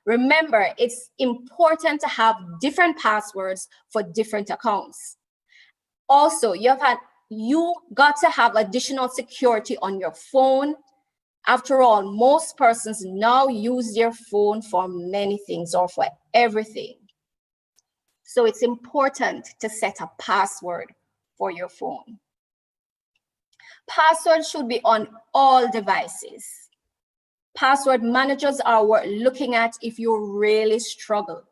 Remember, it's important to have different passwords for different accounts. Also, you got to have additional security on your phone. After all, most persons now use their phone for many things or for everything. So it's important to set a password for your phone. Passwords should be on all devices. Password managers are worth looking at if you really struggle,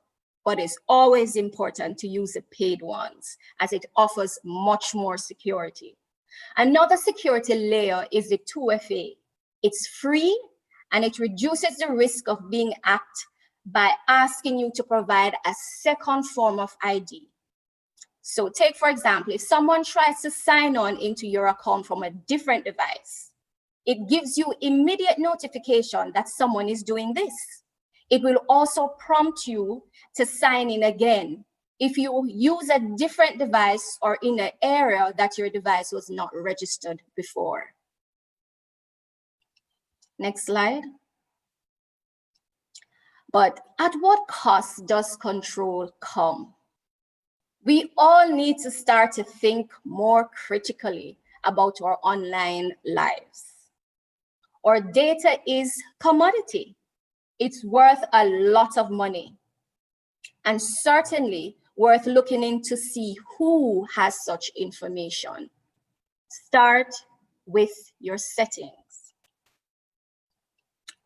but it's always important to use the paid ones as it offers much more security. Another security layer is the 2FA. It's free and it reduces the risk of being hacked by asking you to provide a second form of ID. So take, for example, if someone tries to sign on into your account from a different device, it gives you immediate notification that someone is doing this. It will also prompt you to sign in again if you use a different device or in an area that your device was not registered before. Next slide. But at what cost does control come? We all need to start to think more critically about our online lives. Our data is commodity. It's worth a lot of money, and certainly worth looking in to see who has such information. Start with your settings.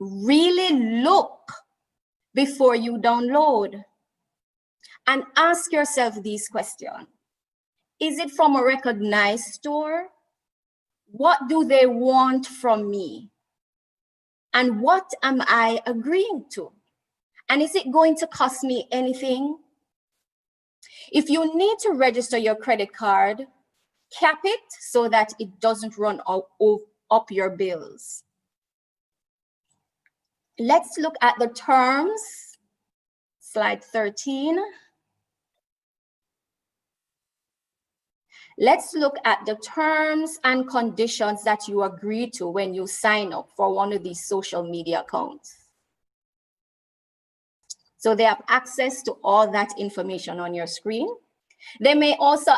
Really look before you download and ask yourself these questions. Is it from a recognized store? What do they want from me? And what am I agreeing to? And is it going to cost me anything? If you need to register your credit card, cap it so that it doesn't run up your bills. Let's look at the terms. Slide 13. Let's look at the terms and conditions that you agree to when you sign up for one of these social media accounts. So they have access to all that information on your screen. They may also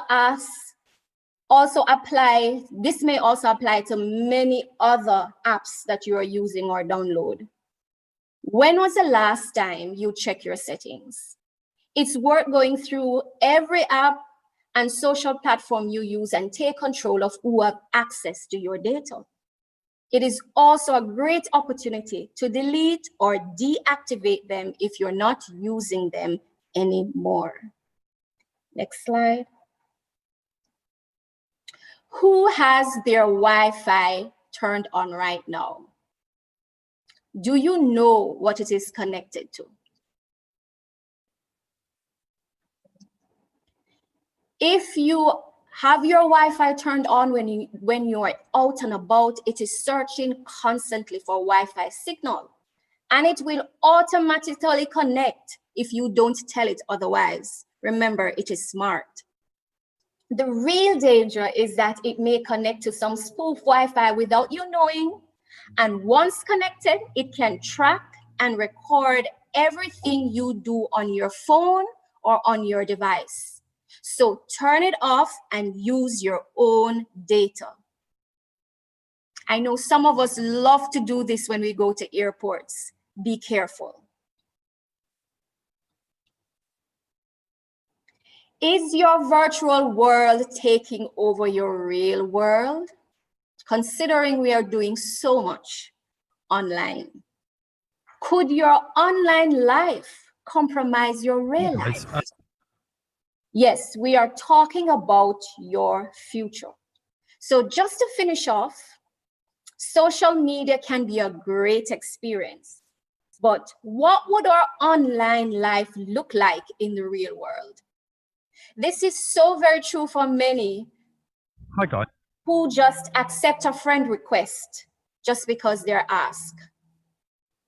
this may also apply to many other apps that you are using or download. When was the last time you checked your settings? It's worth going through every app and social platform you use and take control of who have access to your data. It is also a great opportunity to delete or deactivate them if you're not using them anymore. Next slide. Who has their Wi-Fi turned on right now? Do you know what it is connected to? If you Have your Wi-Fi turned on when you are out and about. It is searching constantly for Wi-Fi signal, and it will automatically connect if you don't tell it otherwise. Remember, it is smart. The real danger is that it may connect to some spoof Wi-Fi without you knowing. And once connected, it can track and record everything you do on your phone or on your device. So turn it off and use your own data. I know some of us love to do this when we go to airports. Be careful. Is your virtual world taking over your real world? Considering we are doing so much online, could your online life compromise your real life? Yes, we are talking about your future. So just to finish off, social media can be a great experience, but what would our online life look like in the real world? This is so very true for many. Hi, guys. Who just accept a friend request just because they're asked.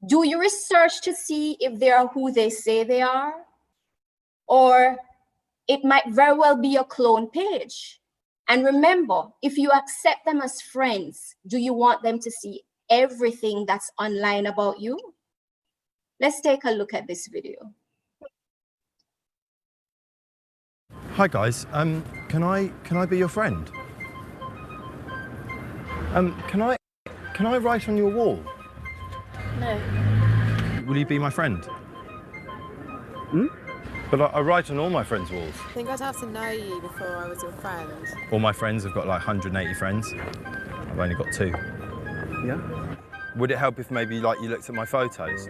Do you research to see if they are who they say they are? Or it might very well be a clone page. And remember, if you accept them as friends, do you want them to see everything that's online about you? Let's take a look at this video. Hi guys. Can I be your friend? Can I write on your wall? No. Will you be my friend? But I write on all my friends' walls. I think I'd have to know you before I was your friend. All my friends have got like 180 friends. I've only got 2. Yeah? Would it help if maybe like you looked at my photos?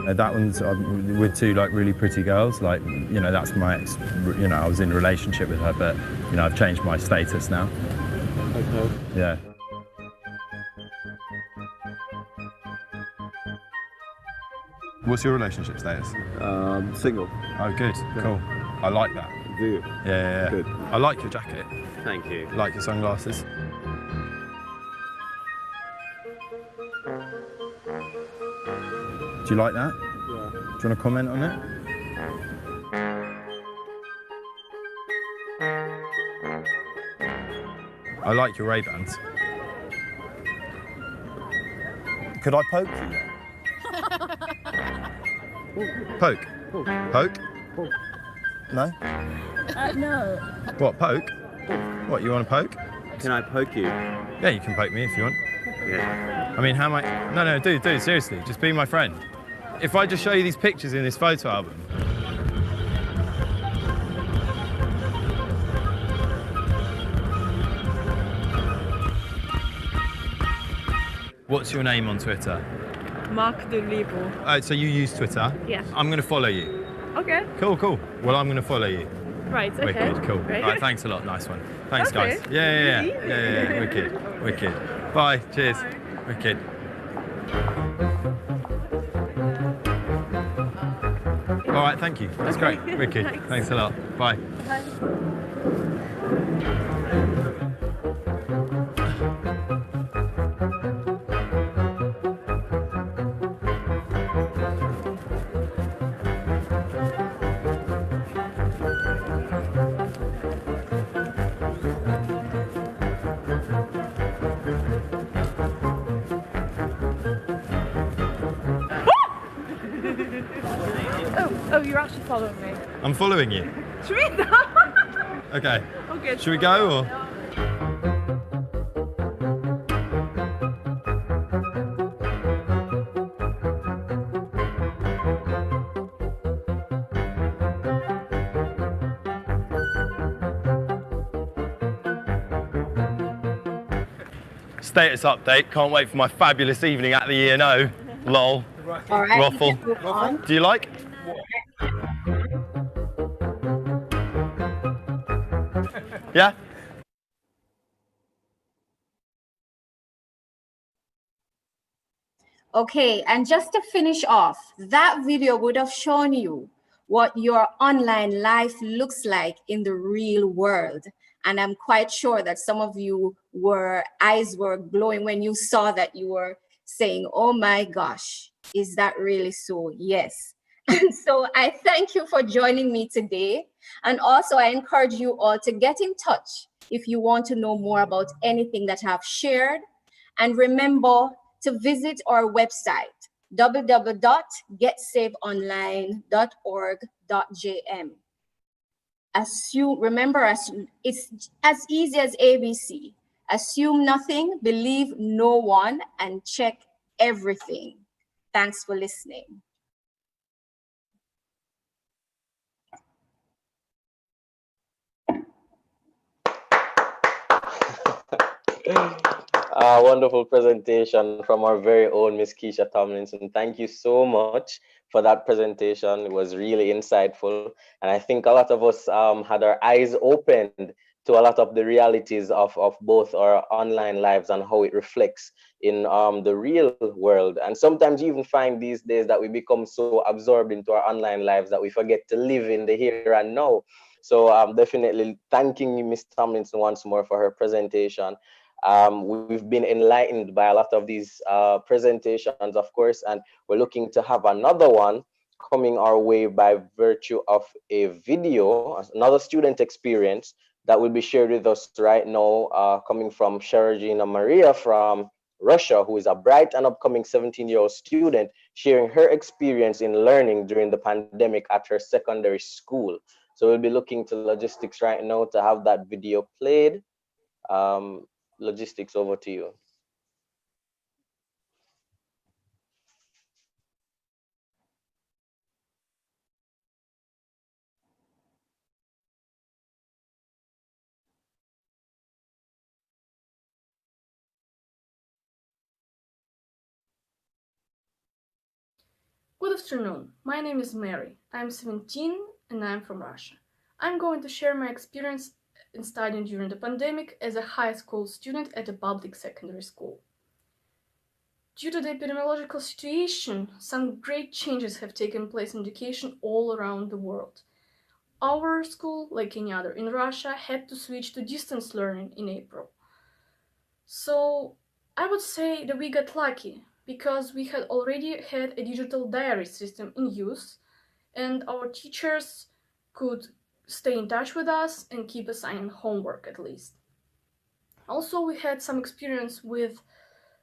That one's with 2 like really pretty girls. Like, you know, that's my ex. You know, I was in a relationship with her, but you know, I've changed my status now. Okay. Yeah. What's your relationship status? Single. Oh, good. Yeah. Cool. I like that. Do you? Yeah. Good. I like your jacket. Thank you. I like your sunglasses. Do you like that? Yeah. Do you want to comment on it? I like your Ray-Bans. Could I poke you yet? Poke? Poke? No? No. What, poke? What, you want to poke? Can I poke you? Yeah, you can poke me if you want. Yeah. I mean, how am I? No, dude, seriously, just be my friend. If I just show you these pictures in this photo album. What's your name on Twitter? Mark de Libo. So you use Twitter? Yeah. I'm going to follow you. Okay. Cool. Well, I'm going to follow you. Right, okay. Wicked, cool. Great. All right, thanks a lot. Nice one. Thanks, Okay. guys. Yeah. Wicked. Bye. Cheers. Bye. Wicked. All right, thank you. That's great. Wicked. Thanks a lot. Bye. Bye. Oh, you're actually following me. I'm following you. Should we? Okay. Okay. Should we go or? Status update. Can't wait for my fabulous evening at the E&O. Lol. All right, Ruffle. we can move on. Do you like? Yeah? Okay, and just to finish off, that video would have shown you what your online life looks like in the real world. And I'm quite sure that some of you eyes were glowing when you saw that. You were saying, oh my gosh, is that really so? Yes. And so I thank you for joining me today. And also I encourage you all to get in touch if you want to know more about anything that I've shared. And remember to visit our website, www.getsafeonline.org.jm. Remember, it's as easy as ABC. Assume nothing, believe no one, and check everything. Thanks for listening. Wonderful presentation from our very own Miss Keisha Tomlinson. Thank you so much for that presentation. It was really insightful. And I think a lot of us had our eyes opened to a lot of the realities of both our online lives and how it reflects in the real world. And sometimes you even find these days that we become so absorbed into our online lives that we forget to live in the here and now. So I'm definitely thanking you, Ms. Tomlinson, once more for her presentation. We've been enlightened by a lot of these presentations, of course, and we're looking to have another one coming our way by virtue of a video, another student experience that will be shared with us right now, coming from Sharajina Maria from Russia, who is a bright and upcoming 17-year-old student sharing her experience in learning during the pandemic at her secondary school. So we'll be looking to logistics right now to have that video played. Logistics, over to you. Good afternoon, my name is Mary. I'm 17 and I'm from Russia. I'm going to share my experience in studying during the pandemic as a high school student at a public secondary school. Due to the epidemiological situation, some great changes have taken place in education all around the world. Our school, like any other in Russia, had to switch to distance learning in April. So I would say that we got lucky because we had already had a digital diary system in use, and our teachers could stay in touch with us and keep assigning homework at least. Also, we had some experience with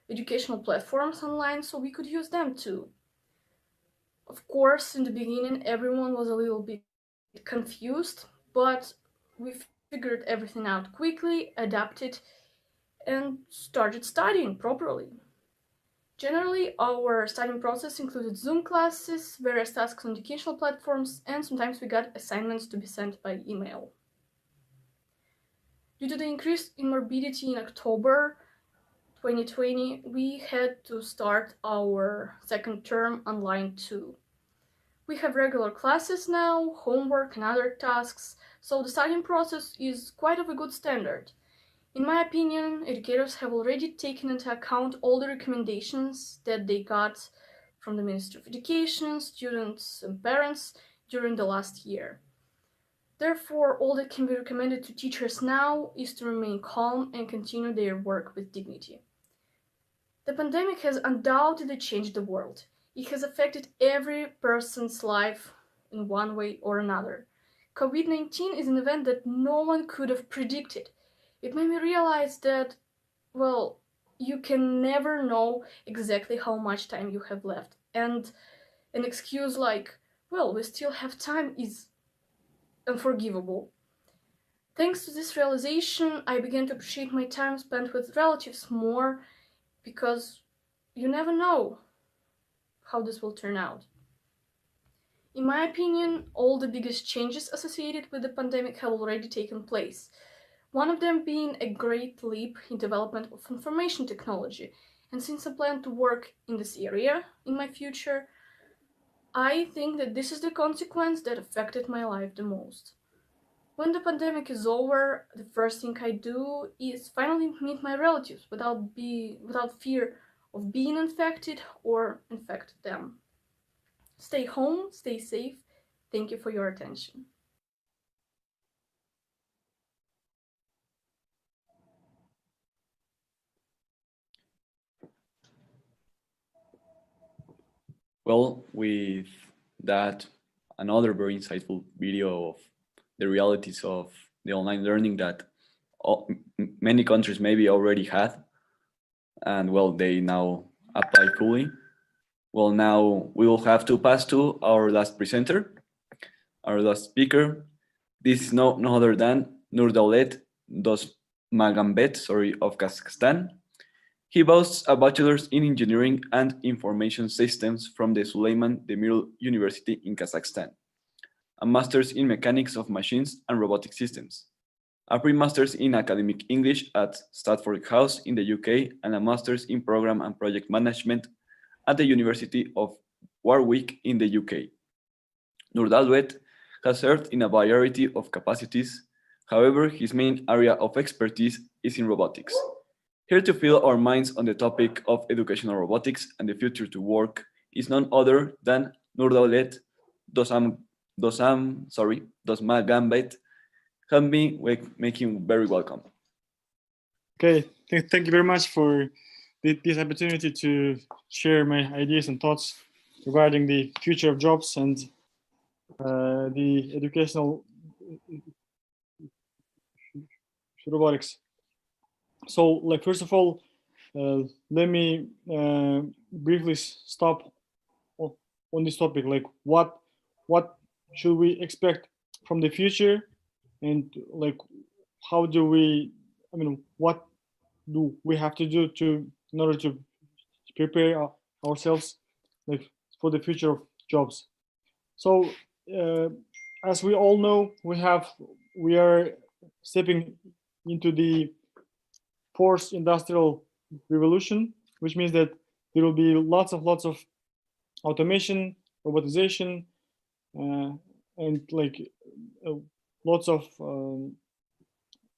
educational platforms online, so we could use them too. Of course, in the beginning, everyone was a little bit confused, but we figured everything out quickly, adapted, and started studying properly. Generally, our studying process included Zoom classes, various tasks on educational platforms, and sometimes we got assignments to be sent by email. Due to the increase in morbidity in October 2020, we had to start our second term online too. We have regular classes now, homework and other tasks, so the studying process is quite of a good standard. In my opinion, educators have already taken into account all the recommendations that they got from the Ministry of Education, students, and parents during the last year. Therefore, all that can be recommended to teachers now is to remain calm and continue their work with dignity. The pandemic has undoubtedly changed the world. It has affected every person's life in one way or another. COVID-19 is an event that no one could have predicted. It made me realize that, well, you can never know exactly how much time you have left. And an excuse like, well, we still have time is unforgivable. Thanks to this realization, I began to appreciate my time spent with relatives more because you never know how this will turn out. In my opinion, all the biggest changes associated with the pandemic have already taken place. One of them being a great leap in development of information technology. And since I plan to work in this area in my future, I think that this is the consequence that affected my life the most. When the pandemic is over, the first thing I do is finally meet my relatives without fear of being infected or infect them. Stay home, stay safe, Thank you for your attention. Well, with that, another very insightful video of the realities of the online learning that many countries maybe already had, and well, they now apply fully. Well, now we will have to pass to our last presenter, our last speaker. This is no other than Nurdaulet Dosmagambet, of Kazakhstan. He boasts a bachelor's in engineering and information systems from the Suleiman Demirel University in Kazakhstan, a master's in mechanics of machines and robotic systems, a pre-master's in academic English at Stratford House in the UK, and a master's in program and project management at the University of Warwick in the UK. Nurdaulet has served in a variety of capacities. However, his main area of expertise is in robotics. Here to fill our minds on the topic of educational robotics and the future to work is none other than Nurdaulet Dosmagambet. Help me make him very welcome. Okay, thank you very much for this opportunity to share my ideas and thoughts regarding the future of jobs and the educational robotics. So, like, first of all, let me briefly stop on this topic. Like, what should we expect from the future, and like, how do we? I mean, what do we have to do in order to prepare ourselves, like, for the future of jobs? So, as we all know, we are stepping into the fourth industrial revolution, which means that there will be lots of automation, robotization, and like lots of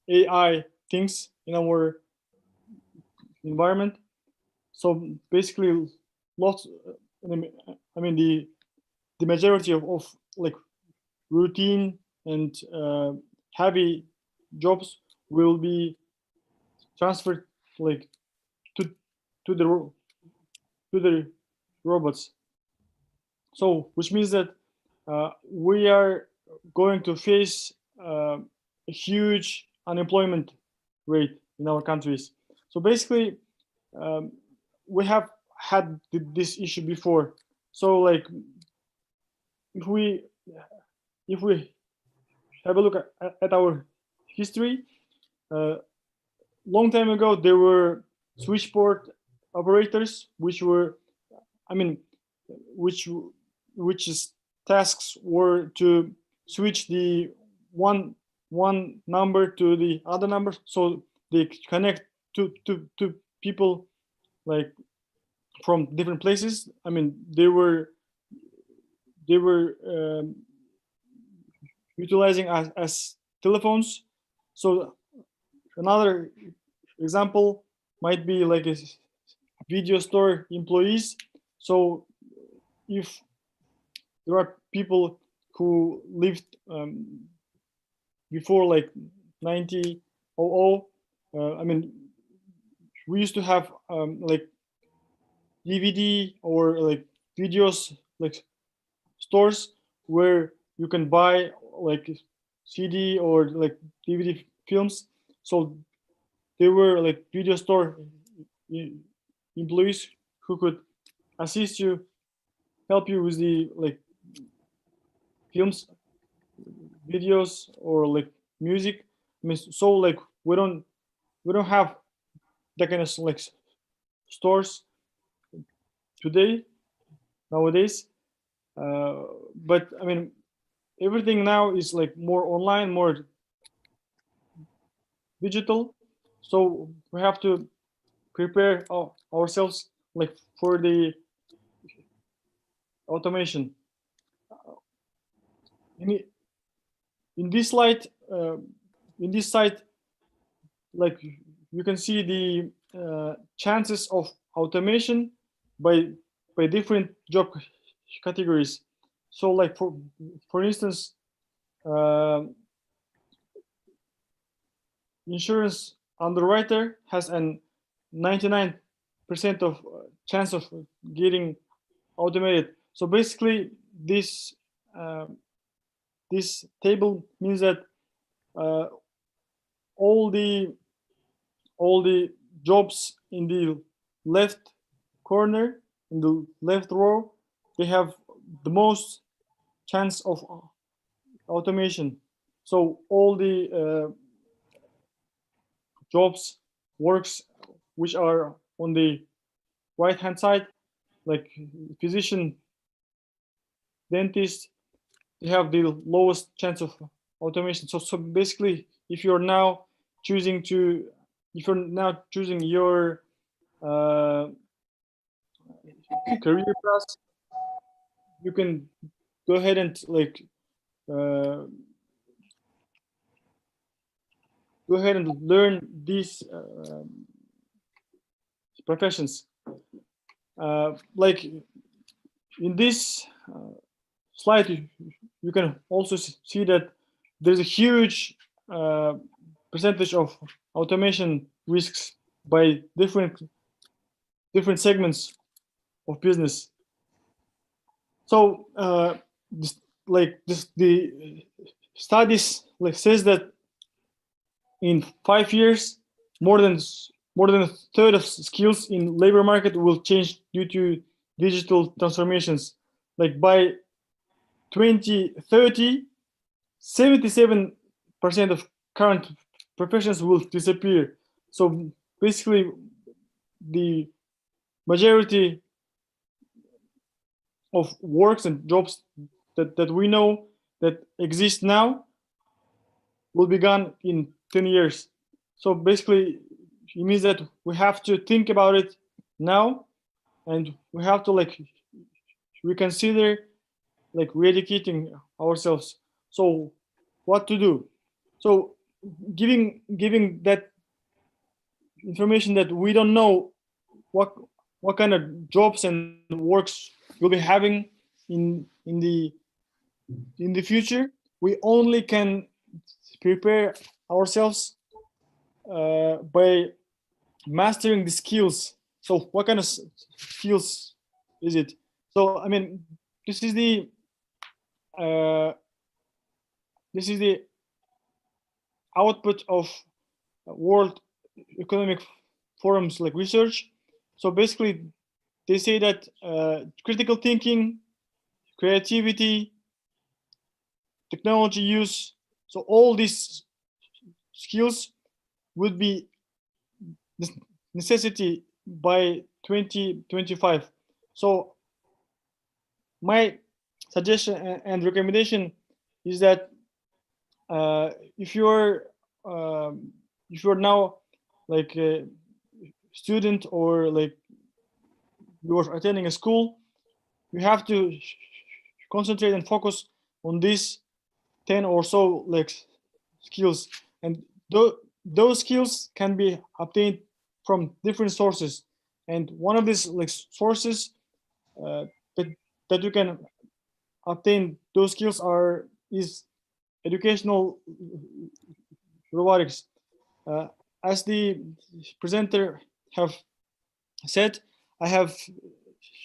AI things in our environment. So basically, lots. I mean, the majority of like routine and heavy jobs will be transferred like to the robots. So, which means that we are going to face a huge unemployment rate in our countries. So basically, we have had this issue before. So, like, if we have a look at our history, long time ago there were switchboard operators, which were, I mean, which tasks were to switch the one number to the other number, so they connect to people like from different places. I mean, they were utilizing as telephones. So another example might be like a video store employees. So if there are people who lived before like 1900, I mean, we used to have like DVD or like videos, like stores where you can buy like CD or like DVD films. So there were like video store employees who could assist you, help you with the like films, videos, or like music. I mean, so like we don't have that kind of like stores today, nowadays. But I mean, everything now is like more online, more digital. So we have to prepare ourselves like for the automation. In this slide, like you can see the chances of automation by different job categories. so like for instance, insurance underwriter has an 99% of chance of getting automated. So basically, this this table means that uh, all the jobs in the left corner, in the left row, they have the most chance of automation. So all the jobs, works which are on the right hand side, like physician, dentist, they have the lowest chance of automation. So basically, if you're now choosing to, if you're now choosing your career path, you can go ahead and like go ahead and learn these professions. Like in this slide, you can also see that there's a huge percentage of automation risks by different segments of business. So the studies like says that in 5 years, more than a third of skills in labor market will change due to digital transformations. Like by 2030, 77% of current professions will disappear. So basically, the majority of works and jobs that we know that exist now will be gone in 10 years. So basically, it means that we have to think about it now, and we have to like reconsider like re-educating ourselves. So what to do? So giving that information that we don't know what kind of jobs and works we'll be having in the future, we only can prepare ourselves by mastering the skills. So what kind of skills is it? So I mean, this is the output of World Economic Forum's like research. So basically, they say that critical thinking, creativity, technology use, so all these skills would be necessity by 2025. So my suggestion and recommendation is that if you're now like a student or like you're attending a school, you have to concentrate and focus on these 10 or so like skills, and those skills can be obtained from different sources, and one of these like sources that you can obtain those skills is educational robotics. As the presenter have said, I have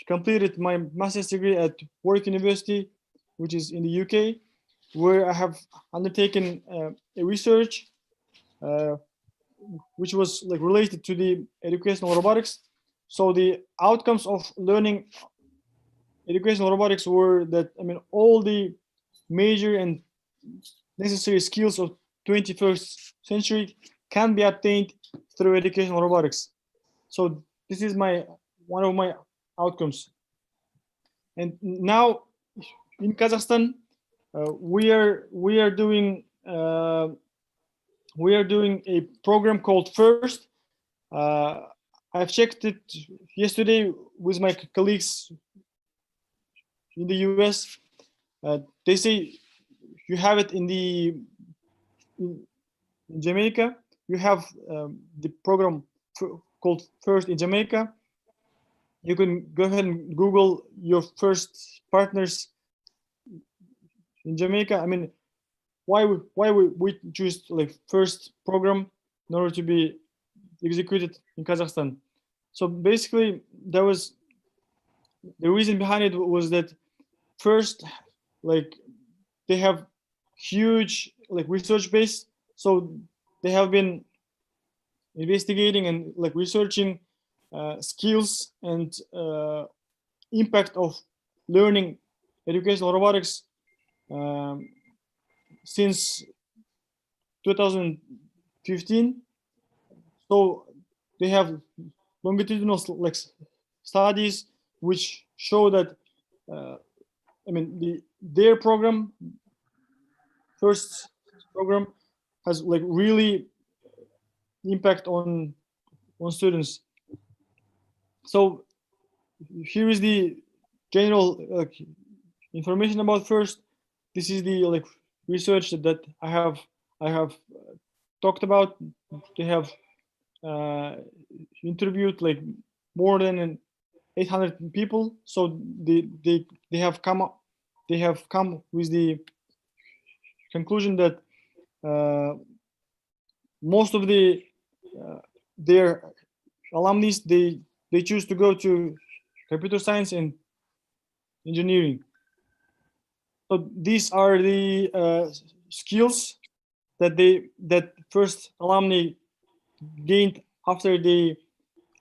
completed my master's degree at Warwick University, which is in the UK, where I have undertaken a research which was like related to the educational robotics. So the outcomes of learning educational robotics were that, I mean, all the major and necessary skills of 21st century can be obtained through educational robotics. So this is one of my outcomes. And now in Kazakhstan, we are doing a program called First. I've checked it yesterday with my colleagues in the US. They say you have it in Jamaica. You have the program called First in Jamaica. You can go ahead and Google your first partners in Jamaica. I mean, why we choose like first program in order to be executed in Kazakhstan. So basically, there was the reason behind it was that first, like they have huge like research base, so they have been investigating and like researching skills and impact of learning educational robotics since 2015. So they have longitudinal like studies which show that I mean their program, first program, has like really impact on students. So here is the general information about first. This is the like research that I have talked about. They have interviewed like more than 800 people. So they have come up, they have come with the conclusion that most of the their alumni, they choose to go to computer science and engineering. So these are the skills that that first alumni gained after they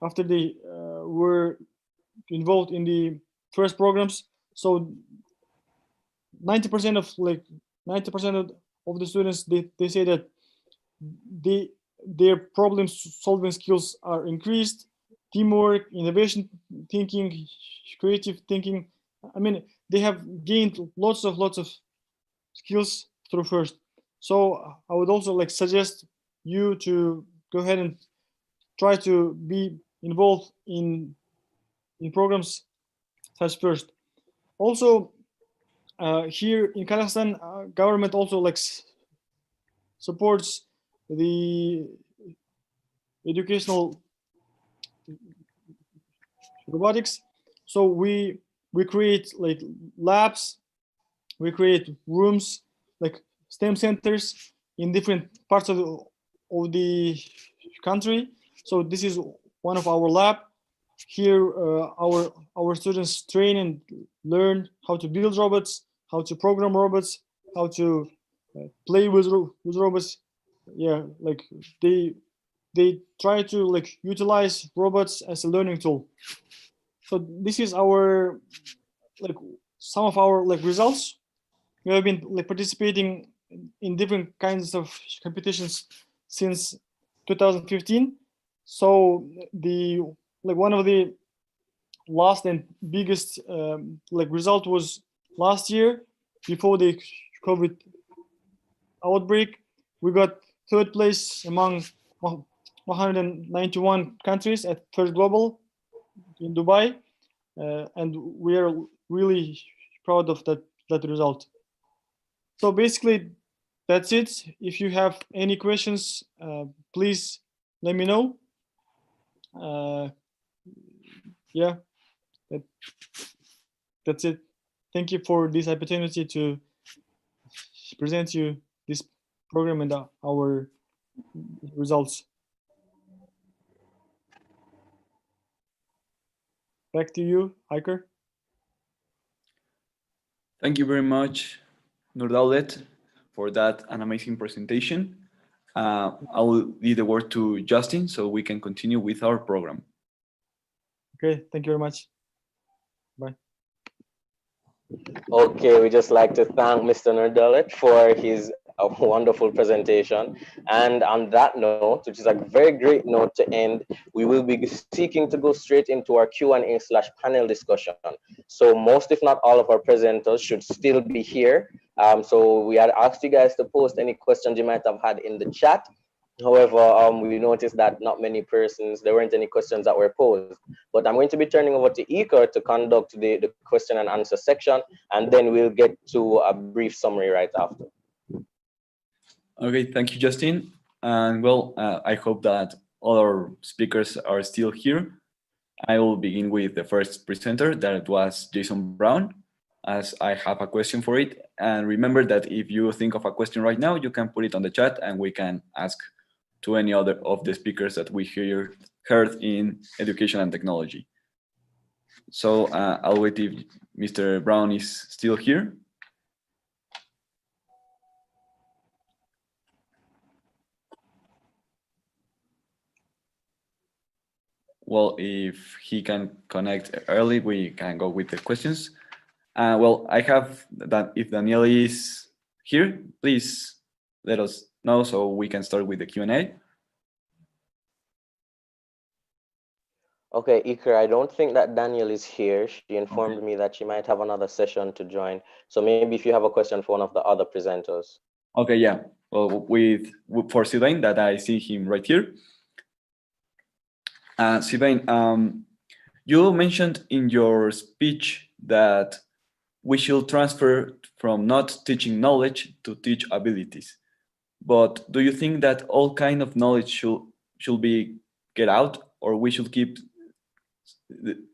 were involved in the first programs. So 90% of like 90% of the students, they say that their problem solving skills are increased, teamwork, innovation thinking, creative thinking. I mean, they have gained lots of skills through first. So I would also like suggest you to go ahead and try to be involved in programs such first. Also, here in Kazakhstan, government also like supports the educational robotics. So we create like labs, we create rooms like STEM centers in different parts of the country. So this is one of our lab. Here our students train and learn how to build robots, how to program robots, how to play with robots. Yeah, like they try to like utilize robots as a learning tool. So this is our like some of our like results. We have been like participating in different kinds of competitions since 2015. So the like one of the last and biggest like result was last year before the COVID outbreak. We got third place among 191 countries at First Global in Dubai, and we are really proud of that result. So basically, that's it. If you have any questions, please let me know. Yeah, that's it. Thank you for this opportunity to present you this program and our results. Back to you, Hiker. Thank you very much, Nurdaulet, for that an amazing presentation. I will leave the word to Justin so we can continue with our program. Okay, thank you very much. Bye. Okay, we just like to thank Mr. Nerdalet for his wonderful presentation. And on that note, which is a very great note to end, we will be seeking to go straight into our Q&A/panel discussion. So most, if not all of our presenters should still be here. So we had asked you guys to post any questions you might have had in the chat. However, we noticed that not many persons, there weren't any questions that were posed. But I'm going to be turning over to Iker to conduct the question and answer section, and then we'll get to a brief summary right after. Okay, thank you, Justin. And well, I hope that all our speakers are still here. I will begin with the first presenter, that was Jason Brown. as I have a question for it. And remember that if you think of a question right now, you can put it on the chat and we can ask to any other of the speakers that we heard in education and technology. So I'll wait if Mr. Brown is still here. Well, if he can connect early, we can go with the questions. Well, I have that if Daniel is here, please let us know so we can start with the Q&A. Okay, Iker, I don't think that Daniel is here. She informed me that she might have another session to join. So maybe if you have a question for one of the other presenters. Okay, yeah. Well, for Sylvain, that I see him right here. Sylvain, you mentioned in your speech that we should transfer from not teaching knowledge to teach abilities. But do you think that all kind of knowledge should be get out, or we should keep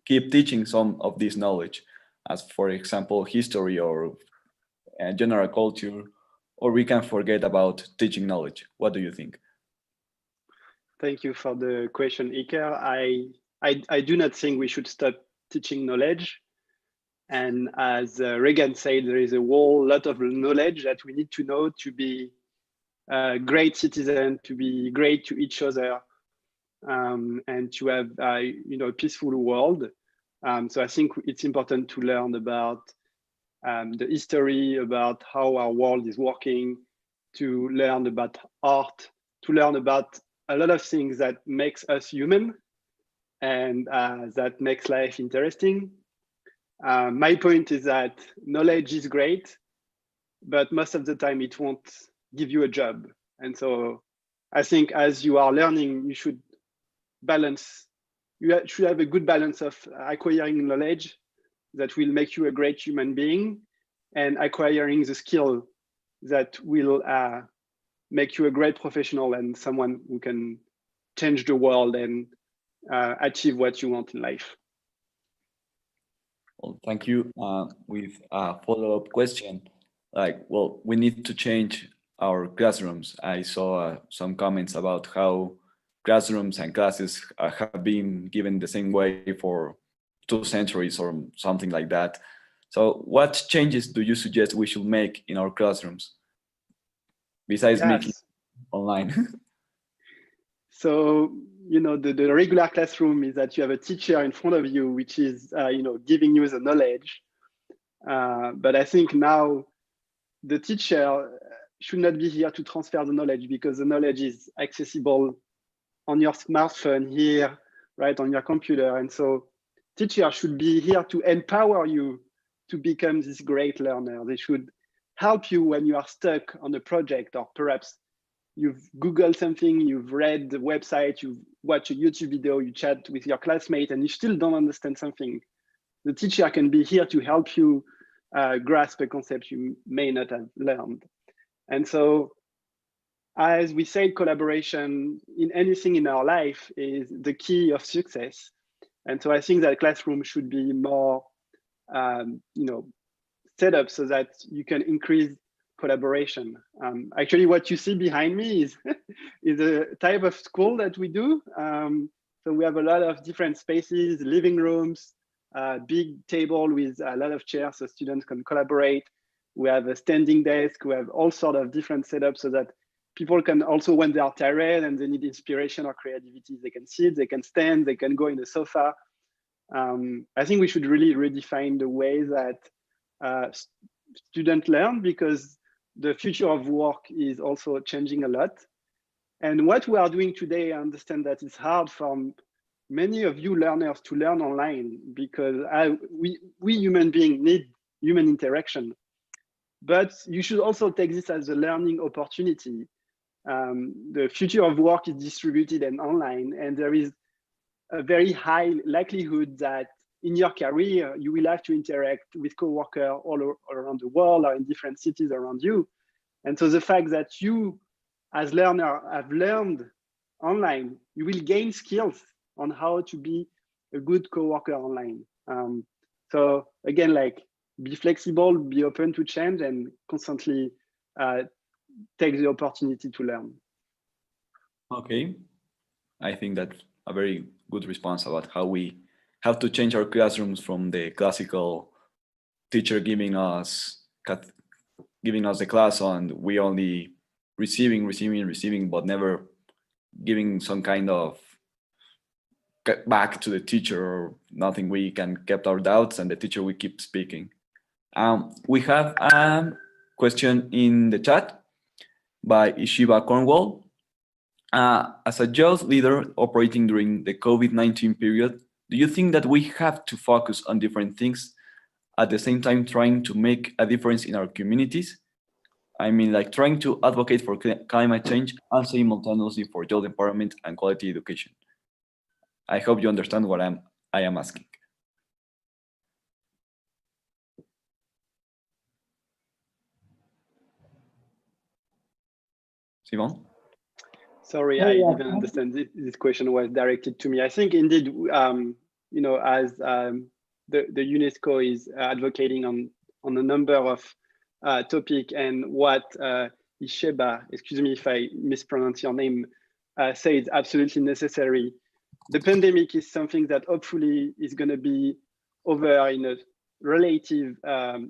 teaching some of this knowledge, as for example, history or general culture, or we can forget about teaching knowledge? What do you think? Thank you for the question, Iker. I do not think we should stop teaching knowledge. And as Regan said, there is a whole lot of knowledge that we need to know to be a great citizen, to be great to each other, and to have a peaceful world. So I think it's important to learn about the history, about how our world is working, to learn about art, to learn about a lot of things that makes us human and that makes life interesting. My point is that knowledge is great, but most of the time it won't give you a job. And so I think as you are learning, you should should have a good balance of acquiring knowledge that will make you a great human being and acquiring the skill that will make you a great professional and someone who can change the world and achieve what you want in life. Well, thank you. With a follow-up question, well, we need to change our classrooms. I saw some comments about how classrooms and classes have been given the same way for 2 centuries or something like that. So what changes do you suggest we should make in our classrooms besides making online? So, the regular classroom is that you have a teacher in front of you, which is, giving you the knowledge. But I think now the teacher should not be here to transfer the knowledge because the knowledge is accessible on your smartphone here, right, on your computer. And so teachers should be here to empower you to become this great learner. They should help you when you are stuck on a project, or perhaps you've Googled something, you've read the website, you've watched a YouTube video, you chat with your classmate, and you still don't understand something. The teacher can be here to help you grasp a concept you may not have learned. And so, as we said, collaboration in anything in our life is the key of success. And so I think that classroom should be more, set up so that you can increase collaboration. Actually, what you see behind me is a type of school that we do. So we have a lot of different spaces, living rooms, big table with a lot of chairs so students can collaborate. We have a standing desk. We have all sorts of different setups so that people can also, when they are tired and they need inspiration or creativity, they can sit, they can stand, they can go in the sofa. I think we should really redefine the way that students learn, because the future of work is also changing a lot. And what we are doing today, I understand that it's hard for many of you learners to learn online, because we human beings need human interaction. But you should also take this as a learning opportunity. The future of work is distributed and online, and there is a very high likelihood that in your career, you will have to interact with coworkers all around the world or in different cities around you. And so the fact that you, as learner, have learned online, you will gain skills on how to be a good coworker online. So again, be flexible, be open to change, and constantly take the opportunity to learn. Okay, I think that's a very good response about how we have to change our classrooms from the classical teacher giving us the class and we only receiving, but never giving some kind of back to the teacher or nothing. We can keep our doubts and the teacher will keep speaking. We have a question in the chat by Ishiba Cornwall. As a youth leader operating during the COVID-19 period, do you think that we have to focus on different things at the same time trying to make a difference in our communities? I mean, like trying to advocate for climate change and simultaneously for youth empowerment and quality education. I hope you understand what I am asking. Simon? Sorry, I didn't understand. This question was directed to me. I think indeed, you know, as the UNESCO is advocating on a number of topics, and what Isheba, excuse me if I mispronounce your name, say is absolutely necessary. The pandemic is something that hopefully is going to be over in a relative,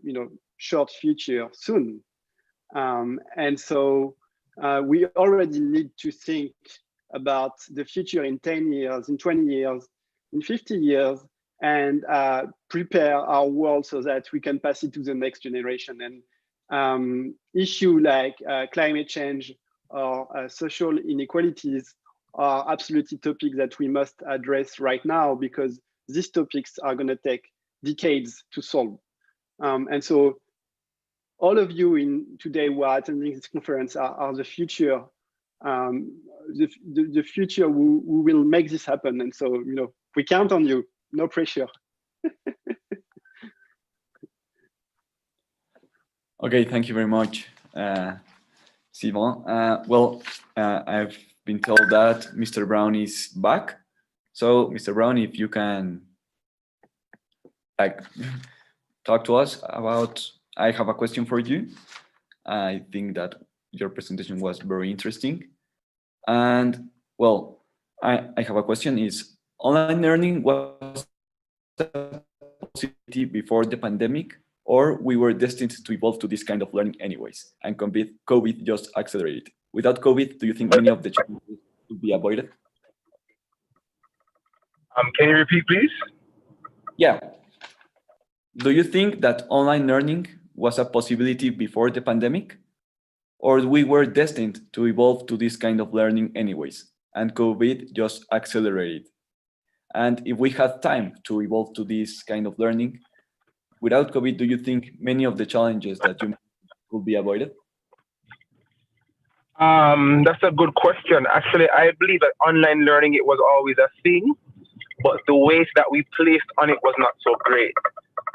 you know, short future soon, and so. We already need to think about the future in 10 years, in 20 years, in 50 years, and prepare our world so that we can pass it to the next generation. And issues like climate change or social inequalities are absolutely topics that we must address right now, because these topics are going to take decades to solve. And so all of you today who are attending this conference are the future, the future who will make this happen. And so, you know, we count on you. No pressure. Okay, thank you very much, Simon. I've been told that Mr. Brown is back. So, Mr. Brown, if you can talk to us about. I have a question for you. I think that your presentation was very interesting. And well, I have a question is, online learning was a possibility before the pandemic, or we were destined to evolve to this kind of learning anyways, and COVID just accelerated? Without COVID, do you think many of the challenges would be avoided? Can you repeat, please? Yeah. Do you think that online learning was a possibility before the pandemic, or we were destined to evolve to this kind of learning anyways, and COVID just accelerated? And if we had time to evolve to this kind of learning without COVID, do you think many of the challenges that you could be avoided? That's a good question. Actually, I believe that online learning, it was always a thing, but the weight that we placed on it was not so great.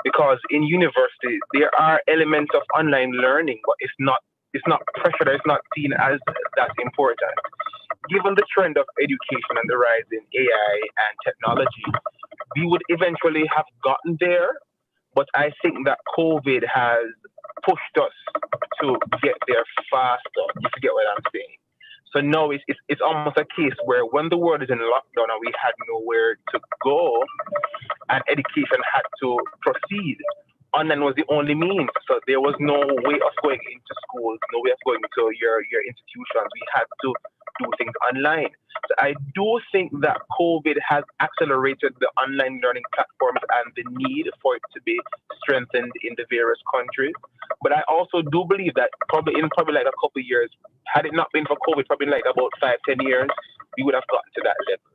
Because in university, there are elements of online learning, but it's not pressured, it's not seen as that important. Given the trend of education and the rise in AI and technology, we would eventually have gotten there, but I think that COVID has pushed us to get there faster, if you get what I'm saying. So now it's almost a case where when the world is in lockdown and we had nowhere to go and education had to proceed, online was the only means. So there was no way of going into schools, no way of going to your institutions. We had to do things online. So I do think that COVID has accelerated the online learning platforms and the need for it to be strengthened in the various countries. But I also do believe that probably like a couple of years, had it not been for COVID, probably like about 5-10 years, we would have gotten to that level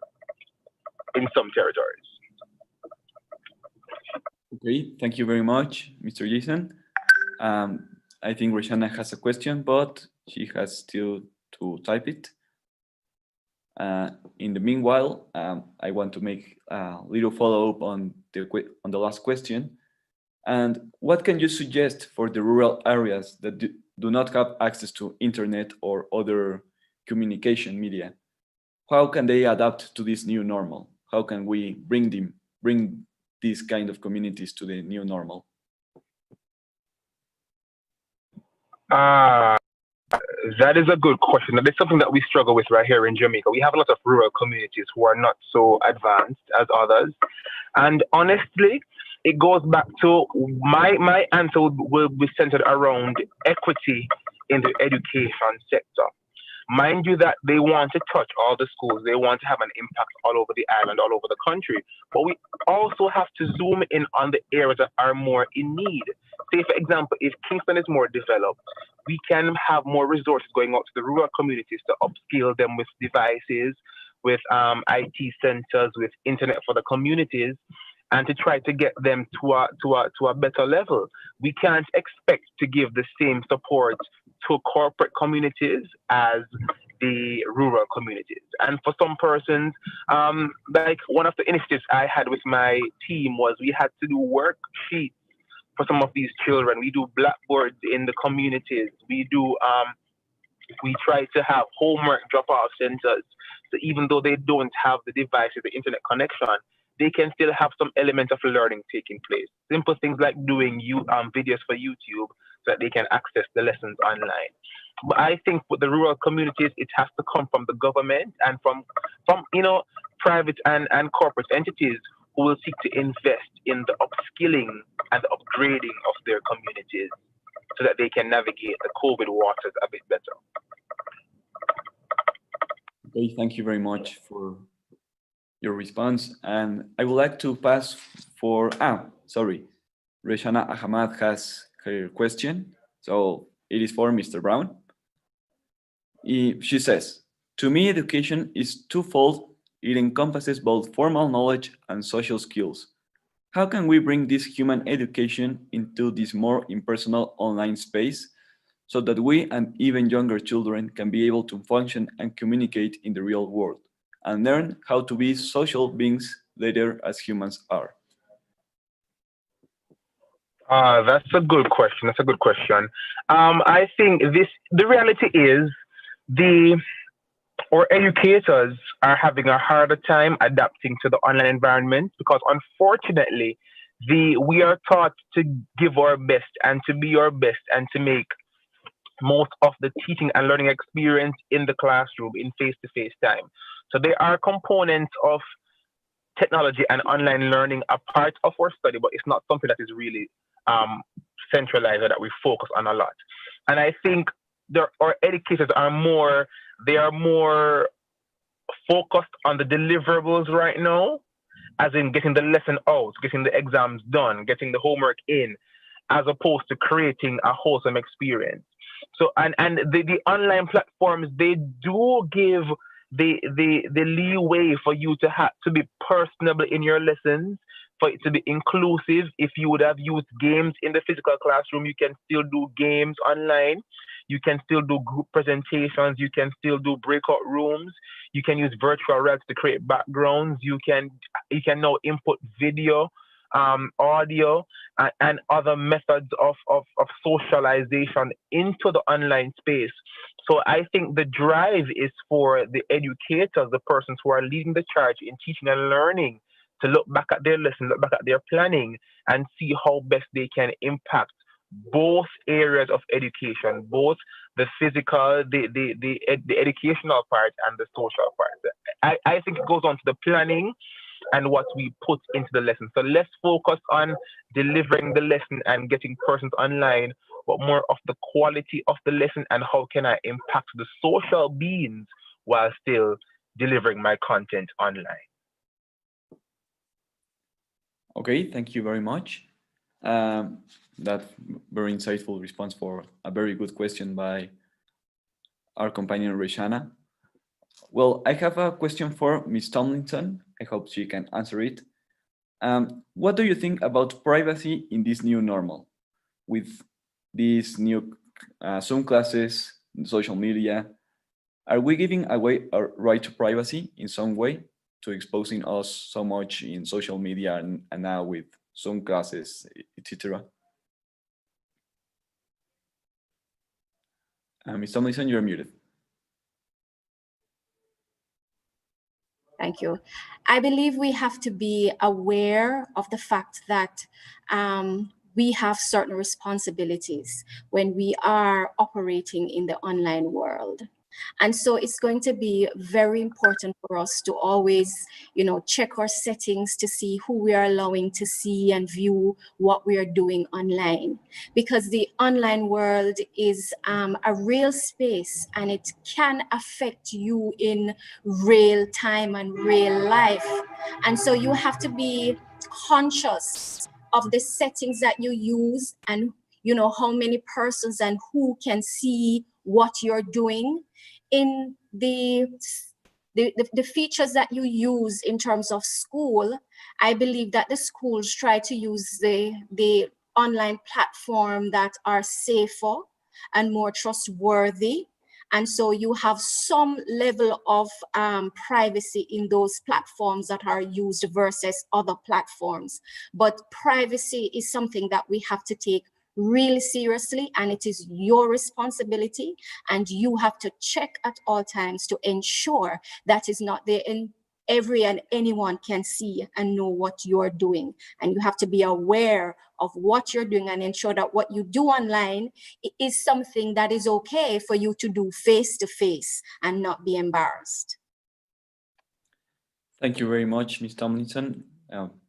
in some territories. Okay, thank you very much, Mr. Jason. I think Roshana has a question, but she has still to type it. In the meanwhile, I want to make a little follow-up on the last question. And what can you suggest for the rural areas that do not have access to internet or other communication media? How can they adapt to this new normal? How can we bring these kind of communities to the new normal? Uh, that is a good question. That is something that we struggle with right here in Jamaica. We have a lot of rural communities who are not so advanced as others. And honestly, it goes back to my answer will be centered around equity in the education sector. Mind you that they want to touch all the schools, they want to have an impact all over the island, all over the country. But we also have to zoom in on the areas that are more in need. Say, for example, if Kingston is more developed, we can have more resources going out to the rural communities to upskill them with devices, with IT centers, with internet for the communities, and to try to get them to a better level. We can't expect to give the same support to corporate communities as the rural communities. And for some persons, like one of the initiatives I had with my team was we had to do worksheets for some of these children. We do blackboards in the communities. We try to have homework drop-off centers. So even though they don't have the devices, the internet connection, they can still have some element of learning taking place. Simple things like doing videos for YouTube so that they can access the lessons online. But I think for the rural communities, it has to come from the government and from private and corporate entities who will seek to invest in the upskilling and the upgrading of their communities so that they can navigate the COVID waters a bit better. Okay, thank you very much for your response. And I would like to pass for, Reshana Ahmad has her question. So it is for Mr. Brown. She says, to me, education is twofold. It encompasses both formal knowledge and social skills. How can we bring this human education into this more impersonal online space so that we and even younger children can be able to function and communicate in the real world and learn how to be social beings later as humans are? That's a good question. That's a good question. I think the reality is our educators are having a harder time adapting to the online environment because unfortunately we are taught to give our best and to be our best and to make most of the teaching and learning experience in the classroom in face-to-face time. So there are components of technology and online learning a part of our study, but it's not something that is really centralized or that we focus on a lot. And I think our educators are more focused on the deliverables right now, as in getting the lesson out, getting the exams done, getting the homework in, as opposed to creating a wholesome experience. So and the online platforms, they do give the leeway for you to be personable in your lessons, for it to be inclusive. If you would have used games in the physical classroom, you can still do games online. You can still do group presentations. You can still do breakout rooms. You can use virtual reality to create backgrounds. You can now input video, audio, and other methods of socialization into the online space. So I think the drive is for the educators, the persons who are leading the charge in teaching and learning, to look back at their lessons, look back at their planning, and see how best they can impact both areas of education, both the physical, the educational part and the social part. I think it goes on to the planning and what we put into the lesson. So less focus on delivering the lesson and getting persons online, but more of the quality of the lesson and how can I impact the social beings while still delivering my content online. Okay, thank you very much. That very insightful response for a very good question by our companion Reshana. Well, I have a question for Ms. Tomlinson. I hope she can answer it. What do you think about privacy in this new normal? With these new Zoom classes, social media, are we giving away our right to privacy in some way to exposing us so much in social media and now with Zoom classes, etc.? Ms. Tomlinson, you're muted. Thank you. I believe we have to be aware of the fact that we have certain responsibilities when we are operating in the online world. And so it's going to be very important for us to always, check our settings to see who we are allowing to see and view what we are doing online. Because the online world is a real space, and it can affect you in real time and real life. And so you have to be conscious of the settings that you use, and how many persons and who can see what you're doing in the features that you use in terms of school. I believe that the schools try to use the online platform that are safer and more trustworthy. And so you have some level of privacy in those platforms that are used versus other platforms. But privacy is something that we have to take really seriously, and it is your responsibility, and you have to check at all times to ensure that is not there in every and anyone can see and know what you're doing. And you have to be aware of what you're doing and ensure that what you do online is something that is okay for you to do face to face and not be embarrassed. Thank you very much, Ms. Tomlinson.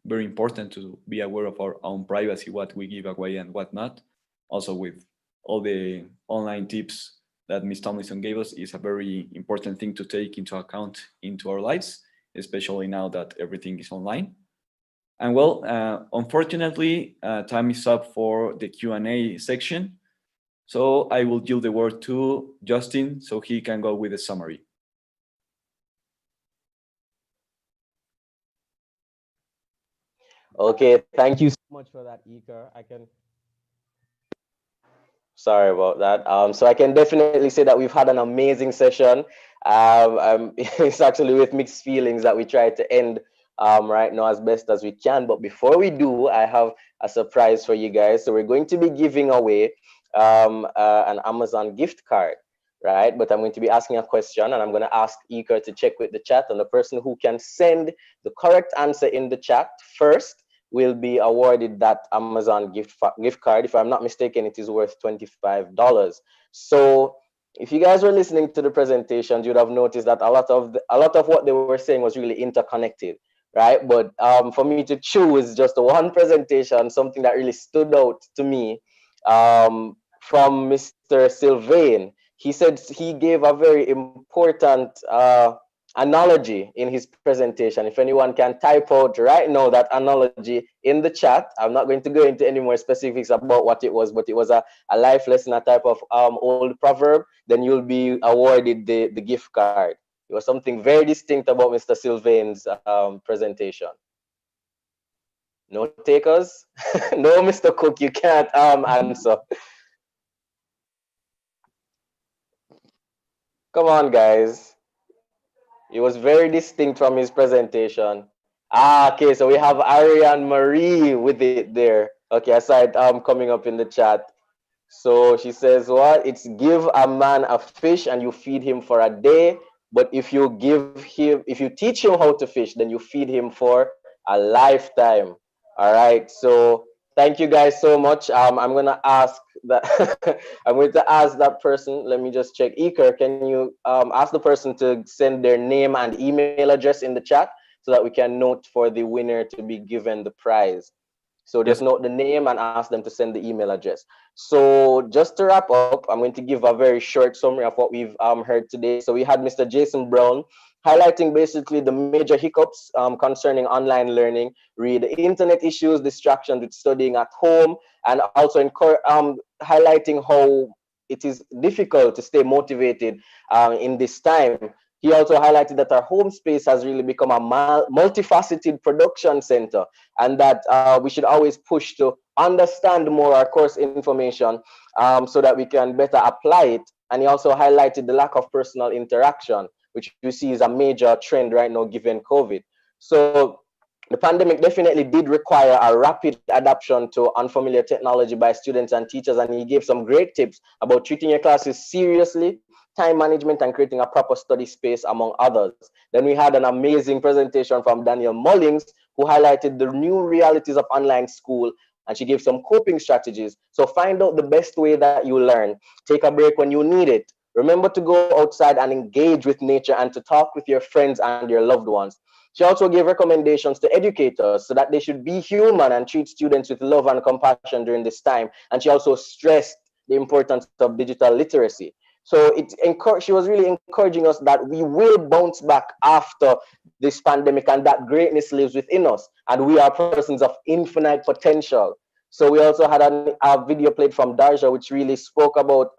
Very important to be aware of our own privacy, what we give away and what not. Also, with all the online tips that Ms. Tomlinson gave us, is a very important thing to take into account into our lives, especially now that everything is online. And well, unfortunately, time is up for the Q&A section. So I will yield the word to Justin so he can go with the summary. Okay, thank you so much for that, Ika. Sorry about that. So I can definitely say that we've had an amazing session. It's actually with mixed feelings that we try to end right now as best as we can. But before we do, I have a surprise for you guys. So we're going to be giving away an Amazon gift card, right? But I'm going to be asking a question, and I'm going to ask Ika to check with the chat, and the person who can send the correct answer in the chat first will be awarded that Amazon gift card. If I'm not mistaken, it is worth $25. So if you guys were listening to the presentations, you'd have noticed that a lot of what they were saying was really interconnected, right? But for me to choose just one presentation, something that really stood out to me from Mr. Sylvain, he said he gave a very important analogy in his presentation. If anyone can type out right now that analogy in the chat, I'm not going to go into any more specifics about what it was, but it was a life lesson, a type of old proverb, then you'll be awarded the gift card. It was something very distinct about Mr. Sylvain's presentation. No takers? No, Mr. Cook, you can't answer. Come on, guys. It was very distinct from his presentation. Okay, so we have Ariane Marie with it there. Okay, I saw it coming up in the chat. So she says, what? It's give a man a fish and you feed him for a day. But if you teach him how to fish, then you feed him for a lifetime. All right. So thank you guys so much. I'm gonna ask that I'm going to ask that person. Let me just check. Iker, can you ask the person to send their name and email address in the chat so that we can note for the winner to be given the prize? So just note the name and ask them to send the email address. So just to wrap up, I'm going to give a very short summary of what we've heard today. So we had Mr. Jason Brown highlighting basically the major hiccups concerning online learning, read the internet issues, distractions with studying at home, and also highlighting how it is difficult to stay motivated in this time. He also highlighted that our home space has really become a multifaceted production center, and that we should always push to understand more our course information so that we can better apply it. And he also highlighted the lack of personal interaction, which we see is a major trend right now given COVID. So the pandemic definitely did require a rapid adaptation to unfamiliar technology by students and teachers, and he gave some great tips about treating your classes seriously, time management, and creating a proper study space, among others. Then we had an amazing presentation from Daniel Mullings, who highlighted the new realities of online school and she gave some coping strategies. So find out the best way that you learn. Take a break when you need it. Remember to go outside and engage with nature and to talk with your friends and your loved ones. She also gave recommendations to educators so that they should be human and treat students with love and compassion during this time. And she also stressed the importance of digital literacy. So she was really encouraging us that we will bounce back after this pandemic, and that greatness lives within us, and we are persons of infinite potential. So we also had a video played from Darja, which really spoke about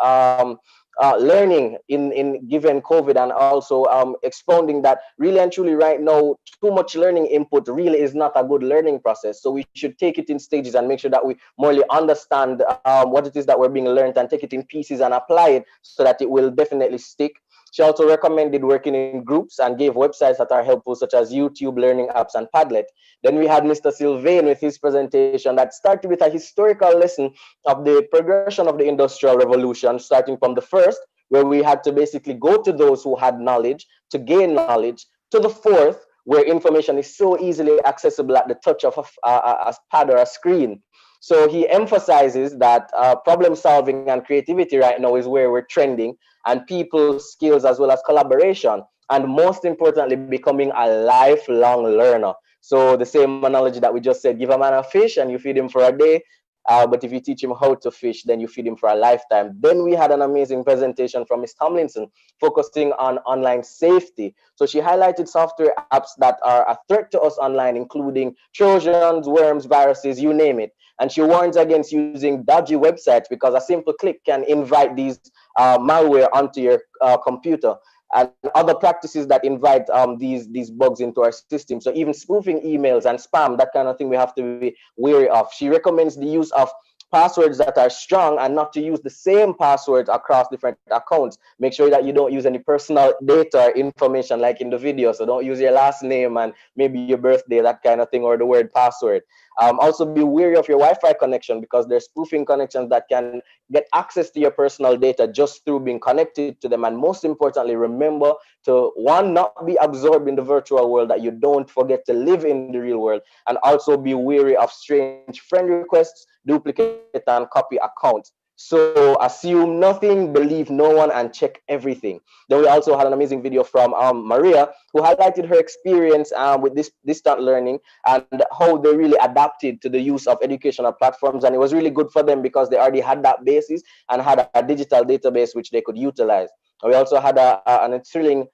learning in given COVID, and also expounding that really and truly right now, too much learning input really is not a good learning process. So we should take it in stages and make sure that we morely understand what it is that we're being learned, and take it in pieces and apply it so that it will definitely stick. She also recommended working in groups and gave websites that are helpful, such as YouTube, learning apps, and Padlet. Then we had Mr. Sylvain with his presentation that started with a historical lesson of the progression of the Industrial Revolution, starting from the first, where we had to basically go to those who had knowledge to gain knowledge, to the fourth, where information is so easily accessible at the touch of a pad or a screen. So he emphasizes that problem solving and creativity right now is where we're trending, and people's skills as well as collaboration, and most importantly, becoming a lifelong learner. So the same analogy that we just said, give a man a fish and you feed him for a day, but if you teach him how to fish, then you feed him for a lifetime. Then we had an amazing presentation from Ms. Tomlinson focusing on online safety. So she highlighted software apps that are a threat to us online, including Trojans, worms, viruses, you name it. And she warns against using dodgy websites because a simple click can invite these malware onto your computer, and other practices that invite these bugs into our system. So even spoofing emails and spam, that kind of thing, we have to be wary of. She recommends the use of passwords that are strong and not to use the same passwords across different accounts. Make sure that you don't use any personal data or information like in the video. So don't use your last name and maybe your birthday, that kind of thing, or the word password. Also be wary of your Wi-Fi connection, because there's spoofing connections that can get access to your personal data just through being connected to them. And most importantly, remember to, one, not be absorbed in the virtual world, that you don't forget to live in the real world, and also be wary of strange friend requests, duplicate and copy accounts. So assume nothing, believe no one, and check everything. Then we also had an amazing video from Maria, who highlighted her experience with this distant learning and how they really adapted to the use of educational platforms. And it was really good for them because they already had that basis and had a digital database which they could utilize. And we also had an thrilling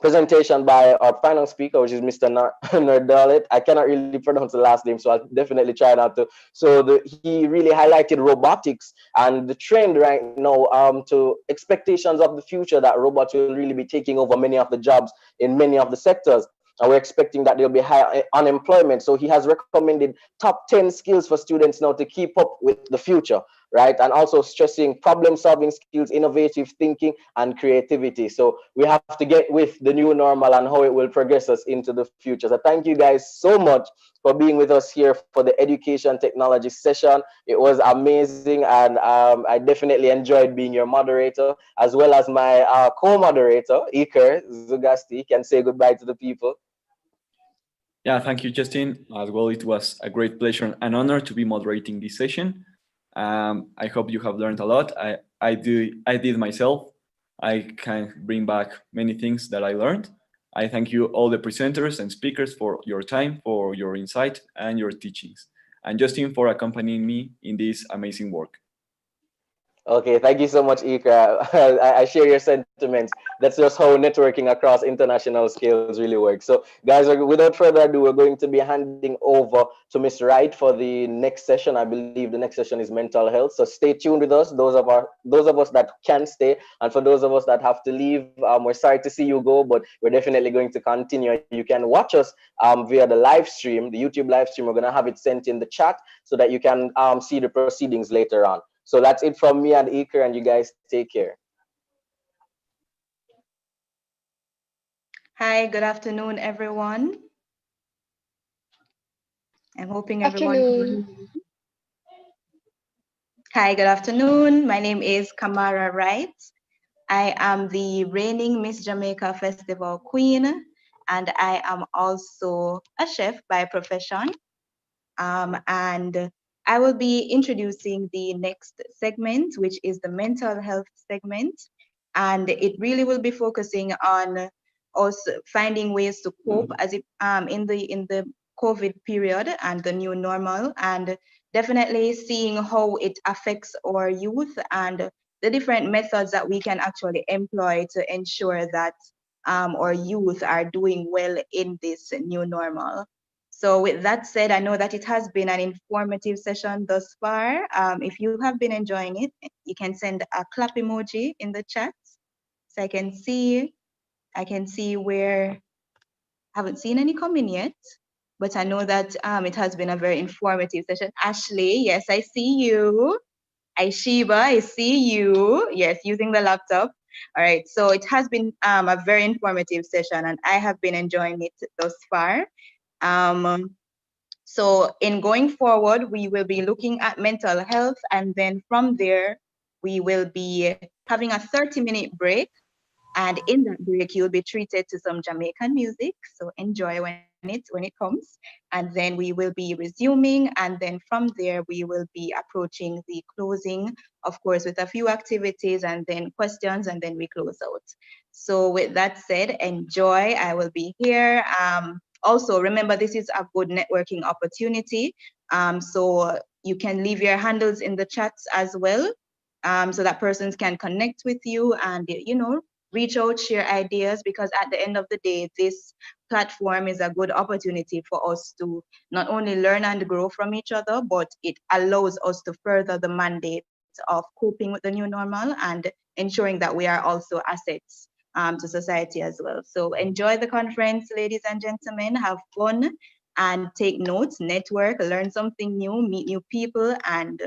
presentation by our final speaker, which is Mr. Nerdalit. I cannot really pronounce the last name, so I'll definitely try not to. So he really highlighted robotics and the trend right now to expectations of the future, that robots will really be taking over many of the jobs in many of the sectors. And we're expecting that there'll be high unemployment. So he has recommended top 10 skills for students now to keep up with the future, right? And also stressing problem solving skills, innovative thinking, and creativity. So we have to get with the new normal and how it will progress us into the future. So thank you guys so much for being with us here for the education technology session. It was amazing, and I definitely enjoyed being your moderator, as well as my co-moderator, Iker Zugasti. Can say goodbye to the people. Yeah, thank you, Justin. As well, it was a great pleasure and honor to be moderating this session. I hope you have learned a lot. I did myself. I can bring back many things that I learned. I thank you, all the presenters and speakers, for your time, for your insight and your teachings, and Justin for accompanying me in this amazing work. Okay, thank you so much, Ikra. I share your sentiments. That's just how networking across international scales really works. So, guys, without further ado, we're going to be handing over to Miss Wright for the next session. I believe the next session is mental health. So stay tuned with us, those of us that can stay, and for those of us that have to leave, we're sorry to see you go, but we're definitely going to continue. You can watch us via the live stream, the YouTube live stream. We're going to have it sent in the chat so that you can see the proceedings later on. So that's it from me and Iker, and you guys take care. Hi, good afternoon, everyone. I'm hoping everyone. Hi, good afternoon. My name is Kamara Wright. I am the reigning Miss Jamaica Festival Queen, and I am also a chef by profession. And I will be introducing the next segment, which is the mental health segment. And it really will be focusing on us finding ways to cope as it in the COVID period and the new normal, and definitely seeing how it affects our youth and the different methods that we can actually employ to ensure that our youth are doing well in this new normal. So with that said, I know that it has been an informative session thus far. If you have been enjoying it, you can send a clap emoji in the chat. So I can see where I haven't seen any coming yet, but I know that it has been a very informative session. Ashley, yes, I see you. Aishiba, I see you. Yes, using the laptop. All right, so it has been a very informative session and I have been enjoying it thus far. So in going forward, we will be looking at mental health, and then from there, we will be having a 30-minute break. And in that break, you'll be treated to some Jamaican music. So enjoy when it comes. And then we will be resuming. And then from there, we will be approaching the closing, of course, with a few activities and then questions, and then we close out. So with that said, enjoy. I will be here. Also, remember, this is a good networking opportunity. So you can leave your handles in the chats as well, so that persons can connect with you and, reach out, share ideas, because at the end of the day, this platform is a good opportunity for us to not only learn and grow from each other, but it allows us to further the mandate of coping with the new normal and ensuring that we are also assets to society as well. So enjoy the conference, ladies and gentlemen, have fun and take notes, network, learn something new, meet new people, and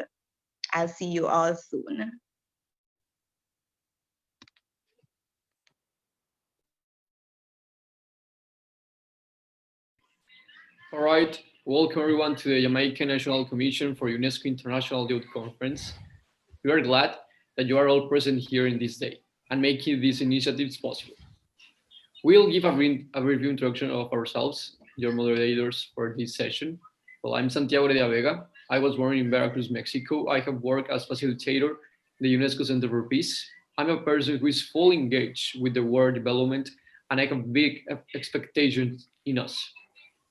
I'll see you all soon. All right, welcome everyone to the Jamaican National Commission for UNESCO International Youth Conference. We are glad that you are all present here in this day and making these initiatives possible. We'll give a brief introduction of ourselves, your moderators for this session. Well, I'm Santiago de Vega. I was born in Veracruz, Mexico. I have worked as facilitator in the UNESCO Center for Peace. I'm a person who is fully engaged with the world development, and I have big expectations in us,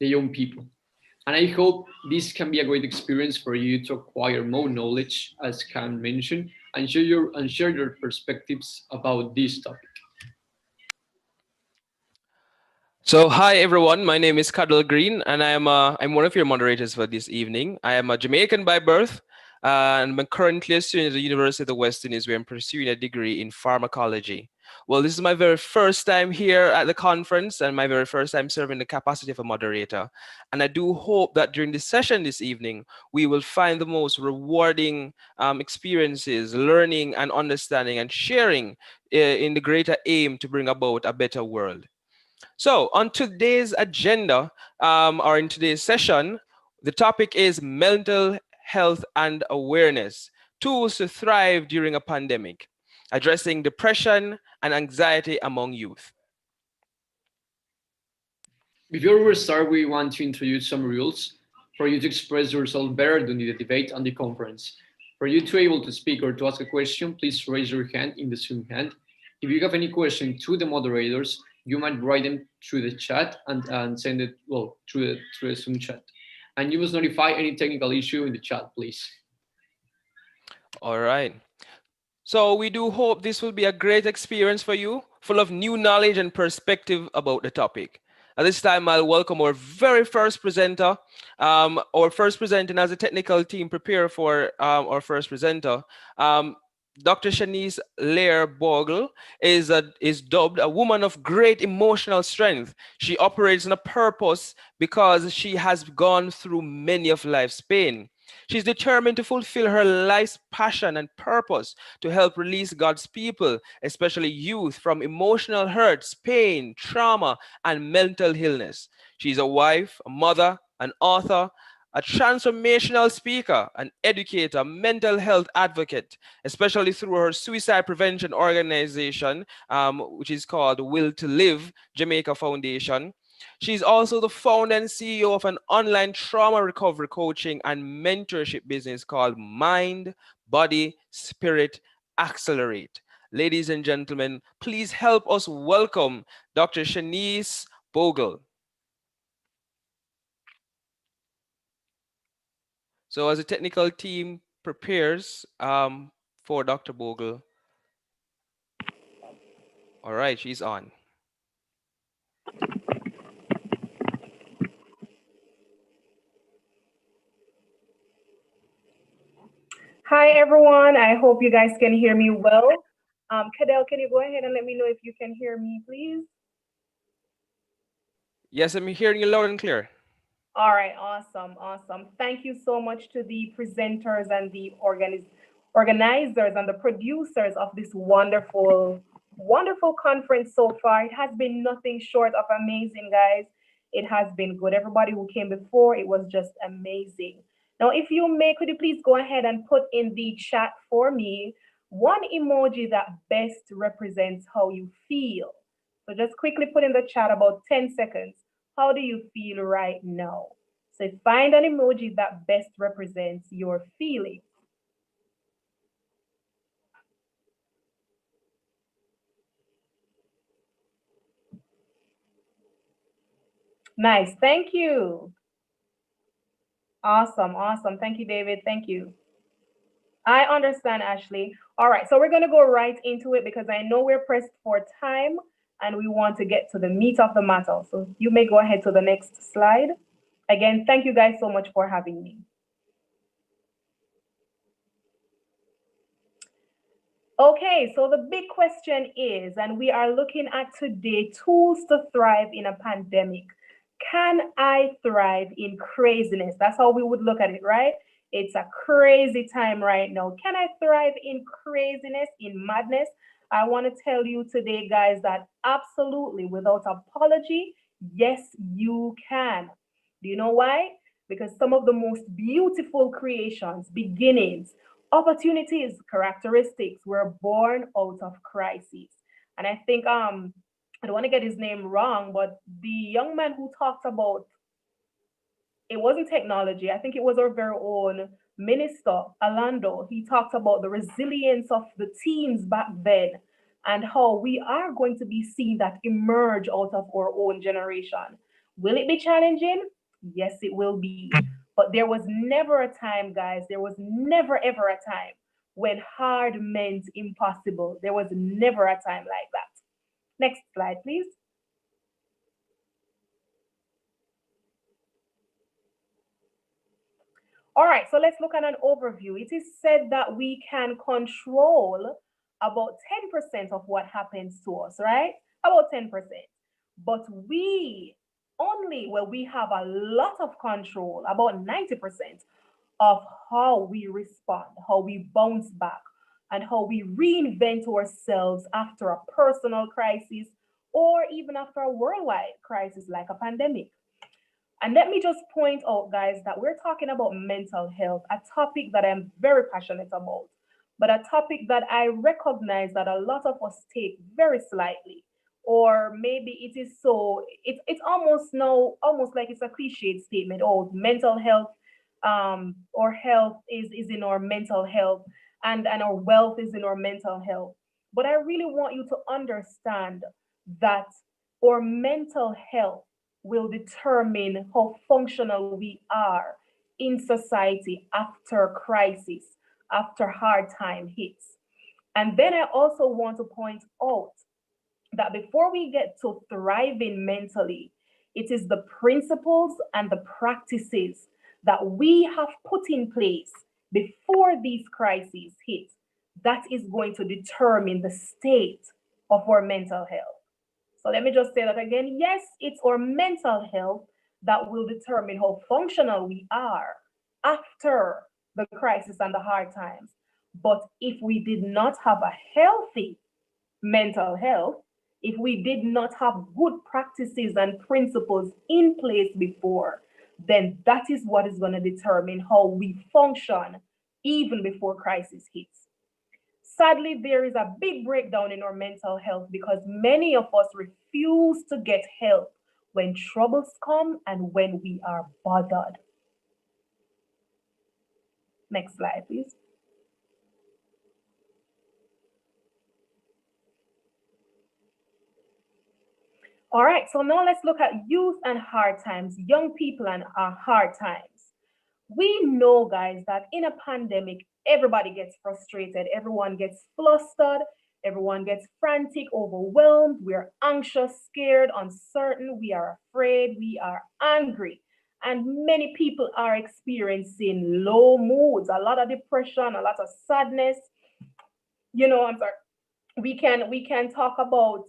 the young people. And I hope this can be a great experience for you to acquire more knowledge, as Cam mentioned, and share your perspectives about this topic. So hi everyone, my name is Cadel Green and I'm one of your moderators for this evening. I am a Jamaican by birth and I'm currently a student at the University of the West Indies where I'm pursuing a degree in pharmacology. Well, this is my very first time here at the conference and my very first time serving the capacity of a moderator. And I do hope that during this session this evening, we will find the most rewarding experiences, learning and understanding and sharing in the greater aim to bring about a better world. So on today's agenda, or in today's session, the topic is mental health and awareness, tools to thrive during a pandemic, addressing depression and anxiety among youth. Before we start, we want to introduce some rules for you to express yourself better during the debate and the conference. For you to be able to speak or to ask a question, please raise your hand in the Zoom hand. If you have any question to the moderators, you might write them through the chat and send it, well, through the Zoom chat. And you must notify any technical issue in the chat, please. All right. So we do hope this will be a great experience for you, full of new knowledge and perspective about the topic. At this time, I'll welcome our very first presenter. Our first presenter, as a technical team prepare for our first presenter. Dr. Shanice Lair Bogle is dubbed a woman of great emotional strength. She operates on a purpose because she has gone through many of life's pain. She's determined to fulfill her life's passion and purpose to help release God's people, especially youth, from emotional hurts, pain, trauma, and mental illness. She's a wife, a mother, an author, a transformational speaker, an educator, mental health advocate, especially through her suicide prevention organization, which is called Will to Live Jamaica Foundation. She's also the founder and CEO of an online trauma recovery coaching and mentorship business called Mind, Body, Spirit, Accelerate. Ladies and gentlemen, please help us welcome Dr. Shanice Bogle. So as the technical team prepares for Dr. Bogle, all right, she's on. Hi, everyone. I hope you guys can hear me well. Cadell, can you go ahead and let me know if you can hear me, please? Yes, I'm hearing you loud and clear. All right, awesome, awesome. Thank you so much to the presenters and the organizers and the producers of this wonderful, wonderful conference so far. It has been nothing short of amazing, guys. It has been good. Everybody who came before, it was just amazing. Now, if you may, could you please go ahead and put in the chat for me one emoji that best represents how you feel? So just quickly put in the chat about 10 seconds. How do you feel right now? So find an emoji that best represents your feelings. Nice, thank you. Awesome, awesome. Thank you, David. Thank you. I understand, Ashley. All right, so we're gonna go right into it because I know we're pressed for time and we want to get to the meat of the matter. So you may go ahead to the next slide. Again, thank you guys so much for having me. Okay, so the big question is, and we are looking at today, tools to thrive in a pandemic. Can I thrive in craziness? That's how we would look at it, right? It's a crazy time right now. Can I thrive in craziness, in madness? I want to tell you today, guys, that absolutely, without apology, yes, you can. Do you know why? Because some of the most beautiful creations, beginnings, opportunities, characteristics were born out of crises. And I think I don't want to get his name wrong, but the young man who talked about, it wasn't technology, I think it was our very own minister, Alando. He talked about the resilience of the teens back then and how we are going to be seeing that emerge out of our own generation. Will it be challenging? Yes, it will be. But there was never a time, guys, there was never ever a time when hard meant impossible. There was never a time like that. Next slide, please. All right, so let's look at an overview. It is said that we can control about 10% of what happens to us, right? About 10%. But we have a lot of control, about 90% of how we respond, how we bounce back, and how we reinvent ourselves after a personal crisis or even after a worldwide crisis like a pandemic. And let me just point out, guys, that we're talking about mental health, a topic that I'm very passionate about, but a topic that I recognize that a lot of us take very slightly. Or maybe it is so, it's almost now, almost like it's a cliched statement. Oh, mental health, or health is in our mental health, and our wealth is in our mental health. But I really want you to understand that our mental health will determine how functional we are in society after crisis, after hard time hits. And then I also want to point out that before we get to thriving mentally, it is the principles and the practices that we have put in place before these crises hit that is going to determine the state of our mental health. So let me just say that again. Yes, it's our mental health that will determine how functional we are after the crisis and the hard times. But if we did not have a healthy mental health, if we did not have good practices and principles in place before, then that is what is going to determine how we function even before crisis hits. Sadly, there is a big breakdown in our mental health because many of us refuse to get help when troubles come, and when we are bothered. Next slide, please. All right, so now let's look at youth and hard times, young people and hard times. We know, guys, that in a pandemic, everybody gets frustrated, everyone gets flustered, everyone gets frantic, overwhelmed, we're anxious, scared, uncertain, we are afraid, we are angry. And many people are experiencing low moods, a lot of depression, a lot of sadness. You know, I'm sorry. We can talk about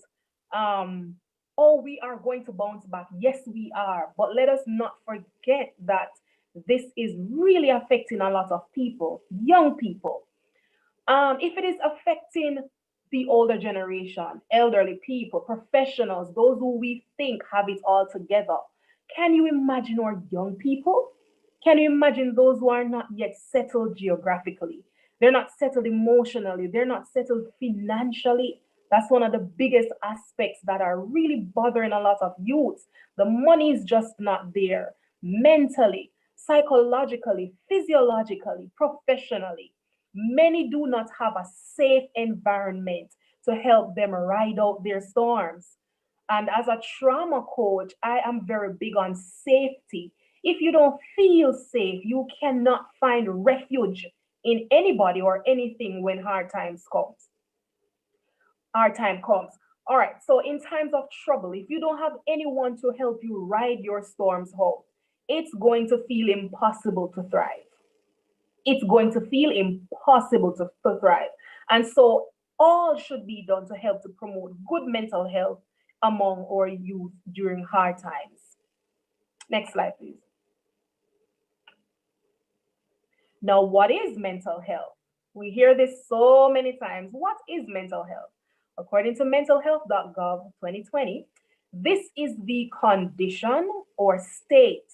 oh, we are going to bounce back. Yes, we are. But let us not forget that this is really affecting a lot of people, young people. If it is affecting the older generation, elderly people, professionals, those who we think have it all together, can you imagine our young people? Can you imagine those who are not yet settled geographically? They're not settled emotionally, they're not settled financially. That's one of the biggest aspects that are really bothering a lot of youths. The money is just not there mentally, psychologically, physiologically, professionally. Many do not have a safe environment to help them ride out their storms. And as a trauma coach, I am very big on safety. If you don't feel safe, you cannot find refuge in anybody or anything when hard time comes. All right, so in times of trouble, if you don't have anyone to help you ride your storms home, it's going to feel impossible to thrive. It's going to feel impossible to thrive. And so all should be done to help to promote good mental health among our youth during hard times. Next slide, please. Now, what is mental health? We hear this so many times. What is mental health? According to mentalhealth.gov 2020, this is the condition or state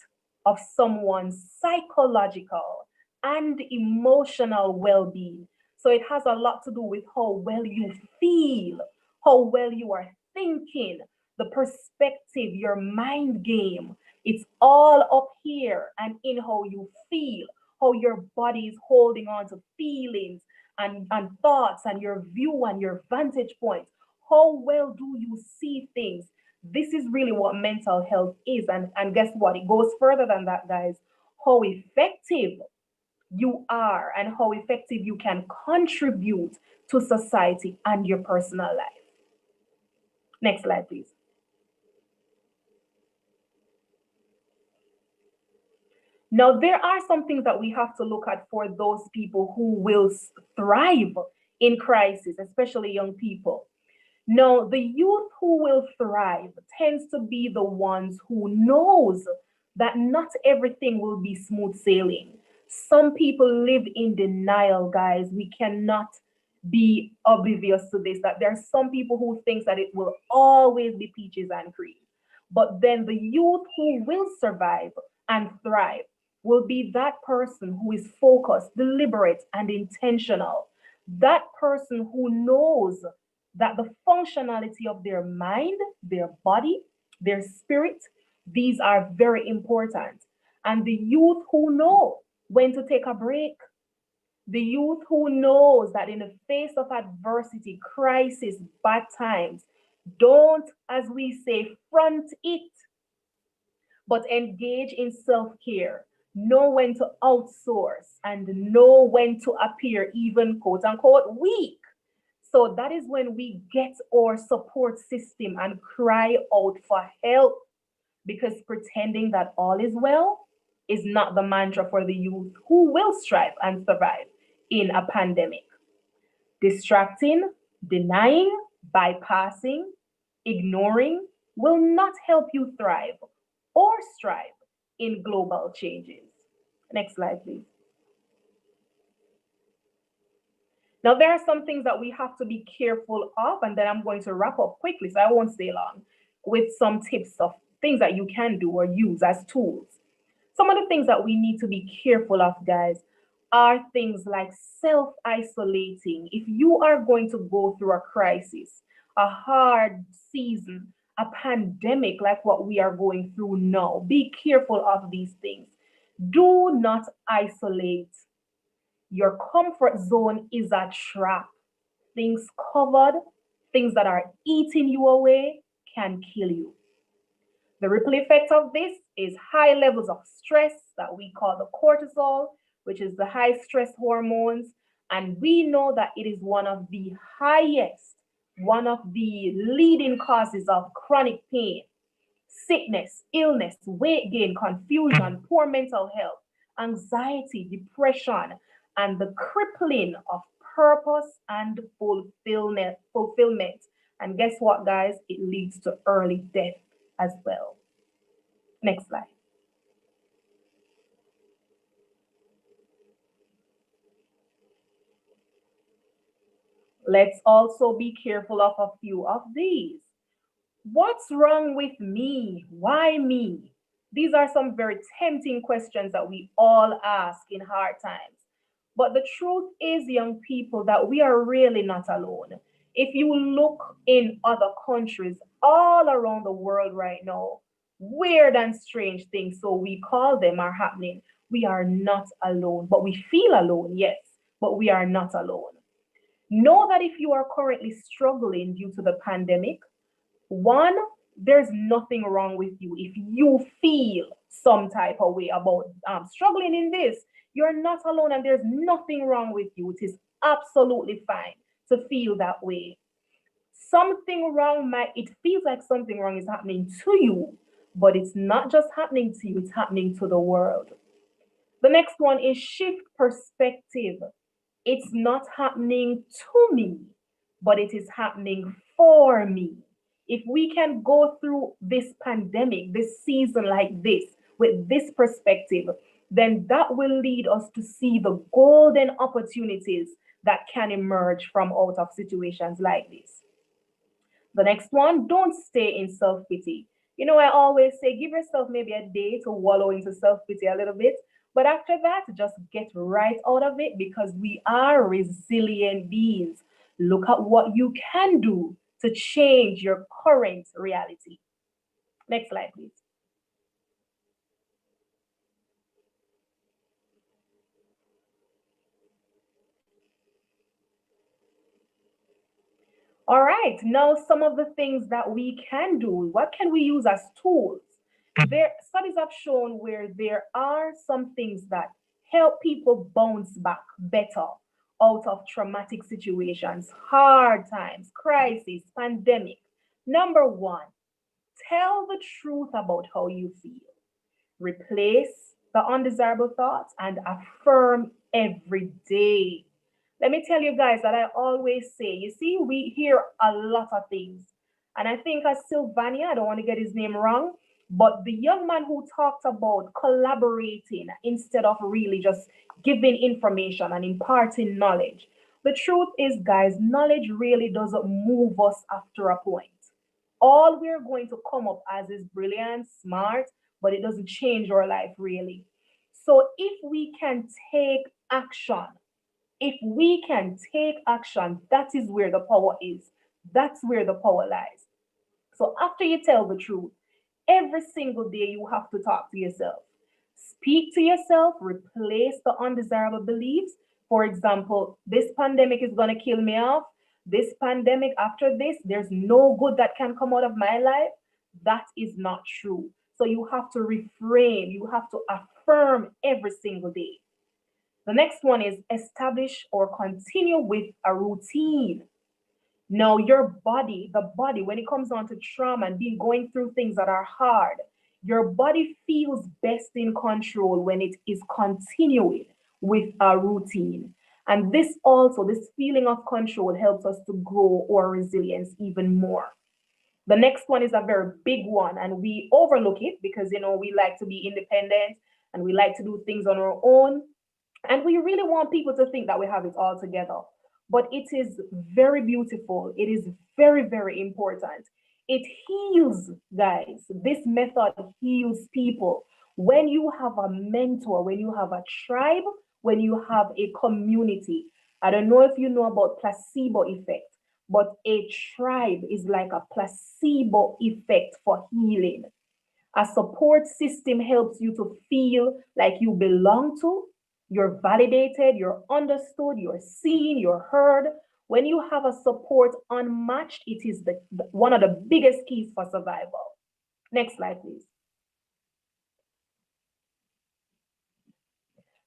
of someone's psychological and emotional well-being. So it has a lot to do with how well you feel, how well you are thinking, the perspective, your mind game. It's all up here and in how you feel, how your body is holding on to feelings and thoughts and your view and your vantage point. How well do you see things? This is really what mental health is. And guess what? It goes further than that, guys. How effective you are and how effective you can contribute to society and your personal life. Next slide, please. Now, there are some things that we have to look at for those people who will thrive in crisis, especially young people. Now, the youth who will thrive tends to be the ones who knows that not everything will be smooth sailing. Some people live in denial, guys. We cannot be oblivious to this, that there are some people who think that it will always be peaches and cream. But then the youth who will survive and thrive will be that person who is focused, deliberate, and intentional. That person who knows that the functionality of their mind, their body, their spirit, these are very important. And the youth who know when to take a break, the youth who knows that in the face of adversity, crisis, bad times, don't, as we say, front it, but engage in self-care, know when to outsource, and know when to appear even quote unquote weak. So that is when we get our support system and cry out for help, because pretending that all is well is not the mantra for the youth who will strive and survive in a pandemic. Distracting, denying, bypassing, ignoring will not help you thrive or strive in global changes. Next slide, please. Now, there are some things that we have to be careful of, and then I'm going to wrap up quickly, so I won't stay long, with some tips of things that you can do or use as tools. Some of the things that we need to be careful of, guys, are things like self-isolating. If you are going to go through a crisis, a hard season, a pandemic like what we are going through now. Be careful of these things. Do not isolate. Your comfort zone is a trap. Things covered, things that are eating you away can kill you. The ripple effect of this is high levels of stress that we call the cortisol, which is the high stress hormones. And we know that it is one of the highest, one of the leading causes of chronic pain, sickness, illness, weight gain, confusion, poor mental health, anxiety, depression, and the crippling of purpose and fulfillment. And guess what, guys? It leads to early death as well. Next slide. Let's also be careful of a few of these. What's wrong with me? Why me? These are some very tempting questions that we all ask in hard times. But the truth is, young people, that we are really not alone. If you look in other countries all around the world right now, weird and strange things, so we call them, are happening. We are not alone, but we feel alone, yes, but we are not alone. Know that if you are currently struggling due to the pandemic, one, there's nothing wrong with you. If you feel some type of way about struggling in this, you're not alone and there's nothing wrong with you. It is absolutely fine to feel that way. Something wrong it feels like something wrong is happening to you, but it's not just happening to you, it's happening to the world. The next one is shift perspective. It's not happening to me, but it is happening for me. If we can go through this pandemic, this season like this, with this perspective, then that will lead us to see the golden opportunities that can emerge from out of situations like this. The next one, don't stay in self-pity. You know, I always say, give yourself maybe a day to wallow into self-pity a little bit. But after that, just get right out of it because we are resilient beings. Look at what you can do to change your current reality. Next slide, please. All right, now some of the things that we can do. What can we use as tools? Studies have shown where there are some things that help people bounce back better out of traumatic situations, hard times, crisis, pandemic. Number one, tell the truth about how you feel. Replace the undesirable thoughts and affirm every day. Let me tell you guys that I always say, you see, we hear a lot of things. And I think as Sylvania, I don't want to get his name wrong, but the young man who talked about collaborating instead of really just giving information and imparting knowledge. The truth is, guys, knowledge really doesn't move us after a point. All we're going to come up as is brilliant, smart, but it doesn't change our life really. So if we can take action, that is where the power is. That's where the power lies. So after you tell the truth, every single day you have to talk to yourself. Speak to yourself, replace the undesirable beliefs. For example, this pandemic is going to kill me off. This pandemic, after this, there's no good that can come out of my life. That is not true. So you have to reframe, you have to affirm every single day. The next one is establish or continue with a routine. Now, your body, the body, when it comes down to trauma and being going through things that are hard, your body feels best in control when it is continuing with a routine. And this feeling of control helps us to grow our resilience even more. The next one is a very big one, and we overlook it because, we like to be independent and we like to do things on our own. And we really want people to think that we have it all together. But it is very beautiful. It is very, very important. It heals, guys. This method heals people. When you have a mentor, when you have a tribe, when you have a community. I don't know if you know about placebo effect, but a tribe is like a placebo effect for healing. A support system helps you to feel like you belong to, you're validated, you're understood, you're seen, you're heard. When you have a support unmatched, it is one of the biggest keys for survival. Next slide, please.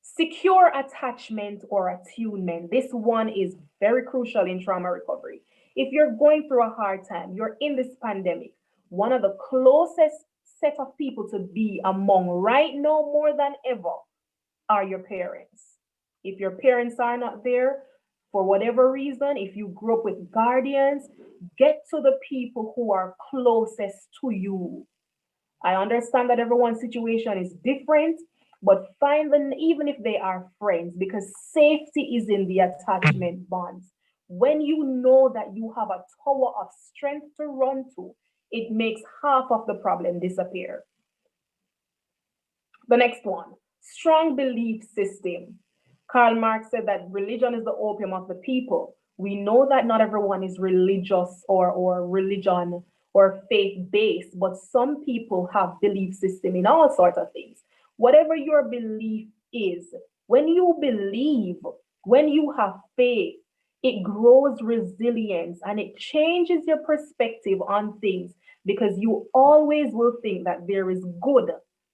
Secure attachment or attunement. This one is very crucial in trauma recovery. If you're going through a hard time, you're in this pandemic, one of the closest set of people to be among right now more than ever are your parents. If your parents are not there, for whatever reason, if you grew up with guardians, get to the people who are closest to you. I understand that everyone's situation is different, but find them even if they are friends, because safety is in the attachment bonds. When you know that you have a tower of strength to run to, it makes half of the problem disappear. The next one, strong belief system. Karl Marx said that religion is the opium of the people. We know that not everyone is religious or religion or faith-based, but some people have belief system in all sorts of things. Whatever your belief is, when you believe, when you have faith, it grows resilience and it changes your perspective on things, because you always will think that there is good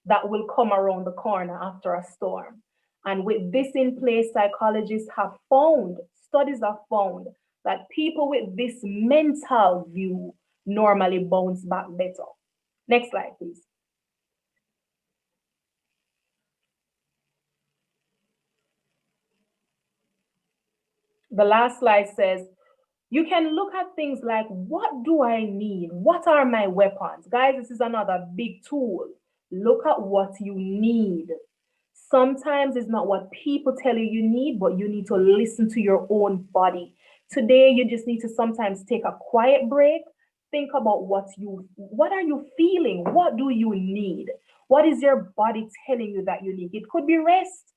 that will come around the corner after a storm. And with this in place, psychologists have found, studies have found, that people with this mental view normally bounce back better. Next slide, please. The last slide says, you can look at things like, what do I need? What are my weapons? Guys, this is another big tool. Look at what you need. Sometimes it's not what people tell you need, but you need to listen to your own body. Today, you just need to sometimes take a quiet break. Think about what are you feeling? What do you need? What is your body telling you that you need? It could be rest.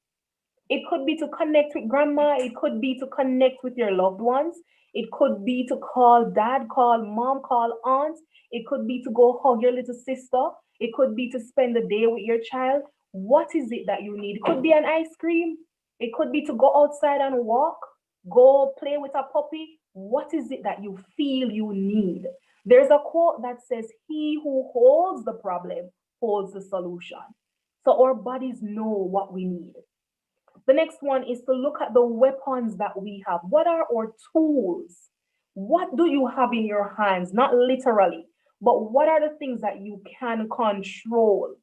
It could be to connect with grandma. It could be to connect with your loved ones. It could be to call dad, call mom, call aunt. It could be to go hug your little sister. It could be to spend the day with your child. What is it that you need? It could be an ice cream. It could be to go outside and walk, go play with a puppy. What is it that you feel you need? There's a quote that says, he who holds the problem holds the solution. So our bodies know what we need. The next one is to look at the weapons that we have. What are our tools? What do you have in your hands? Not literally, but what are the things that you can control?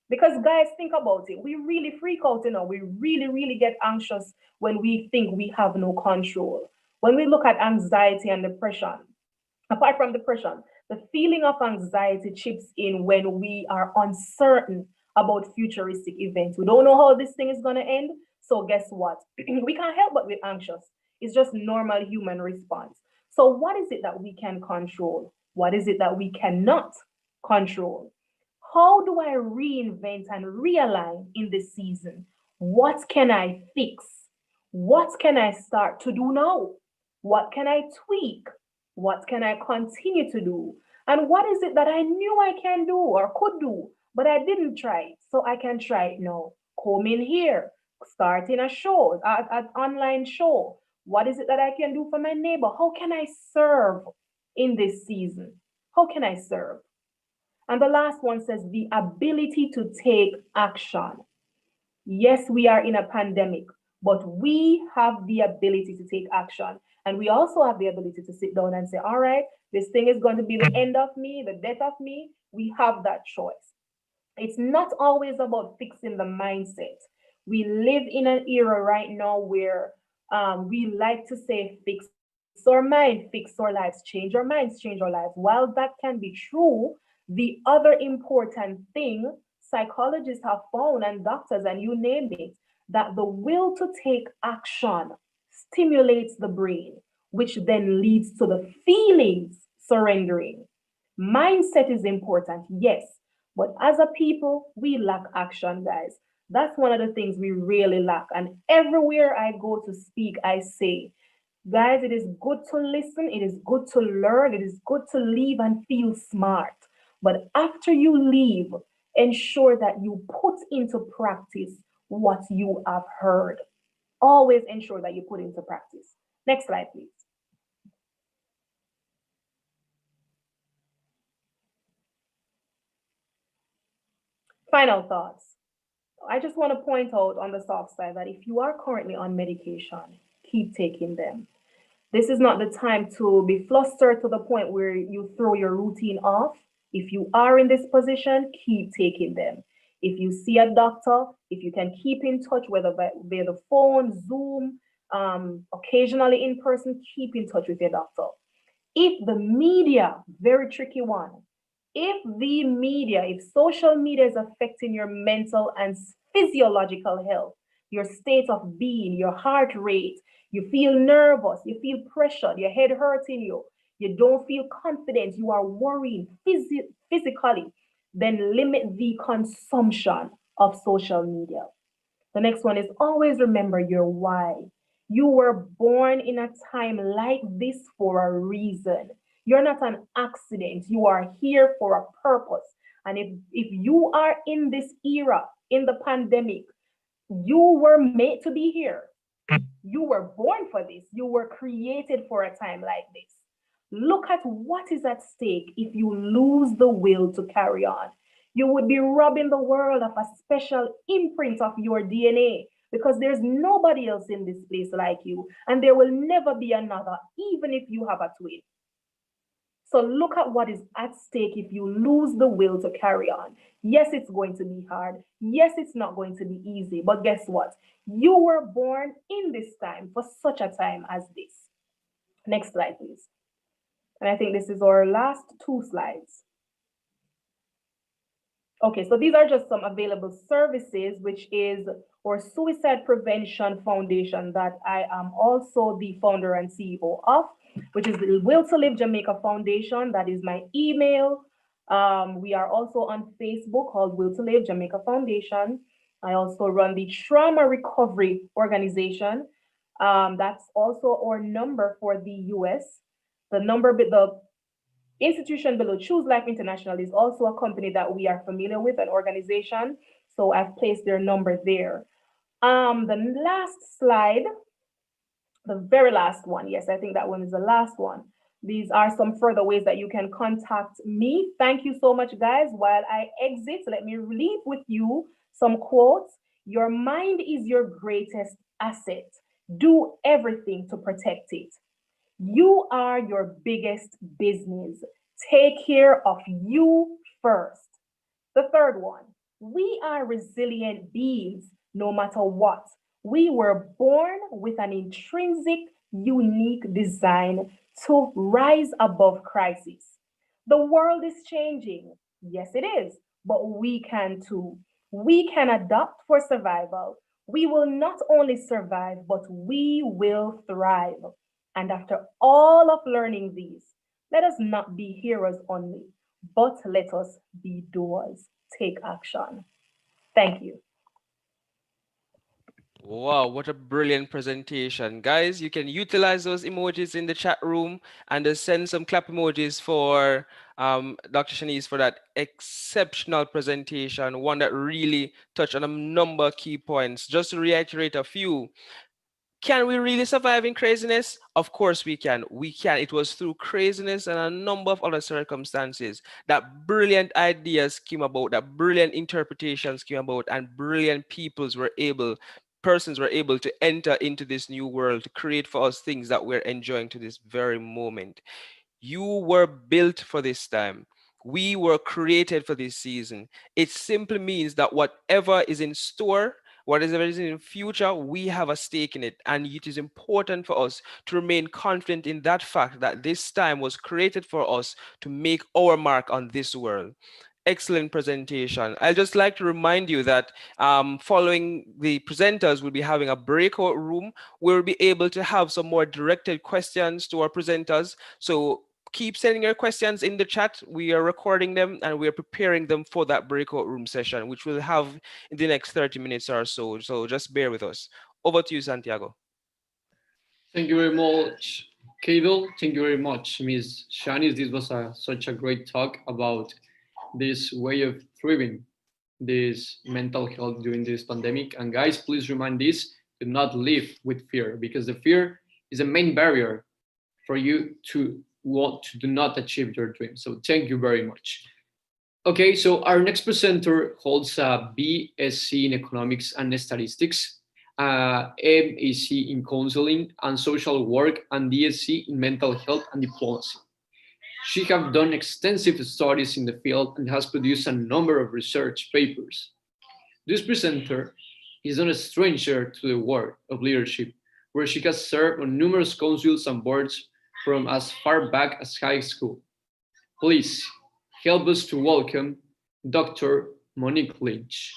Because guys, think about it. We really freak out, we really get anxious when we think we have no control. When we look at anxiety and depression, apart from depression, the feeling of anxiety chips in when we are uncertain about futuristic events. We don't know how this thing is going to end. So guess what? We can't help but be anxious. It's just normal human response. So what is it that we can control? What is it that we cannot control? How do I reinvent and realign in this season? What can I fix? What can I start to do now? What can I tweak? What can I continue to do? And what is it that I knew I can do or could do, but I didn't try it? So I can try it now. Come in here, starting a show, an online show. What is it that I can do for my neighbor? How can I serve in this season? How can I serve? And the last one says the ability to take action. Yes, we are in a pandemic, but we have the ability to take action. And we also have the ability to sit down and say, all right, this thing is going to be the end of me, the death of me. We have that choice. It's not always about fixing the mindset. We live in an era right now where we like to say, fix our mind, fix our lives, change our minds, change our lives. While that can be true, the other important thing psychologists have found, and doctors, and you name it, that the will to take action stimulates the brain, which then leads to the feelings surrendering. Mindset is important, yes, but as a people, we lack action, guys. That's one of the things we really lack. And everywhere I go to speak, I say, Guys, it is good to listen, it is good to learn, it is good to leave and feel smart. But after you leave, ensure that you put into practice what you have heard. Always ensure that you put into practice. Next slide, please. Final thoughts. I just want to point out on the soft side that if you are currently on medication, keep taking them. This is not the time to be flustered to the point where you throw your routine off. If you are in this position, keep taking them. If you see a doctor, if you can keep in touch, whether via the phone, Zoom, occasionally in person, keep in touch with your doctor. If the media, very tricky one, if social media is affecting your mental and physiological health, your state of being, your heart rate, you feel nervous, you feel pressured, your head hurting you, you don't feel confident, you are worrying physically, then limit the consumption of social media. The next one is always remember your why. You were born in a time like this for a reason. You're not an accident. You are here for a purpose. And if you are in this era, in the pandemic, you were made to be here. You were born for this. You were created for a time like this. Look at what is at stake if you lose the will to carry on. You would be robbing the world of a special imprint of your DNA because there's nobody else in this place like you, and there will never be another, even if you have a twin. So look at what is at stake if you lose the will to carry on. Yes, it's going to be hard. Yes, it's not going to be easy. But guess what? You were born in this time for such a time as this. Next slide, please. And I think this is our last two slides. Okay, so these are just some available services, which is our Suicide Prevention Foundation that I am also the founder and CEO of, which is the Will to Live Jamaica Foundation. That is my email. We are also on Facebook called Will to Live Jamaica Foundation. I also run the Trauma Recovery Organization. That's also our number for the US. The institution below Choose Life International is also a company that we are familiar with, an organization. So I've placed their number there. The last slide, the very last one. Yes, I think that one is the last one. These are some further ways that you can contact me. Thank you so much, guys. While I exit, let me leave with you some quotes. Your mind is your greatest asset. Do everything to protect it. You are your biggest business. Take care of you first. The third one, we are resilient beings no matter what. We were born with an intrinsic, unique design to rise above crisis. The world is changing. Yes, it is, but we can too. We can adapt for survival. We will not only survive, but we will thrive. And after all of learning these, let us not be hearers only, but let us be doers. Take action. Thank you. Wow, what a brilliant presentation. Guys, you can utilize those emojis in the chat room and send some clap emojis for Dr. Shanice for that exceptional presentation, one that really touched on a number of key points. Just to reiterate a few, can we really survive in craziness? Of course we can. We can. It was through craziness and a number of other circumstances that brilliant ideas came about, that brilliant interpretations came about, and brilliant persons were able to enter into this new world to create for us things that we're enjoying to this very moment. You were built for this time. We were created for this season. It simply means that whatever is in store, whatever is in the future, we have a stake in it. And it is important for us to remain confident in that fact that this time was created for us to make our mark on this world. Excellent presentation. I'd just like to remind you that following the presenters, we'll be having a breakout room where we'll be able to have some more directed questions to our presenters. So keep sending your questions in the chat. We are recording them and we are preparing them for that breakout room session, which we'll have in the next 30 minutes or so. So just bear with us. Over to you, Santiago. Thank you very much, Cadel. Thank you very much, Ms. Shanice. This was such a great talk about this way of thriving, this mental health during this pandemic. And guys, please remind this: do not live with fear, because the fear is a main barrier for you to want to do not achieve your dream. So thank you very much. Okay, so our next presenter holds a BSc in Economics and Statistics, MAC in Counseling and Social Work, and DSc in Mental Health and Diplomacy. She has done extensive studies in the field and has produced a number of research papers. This presenter is not a stranger to the world of leadership, where she has served on numerous councils and boards from as far back as high school. Please help us to welcome Dr. Monique Lynch.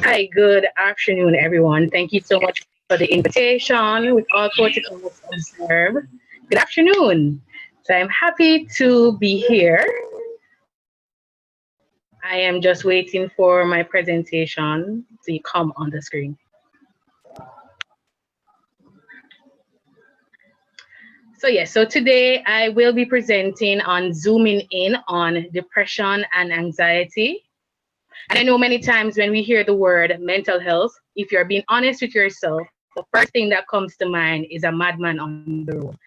Hi, good afternoon, everyone. Thank you so much for the invitation. With all protocols observed, good afternoon. So I'm happy to be here. I am just waiting for my presentation to come on the screen. So yes, so today I will be presenting on zooming in on depression and anxiety. And I know many times when we hear the word mental health, if you're being honest with yourself, the first thing that comes to mind is a madman on the road.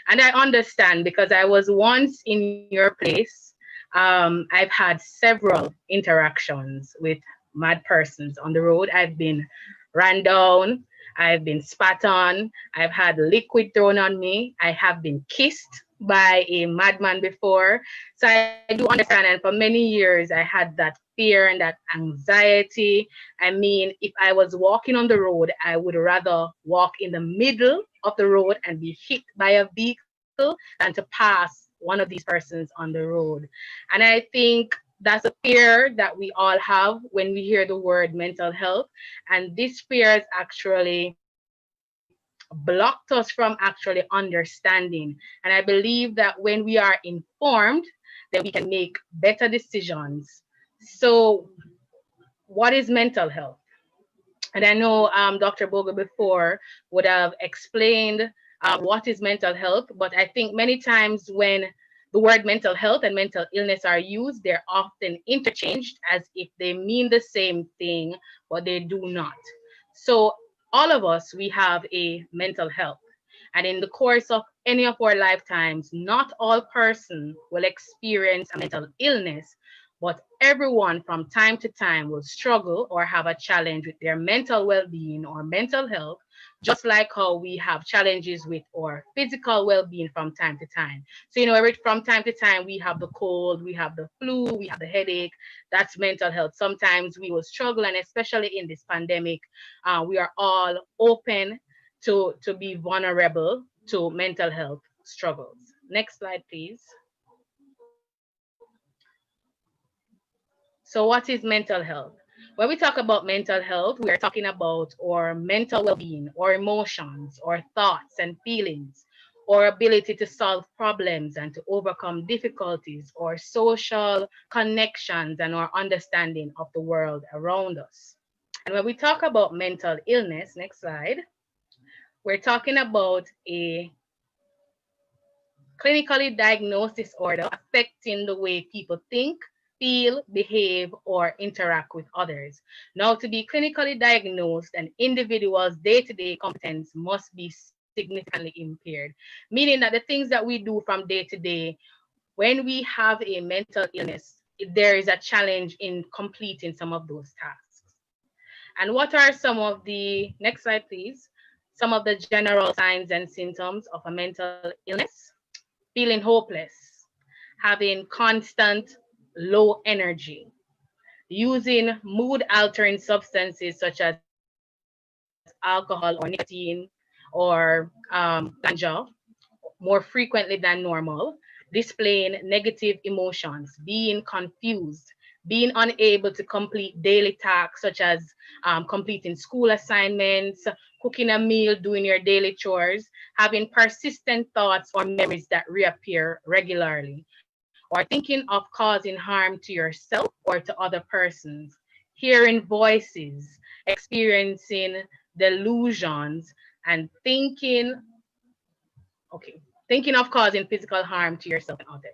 And I understand, because I was once in your place. I've had several interactions with mad persons on the road. I've been ran down, I've been spat on, I've had liquid thrown on me, I have been kissed by a madman before. So I do understand, and for many years I had that fear and that anxiety. I mean, if I was walking on the road, I would rather walk in the middle of the road and be hit by a vehicle than to pass one of these persons on the road. And I think that's a fear that we all have when we hear the word mental health. And this fear has actually blocked us from actually understanding. And I believe that when we are informed, then we can make better decisions. So, what is mental health? And I know Dr. Boga before would have explained what is mental health, but I think many times when the word mental health and mental illness are used, they're often interchanged as if they mean the same thing, but they do not. So all of us, we have a mental health. And in the course of any of our lifetimes, not all persons will experience a mental illness, but everyone from time to time will struggle or have a challenge with their mental well-being or mental health, just like how we have challenges with our physical well-being from time to time. So, from time to time, we have the cold, we have the flu, we have the headache. That's mental health. Sometimes we will struggle, and especially in this pandemic, we are all open to be vulnerable to mental health struggles. Next slide, please. So what is mental health? When we talk about mental health, we are talking about our mental well-being, our emotions, our thoughts and feelings, our ability to solve problems and to overcome difficulties, our social connections, and our understanding of the world around us. And when we talk about mental illness, next slide, we're talking about a clinically diagnosed disorder affecting the way people think, feel, behave, or interact with others. Now, to be clinically diagnosed, an individual's day-to-day competence must be significantly impaired, meaning that the things that we do from day to day, when we have a mental illness, there is a challenge in completing some of those tasks. And what are some of the, next slide, please, some of the general signs and symptoms of a mental illness? Feeling hopeless, having constant low energy, using mood altering substances such as alcohol or nicotine or ganja more frequently than normal, displaying negative emotions, being confused, being unable to complete daily tasks such as completing school assignments, cooking a meal, doing your daily chores, having persistent thoughts or memories that reappear regularly, or thinking of causing harm to yourself or to other persons, hearing voices, experiencing delusions, and thinking of causing physical harm to yourself and others.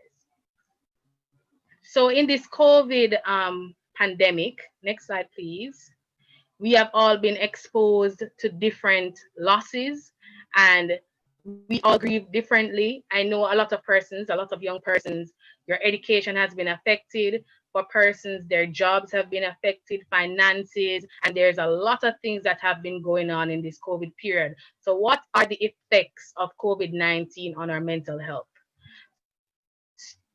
So in this COVID pandemic, next slide, please. We have all been exposed to different losses, and we all grieve differently. I know a lot of persons, a lot of young persons, your education has been affected. For persons, their jobs have been affected, finances, and there's a lot of things that have been going on in this COVID period. So what are the effects of COVID-19 on our mental health?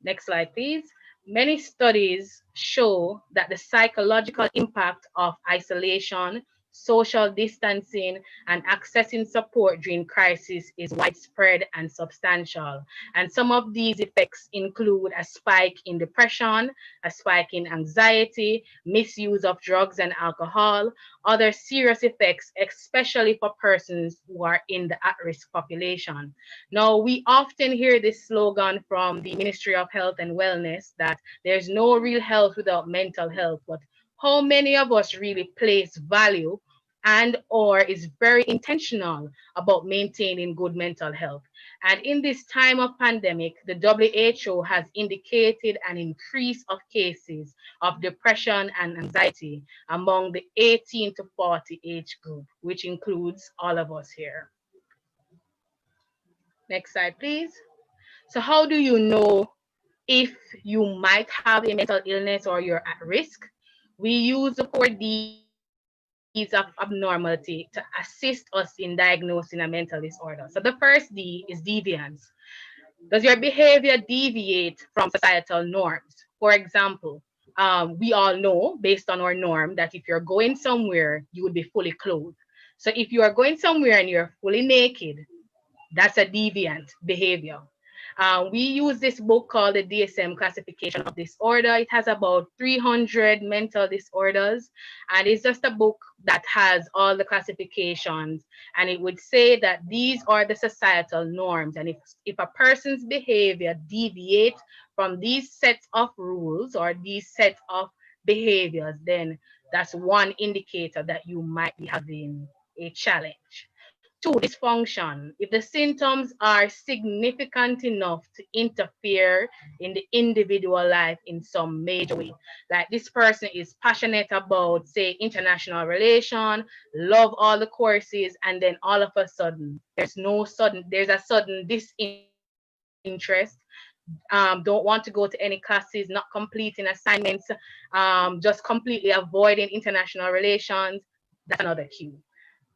Next slide, please. Many studies show that the psychological impact of isolation, social distancing, and accessing support during crisis is widespread and substantial. And some of these effects include a spike in depression, a spike in anxiety, misuse of drugs and alcohol, other serious effects, especially for persons who are in the at-risk population. Now, we often hear this slogan from the Ministry of Health and Wellness that there's no real health without mental health, but how many of us really place value and or is very intentional about maintaining good mental health? And in this time of pandemic, the WHO has indicated an increase of cases of depression and anxiety among the 18 to 40 age group, which includes all of us here. Next slide, please. So how do you know if you might have a mental illness or you're at risk? We use the 4Ds of abnormality to assist us in diagnosing a mental disorder. So the first D is deviance. Does your behavior deviate from societal norms? For example, we all know based on our norm that if you're going somewhere, you would be fully clothed. So if you are going somewhere and you're fully naked, that's a deviant behavior. We use this book called the DSM classification of disorder. It has about 300 mental disorders, and it's just a book that has all the classifications. And it would say that these are the societal norms. And if a person's behavior deviates from these sets of rules or these sets of behaviors, then that's one indicator that you might be having a challenge. Two, dysfunction. If the symptoms are significant enough to interfere in the individual life in some major way, like this person is passionate about, say, international relation, love all the courses, and then all of a sudden, there's a sudden disinterest, don't want to go to any classes, not completing assignments, just completely avoiding international relations, that's another cue.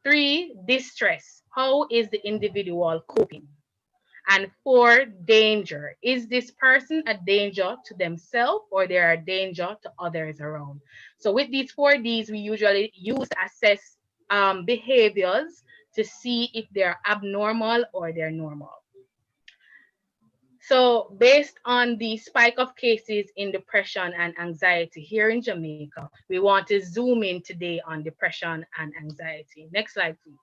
Three, distress. How is the individual coping? And four, danger. Is this person a danger to themselves or they are a danger to others around? So with these 4Ds, we usually use to assess behaviors to see if they're abnormal or they're normal. So based on the spike of cases in depression and anxiety here in Jamaica, we want to zoom in today on depression and anxiety. Next slide, please.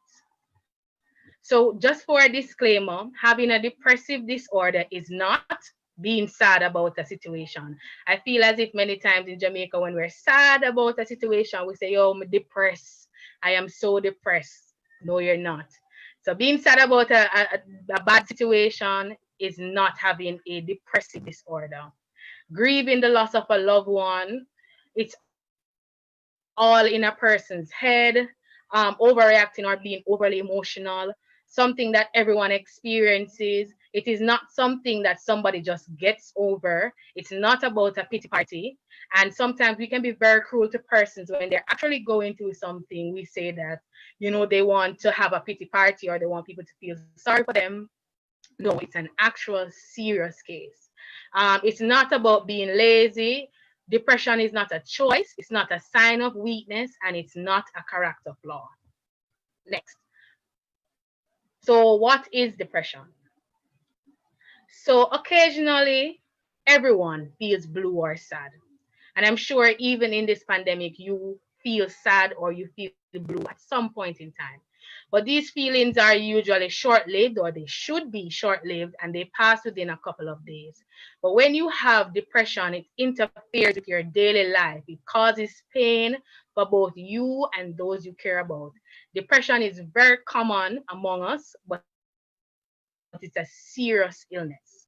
So just for a disclaimer, having a depressive disorder is not being sad about a situation. I feel as if many times in Jamaica, when we're sad about a situation, we say, oh, I'm depressed. I am so depressed. No, you're not. So being sad about a bad situation is not having a depressive disorder. Grieving the loss of a loved one, it's all in a person's head, overreacting or being overly emotional, something that everyone experiences. It is not something that somebody just gets over. It's not about a pity party. And sometimes we can be very cruel to persons when they're actually going through something. We say that, they want to have a pity party or they want people to feel sorry for them. No, it's an actual serious case. It's not about being lazy. Depression is not a choice. It's not a sign of weakness, and it's not a character flaw. Next. So what is depression? So occasionally, everyone feels blue or sad. And I'm sure even in this pandemic, you feel sad or you feel blue at some point in time. But these feelings are usually short-lived, or they should be short-lived, and they pass within a couple of days. But when you have depression, it interferes with your daily life. It causes pain for both you and those you care about. Depression is very common among us, but it's a serious illness.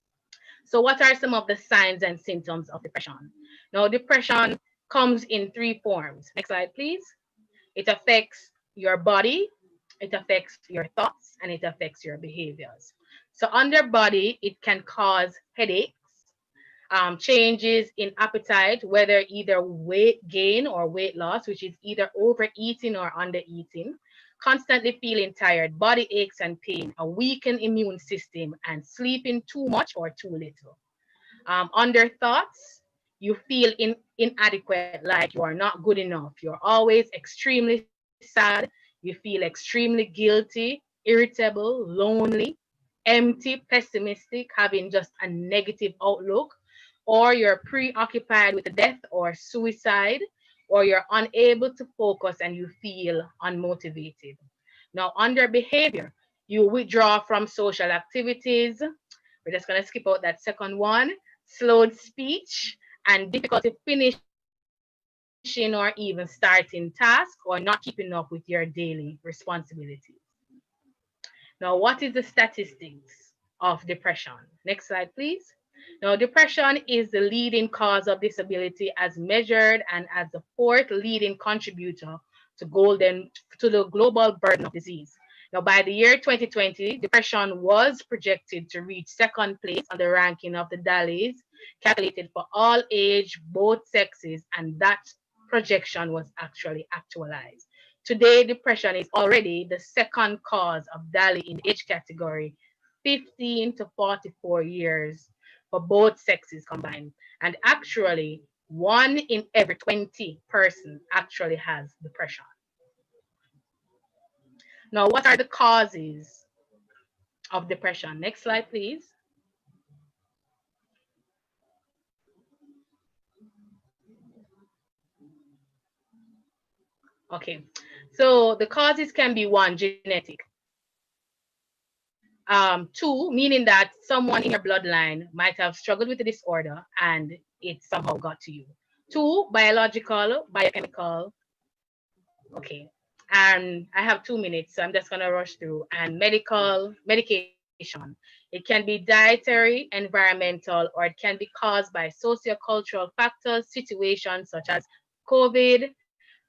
So what are some of the signs and symptoms of depression? Now, depression comes in three forms. Next slide, please. It affects your body, it affects your thoughts, and it affects your behaviors. So under body, it can cause headaches, changes in appetite, whether either weight gain or weight loss, which is either overeating or undereating, constantly feeling tired, body aches and pain, a weakened immune system, and sleeping too much or too little. Under thoughts, you feel inadequate, like you are not good enough. You're always extremely sad. You feel extremely guilty, irritable, lonely, empty, pessimistic, having just a negative outlook, or you're preoccupied with death or suicide, or you're unable to focus and you feel unmotivated. Now, under behavior, you withdraw from social activities. We're just going to skip out that second one. Slowed speech and difficulty finishing or even starting tasks, or not keeping up with your daily responsibilities. Now, what is the statistics of depression? Next slide, please. Now, depression is the leading cause of disability as measured and as the fourth leading contributor to the global burden of disease. Now, by the year 2020, depression was projected to reach second place on the ranking of the DALYs, calculated for all age, both sexes, and that projection was actually actualized. Today, depression is already the second cause of DALY in the age category 15 to 44 years for both sexes combined. And actually, 1 in every 20 person actually has depression. Now, what are the causes of depression? Next slide, please. Okay, so the causes can be one, genetic. Two, meaning that someone in your bloodline might have struggled with the disorder and it somehow got to you. Two, biological, biochemical. Okay, and I have 2 minutes, so I'm just gonna rush through. And medication. It can be dietary, environmental, or it can be caused by sociocultural factors, situations such as COVID,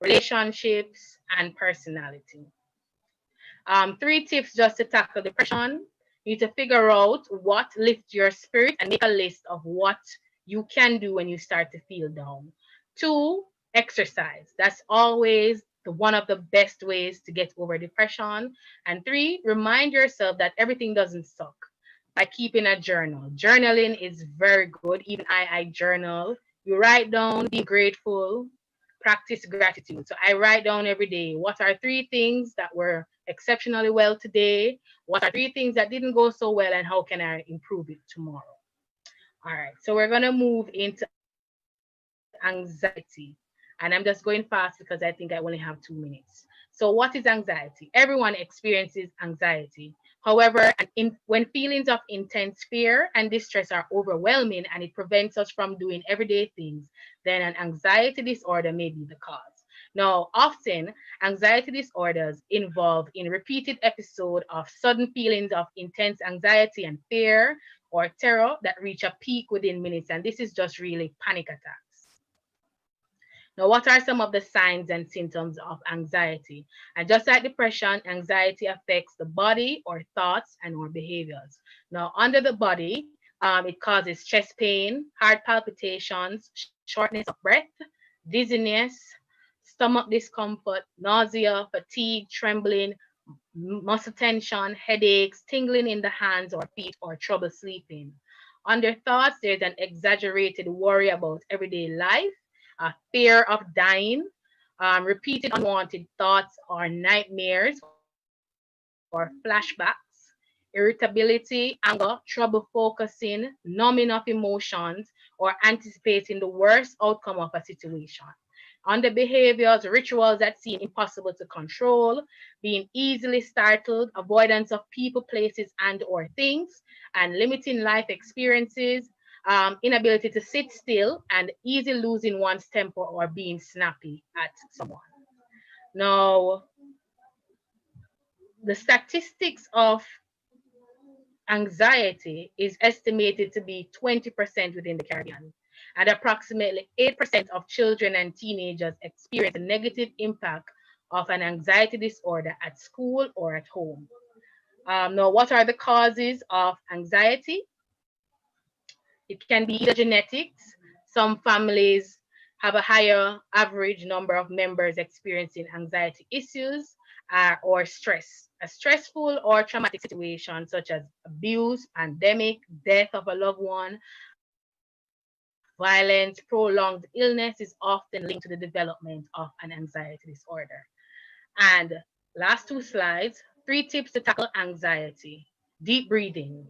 relationships, and personality. Three tips just to tackle depression. You need to figure out what lifts your spirit and make a list of what you can do when you start to feel down. Two, exercise. That's always one of the best ways to get over depression. And three, remind yourself that everything doesn't suck by keeping a journal. Journaling is very good. Even I journal. You write down being grateful, practice gratitude. So I write down every day, what are 3 things that were exceptionally well today? What are 3 things that didn't go so well, and how can I improve it tomorrow? All right, so we're gonna move into anxiety. And I'm just going fast because I think I only have 2 minutes. So what is anxiety? Everyone experiences anxiety. However, when feelings of intense fear and distress are overwhelming and it prevents us from doing everyday things, then an anxiety disorder may be the cause. Now, often anxiety disorders involve in repeated episodes of sudden feelings of intense anxiety and fear or terror that reach a peak within minutes, and this is just really panic attacks. Now, what are some of the signs and symptoms of anxiety? And just like depression, anxiety affects the body, or thoughts, and our behaviors. Now, under the body, it causes chest pain, heart palpitations, shortness of breath, dizziness, stomach discomfort, nausea, fatigue, trembling, muscle tension, headaches, tingling in the hands or feet, or trouble sleeping. Under thoughts, there's an exaggerated worry about everyday life, a fear of dying, repeated unwanted thoughts or nightmares or flashbacks, irritability, anger, trouble focusing, numbing of emotions, or anticipating the worst outcome of a situation. on the behaviors, rituals that seem impossible to control, being easily startled, avoidance of people, places, and or things, and limiting life experiences, inability to sit still, and easy losing one's temper or being snappy at someone. Now, the statistics of anxiety is estimated to be 20% within the Caribbean, and approximately 8% of children and teenagers experience a negative impact of an anxiety disorder at school or at home. Now, what are the causes of anxiety? It can be either genetics. Some families have a higher average number of members experiencing anxiety issues or stress. A stressful or traumatic situation such as abuse, pandemic, death of a loved one, violence, prolonged illness is often linked to the development of an anxiety disorder. And last two slides, 3 tips to tackle anxiety. Deep breathing.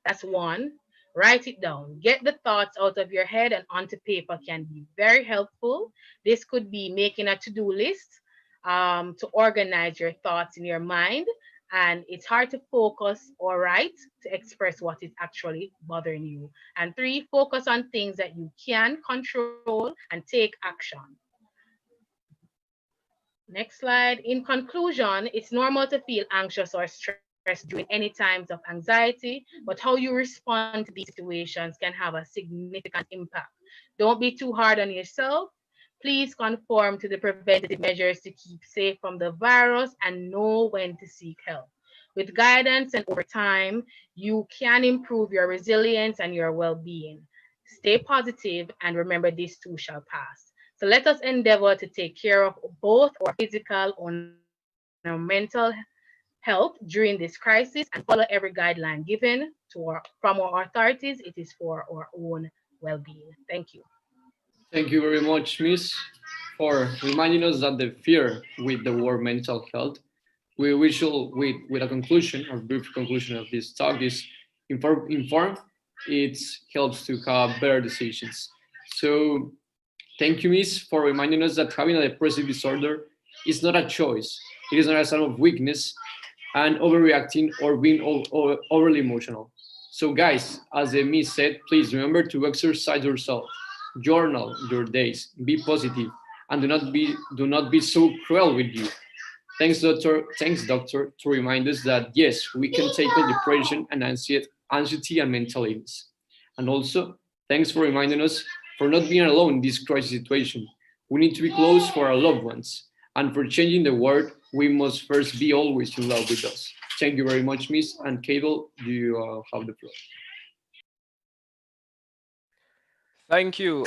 That's one. Write it down. Get the thoughts out of your head and onto paper can be very helpful. This could be making a to-do list to organize your thoughts in your mind. And it's hard to focus or write to express what is actually bothering you. And 3, focus on things that you can control and take action. Next slide. In conclusion, it's normal to feel anxious or stressed during any times of anxiety, but how you respond to these situations can have a significant impact. Don't be too hard on yourself. Please conform to the preventative measures to keep safe from the virus and know when to seek help. With guidance and over time, you can improve your resilience and your well-being. Stay positive and remember this too shall pass. So let us endeavor to take care of both our physical and our mental health during this crisis and follow every guideline given from our authorities. It is for our own well-being. Thank you. Thank you very much, Miss, for reminding us that the fear with the word mental health. We should, with a conclusion, or brief conclusion of this talk, is inform. It helps to have better decisions. So thank you, Miss, for reminding us that having a depressive disorder is not a choice. It is not a sign of weakness and overreacting or being overly emotional. So, guys, as the Miss said, please remember to exercise yourself, journal your days, be positive, and do not be so cruel with you. Thanks, doctor. Thanks, doctor, to remind us that yes, we can tackle depression and anxiety and mental illness. And also, thanks for reminding us for not being alone in this crisis situation. We need to be close for our loved ones. And for changing the world, we must first be always in love with us. Thank you very much, Miss. And Cable, you have the floor. Thank you.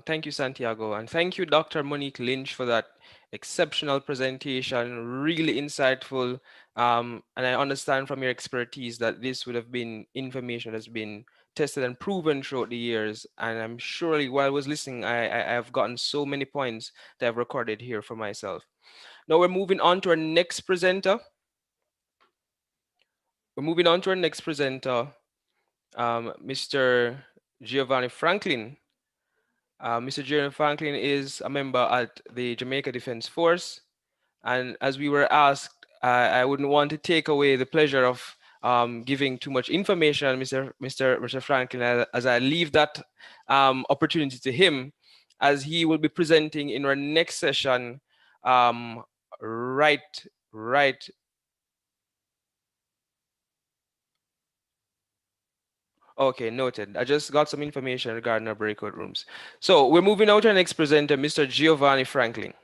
Thank you, Santiago. And thank you, Dr. Monique Lynch, for that exceptional presentation, really insightful. And I understand from your expertise that this would have been information that's been tested and proven throughout the years. And I'm surely while I was listening, I have gotten so many points that I've recorded here for myself. Now we're moving on to our next presenter. Mr. Giovanni Franklin. Mr. Giovanni Franklin is a member at the Jamaica Defense Force. And as we were asked, I wouldn't want to take away the pleasure of giving too much information on Mr. Franklin as I leave that opportunity to him, as he will be presenting in our next session right. Okay, noted. I just got some information regarding our breakout rooms. So we're moving on to our next presenter, Mr. Giovanni Franklin.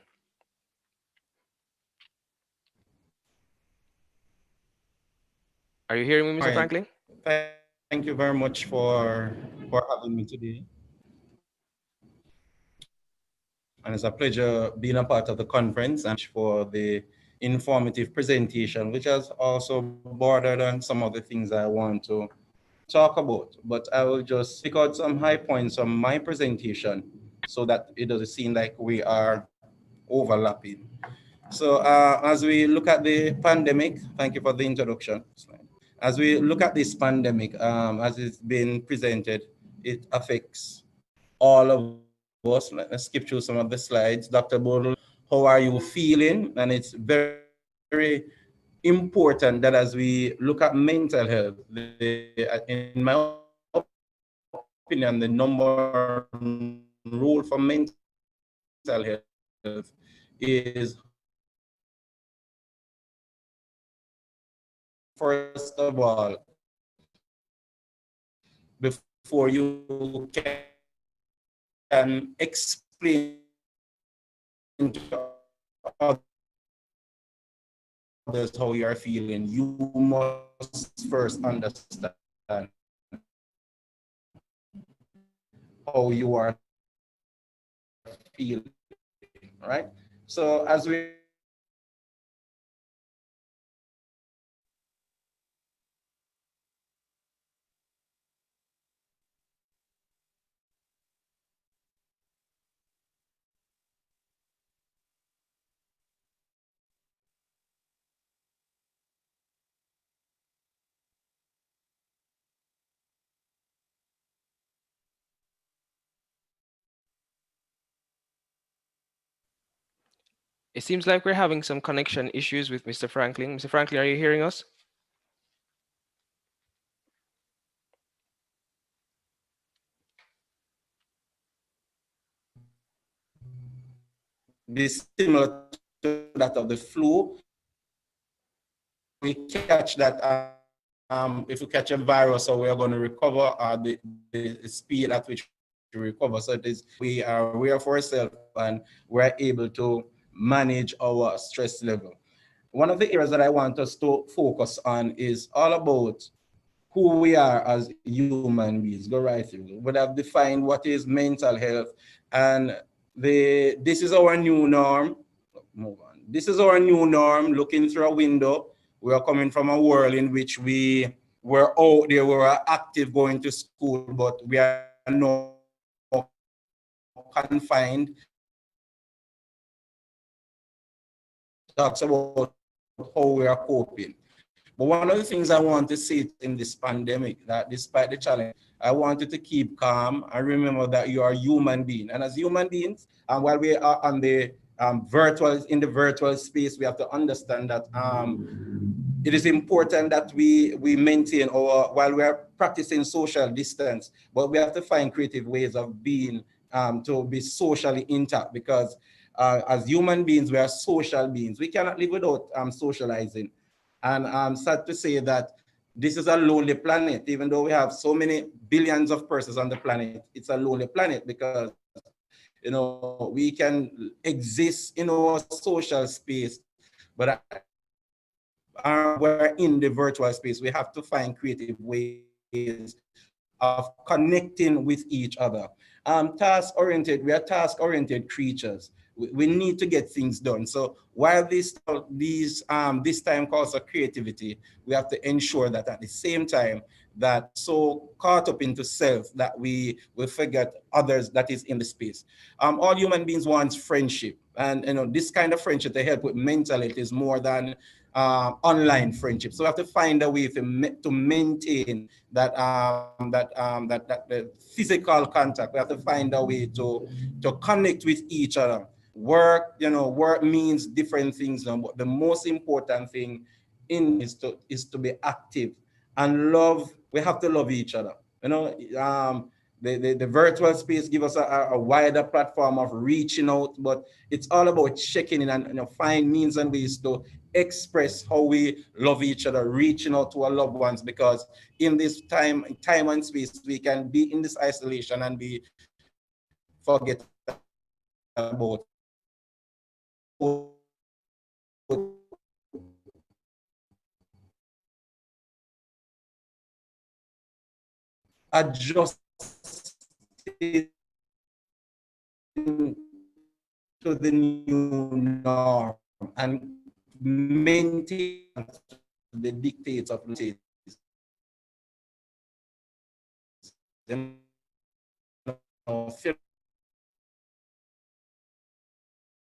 Are you hearing me, Mr. Franklin? Thank you very much for having me today. And it's a pleasure being a part of the conference and for the informative presentation, which has also bordered on some of the things I want to talk about. But I will just pick out some high points from my presentation so that it doesn't seem like we are overlapping. So as we look at the pandemic, thank you for the introduction. As we look at this pandemic, as it's been presented, it affects all of us us. Let's skip through some of the slides. Dr. Bodle, how are you feeling? And it's very, very important that as we look at mental health, in my opinion, the number one rule for mental health is, first of all, before you can explain to others how you are feeling, you must first understand how you are feeling, right? So as we It seems like we're having some connection issues with Mr. Franklin. Mr. Franklin, are you hearing us? be similar to that of the flu, we catch that if we catch a virus, so we are going to recover the speed at which we recover. So it is, we are aware of ourselves and we're able to manage our stress level. One of the areas that I want us to focus on is all about who we are as human beings. Go right through. We have defined what is mental health, and this is our new norm. Move on. This is our new norm. Looking through a window, we are coming from a world in which we were out there, we were active going to school, but we are now confined. Talks about how we are coping. But one of the things I want to say in this pandemic, that despite the challenge, I want you to keep calm and remember that you are a human being. And as human beings, and while we are on the in the virtual space, we have to understand that it is important that we maintain our, while we are practicing social distance, but we have to find creative ways of being, to be socially intact, because as human beings, we are social beings. We cannot live without socializing. And I'm sad to say that this is a lonely planet. Even though we have so many billions of persons on the planet, it's a lonely planet because, you know, we can exist in our social space, but we're in the virtual space. We have to find creative ways of connecting with each other. Task-oriented, we are task-oriented creatures. We need to get things done. So while this time calls for creativity, we have to ensure that at the same time that so caught up into self that we will forget others that is in the space. All human beings want friendship, and you know, this kind of friendship to help with mental health is more than online friendship. So we have to find a way to maintain that the physical contact. We have to find a way to connect with each other. Work, you know, work means different things, but the most important thing is to be active and love. We have to love each other. You know, the virtual space give us a wider platform of reaching out, but it's all about checking in and, you know, find means and ways to express how we love each other, reaching out to our loved ones, because in this time and space, we can be in this isolation and we forget about adjusting to the new norm and maintain the dictates of the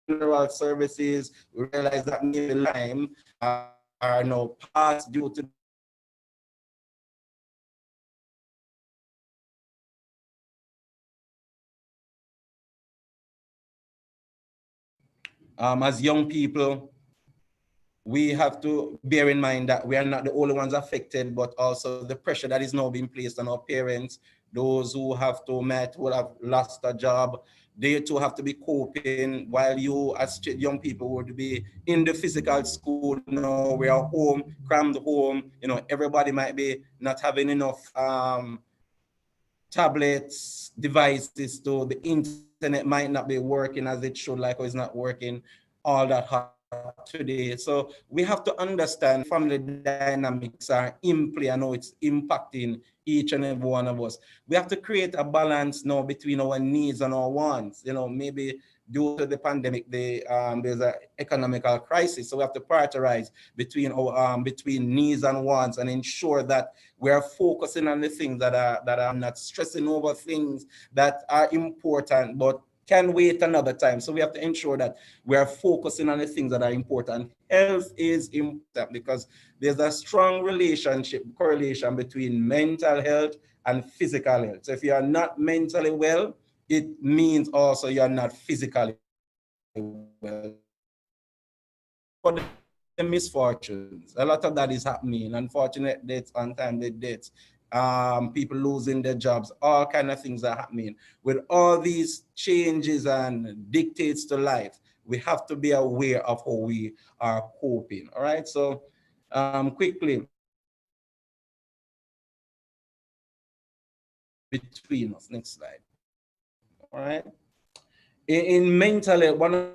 funeral services. We realize that maybe time are now past due to As young people, we have to bear in mind that we are not the only ones affected, but also the pressure that is now being placed on our parents, those who who have lost a job, they too have to be coping, while you as young people would be in the physical school. Now we are home, crammed home, everybody might be not having enough tablets, devices, to the internet might not be working as it should, like, or it's not working all that hot today. So we have to understand family dynamics are in play and how it's impacting each and every one of us. We have to create a balance now between our needs and our wants. Maybe due to the pandemic, there's an economical crisis, so we have to prioritize between needs and wants and ensure that we are focusing on the things that are not stressing over things that are important but can wait another time. So we have to ensure that we are focusing on the things that are important. Health is important because there's a strong correlation between mental health and physical health. So if you are not mentally well, it means also you're not physically well. For the misfortunes, a lot of that is happening. Unfortunate deaths, untimely deaths, people losing their jobs, all kind of things are happening. With all these changes and dictates to life, we have to be aware of how we are coping. All right, so quickly, between us, next slide. All right, in mental health, one of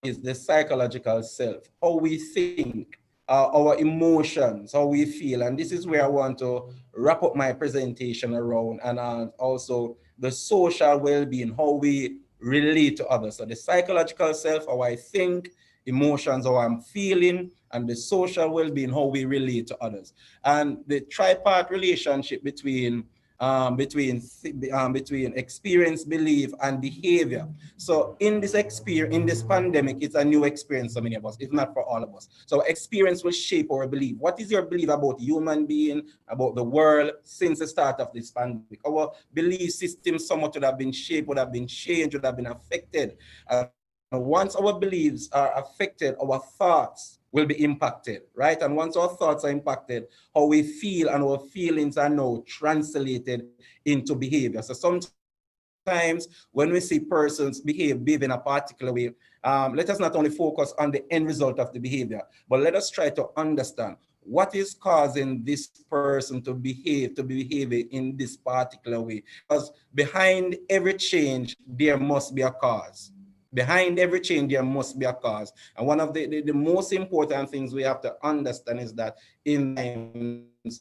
is the psychological self, how we think, our emotions, how we feel. And this is where I want to wrap up my presentation around, and also the social well-being, how we relate to others. So the psychological self, how I think, emotions, how I'm feeling, and the social well-being, how we relate to others. And the tripart relationship between experience, belief, and behavior. So in this pandemic, it's a new experience for many of us, if not for all of us. So experience will shape our belief. What is your belief about human being, about the world since the start of this pandemic? Our belief system somewhat would have been shaped, would have been changed, would have been affected. And once our beliefs are affected, our thoughts will be impacted, right? And once our thoughts are impacted, how we feel and our feelings are now translated into behavior. So sometimes when we see persons behave in a particular way, let us not only focus on the end result of the behavior, but let us try to understand what is causing this person to behave in this particular way. Because behind every change, there must be a cause. Behind every change, there must be a cause. And one of the most important things we have to understand is that in times,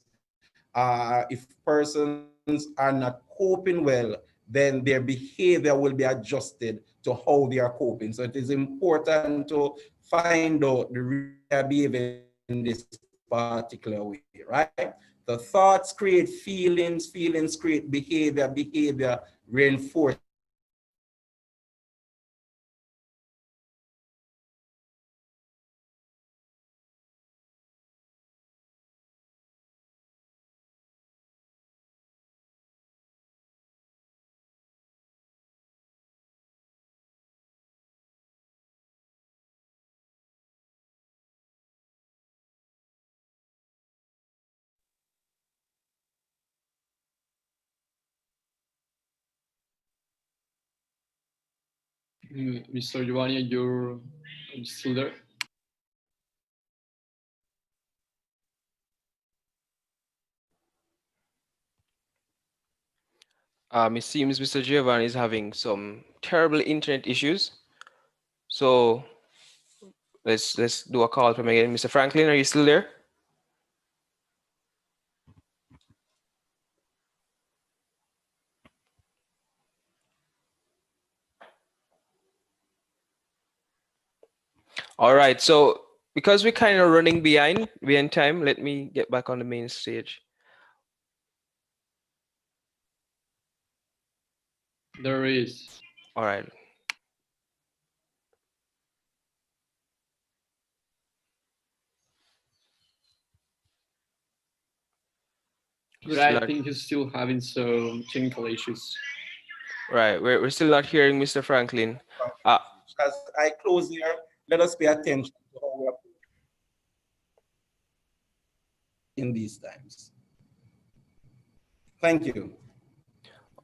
if persons are not coping well, then their behavior will be adjusted to how they are coping. So it is important to find out the real behavior in this particular way, right? The thoughts create feelings, feelings create behavior, behavior reinforces. Mr. Giovanni, you're still there? It seems Mr. Giovanni is having some terrible internet issues. So let's do a call from again. Mr. Franklin, are you still there? All right, so because we're kind of running behind time, let me get back on the main stage. There is. All right. But I think he's still having some technical issues. Right, we're still not hearing Mr. Franklin. As I close here, let us pay attention to how we are in these times. Thank you.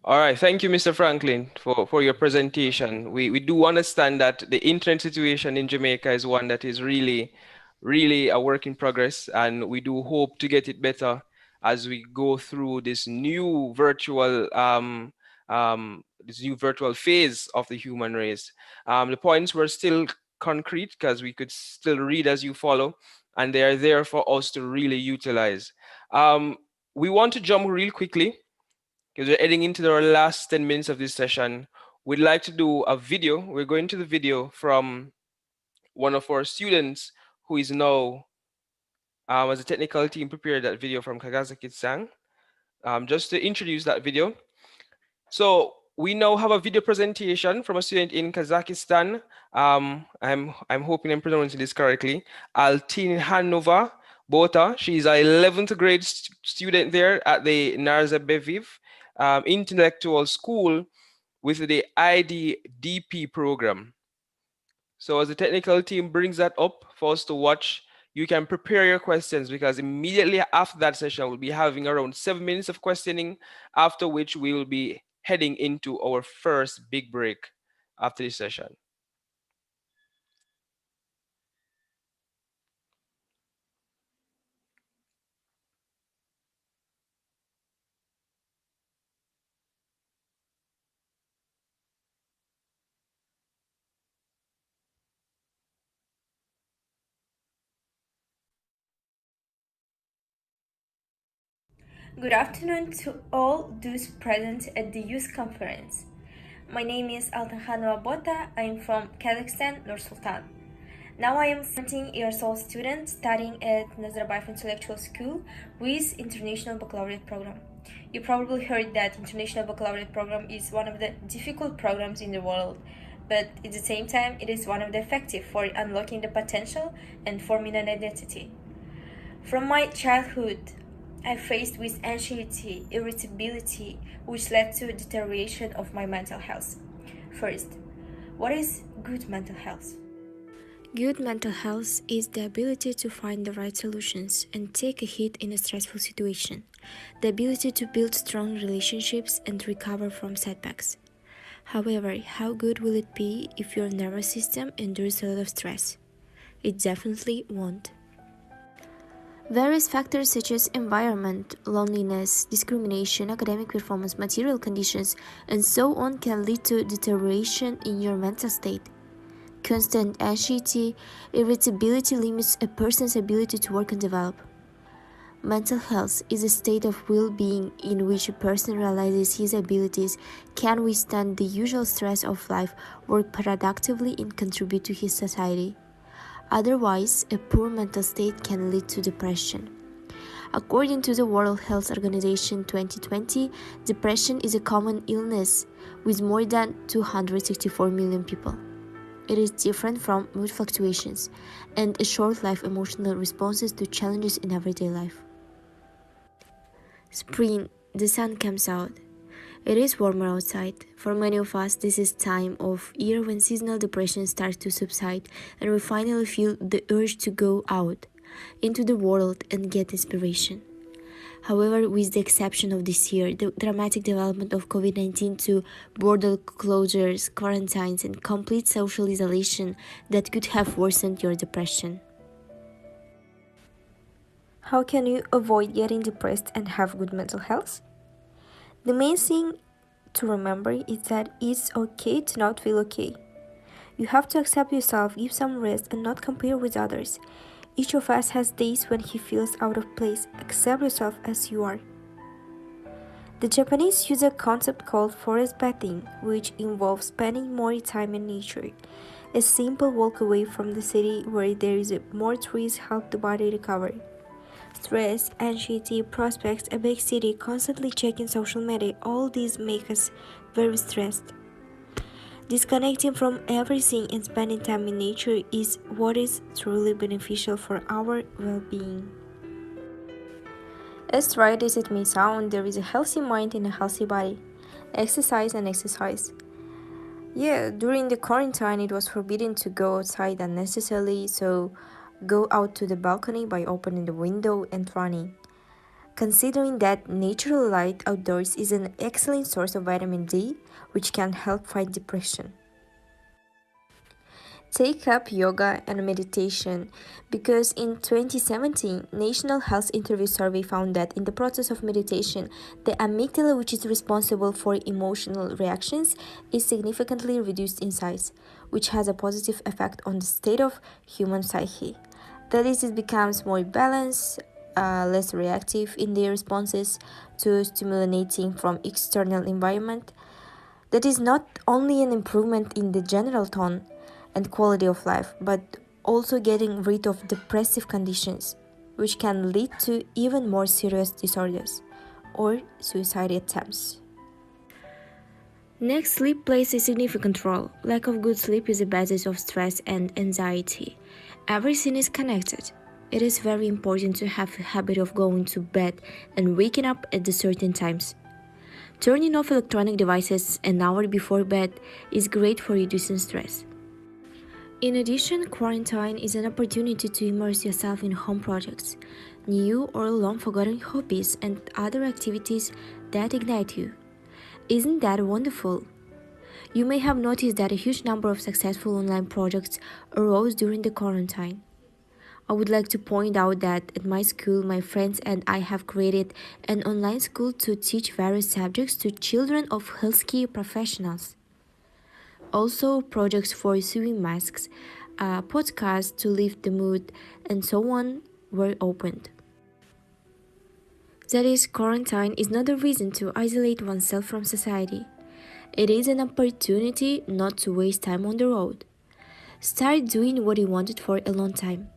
All right, thank you, Mr. Franklin, for your presentation. We do understand that the internet situation in Jamaica is one that is really a work in progress, and we do hope to get it better as we go through this new virtual phase of the human race. The points were still concrete because we could still read as you follow, and they are there for us to really utilize. We want to jump real quickly because we're heading into our last 10 minutes of this session. We'd like to do a video. We're going to the video from one of our students who is now, as a technical team, prepared that video from Kazakhstan. Just to introduce that video. So we now have a video presentation from a student in Kazakhstan. I'm hoping I'm pronouncing this correctly. Altinhanova Bota. She's an 11th grade student there at the Narzabeviv Intellectual School with the IDDP program. So as the technical team brings that up for us to watch, you can prepare your questions because immediately after that session, we'll be having around 7 minutes of questioning, after which we will be heading into our first big break after this session. Good afternoon to all those present at the youth conference. My name is Altanhanova Bota. I am from Kazakhstan, Nur Sultan. Now I am 17 years old student studying at Nazarbayev Intellectual School with International Baccalaureate Program. You probably heard that International Baccalaureate Program is one of the difficult programs in the world, but at the same time it is one of the effective for unlocking the potential and forming an identity. From my childhood, I faced with anxiety, irritability, which led to deterioration of my mental health. First, what is good mental health? Good mental health is the ability to find the right solutions and take a hit in a stressful situation, the ability to build strong relationships and recover from setbacks. However, how good will it be if your nervous system endures a lot of stress? It definitely won't. Various factors such as environment, loneliness, discrimination, academic performance, material conditions, and so on can lead to deterioration in your mental state. Constant anxiety, irritability limits a person's ability to work and develop. Mental health is a state of well-being in which a person realizes his abilities, can withstand the usual stress of life, work productively, and contribute to his society. Otherwise, a poor mental state can lead to depression. According to the World Health Organization 2020, depression is a common illness with more than 264 million people. It is different from mood fluctuations and a short-lived emotional responses to challenges in everyday life. Spring, the sun comes out. It is warmer outside. For many of us, this is time of year when seasonal depression starts to subside and we finally feel the urge to go out into the world and get inspiration. However, with the exception of this year, the dramatic development of COVID-19 to border closures, quarantines, and complete social isolation that could have worsened your depression. How can you avoid getting depressed and have good mental health? The main thing to remember is that it's okay to not feel okay. You have to accept yourself, give some rest, and not compare with others. Each of us has days when he feels out of place. Accept yourself as you are. The Japanese use a concept called forest bathing, which involves spending more time in nature. A simple walk away from the city where there is more trees help the body recover. Stress, anxiety, prospects, a big city, constantly checking social media, all these make us very stressed. Disconnecting from everything and spending time in nature is what is truly beneficial for our well-being. As right as it may sound, there is a healthy mind in a healthy body. Exercise and exercise. Yeah, during the quarantine, it was forbidden to go outside unnecessarily, so go out to the balcony by opening the window and running. Considering that natural light outdoors is an excellent source of vitamin D, which can help fight depression. Take up yoga and meditation because in 2017 National Health Interview Survey found that in the process of meditation the amygdala, which is responsible for emotional reactions, is significantly reduced in size, which has a positive effect on the state of human psyche. That is, it becomes more balanced, less reactive in their responses to stimulating from external environment. That is not only an improvement in the general tone and quality of life, but also getting rid of depressive conditions, which can lead to even more serious disorders or suicide attempts. Next, sleep plays a significant role. Lack of good sleep is the basis of stress and anxiety. Everything is connected. It is very important to have a habit of going to bed and waking up at the certain times. Turning off electronic devices an hour before bed is great for reducing stress. In addition, quarantine is an opportunity to immerse yourself in home projects, new or long forgotten hobbies, and other activities that ignite you. Isn't that wonderful? You may have noticed that a huge number of successful online projects arose during the quarantine. I would like to point out that at my school, my friends and I have created an online school to teach various subjects to children of healthcare professionals. Also, projects for sewing masks, podcasts to lift the mood, and so on were opened. That is, quarantine is not a reason to isolate oneself from society. It is an opportunity not to waste time on the road. Start doing what you wanted for a long time.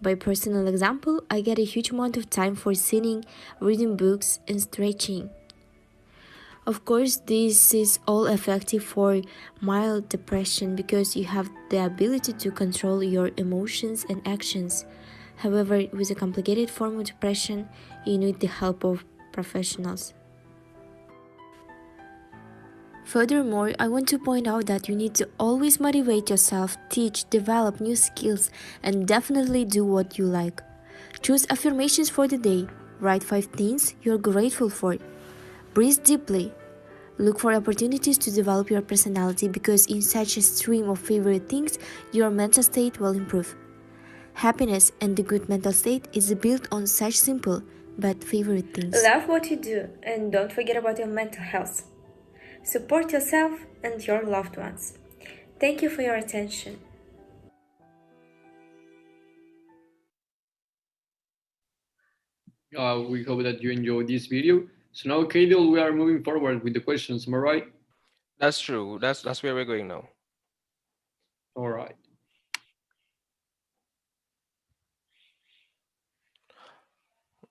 By personal example, I get a huge amount of time for sitting, reading books, and stretching. Of course, this is all effective for mild depression because you have the ability to control your emotions and actions. However, with a complicated form of depression, you need the help of professionals. Furthermore, I want to point out that you need to always motivate yourself, teach, develop new skills, and definitely do what you like. Choose affirmations for the day. Write 5 things you're grateful for. Breathe deeply. Look for opportunities to develop your personality because in such a stream of favorite things, your mental state will improve. Happiness and the good mental state is built on such simple but favorite things. Love what you do and don't forget about your mental health. Support yourself and your loved ones. Thank you for your attention. We hope that you enjoyed this video. So now, Kadil, we are moving forward with the questions. Am I right? That's true. That's where we're going now. All right.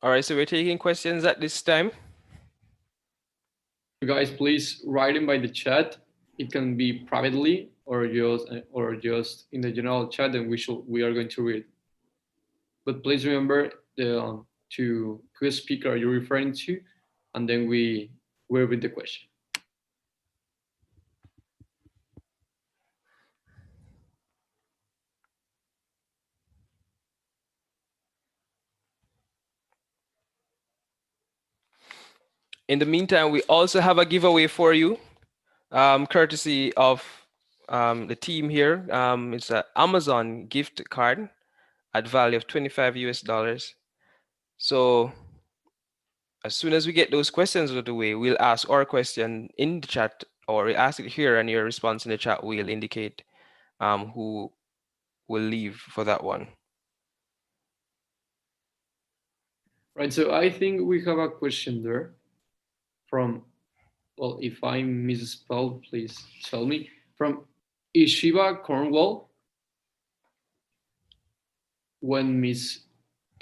All right, so we're taking questions at this time. You guys, please write them by the chat. It can be privately or just in the general chat, and we are going to read. But please remember to whose speaker you're referring to, and then we will read the question. In the meantime, we also have a giveaway for you, courtesy of the team here. It's an Amazon gift card at value of $25. So as soon as we get those questions out of the way, we'll ask our question in the chat, or we ask it here, and your response in the chat will indicate who will leave for that one. Right, so I think we have a question there from, well, if I misspelled, please tell me, from Ishiba Cornwall. When Miss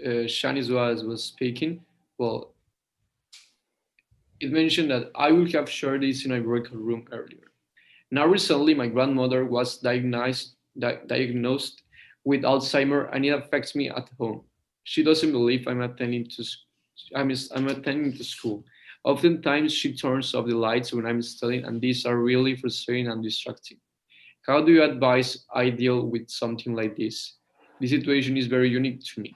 Shanice was speaking, well, it mentioned that I would have shared this in a breakout room earlier. Now, recently, my grandmother was diagnosed with Alzheimer, and it affects me at home. She doesn't believe I'm attending to school. Oftentimes, she turns off the lights when I'm studying, and these are really frustrating and distracting. How do you advise I deal with something like this? This situation is very unique to me.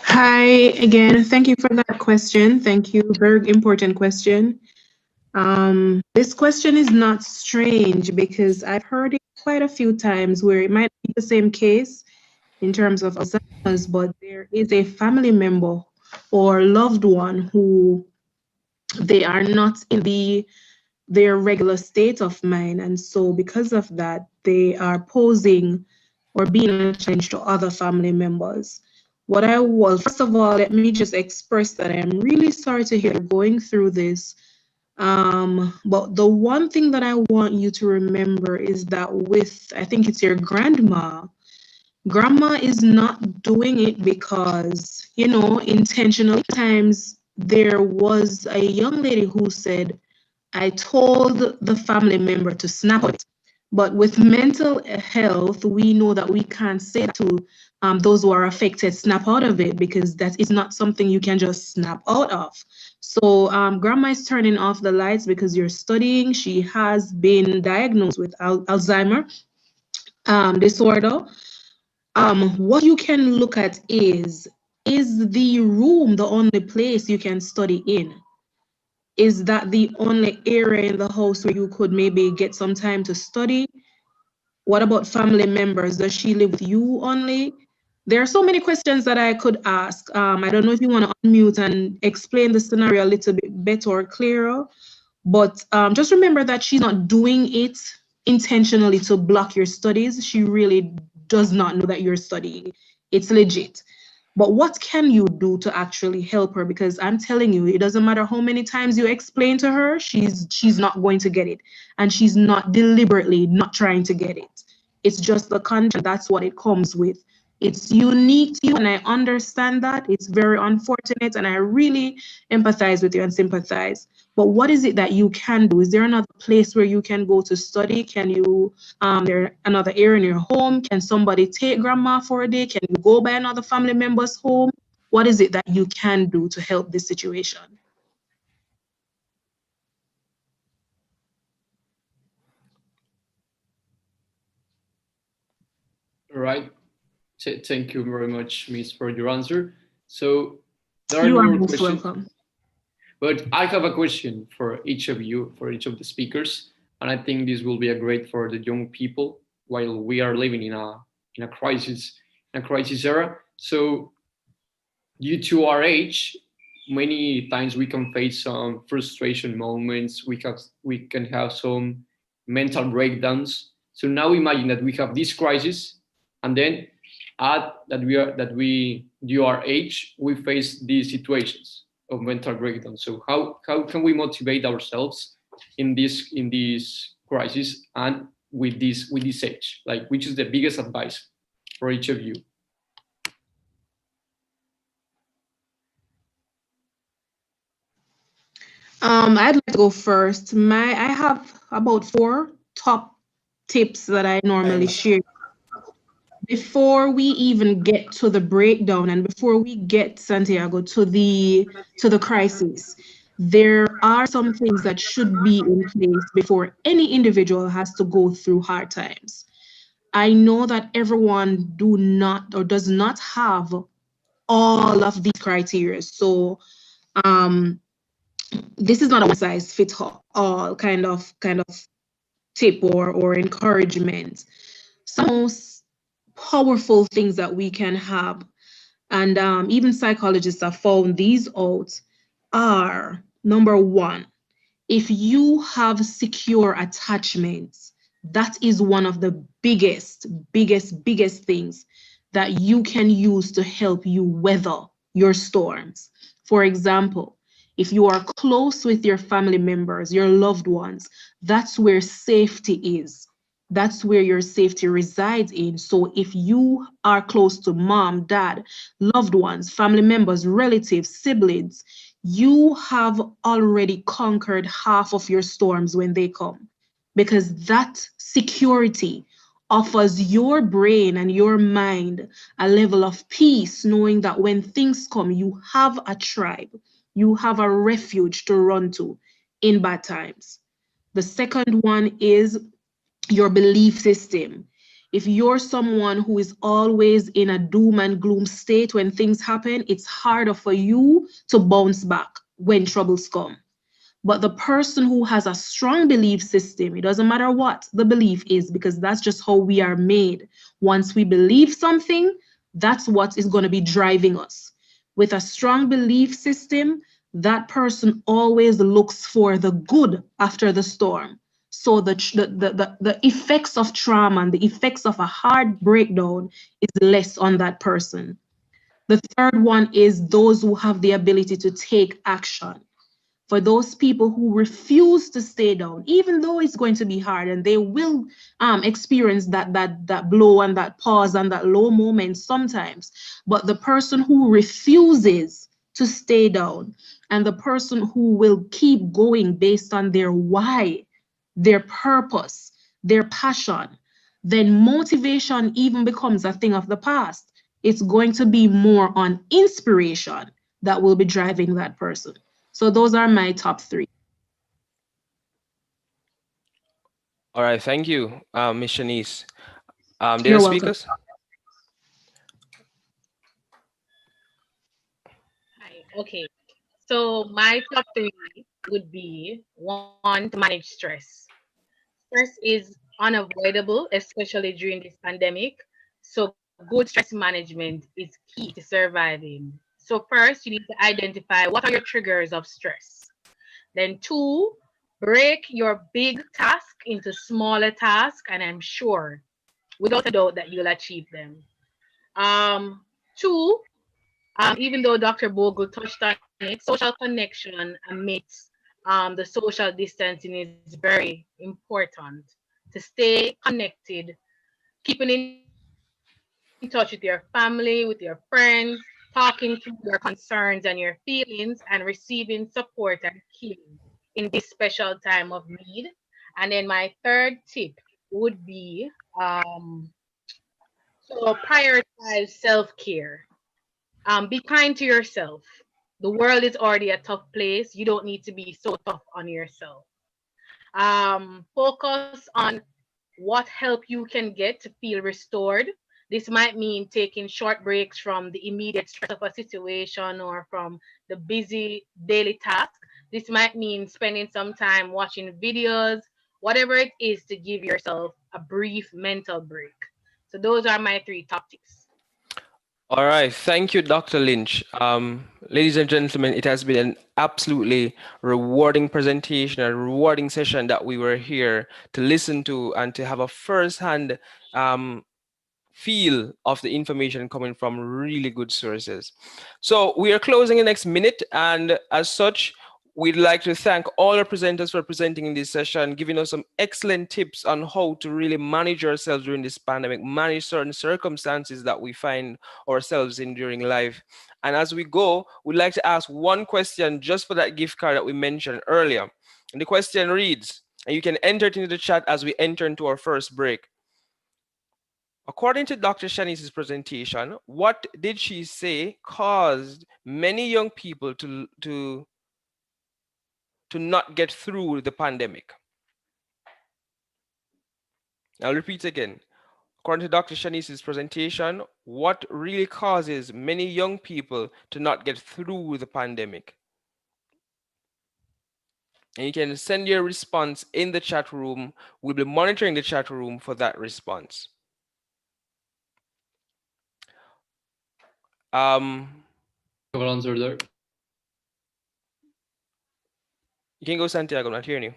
Hi again. Thank you for that question. Thank you. Very important question. This question is not strange because I've heard it quite a few times where it might be the same case in terms of Alzheimer's, but there is a family member or loved one who they are not in their regular state of mind. And so because of that, they are posing or being a challenge to other family members. First of all, let me just express that I'm really sorry to hear you're going through this. But the one thing that I want you to remember is that I think it's your grandma is not doing it because, intentionally. Times there was a young lady who said, I told the family member to snap out. But with mental health, we know that we can't say to those who are affected, snap out of it, because that is not something you can just snap out of. So grandma is turning off the lights because you're studying. She has been diagnosed with Alzheimer disorder. What you can look at is the room the only place you can study in? Is that the only area in the house where you could maybe get some time to study? What about family members? Does she live with you only? There are so many questions that I could ask. I don't know if you want to unmute and explain the scenario a little bit better or clearer, but just remember that she's not doing it intentionally to block your studies. She really does not know that you're studying. It's legit. But what can you do to actually help her? Because I'm telling you, it doesn't matter how many times you explain to her, she's not going to get it. And she's not deliberately not trying to get it. It's just the content, that's what it comes with. It's unique to you, and I understand that. It's very unfortunate, and I really empathize with you and sympathize. But what is it that you can do? Is there another place where you can go to study? Can you, there another area in your home? Can somebody take grandma for a day? Can you go by another family member's home? What is it that you can do to help this situation? All right. Thank you very much, Miss, for your answer. So there are You no are more most questions. welcome. But I have a question for each of you, for each of the speakers, and I think this will be a great for the young people while we are living in a crisis era. So due to our age, many times we can face some frustration moments. We can have some mental breakdowns. So now imagine that we have this crisis, and then add that we due our age we face these situations of mental breakdown. So how can we motivate ourselves in this crisis and with this age? Like, which is the biggest advice for each of you? I'd like to go first. I have about 4 top tips that I normally share. Before we even get to the breakdown and before we get, Santiago, to the crisis, there are some things that should be in place before any individual has to go through hard times. I know that everyone does not have all of these criteria. So this is not a one size fits all kind of tip or encouragement. Some most powerful things that we can have, and even psychologists have found these out, are number 1, if you have secure attachments, that is one of the biggest things that you can use to help you weather your storms. For example, if you are close with your family members, your loved ones, that's where safety is. That's where your safety resides in. So if you are close to mom, dad, loved ones, family members, relatives, siblings, you have already conquered half of your storms when they come, because that security offers your brain and your mind a level of peace, knowing that when things come, you have a tribe, you have a refuge to run to. in bad times. The second one is your belief system. If you're someone who is always in a doom and gloom state when things happen, it's harder for you to bounce back when troubles come. But the person who has a strong belief system, it doesn't matter what the belief is, because that's just how we are made. Once we believe something, that's what is going to be driving us. With a strong belief system, that person always looks for the good after the storm. So the effects of trauma and the effects of a hard breakdown is less on that person. The third one is those who have the ability to take action. For those people who refuse to stay down, even though it's going to be hard, and they will experience that blow and that pause and that low moment sometimes. But the person who refuses to stay down and the person who will keep going based on their why, their purpose, their passion, then motivation even becomes a thing of the past. It's going to be more on inspiration that will be driving that person. So those are my top three. All right, thank you, Ms. Shanice. The You're other welcome. speakers? Hi. Okay. So my top three would be one, to manage stress. Stress is unavoidable, especially during this pandemic. So good stress management is key to surviving. So first, you need to identify what are your triggers of stress. Then two, break your big task into smaller tasks, and I'm sure, without a doubt, that you'll achieve them. Two, even though Dr. Bogle touched on it, social connection amidst the social distancing is very important to stay connected, keeping in touch with your family, with your friends, talking through your concerns and your feelings, and receiving support and healing in this special time of need. And then my third tip would be so prioritize self-care. Be kind to yourself. The world is already a tough place. You don't need to be so tough on yourself. Focus on what help you can get to feel restored. This might mean taking short breaks from the immediate stress of a situation or from the busy daily task. This might mean spending some time watching videos, whatever it is to give yourself a brief mental break. So those are my three top tips. All right, thank you, Dr. Lynch. Ladies and gentlemen, it has been an absolutely rewarding presentation, a rewarding session that we were here to listen to and to have a first-hand feel of the information coming from really good sources. So we are closing the next minute, and as such, we'd like to thank all our presenters for presenting in this session, giving us some excellent tips on how to really manage ourselves during this pandemic, manage certain circumstances that we find ourselves in during life. And as we go, we'd like to ask one question just for that gift card that we mentioned earlier. And the question reads, and you can enter it into the chat as we enter into our first break. According to Dr. Shanice's presentation, what did she say caused many young people to not get through the pandemic? I'll repeat again. According to Dr. Shanice's presentation, what really causes many young people to not get through the pandemic? And you can send your response in the chat room. We'll be monitoring the chat room for that response. Several answers there. You can go, Santiago. I'm not hearing you.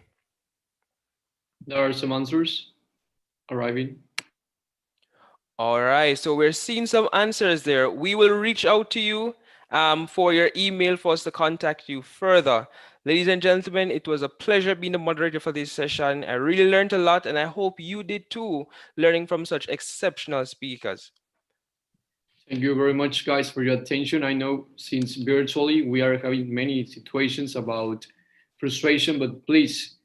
There are some answers arriving. All right, so we're seeing some answers there. We will reach out to you for your email for us to contact you further. Ladies and gentlemen, it was a pleasure being the moderator for this session. I really learned a lot, and I hope you did too, learning from such exceptional speakers. Thank you very much, guys, for your attention. I know since virtually we are having many situations about frustration, but please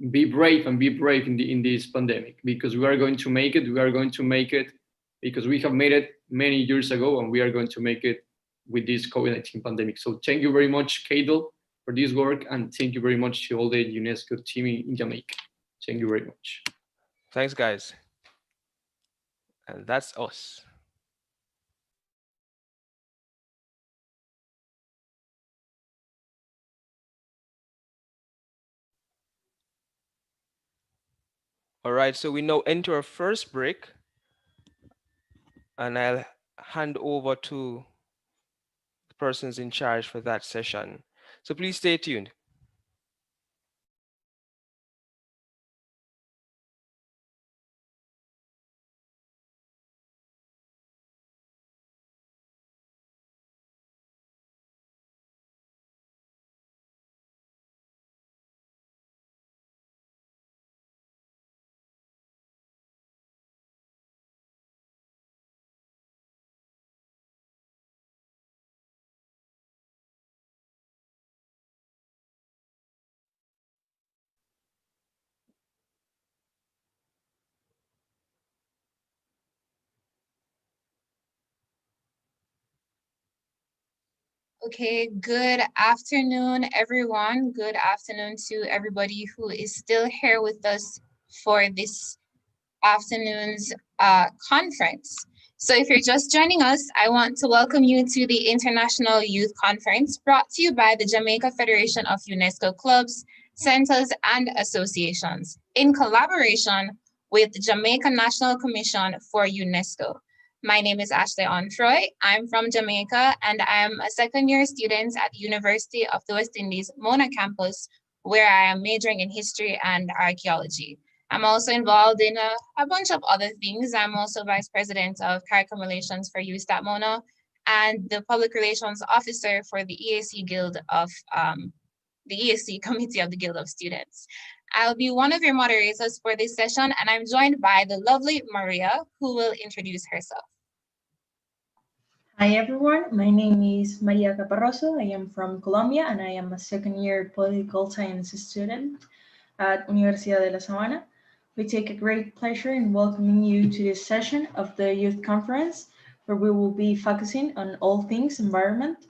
be brave and be brave in this pandemic, because we are going to make it. We are going to make it because we have made it many years ago, and we are going to make it with this COVID-19 pandemic. So thank you very much, Cadel, for this work, and thank you very much to all the UNESCO team in Jamaica. Thank you very much. Thanks, guys. And that's us. All right, so we now enter our first break, and I'll hand over to the persons in charge for that session. So please stay tuned. Okay, good afternoon, everyone. Good afternoon to everybody who is still here with us for this afternoon's conference. So if you're just joining us, I want to welcome you to the International Youth Conference brought to you by the Jamaica Federation of UNESCO Clubs, Centers, and Associations in collaboration with the Jamaica National Commission for UNESCO. My name is Ashley Ontroy. I'm from Jamaica, and I'm a second-year student at the University of the West Indies, Mona campus, where I am majoring in history and archaeology. I'm also involved in a bunch of other things. I'm also Vice President of Curriculum Relations for Youth at Mona and the Public Relations Officer for the EAC Guild of the EAC Committee of the Guild of Students. I'll be one of your moderators for this session, and I'm joined by the lovely Maria, who will introduce herself. Hi everyone, my name is Maria Caparroso. I am from Colombia and I am a second-year political science student at Universidad de La Sabana. We take a great pleasure in welcoming you to this session of the Youth Conference, where we will be focusing on all things environment.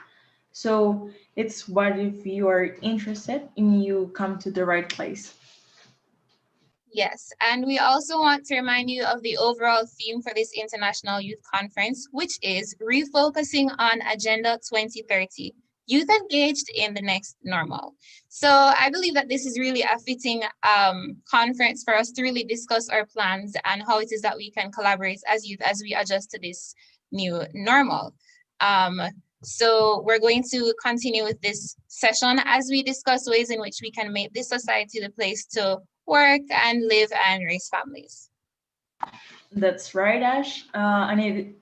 So it's what if you are interested and you come to the right place. Yes, and we also want to remind you of the overall theme for this International Youth Conference, which is refocusing on Agenda 2030, youth engaged in the next normal. So I believe that this is really a fitting conference for us to really discuss our plans and how it is that we can collaborate as youth as we adjust to this new normal. So we're going to continue with this session as we discuss ways in which we can make this society the place to work and live and raise families. That's right, Ash. And it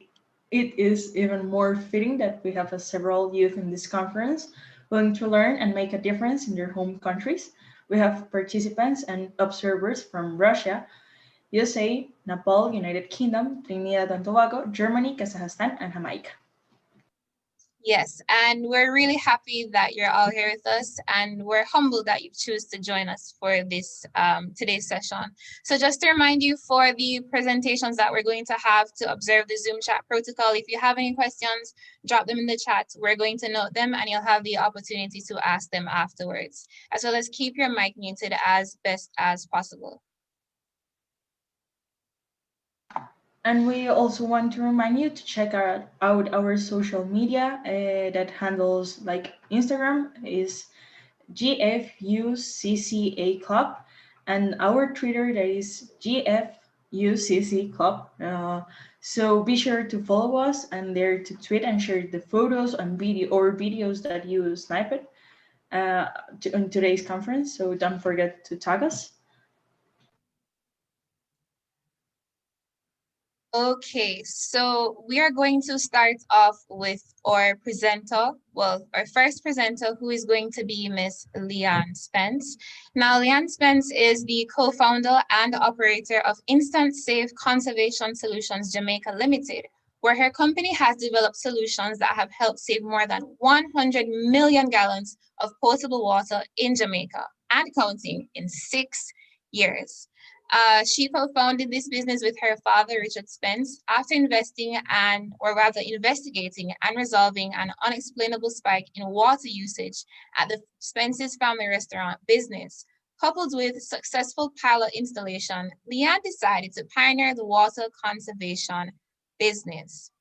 is even more fitting that we have several youth in this conference willing to learn and make a difference in their home countries. We have participants and observers from Russia, USA, Nepal, United Kingdom, Trinidad and Tobago, Germany, Kazakhstan, and Jamaica. Yes, and we're really happy that you're all here with us, and we're humbled that you choose to join us for this today's session. So just to remind you, for the presentations that we're going to have to observe the Zoom chat protocol, if you have any questions, drop them in the chat. We're going to note them, and you'll have the opportunity to ask them afterwards, as well as keep your mic muted as best as possible. And we also want to remind you to check out our social media that handles like Instagram is GFUCCA Club, and our Twitter that is GFUCC Club. So be sure to follow us and there to tweet and share the photos and videos that you sniped in today's conference. So don't forget to tag us. Okay, so we are going to start off with our presenter, well, our first presenter, who is going to be Miss Leanne Spence. Now, Leanne Spence is the co-founder and operator of Instant Safe Conservation Solutions Jamaica Limited, where her company has developed solutions that have helped save more than 100 million gallons of potable water in Jamaica and counting in 6 years. She co-founded this business with her father, Richard Spence, after investigating and resolving an unexplainable spike in water usage at the Spence's family restaurant business. Coupled with successful pilot installation, Leanne decided to pioneer the water conservation business.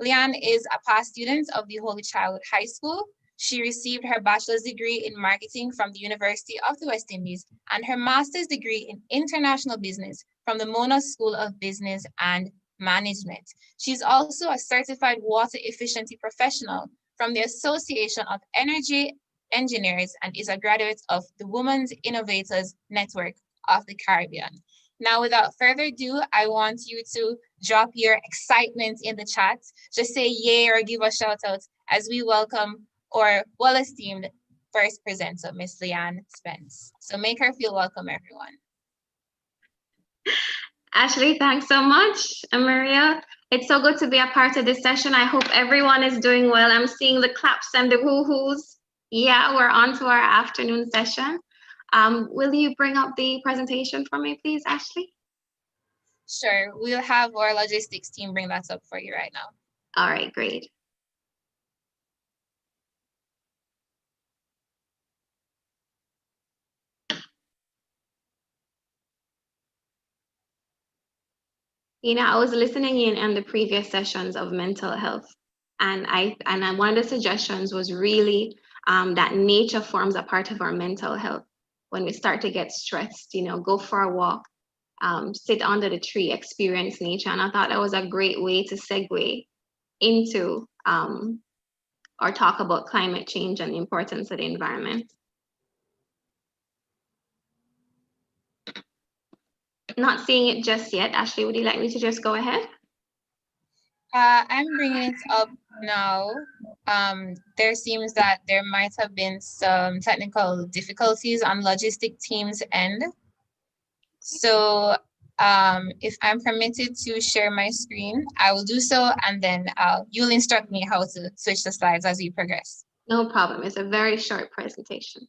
Leanne is a past student of the Holy Child High School. She received her bachelor's degree in marketing from the University of the West Indies and her master's degree in international business from the Mona School of Business and Management. She's also a certified water efficiency professional from the Association of Energy Engineers and is a graduate of the Women's Innovators Network of the Caribbean. Now, without further ado, I want you to drop your excitement in the chat. Just say yay or give a shout out as we welcome our well-esteemed first presenter, Miss Leanne Spence. So make her feel welcome, everyone. Ashley, thanks so much. And Maria, it's so good to be a part of this session. I hope everyone is doing well. I'm seeing the claps and the hoo-hoos. Yeah, we're on to our afternoon session. Will you bring up the presentation for me, please, Ashley? Sure, we'll have our logistics team bring that up for you right now. All right, great. You know, I was listening in on the previous sessions of mental health, and one of the suggestions was really that nature forms a part of our mental health. When we start to get stressed, you know, go for a walk, sit under the tree, experience nature. And I thought that was a great way to segue into or talk about climate change and the importance of the environment. Not seeing it just yet. Ashley, would you like me to just go ahead? I'm bringing it up now. There seems that there might have been some technical difficulties on logistic team's end. So if I'm permitted to share my screen, I will do so, and then you'll instruct me how to switch the slides as we progress. No problem. It's a very short presentation.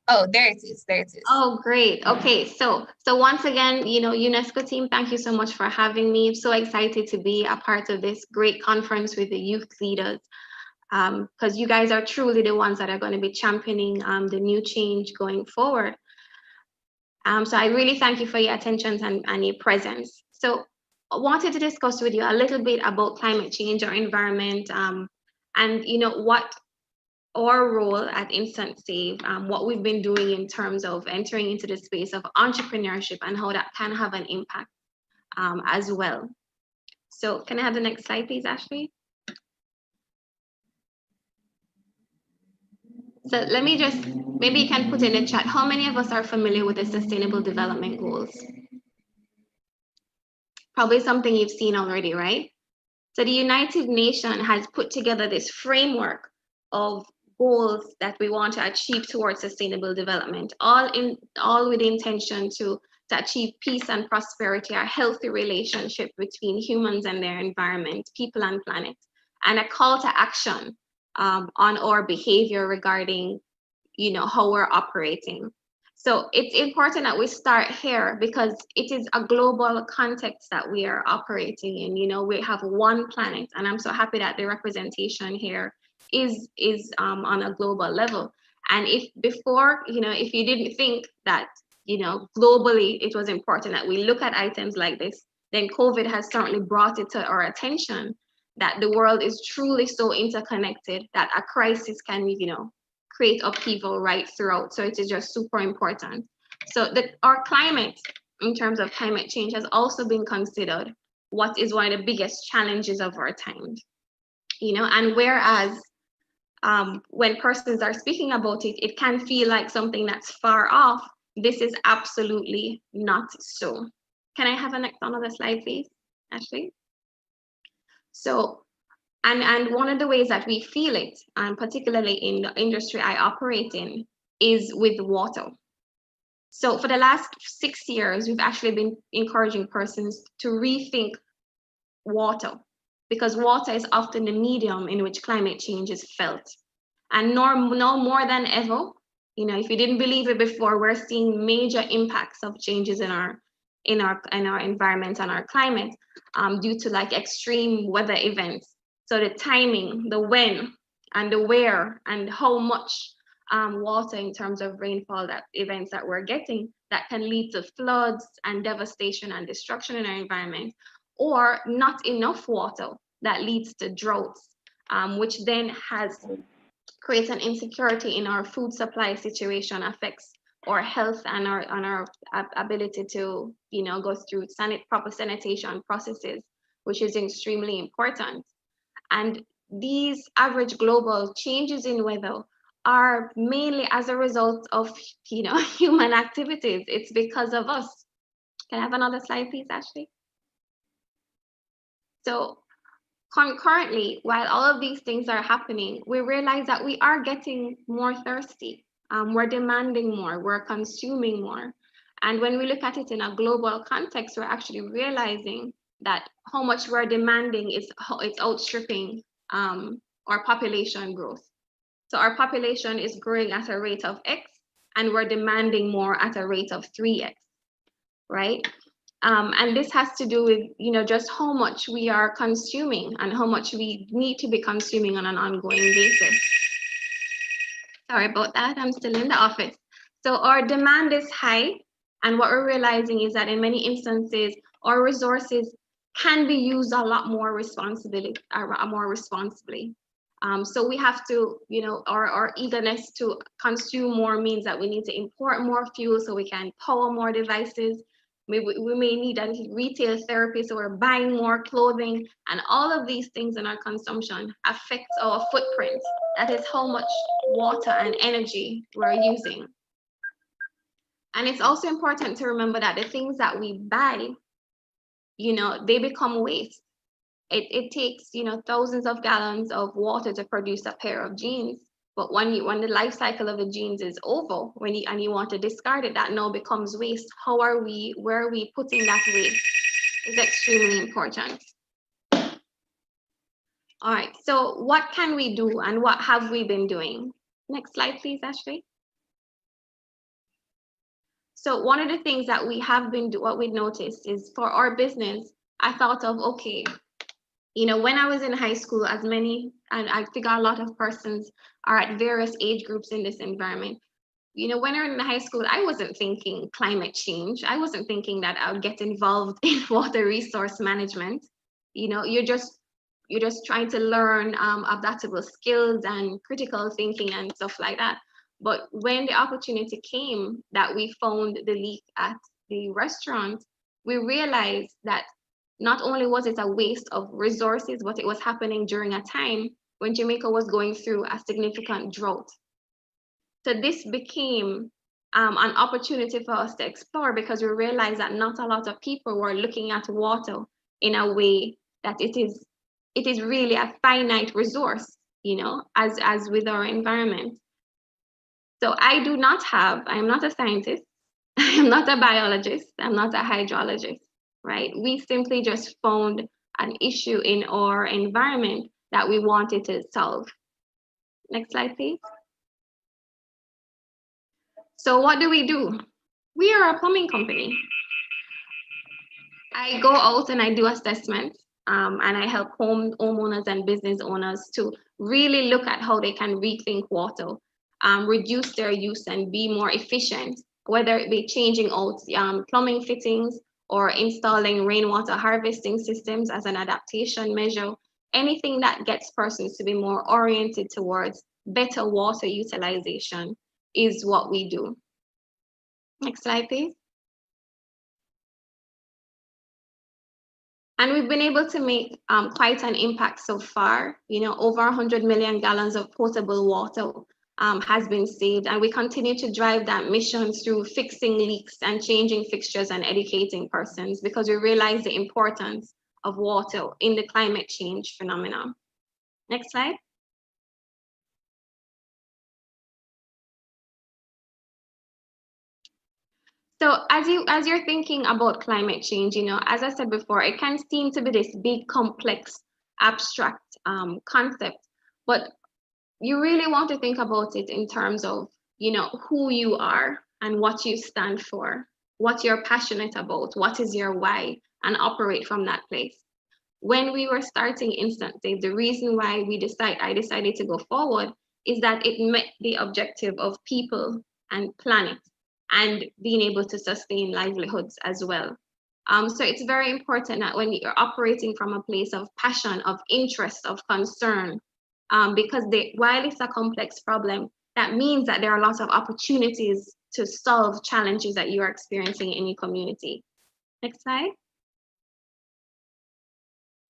Oh, there it is. There it is. Oh, great. Okay, so once again, you know, UNESCO team, thank you so much for having me. I'm so excited to be a part of this great conference with the youth leaders, because you guys are truly the ones that are going to be championing the new change going forward. So I really thank you for your attention and your presence. So I wanted to discuss with you a little bit about climate change or environment, and you know what our role at Instant Save, what we've been doing in terms of entering into the space of entrepreneurship and how that can have an impact as well. So can I have the next slide, please, Ashley? So let me just, maybe you can put in the chat, how many of us are familiar with the Sustainable Development Goals? Probably something you've seen already, right? So the United Nations has put together this framework of goals that we want to achieve towards sustainable development, all with the intention to achieve peace and prosperity, a healthy relationship between humans and their environment, people and planet, and a call to action on our behavior regarding, you know, how we're operating. So it's important that we start here because it is a global context that we are operating in. You know, we have one planet, and I'm so happy that the representation here is on a global level. And if before, you know, if you didn't think that, you know, globally it was important that we look at items like this, then COVID has certainly brought it to our attention that the world is truly so interconnected that a crisis can, you know, create upheaval right throughout. So it is just super important. So our climate, in terms of climate change, has also been considered what is one of the biggest challenges of our time. You know, and whereas when persons are speaking about it, it can feel like something that's far off. This is absolutely not so. Can I have another slide, please, Ashley? So, and one of the ways that we feel it, particularly in the industry I operate in, is with water. So for the last 6 years, we've actually been encouraging persons to rethink water, because water is often the medium in which climate change is felt. And now more than ever, If you didn't believe it before, we're seeing major impacts of changes in our environment and our climate due to like extreme weather events. So the timing, the when, and the where, and how much water in terms of rainfall events that we're getting that can lead to floods and devastation and destruction in our environment, or not enough water that leads to droughts, which then creates an insecurity in our food supply situation, affects our health and our ability to go through proper sanitation processes, which is extremely important. And these average global changes in weather are mainly as a result of human activities. It's because of us. Can I have another slide, please, Ashley? So concurrently, while all of these things are happening, we realize that we are getting more thirsty. We're demanding more, we're consuming more. And when we look at it in a global context, we're actually realizing that how much we're demanding it's outstripping our population growth. So our population is growing at a rate of X, and we're demanding more at a rate of 3X, right? And this has to do with, just how much we are consuming and how much we need to be consuming on an ongoing basis. Sorry about that, I'm still in the office. So our demand is high, and what we're realizing is that in many instances, our resources can be used a lot more responsibly. So we have to, our eagerness to consume more means that we need to import more fuel so we can power more devices. We may need a retail therapy, so we're buying more clothing, and all of these things in our consumption affects our footprint. That is how much water and energy we're using. And it's also important to remember that the things that we buy, they become waste. It takes, thousands of gallons of water to produce a pair of jeans. But when the life cycle of the jeans is over, and you want to discard it, that now becomes waste. Where are we putting that waste is extremely important. All right, so what can we do and what have we been doing? Next slide, please, Ashley. So one of the things that we have been what we noticed is for our business, I thought of, okay, when I was in high school, and I figure a lot of persons are at various age groups in this environment. When you're in high school, I wasn't thinking climate change. I wasn't thinking that I would get involved in water resource management. You're just trying to learn adaptable skills and critical thinking and stuff like that. But when the opportunity came that we found the leak at the restaurant, we realized that not only was it a waste of resources, but it was happening during a time when Jamaica was going through a significant drought. So this became an opportunity for us to explore, because we realized that not a lot of people were looking at water in a way that it is really a finite resource, as with our environment. So I am not a scientist, I am not a biologist, I'm not a hydrologist, right? We simply just found an issue in our environment that we wanted to solve. Next slide, please. So what do? We are a plumbing company. I go out and I do assessments, and I help homeowners and business owners to really look at how they can rethink water, reduce their use and be more efficient, whether it be changing out plumbing fittings or installing rainwater harvesting systems as an adaptation measure. Anything that gets persons to be more oriented towards better water utilization is what we do. Next slide, please. And we've been able to make quite an impact so far. Over 100 million gallons of potable water has been saved, and we continue to drive that mission through fixing leaks and changing fixtures and educating persons, because we realize the importance of water in the climate change phenomenon. Next slide. So as you're thinking about climate change, as I said before, it can seem to be this big, complex, abstract concept, but you really want to think about it in terms of who you are and what you stand for, what you're passionate about, what is your why, and operate from that place. When we were starting Instant Save, the reason why I decided to go forward is that it met the objective of people and planet and being able to sustain livelihoods as well. So it's very important that when you're operating from a place of passion, of interest, of concern, because while it's a complex problem, that means that there are lots of opportunities to solve challenges that you are experiencing in your community. Next slide.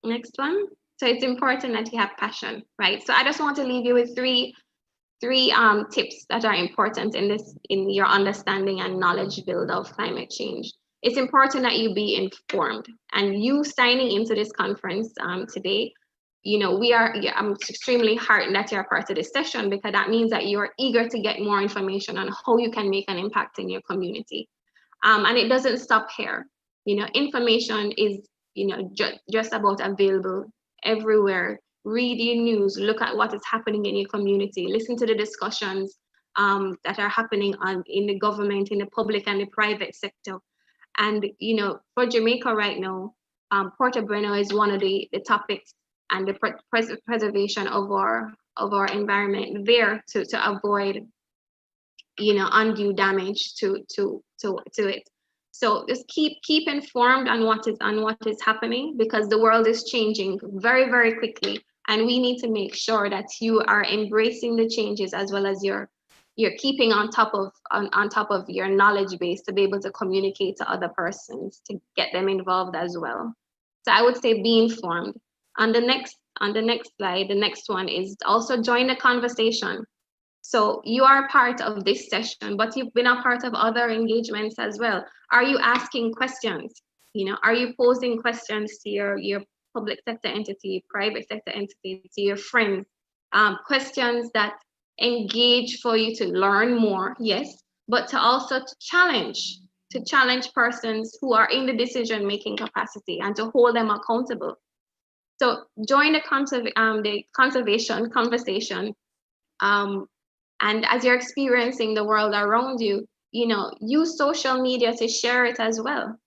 Next one. So it's important that you have passion, right? So I just want to leave you with three tips that are important in your understanding and knowledge build of climate change. It's important that you be informed, and you signing into this conference today, I'm extremely heartened that you're part of this session, because that means that you're eager to get more information on how you can make an impact in your community. And it doesn't stop here. Information is, just about available everywhere. Read your news, look at what is happening in your community, listen to the discussions that are happening in the government, in the public and the private sector. And, for Jamaica right now, Portobello is one of the topics, and the preservation of our environment there to avoid, undue damage to it. So just keep informed on what is happening, because the world is changing very, very quickly, and we need to make sure that you are embracing the changes, as well as you're keeping on top of your knowledge base to be able to communicate to other persons, to get them involved as well. So I would say be informed. On the next slide, the next one is also join the conversation. So you are part of this session, but you've been a part of other engagements as well. Are you asking questions? Are you posing questions to your public sector entity, private sector entity, to your friends? Questions that engage for you to learn more, yes, but to also challenge persons who are in the decision-making capacity, and to hold them accountable. So join the conservation conversation. And as you're experiencing the world around you, use social media to share it as well.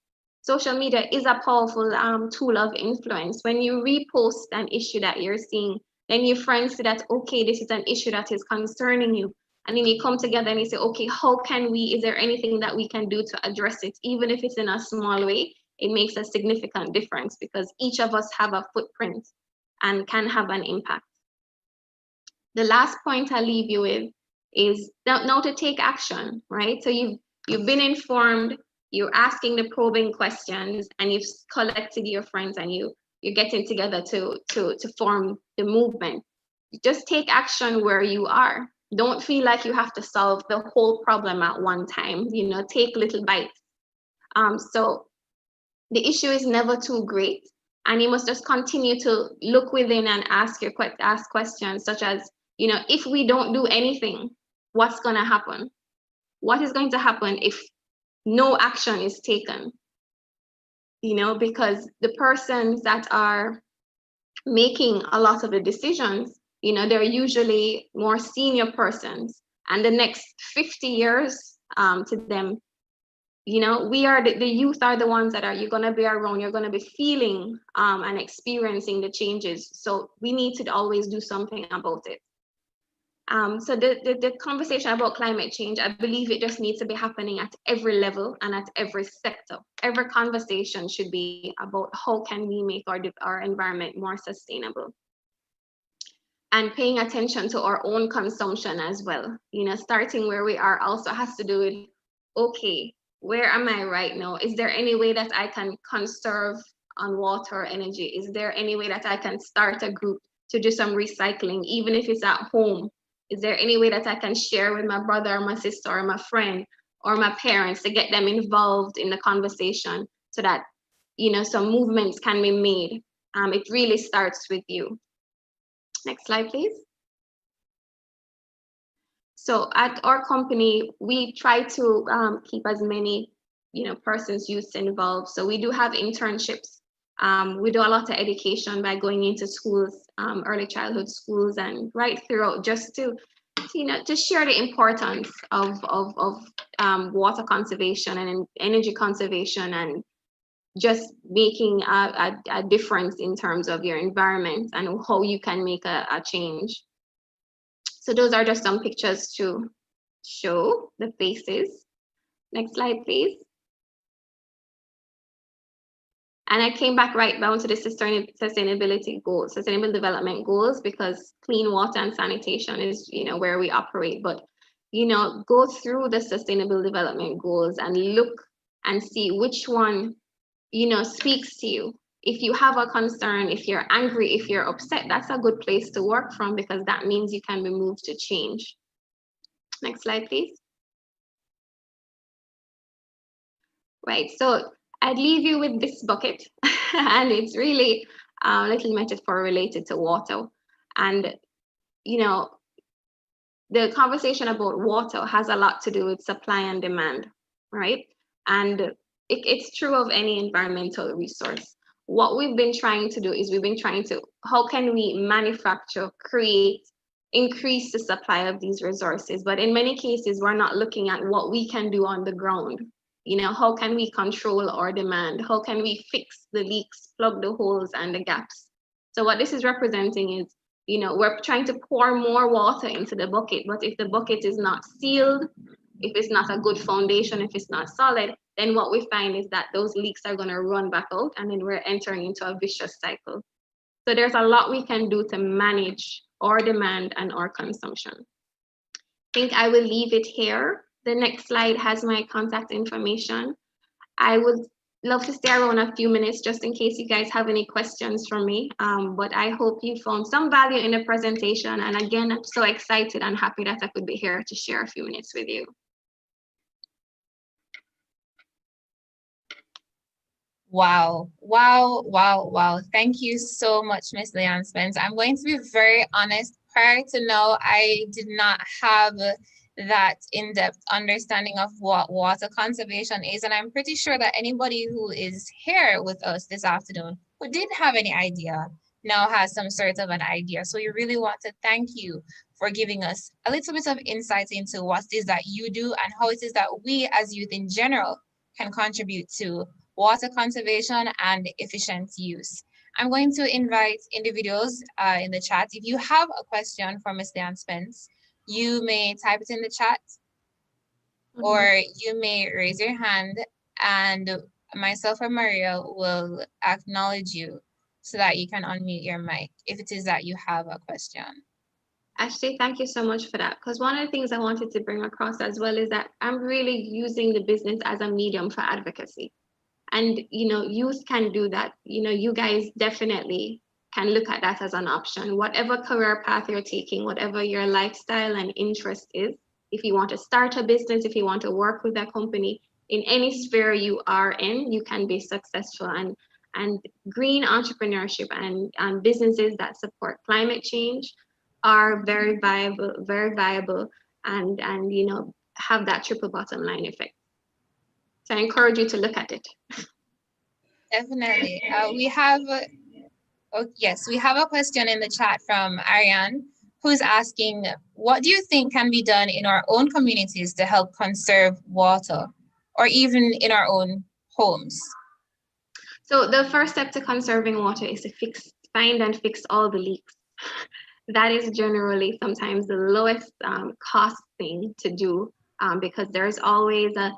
Social media is a powerful tool of influence. When you repost an issue that you're seeing, then your friends see that, okay, this is an issue that is concerning you. And then you come together and you say, okay, is there anything that we can do to address it? Even if it's in a small way, it makes a significant difference, because each of us have a footprint and can have an impact. The last point I'll leave you with is now to take action, right? So you've been informed, you're asking the probing questions, and you've collected your friends, and you're getting together to form the movement. Just take action where you are. Don't feel like you have to solve the whole problem at one time. Take little bites. So the issue is never too great, and you must just continue to look within and ask questions such as, if we don't do anything, what's going to happen? What is going to happen if no action is taken? Because the persons that are making a lot of the decisions, they're usually more senior persons, and the next 50 years to them, we are the youth are the ones that you're going to be around, you're going to be feeling and experiencing the changes. So we need to always do something about it. So the conversation about climate change, I believe it just needs to be happening at every level and at every sector. Every conversation should be about how can we make our environment more sustainable. And paying attention to our own consumption as well. Starting where we are also has to do with, okay, where am I right now? Is there any way that I can conserve on water or energy? Is there any way that I can start a group to do some recycling, even if it's at home? Is there any way that I can share with my brother or my sister or my friend or my parents to get them involved in the conversation, so that, some movements can be made? It really starts with you. Next slide, please. So at our company, we try to keep as many, persons, youth involved. So we do have internships. We do a lot of education by going into schools, early childhood schools, and right throughout, just to to share the importance of water conservation and energy conservation, and just making a difference in terms of your environment and how you can make a change. So those are just some pictures to show the faces. Next slide, please. And I came back right down to the sustainability goals, sustainable development goals, because clean water and sanitation is, where we operate. But, go through the sustainable development goals and look and see which one, speaks to you. If you have a concern, if you're angry, if you're upset, that's a good place to work from, because that means you can be moved to change. Next slide, please. Right, so I'd leave you with this bucket, and it's really a little metaphor related to water. And, the conversation about water has a lot to do with supply and demand, right? And it's true of any environmental resource. What we've been trying to do is how can we manufacture, create, increase the supply of these resources? But in many cases, we're not looking at what we can do on the ground. How can we control our demand? How can we fix the leaks, plug the holes and the gaps? So what this is representing is, we're trying to pour more water into the bucket, but if the bucket is not sealed, if it's not a good foundation, if it's not solid, then what we find is that those leaks are going to run back out, and then we're entering into a vicious cycle. So there's a lot we can do to manage our demand and our consumption. I think I will leave it here. The next slide has my contact information. I would love to stay around a few minutes just in case you guys have any questions for me. But I hope you found some value in the presentation. And again, I'm so excited and happy that I could be here to share a few minutes with you. Wow, wow, wow, wow. Thank you so much, Ms. Leanne Spence. I'm going to be very honest. Prior to now, I did not have that in-depth understanding of what water conservation is. And I'm pretty sure that anybody who is here with us this afternoon who didn't have any idea now has some sort of an idea. So we really want to thank you for giving us a little bit of insight into what it is that you do and how it is that we as youth in general can contribute to water conservation and efficient use. I'm going to invite individuals in the chat. If you have a question for Ms. Leanne Spence, you may type it in the chat, or you may raise your hand, and myself or Maria will acknowledge you so that you can unmute your mic if it is that you have a question. Ashley, thank you so much for that. Because one of the things I wanted to bring across as well is that I'm really using the business as a medium for advocacy. And, youth can do that. You guys definitely can look at that as an option. Whatever career path you're taking, whatever your lifestyle and interest is, if you want to start a business, if you want to work with a company, in any sphere you are in, you can be successful. And green entrepreneurship and businesses that support climate change are very viable and have that triple bottom line effect. So I encourage you to look at it. Definitely. We have a question in the chat from Ariane, who's asking, what do you think can be done in our own communities to help conserve water, or even in our own homes? So the first step to conserving water is to find and fix all the leaks. That is generally sometimes the lowest cost thing to do, because there's always a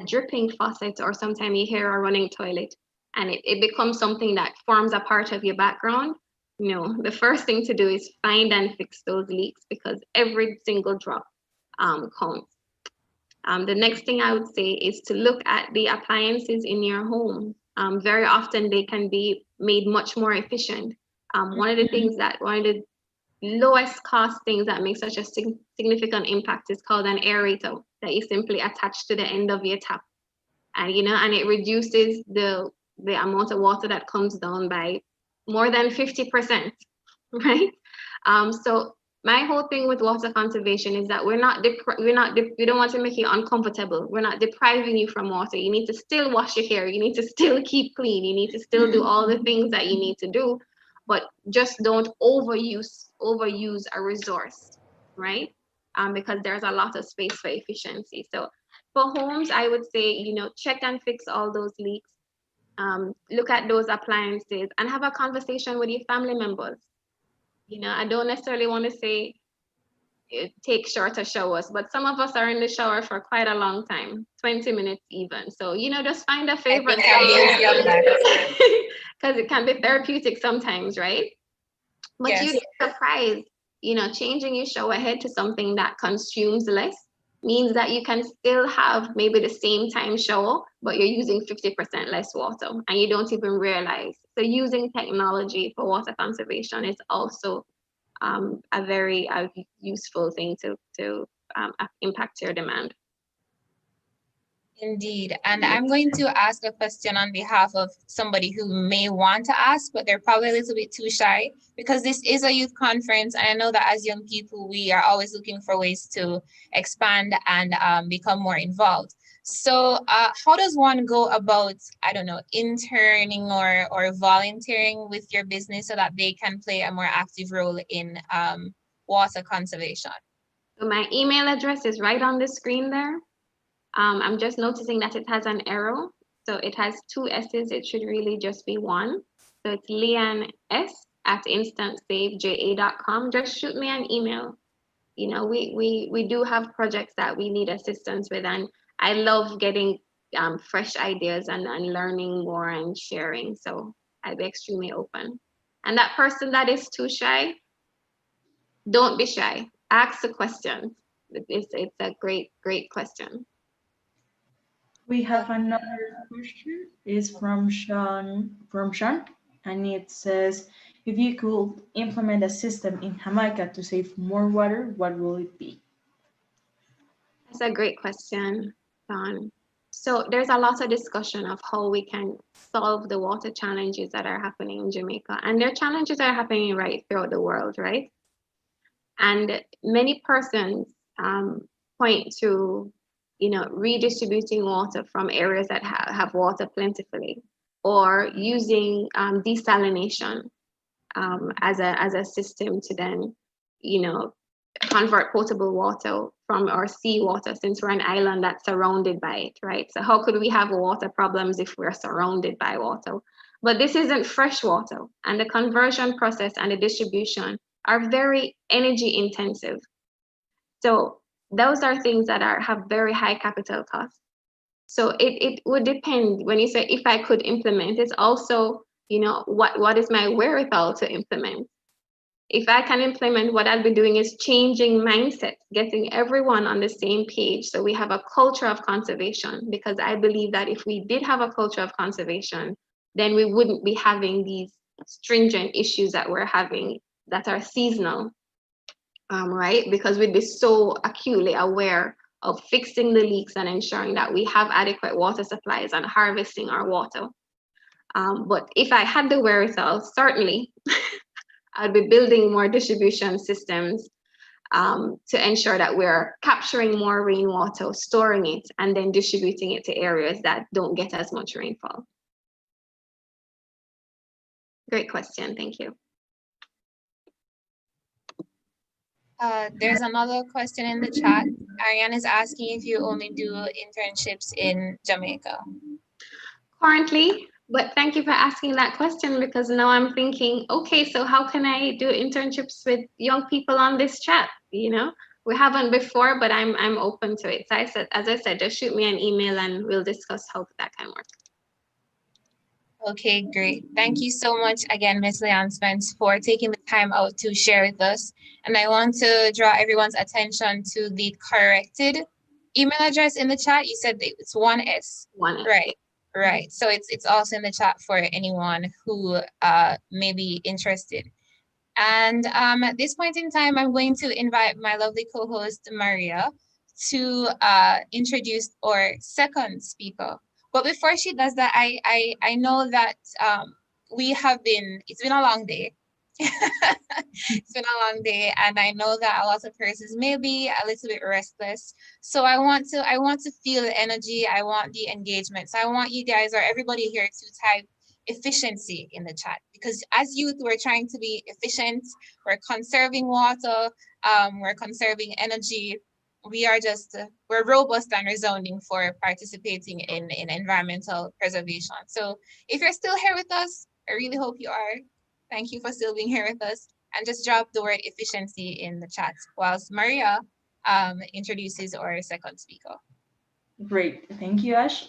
dripping faucet, or sometimes you hear a running toilet, and it becomes something that forms a part of your background. No, the first thing to do is find and fix those leaks, because every single drop counts. The next thing I would say is to look at the appliances in your home. Very often they can be made much more efficient. One of the lowest cost things that make such a significant impact is called an aerator, that you simply attach to the end of your tap, and it reduces the amount of water that comes down by more than 50%, right? So my whole thing with water conservation is that we don't want to make you uncomfortable. We're not depriving you from water. You need to still wash your hair. You need to still keep clean. You need to still do all the things that you need to do, but just don't overuse a resource, right? because there's a lot of space for efficiency. So for homes, I would say, check and fix all those leaks. Look at those appliances and have a conversation with your family members. I don't necessarily want to say take shorter showers, but some of us are in the shower for quite a long time, 20 minutes even. So, just find a favorite because it can be therapeutic sometimes, right? But Yes. you'd be surprised, changing your shower head to something that consumes less means that you can still have maybe the same time shower, but you're using 50% less water and you don't even realize. So using technology for water conservation is also a very useful thing to impact your demand. Indeed. And I'm going to ask a question on behalf of somebody who may want to ask, but they're probably a little bit too shy because this is a youth conference. And I know that as young people, we are always looking for ways to expand and become more involved. So how does one go about, I don't know, interning or volunteering with your business so that they can play a more active role in water conservation? So my email address is right on the screen there. I'm just noticing that it has an arrow. So it has 2 S's. It should really just be 1. So it's leanne@instantsaveja.com. Just shoot me an email. We do have projects that we need assistance with, and I love getting fresh ideas and learning more and sharing. So I'd be extremely open. And that person that is too shy, don't be shy. Ask the question. It's a great question. We have another question. It's from Sean, and it says, if you could implement a system in Jamaica to save more water, what will it be? That's a great question, Sean. So there's a lot of discussion of how we can solve the water challenges that are happening in Jamaica. And there are challenges that are happening right throughout the world, right? And many persons point to redistributing water from areas that have water plentifully, or using desalination as a system to then, convert potable water from our seawater, since we're an island that's surrounded by it, right? So how could we have water problems if we're surrounded by water? But this isn't fresh water, and the conversion process and the distribution are very energy intensive. So those are things that have very high capital costs. So it would depend. When you say if I could implement, it's also, what is my wherewithal to implement? If I can implement, what I'll be doing is changing mindset, getting everyone on the same page. So we have a culture of conservation, because I believe that if we did have a culture of conservation, then we wouldn't be having these stringent issues that we're having that are seasonal. Right? Because we'd be so acutely aware of fixing the leaks and ensuring that we have adequate water supplies and harvesting our water. But if I had the wherewithal, certainly I'd be building more distribution systems to ensure that we're capturing more rainwater, storing it, and then distributing it to areas that don't get as much rainfall. Great question, thank you. There's another question in the chat. Ariane is asking if you only do internships in Jamaica. Currently, but thank you for asking that question, because now I'm thinking, okay, so how can I do internships with young people on this chat? We haven't before, but I'm open to it. So as I said, just shoot me an email and we'll discuss how that can work. Okay, great. Thank you so much again, Ms. Leanne Spence, for taking the time out to share with us. And I want to draw everyone's attention to the corrected email address in the chat. You said it's 1S. 1S. Right. So it's also in the chat for anyone who may be interested. And at this point in time, I'm going to invite my lovely co-host, Maria, to introduce our second speaker. But before she does that, I know that it's been a long day. It's been a long day, and I know that a lot of persons may be a little bit restless. So I want to feel the energy. I want the engagement. So I want you guys, or everybody here, to type efficiency in the chat, because as youth, we're trying to be efficient. We're conserving water, we're conserving energy. We are just, we're robust and resounding for participating in environmental preservation. So if you're still here with us, I really hope you are. Thank you for still being here with us. And just drop the word efficiency in the chat whilst Maria introduces our second speaker. Great, thank you, Ash.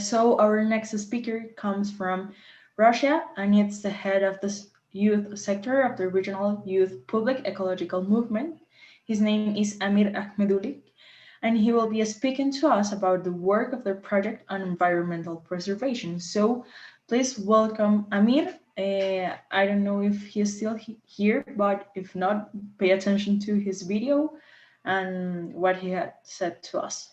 So our next speaker comes from Russia, and it's the head of the youth sector of the regional youth public ecological movement. His name is Amir Ahmedulik, and he will be speaking to us about the work of their project on environmental preservation. So please welcome Amir. I don't know if he's still here, but if not, pay attention to his video and what he had said to us.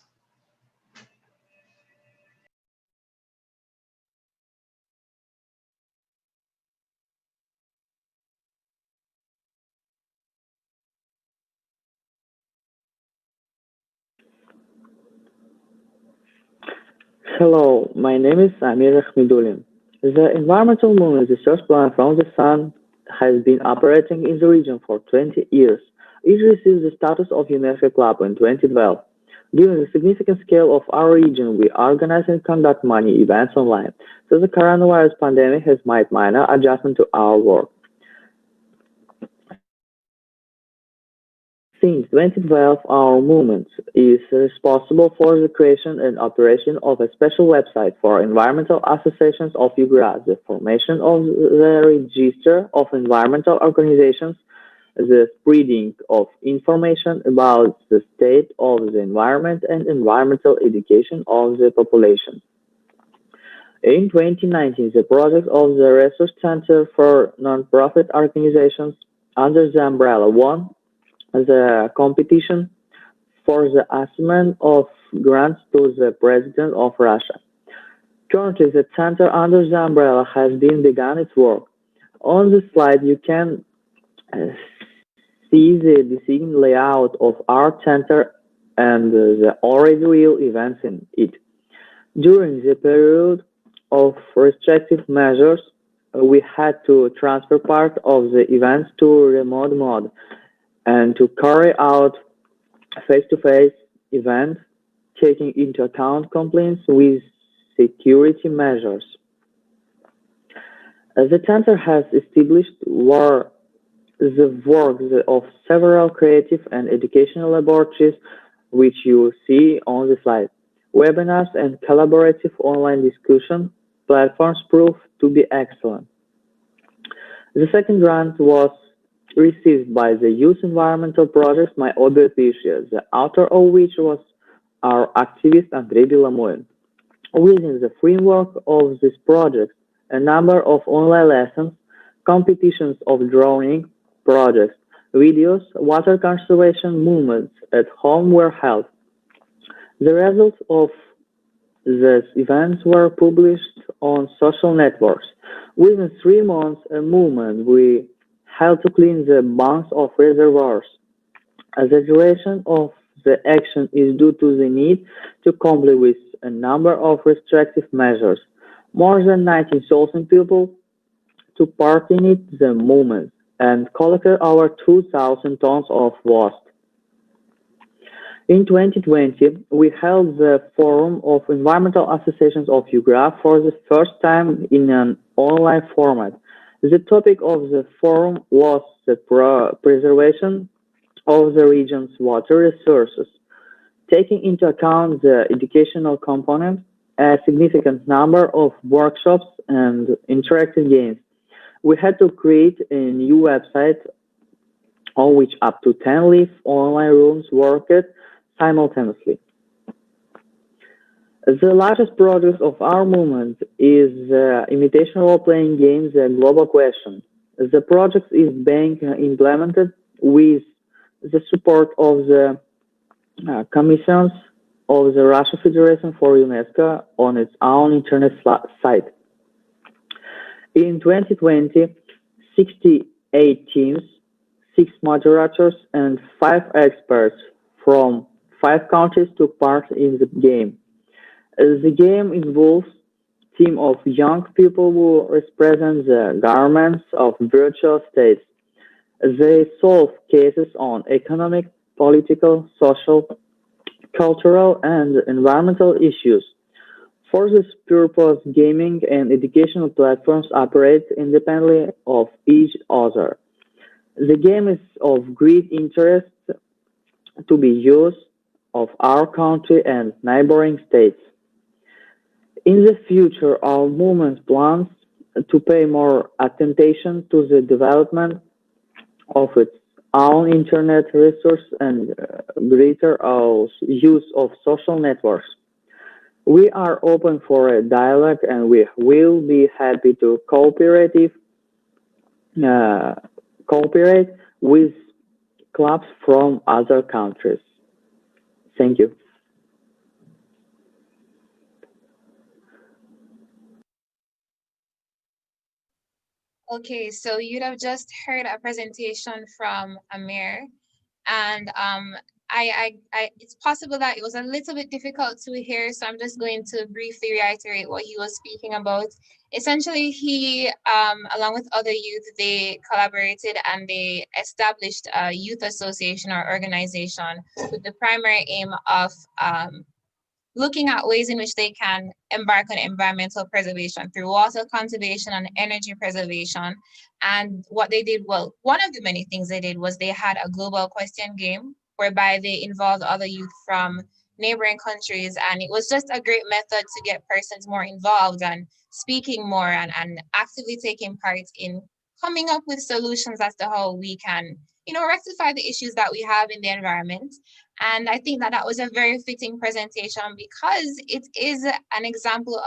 Hello, my name is Amir Ahmedulim. The environmental movement research plan from the Sun has been operating in the region for 20 years. It received the status of UNESCO Club in 2012. Given the significant scale of our region, we organize and conduct many events online, so the coronavirus pandemic has made minor adjustment to our work. Since 2012, our movement is responsible for the creation and operation of a special website for environmental associations of Ugra, the formation of the register of environmental organizations, the spreading of information about the state of the environment, and environmental education of the population. In 2019, the project of the Research Center for Nonprofit Organizations under the umbrella won the competition for the assignment of grants to the President of Russia. Currently, the center under the umbrella has been begun its work. On the slide, you can see the design layout of our center and the already real events in it. During the period of restrictive measures, we had to transfer part of the events to remote mode and to carry out face-to-face events, taking into account compliance with security measures. The center has established the work of several creative and educational laboratories, which you see on the slide. Webinars and collaborative online discussion platforms proved to be excellent. The second grant was received by the Youth Environmental Project My Obvious Issue, the author of which was our activist Andrei Belomoin. Within the framework of this project, a number of online lessons, competitions of drawing, projects, videos, water conservation movements at home were held. The results of these events were published on social networks. Within 3 months, a movement we held to clean the banks of reservoirs. The duration of the action is due to the need to comply with a number of restrictive measures. More than 19,000 people took part in it, the movement, and collected over 2,000 tons of waste. In 2020, we held the Forum of Environmental Associations of Ugra for the first time in an online format. The topic of the forum was the preservation of the region's water resources. Taking into account the educational component, a significant number of workshops and interactive games, we had to create a new website on which up to 10 live online rooms worked simultaneously. The largest project of our movement is the imitation role-playing game, The Global Question. The project is being implemented with the support of the commissions of the Russian Federation for UNESCO on its own internet site. In 2020, 68 teams, 6 moderators, and 5 experts from 5 countries took part in the game. The game involves a team of young people who represent the governments of virtual states. They solve cases on economic, political, social, cultural, and environmental issues. For this purpose, gaming and educational platforms operate independently of each other. The game is of great interest to be used of our country and neighboring states. In the future, our movement plans to pay more attention to the development of its own internet resource and greater use of social networks. We are open for a dialogue and we will be happy to uh, cooperate with clubs from other countries. Thank you. Okay, so you'd have just heard a presentation from Amir, and it's possible that it was a little bit difficult to hear, so I'm just going to briefly reiterate what he was speaking about. Essentially, he, along with other youth, they collaborated and they established a youth association or organization with the primary aim of looking at ways in which they can embark on environmental preservation through water conservation and energy preservation. And what they did, well, one of the many things they did was they had a global question game whereby they involved other youth from neighboring countries. And it was just a great method to get persons more involved and speaking more and actively taking part in coming up with solutions as to how we can, rectify the issues that we have in the environment. And I think that that was a very fitting presentation because it is an example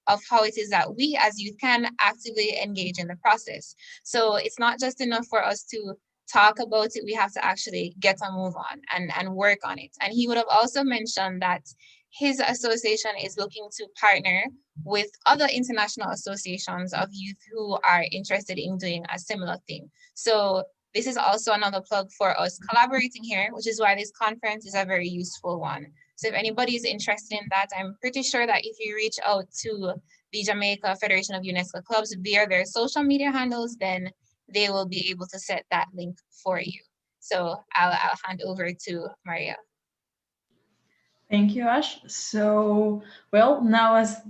of how it is that we as youth can actively engage in the process. So it's not just enough for us to talk about it, we have to actually get a move on and work on it. And he would have also mentioned that his association is looking to partner with other international associations of youth who are interested in doing a similar thing. So this is also another plug for us collaborating here, which is why this conference is a very useful one. So if anybody is interested in that, I'm pretty sure that if you reach out to the Jamaica Federation of UNESCO Clubs via their social media handles, then they will be able to set that link for you. So I'll hand over to Maria. Thank you, Ash. So, well, now as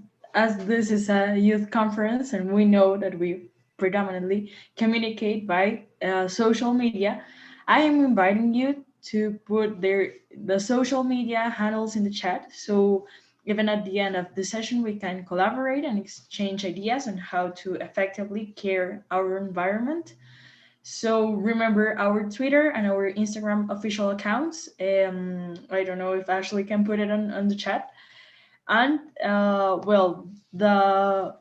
this is a youth conference and we know that we predominantly communicate by social media, I am inviting you to put the social media handles in the chat. So even at the end of the session, we can collaborate and exchange ideas on how to effectively care our environment. So remember our Twitter and our Instagram official accounts. I don't know if Ashley can put it on the chat. And well, the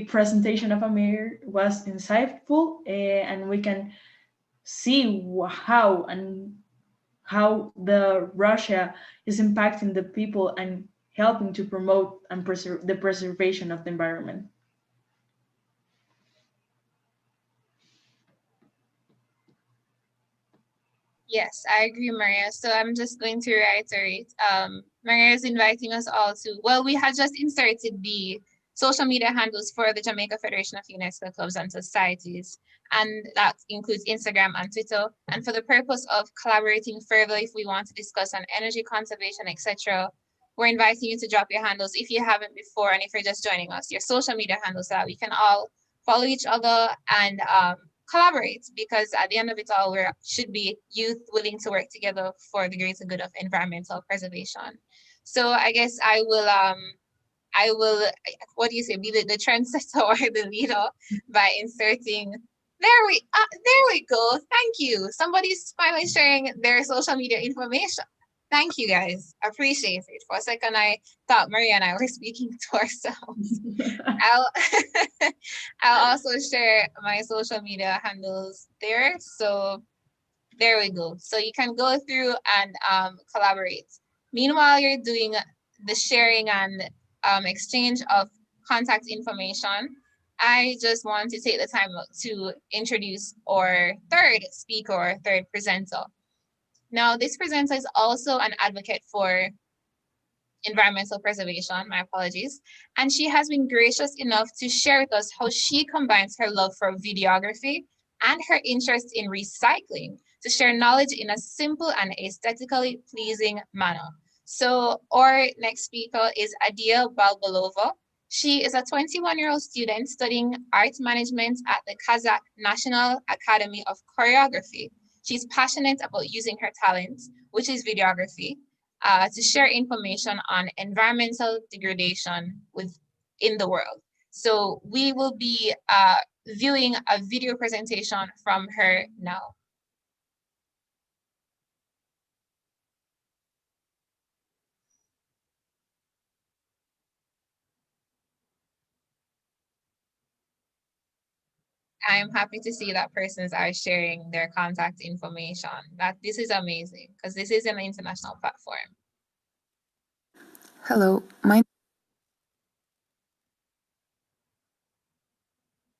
presentation of Amir was insightful, and we can see how the Russia is impacting the people and helping to promote and preserve the preservation of the environment. Yes, I agree, Maria. So I'm just going to reiterate. Maria is inviting us all to, well, we had just inserted the social media handles for the Jamaica Federation of UNESCO Clubs and Societies, and that includes Instagram and Twitter. And for the purpose of collaborating further, if we want to discuss on energy conservation, etc., we're inviting you to drop your handles if you haven't before, and if you're just joining us, your social media handles, so that we can all follow each other and collaborate, because at the end of it all, we should be youth willing to work together for the greater good of environmental preservation. So I guess I will, what do you say, be the trendsetter or the leader by inserting, there we go. Thank you. Somebody's finally sharing their social media information. Thank you guys. Appreciate it. For a second, I thought Maria and I were speaking to ourselves. I'll also share my social media handles there. So there we go. So you can go through and collaborate. Meanwhile, you're doing the sharing and exchange of contact information. I just want to take the time to introduce our third speaker, or third presenter. Now, this presenter is also an advocate for environmental preservation, my apologies. And she has been gracious enough to share with us how she combines her love for videography and her interest in recycling to share knowledge in a simple and aesthetically pleasing manner. So our next speaker is Adia Balbalova. She is a 21-year-old student studying art management at the Kazakh National Academy of Choreography. She's passionate about using her talent, which is videography, to share information on environmental degradation in the world. So we will be viewing a video presentation from her now. I am happy to see that persons are sharing their contact information. That this is amazing because this is an international platform. Hello, my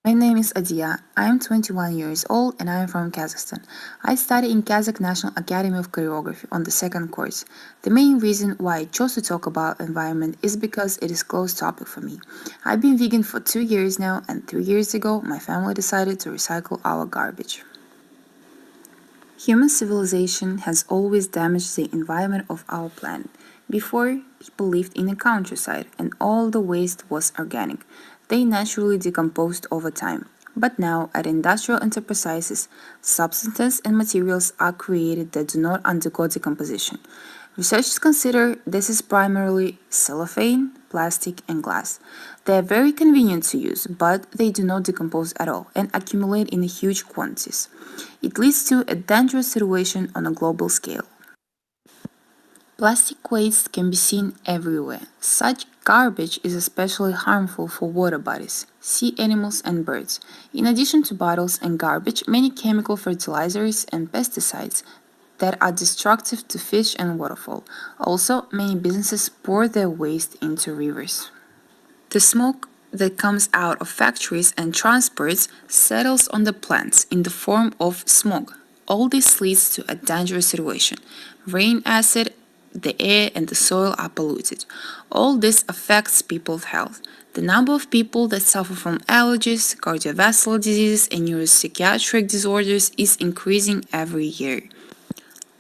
name is Adia. I am 21 years old and I am from Kazakhstan. I study in Kazakh National Academy of Choreography on the second course. The main reason why I chose to talk about environment is because it is a close topic for me. I've been vegan for 2 years now, and 3 years ago my family decided to recycle our garbage. Human civilization has always damaged the environment of our planet. Before, people lived in the countryside and all the waste was organic. They naturally decomposed over time. But now, at industrial enterprises, substances and materials are created that do not undergo decomposition. Researchers consider this is primarily cellophane, plastic, and glass. They are very convenient to use, but they do not decompose at all and accumulate in huge quantities. It leads to a dangerous situation on a global scale. Plastic waste can be seen everywhere. Such garbage is especially harmful for water bodies, sea animals, and birds. In addition to bottles and garbage, many chemical fertilizers and pesticides that are destructive to fish and waterfowl. Also, many businesses pour their waste into rivers. The smoke that comes out of factories and transports settles on the plants in the form of smog. All this leads to a dangerous situation. Rain acid, the air and the soil are polluted. All this affects people's health. The number of people that suffer from allergies, cardiovascular diseases, and neuropsychiatric disorders is increasing every year.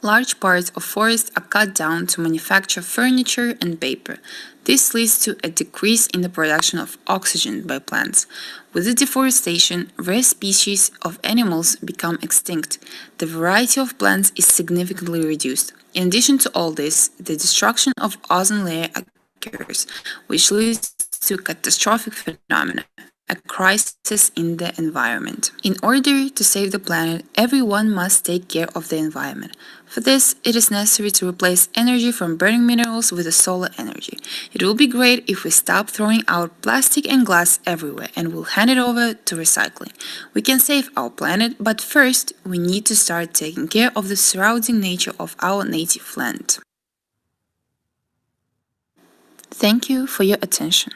Large parts of forests are cut down to manufacture furniture and paper. This leads to a decrease in the production of oxygen by plants. With the deforestation, rare species of animals become extinct. The variety of plants is significantly reduced. In addition to all this, the destruction of ozone layer occurs, which leads to catastrophic phenomena, a crisis in the environment. In order to save the planet, everyone must take care of the environment. For this, it is necessary to replace energy from burning minerals with solar energy. It will be great if we stop throwing out plastic and glass everywhere and will hand it over to recycling. We can save our planet, but first, we need to start taking care of the surrounding nature of our native land. Thank you for your attention.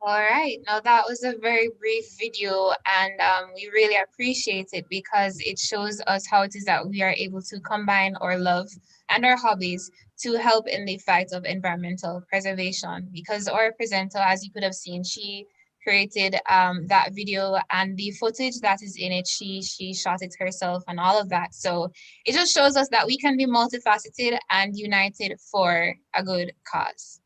All right, now that was a very brief video, and we really appreciate it because it shows us how it is that we are able to combine our love and our hobbies to help in the fight of environmental preservation. Because our presenter, as you could have seen, she created that video, and the footage that is in it, she shot it herself and all of that. So it just shows us that we can be multifaceted and united for a good cause.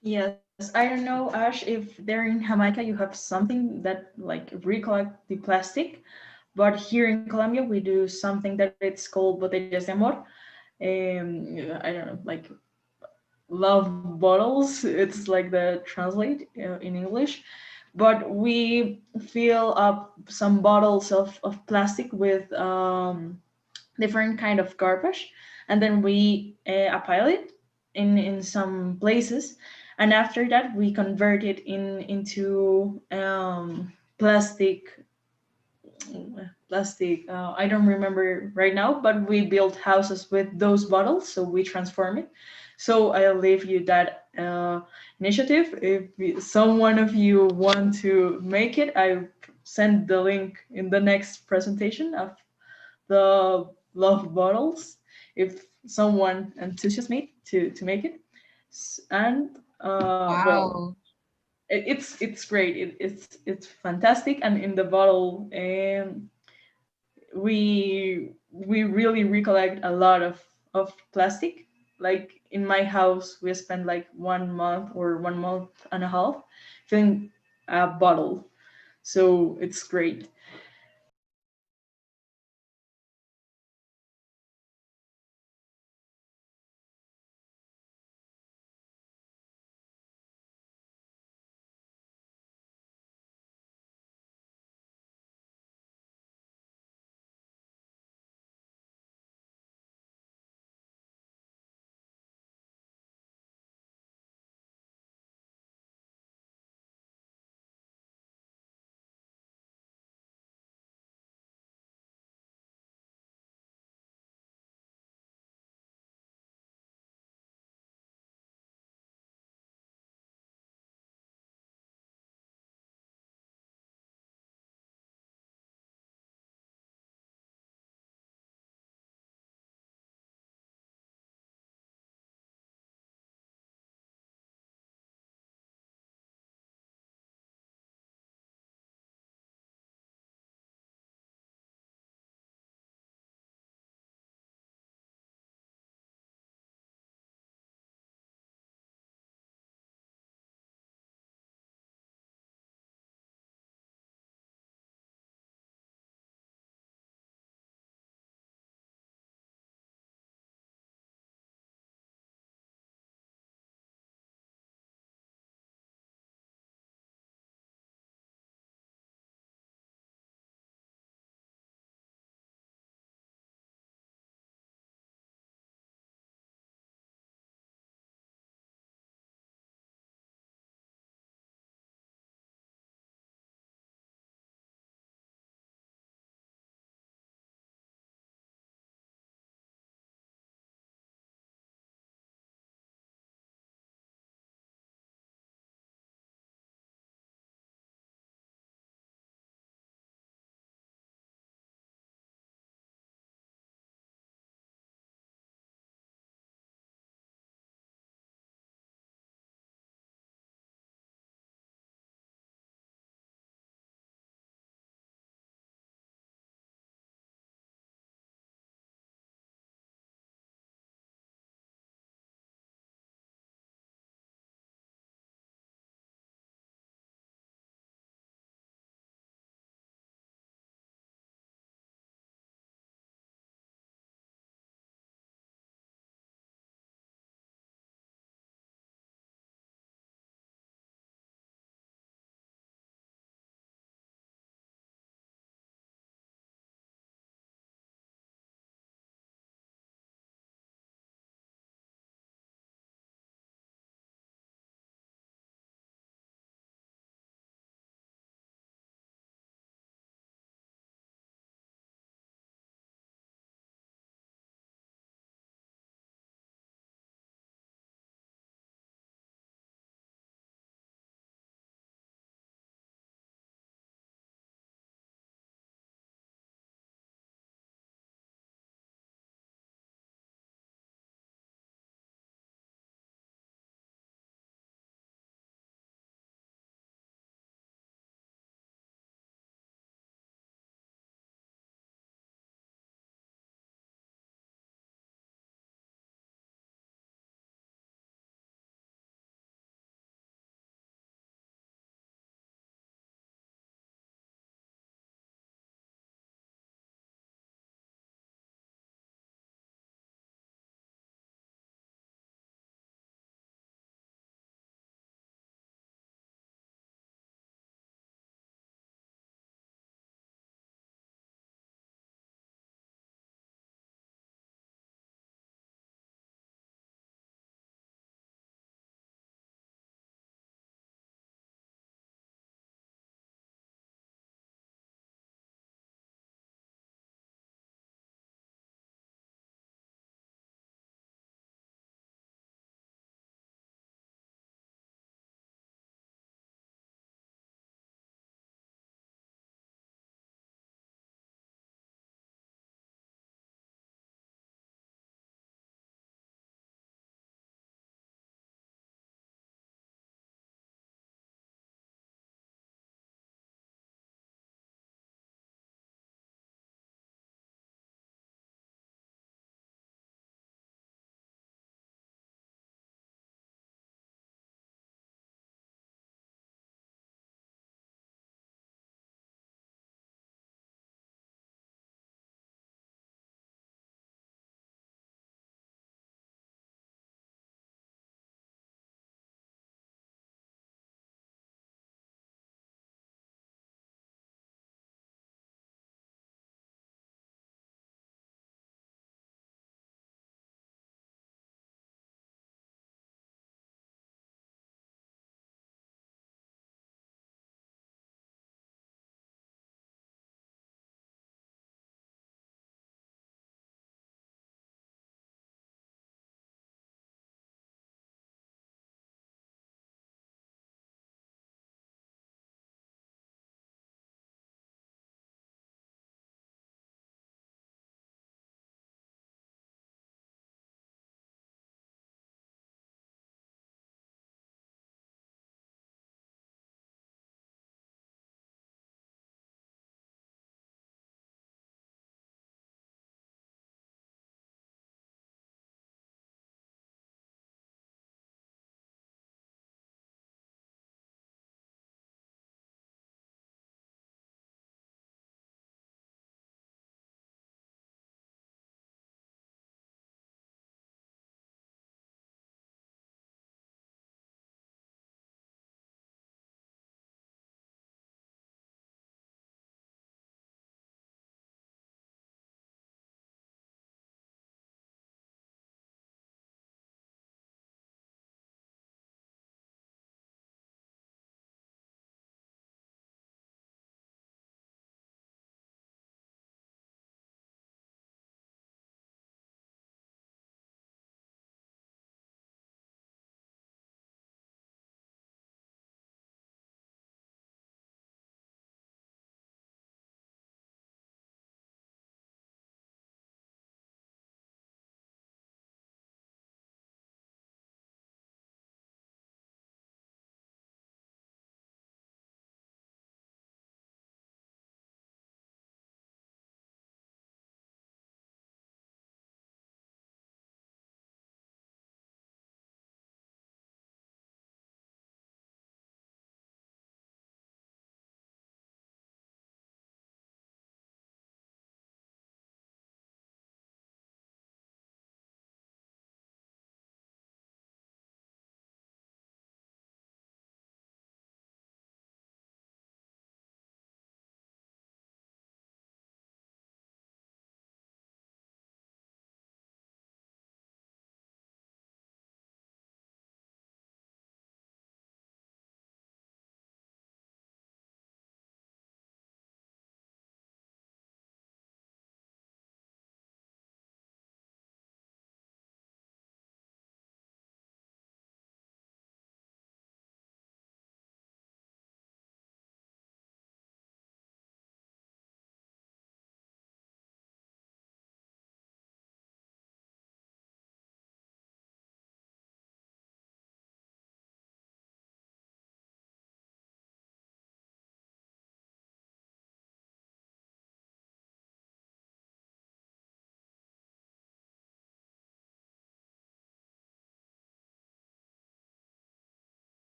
Yes, I don't know, Ash, if there in Jamaica you have something that like recollect the plastic, but here in Colombia we do something that it's called botellas de amor. I don't know, like love bottles. It's like the translate in English, but we fill up some bottles of plastic with different kind of garbage, and then we pile it in some places, and after that we convert it into plastic. I don't remember right now, but we built houses with those bottles, so we transform it. So I'll leave you that initiative. If someone of you want to make it, I send the link in the next presentation of the love bottles. If someone enthusiastes me to make it, and well, Wow. it's great. It's fantastic, and in the bottle, we really recollect a lot of plastic. Like in my house, we spent like 1 month or 1 month and a half filling a bottle, so it's great.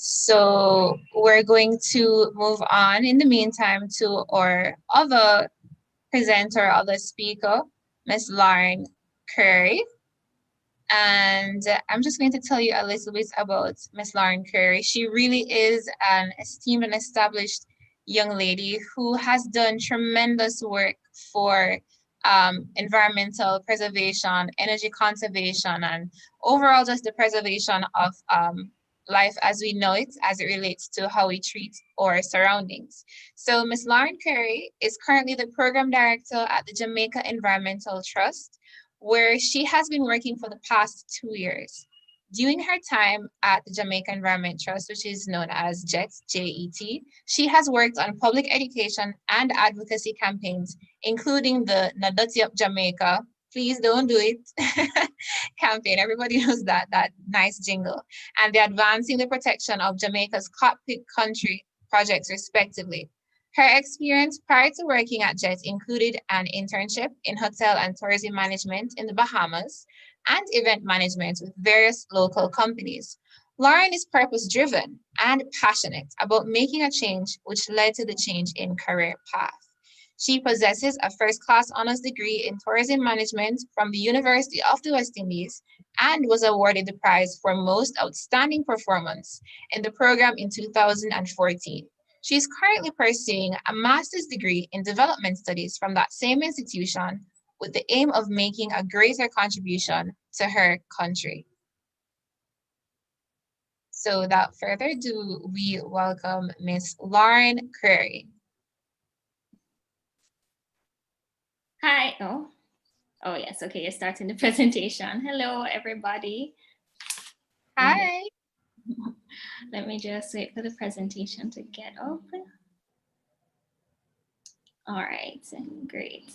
So we're going to move on in the meantime to our other presenter, other speaker, Miss Lauren Curry. And I'm just going to tell you a little bit about Miss Lauren Curry. She really is an esteemed and established young lady who has done tremendous work for environmental preservation, energy conservation, and overall just the preservation of life as we know it, as it relates to how we treat our surroundings. So Ms. Lauren Curry is currently the program director at the Jamaica Environmental Trust, where she has been working for the past 2 years. During her time at the Jamaica Environment Trust, which is known as JET, J-E-T, she has worked on public education and advocacy campaigns, including the Nadoti Up Jamaica, please don't do it, campaign. Everybody knows that nice jingle. And the Advancing the Protection of Jamaica's Cockpit Country projects, respectively. Her experience prior to working at JET included an internship in hotel and tourism management in the Bahamas and event management with various local companies. Lauren is purpose-driven and passionate about making a change, which led to the change in career path. She possesses a first-class honors degree in tourism management from the University of the West Indies and was awarded the prize for most outstanding performance in the program in 2014. She is currently pursuing a master's degree in development studies from that same institution with the aim of making a greater contribution to her country. So without further ado, we welcome Miss Lauren Curry. Hi. Oh yes. Okay, you're starting the presentation. Hello, everybody. Hi. Let me just wait for the presentation to get open. All right, great.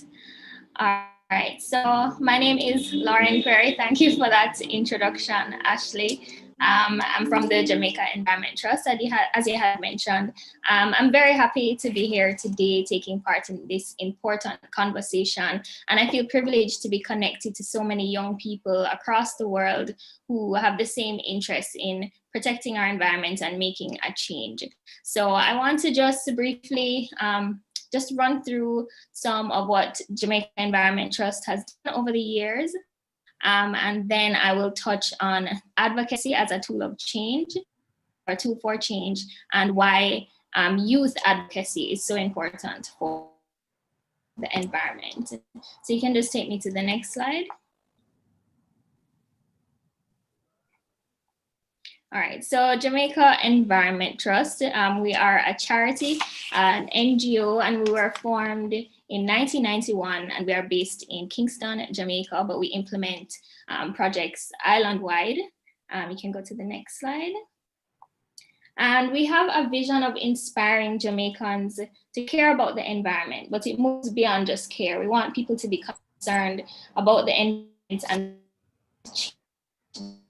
All right, so my name is Lauren Curry. Thank you for that introduction, Ashley. I'm from the Jamaica Environment Trust, as you had mentioned. I'm very happy to be here today taking part in this important conversation. And I feel privileged to be connected to so many young people across the world who have the same interest in protecting our environment and making a change. So I want to just briefly just run through some of what Jamaica Environment Trust has done over the years. And then I will touch on advocacy as a tool of change, or tool for change, and why youth advocacy is so important for the environment. So you can just take me to the next slide. All right, so Jamaica Environment Trust, we are a charity, an NGO, and we were formed in 1991, and we are based in Kingston, Jamaica, but we implement projects island-wide. You can go to the next slide. And we have a vision of inspiring Jamaicans to care about the environment, but it moves beyond just care. We want people to be concerned about the environment and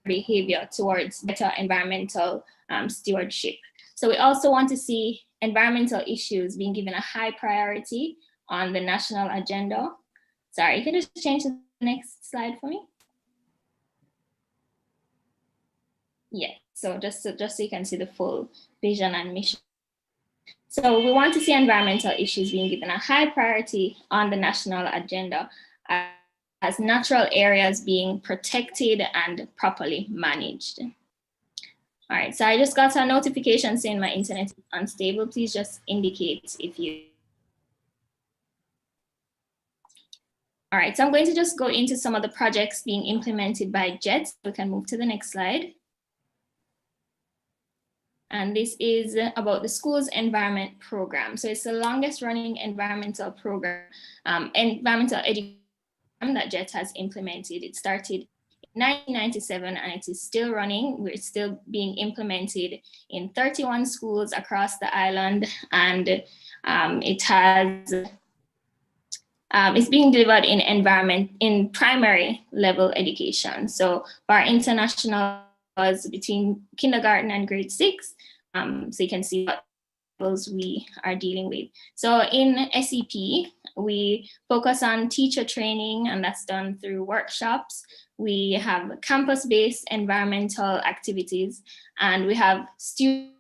behavior towards better environmental stewardship. So we also want to see environmental issues being given a high priority on the national agenda. Sorry, you can just change to the next slide for me. Yeah, so just so you can see the full vision and mission. So we want to see environmental issues being given a high priority on the national agenda, as natural areas being protected and properly managed. All right, so I just got a notification saying my internet is unstable. Please just indicate if you. All right, so I'm going to just go into some of the projects being implemented by JET. We can move to the next slide. And this is about the school's environment program. So it's the longest running environmental program, environmental education that JET has implemented. It started in 1997 and it is still running. We're still being implemented in 31 schools across the island, and it's being delivered in primary level education. So for our international was between kindergarten and grade 6. So you can see what we are dealing with. So in SEP, we focus on teacher training, and that's done through workshops. We have campus-based environmental activities, and we have students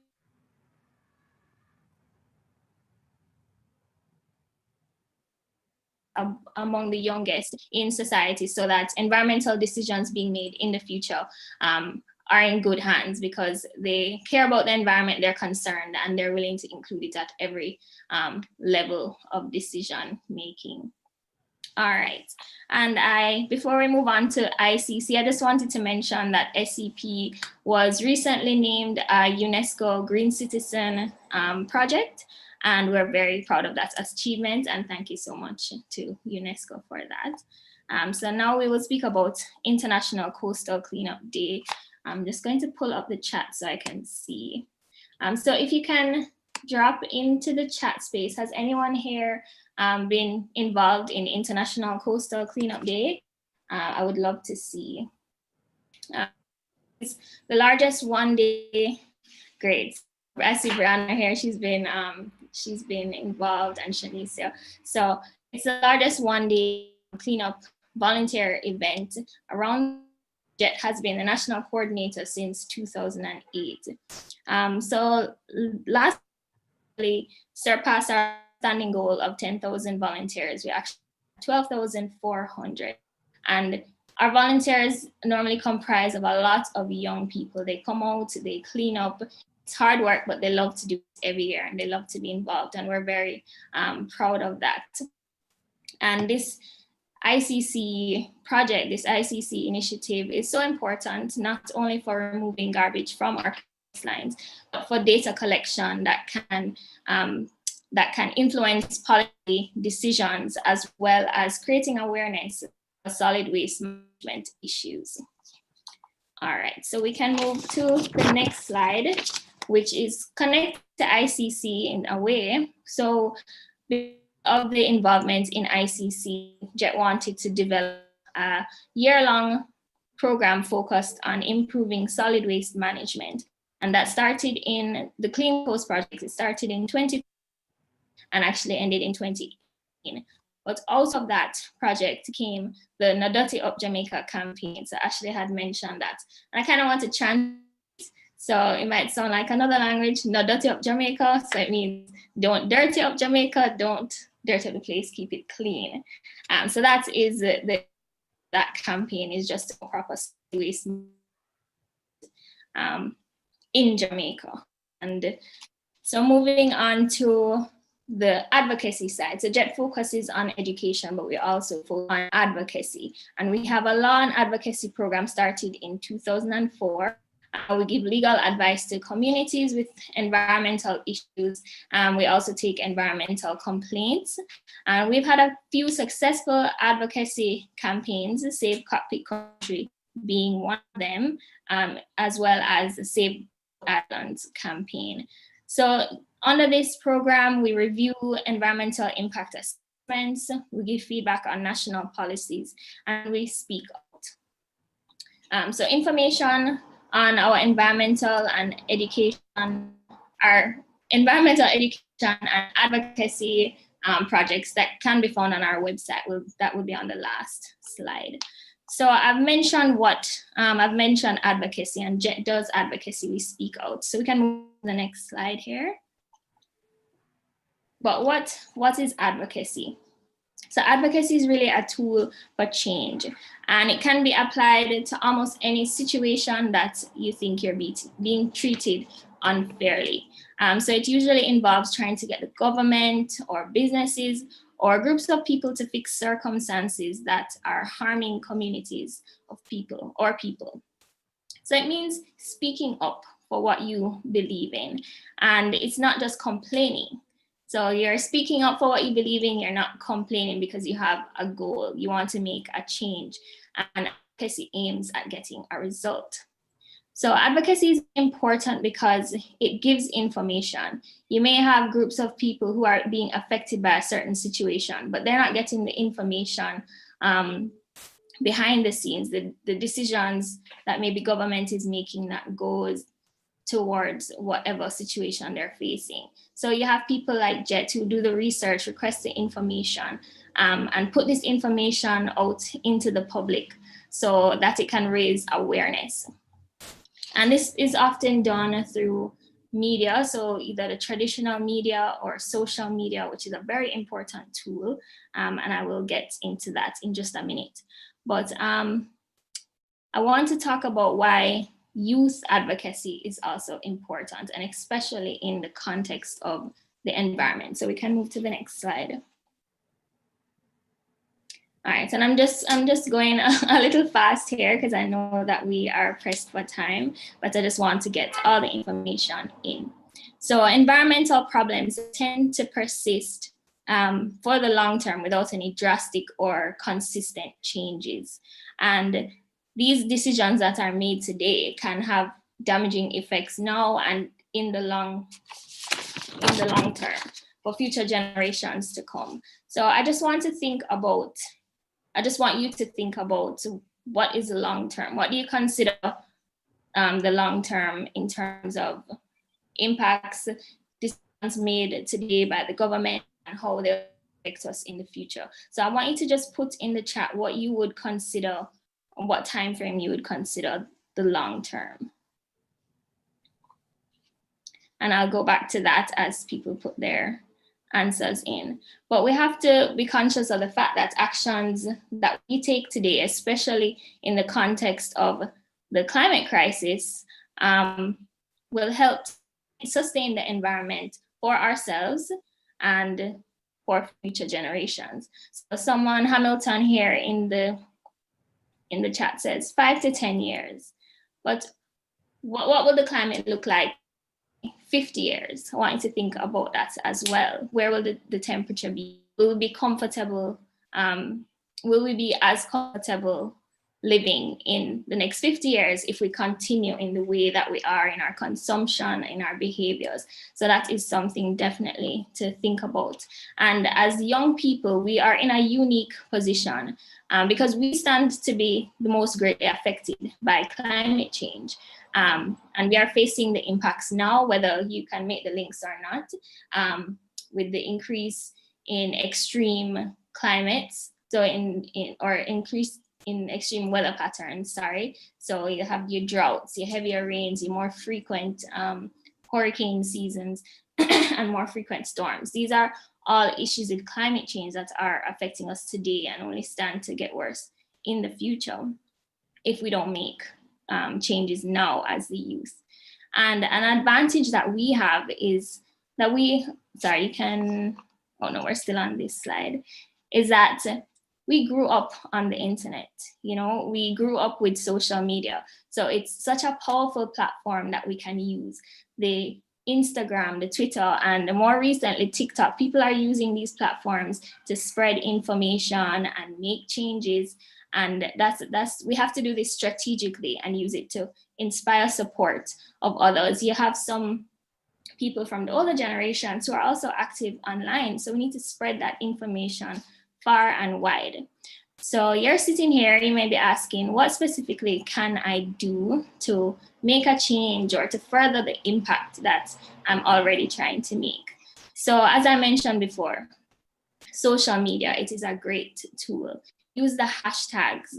among the youngest in society, so that environmental decisions being made in the future are in good hands, because they care about the environment, they're concerned, and they're willing to include it at every level of decision making. All right, and before we move on to ICC, I just wanted to mention that SEP was recently named a UNESCO Green Citizen project, and we're very proud of that achievement, and thank you so much to UNESCO for that. So now we will speak about International Coastal Cleanup Day. I'm just going to pull up the chat so I can see. So if you can drop into the chat space, has anyone here been involved in International Coastal Cleanup Day? I would love to see. It's the largest one-day. Great. I see Brianna here. She's been involved, and Shanicia. So it's the largest one-day cleanup volunteer event around. Jet has been the national coordinator since 2008. So last year, surpassed our standing goal of 10,000 volunteers. We actually 12,400. And our volunteers normally comprise of a lot of young people. They come out, they clean up. It's hard work, but they love to do it every year, and they love to be involved. And we're very proud of that. And this ICC project, this ICC initiative is so important, not only for removing garbage from our coastlines, but for data collection that can influence policy decisions, as well as creating awareness of solid waste management issues. All right, so we can move to the next slide, which is connected to ICC in a way. So of the involvement in ICC, JET wanted to develop a year-long program focused on improving solid waste management. And that started in the Clean Coast project. It started in 2020 and actually ended in 2018. But out of that project came the No Dirty Up Jamaica campaign. So Ashley had mentioned that. And I kind of want to translate. So it might sound like another language, No Dirty Up Jamaica. So it means don't dirty up Jamaica, don't dirty up the place, keep it clean. So that is that campaign is just a proper waste in Jamaica. And so moving on to the advocacy side. So JET focuses on education, but we also focus on advocacy. And we have a law and advocacy program started in 2004. We give legal advice to communities with environmental issues. We also take environmental complaints. And we've had a few successful advocacy campaigns, Save Cockpit Country being one of them, as well as the Save Islands campaign. So under this program, we review environmental impact assessments, we give feedback on national policies, and we speak out. So information on our environmental education and advocacy projects that can be found on our website. That will be on the last slide. So I've mentioned advocacy, and JET does advocacy, we speak out. So we can move to the next slide here. But what is advocacy? So advocacy is really a tool for change, and it can be applied to almost any situation that you think you're being treated unfairly. So it usually involves trying to get the government or businesses or groups of people to fix circumstances that are harming communities of people or people. So it means speaking up for what you believe in, and it's not just complaining. So you're speaking up for what you believe in, you're not complaining because you have a goal, you want to make a change, and advocacy aims at getting a result. So advocacy is important because it gives information. You may have groups of people who are being affected by a certain situation, but they're not getting the information behind the scenes, the decisions that maybe government is making that goes towards whatever situation they're facing. So you have people like Jet who do the research, request the information, and put this information out into the public so that it can raise awareness. And this is often done through media, so either the traditional media or social media, which is a very important tool, and I will get into that in just a minute. But I want to talk about why youth advocacy is also important, and especially in the context of the environment. So we can move to the next slide. All right, and I'm just going a little fast here because I know that we are pressed for time, but I just want to get all the information in. So environmental problems tend to persist for the long term without any drastic or consistent changes. And these decisions that are made today can have damaging effects now and in the long term for future generations to come. So I just want you to think about what is the long term? What do you consider the long term in terms of impacts, decisions made today by the government and how they affect us in the future? So I want you to just put in the chat what you would consider, what time frame you would consider the long term. And I'll go back to that as people put their answers in. But we have to be conscious of the fact that actions that we take today, especially in the context of the climate crisis, will help sustain the environment for ourselves and for future generations. So someone, Hamilton here in the chat says 5 to 10 years. But what will the climate look like 50 years? I want you to think about that as well. Where will the temperature be? Will we be comfortable? Will we be as comfortable living in the next 50 years if we continue in the way that we are in our consumption, in our behaviors? So that is something definitely to think about. And as young people, we are in a unique position because we stand to be the most greatly affected by climate change. And we are facing the impacts now, whether you can make the links or not, with the increase in extreme climates, so increase in extreme weather patterns, sorry. So you have your droughts, your heavier rains, your more frequent hurricane seasons, and more frequent storms. These are all issues with climate change that are affecting us today and only stand to get worse in the future if we don't make changes now as the youth. And an advantage that we have is that we're still on this slide, is that we grew up on the internet. We grew up with social media. So it's such a powerful platform that we can use. The Instagram, the Twitter, and more recently TikTok, people are using these platforms to spread information and make changes. And we have to do this strategically and use it to inspire support of others. You have some people from the older generations who are also active online. So we need to spread that information far and wide. So you're sitting here, you may be asking, what specifically can I do to make a change or to further the impact that I'm already trying to make? So as I mentioned before, social media, it is a great tool. Use the hashtags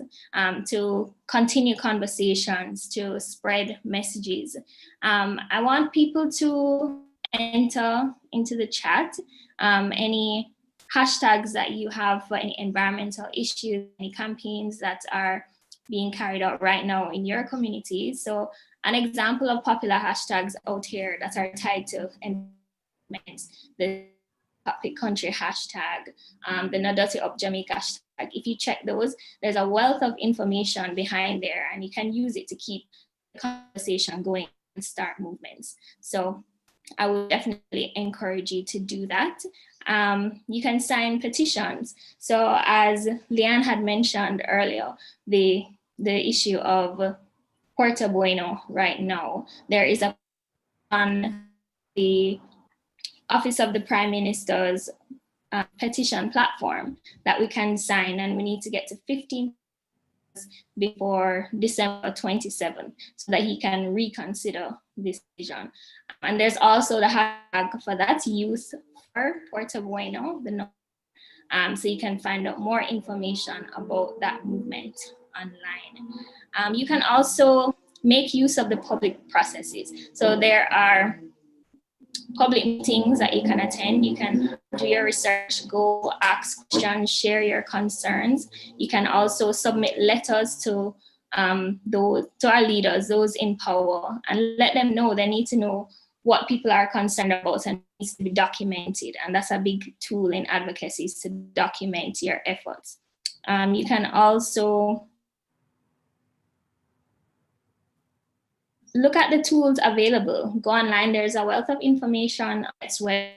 to continue conversations, to spread messages. I want people to enter into the chat any hashtags that you have for any environmental issues, any campaigns that are being carried out right now in your community. So an example of popular hashtags out here that are tied to environment, the Topic Country hashtag, the No Dirty Up Jamaica hashtag. If you check those, there's a wealth of information behind there, and you can use it to keep the conversation going and start movements. So I would definitely encourage you to do that. You can sign petitions. So as Leanne had mentioned earlier, the issue of Puerto Bueno right now, there is on the Office of the Prime Minister's petition platform that we can sign, and we need to get to 15 before December 27th so that he can reconsider this decision. And there's also the hashtag for that, Youth for Puerto Bueno, so you can find out more information about that movement online. You can also make use of the public processes. So there are public meetings that you can attend. You can do your research, go ask questions, share your concerns. You can also submit letters to our leaders, those in power, and let them know. They need to know what people are concerned about and needs to be documented. And that's a big tool in advocacy, is to document your efforts. You can also look at the tools available. Go online, there's a wealth of information. It's where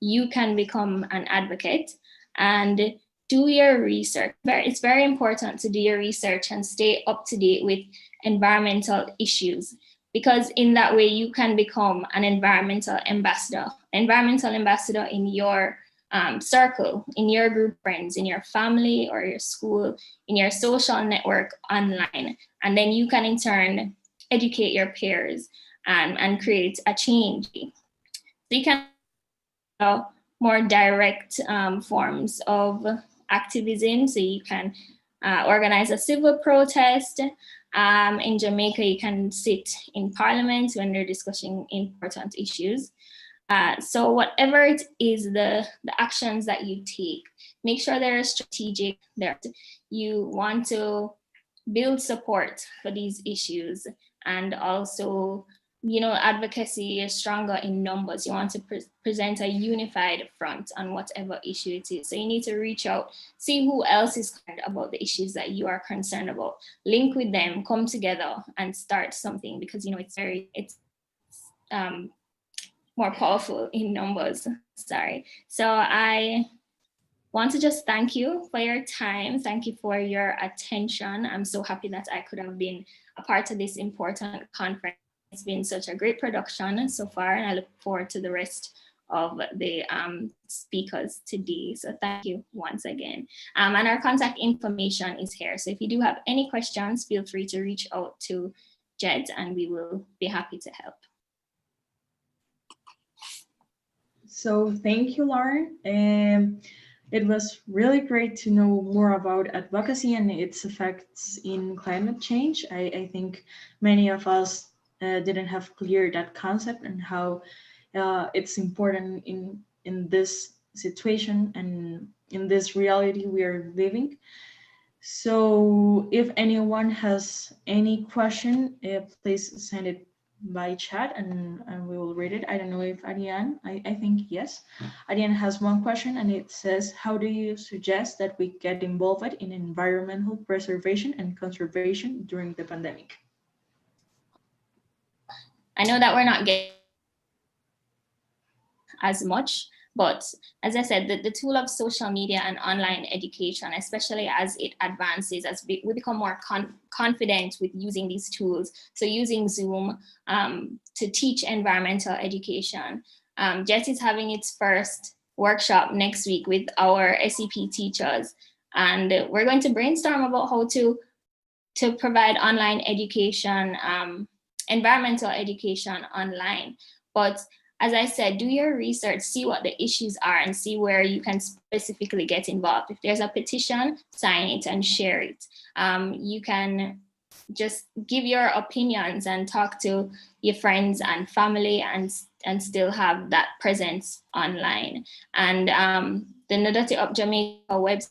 you can become an advocate and do your research. It's very important to do your research and stay up to date with environmental issues, because in that way you can become an environmental ambassador in your circle, in your group of friends, in your family or your school, in your social network online. And then you can in turn educate your peers and create a change. So you can more direct forms of activism. So you can organize a civil protest. In Jamaica, you can sit in parliament when they're discussing important issues. So whatever it is, the actions that you take, make sure they're strategic, that you want to build support for these issues. And also, advocacy is stronger in numbers. You want to present a unified front on whatever issue it is. So you need to reach out, see who else is concerned about the issues that you are concerned about, link with them, come together and start something, because it's more powerful in numbers. Sorry. So I want to just thank you for your time. Thank you for your attention. I'm so happy that I could have been a part of this important conference. It's been such a great production so far, and I look forward to the rest of the speakers today. So thank you once again. And our contact information is here. So if you do have any questions, feel free to reach out to Jed and we will be happy to help. So thank you, Lauren. It was really great to know more about advocacy and its effects in climate change. I think many of us didn't have clear that concept and how it's important in this situation and in this reality we are living. So if anyone has any question, please send it by chat and we will read it. I don't know if Ariane, I think yes. Ariane has one question and it says, how do you suggest that we get involved in environmental preservation and conservation during the pandemic? I know that we're not getting as much, but as I said, the tool of social media and online education, especially as it advances, as we become more confident with using these tools. So using Zoom to teach environmental education. JET is having its first workshop next week with our SEP teachers. And we're going to brainstorm about how to provide online education, environmental education online. But as I said, do your research, see what the issues are and see where you can specifically get involved. If there's a petition, sign it and share it. You can just give your opinions and talk to your friends and family and still have that presence online. And the Nodati of Jamaica website,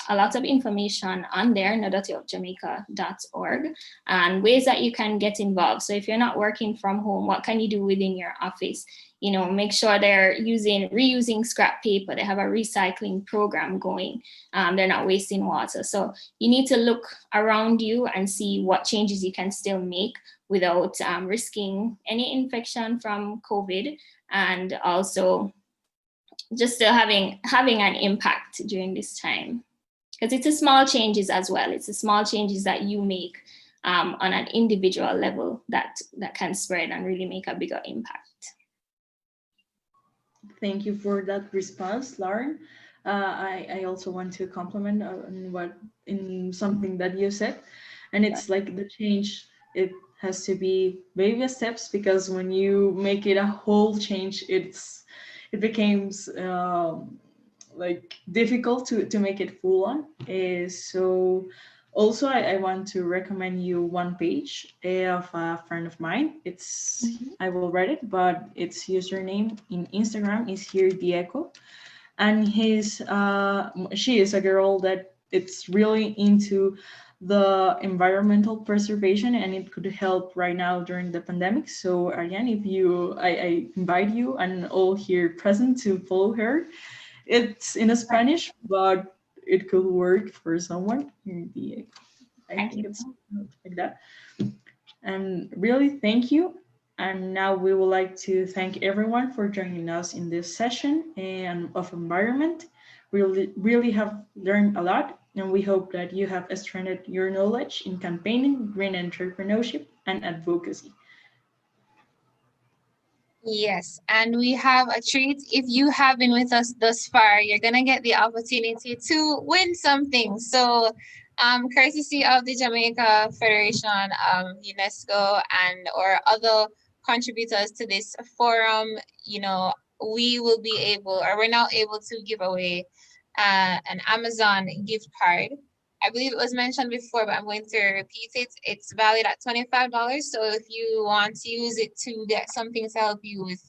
a lot of information on there, nodatiofjamaica.org, and ways that you can get involved. So if you're not working from home, what can you do within your office? Make sure they're reusing scrap paper. They have a recycling program going. They're not wasting water. So you need to look around you and see what changes you can still make without risking any infection from COVID, and also just still having an impact during this time. Because it's the small changes as well. It's the small changes that you make on an individual level that can spread and really make a bigger impact. Thank you for that response, Lauren. I also want to compliment in something that you said, and it's like the change. It has to be baby steps, because when you make it a whole change, it becomes like difficult to make it full on. So also I want to recommend you one page of a friend of mine. It's I will read it, but its username in Instagram is here Diego, and she is a girl that it's really into the environmental preservation, and it could help right now during the pandemic. So Ariane, if I invite you and all here present to follow her. It's in Spanish, but it could work for someone. I think it's like that. And really, thank you. And now we would like to thank everyone for joining us in this session and of environment. We really have learned a lot, and we hope that you have strengthened your knowledge in campaigning, green entrepreneurship, and advocacy. Yes, and we have a treat. If you have been with us thus far, you're gonna get the opportunity to win something. So, courtesy of the Jamaica Federation, UNESCO, and or other contributors to this forum, we will be able, or we're now able to give away an Amazon gift card. I believe it was mentioned before, but I'm going to repeat it. It's valued at $25. So if you want to use it to get something to help you with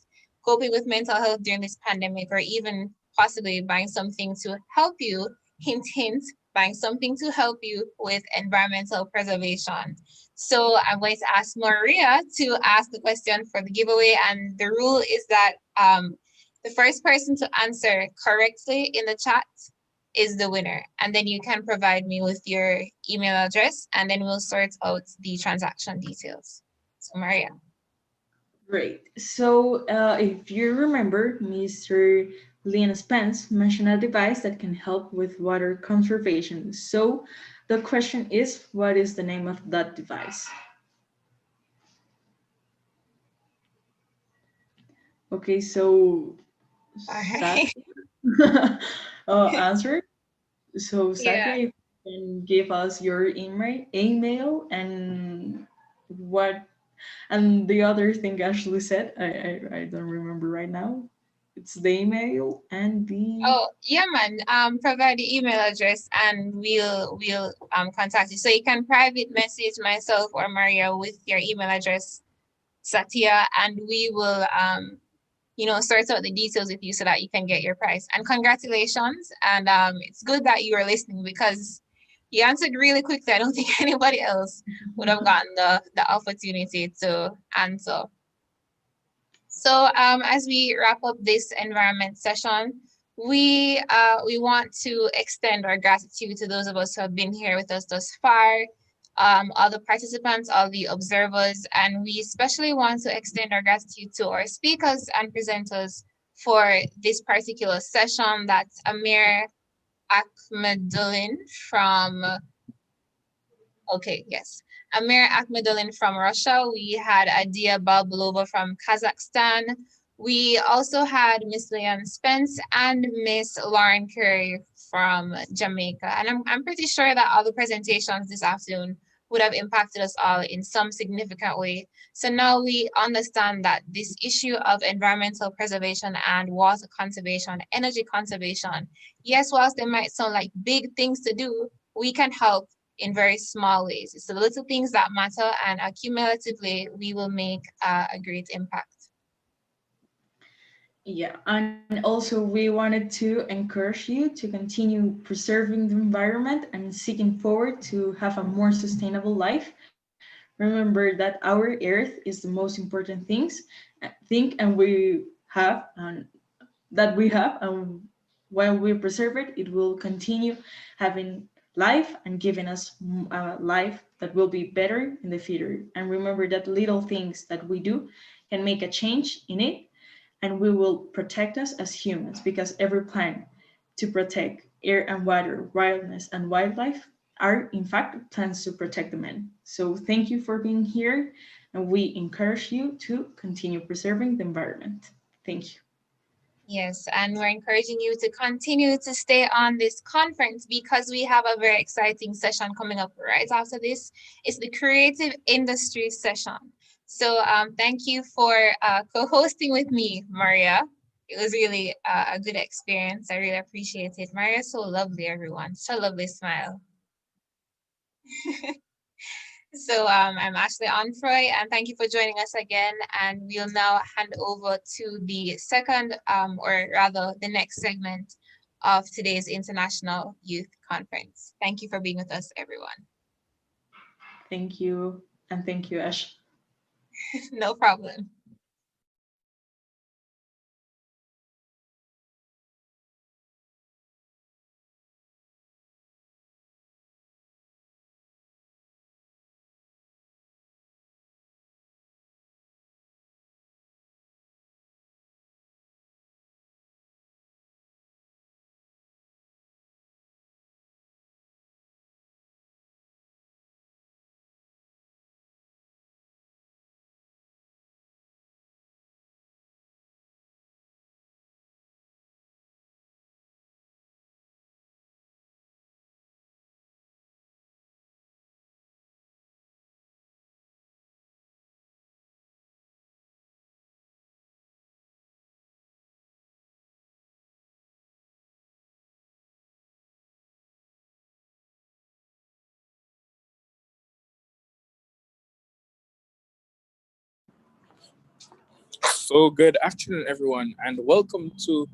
coping with mental health during this pandemic, or even possibly buying something to help you, hint, hint, buying something to help you with environmental preservation. So I'm going to ask Maria to ask the question for the giveaway. And the rule is that the first person to answer correctly in the chat is the winner. And then you can provide me with your email address, and then we'll sort out the transaction details. So Maria. Great. So if you remember, Mr. Leon Spence mentioned a device that can help with water conservation. So the question is, what is the name of that device? Okay, so Satya answer. So Satya, if you can give us your email and what, and the other thing Ashley said, I don't remember right now. It's the email and the. Oh yeah, man. Provide the email address, and we'll contact you. So you can private message myself or Maria with your email address, Satya, and we will sort out the details with you so that you can get your prize. And congratulations. And it's good that you are listening, because you answered really quickly. I don't think anybody else would have gotten the opportunity to answer. So as we wrap up this environment session, we want to extend our gratitude to those of us who have been here with us thus far, all the participants, all the observers, and we especially want to extend our gratitude to our speakers and presenters for this particular session. That's Amir Akhmedullin from Amir Akhmedullin from Russia. We had Adia Balbulova from Kazakhstan. We also had Miss Leanne Spence and Miss Lauren Curry from Jamaica. And I'm pretty sure that all the presentations this afternoon would have impacted us all in some significant way. So now we understand that this issue of environmental preservation and water conservation, energy conservation, yes, whilst they might sound like big things to do, we can help in very small ways. It's the little things that matter, and accumulatively, we will make a great impact. Yeah, and also we wanted to encourage you to continue preserving the environment and seeking forward to have a more sustainable life. Remember that our Earth is the most important thing, and we have, and while we preserve it, it will continue having life and giving us a life that will be better in the future. And remember that little things that we do can make a change in it, and we will protect us as humans, because every plan to protect air and water, wildness and wildlife are in fact plans to protect the man. So thank you for being here, and we encourage you to continue preserving the environment. Thank you. Yes, and we're encouraging you to continue to stay on this conference because we have a very exciting session coming up right after this. It's the creative industry session. So thank you for co-hosting with me, Maria. It was really a good experience. I really appreciate it. Maria is so lovely, everyone. Such a lovely smile. So I'm Ashley Onfroy, and thank you for joining us again. And we'll now hand over to the second, or rather the next segment of today's International Youth Conference. Thank you for being with us, everyone. Thank you, and thank you, Ash. No problem. So, good afternoon, everyone, and welcome to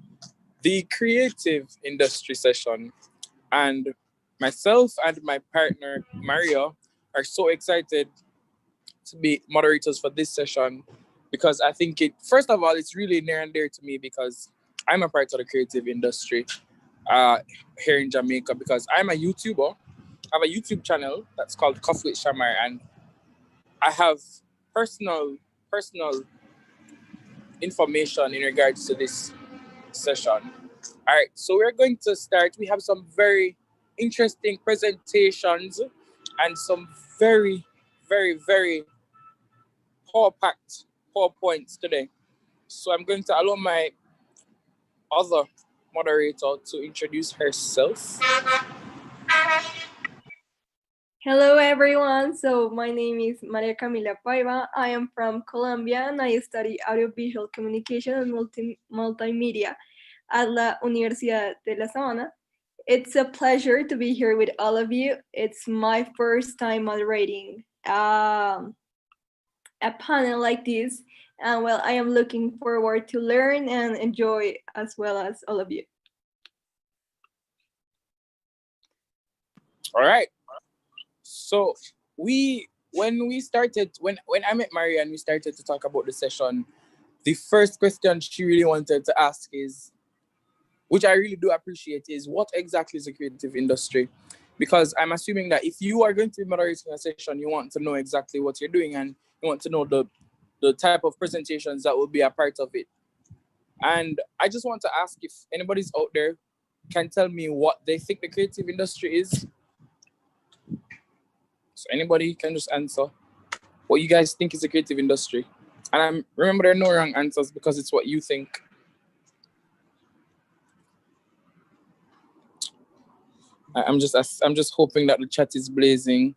the creative industry session. And myself and my partner, Mario, are so excited to be moderators for this session because I think first of all, it's really near and dear to me because I'm a part of the creative industry here in Jamaica because I'm a YouTuber. I have a YouTube channel that's called Coffee with Shamar, and I have personal information in regards to this session. All right, so we're going to start. We have some very interesting presentations and some very, very, very power-packed PowerPoints today. So I'm going to allow my other moderator to introduce herself. Hello everyone, so my name is Maria Camila Paiva. I am from Colombia and I study audiovisual communication and multimedia at La Universidad de La Sabana. It's a pleasure to be here with all of you. It's my first time moderating a panel like this, and well, I am looking forward to learn and enjoy as well as all of you. All right. So when I met Maria and we started to talk about the session, the first question she really wanted to ask is, which I really do appreciate, is what exactly is the creative industry? Because I'm assuming that if you are going to be moderating a session, you want to know exactly what you're doing and you want to know the type of presentations that will be a part of it. And I just want to ask if anybody's out there can tell me what they think the creative industry is. So anybody can just answer what you guys think is the creative industry. And remember, there are no wrong answers because it's what you think. I'm just hoping that the chat is blazing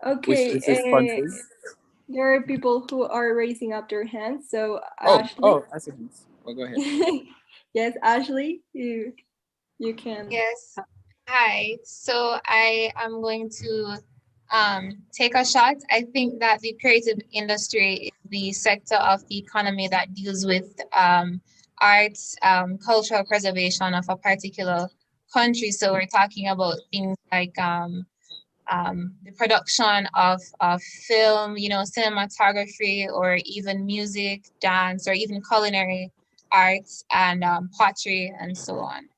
Okay, with responses. there are people who are raising up their hands. So Oh, Ashley. I see. Well, go ahead. Yes, Ashley, you can. Yes. Hi. So I am going to take a shot. I think that the creative industry is the sector of the economy that deals with arts, cultural preservation of a particular country. So we're talking about things like the production of film, cinematography, or even music, dance, or even culinary arts and pottery and so on.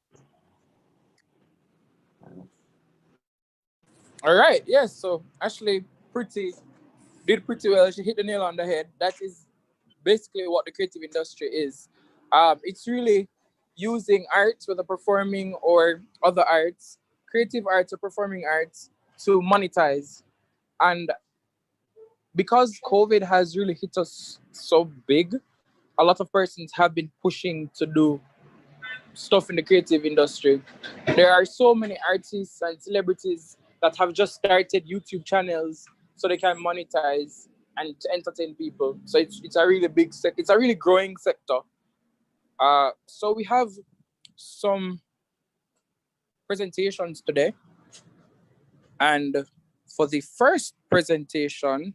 All right. Yes. So Ashley did pretty well. She hit the nail on the head. That is basically what the creative industry is. It's really using arts, whether performing or other arts, creative arts or performing arts, to monetize. And because COVID has really hit us so big, a lot of persons have been pushing to do stuff in the creative industry. There are so many artists and celebrities that have just started YouTube channels so they can monetize and to entertain people. So it's a really it's a really growing sector. So we have some presentations today, and for the first presentation,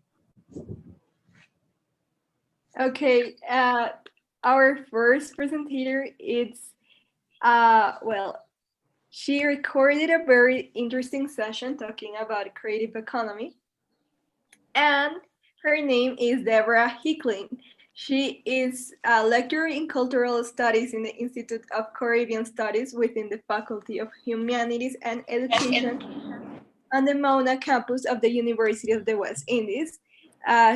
Okay, our first presenter is, well, she recorded a very interesting session talking about creative economy, and her name is Deborah Hickling. She is a lecturer in cultural studies in the Institute of Caribbean Studies within the Faculty of Humanities and Education on the Mauna campus of the University of the West Indies.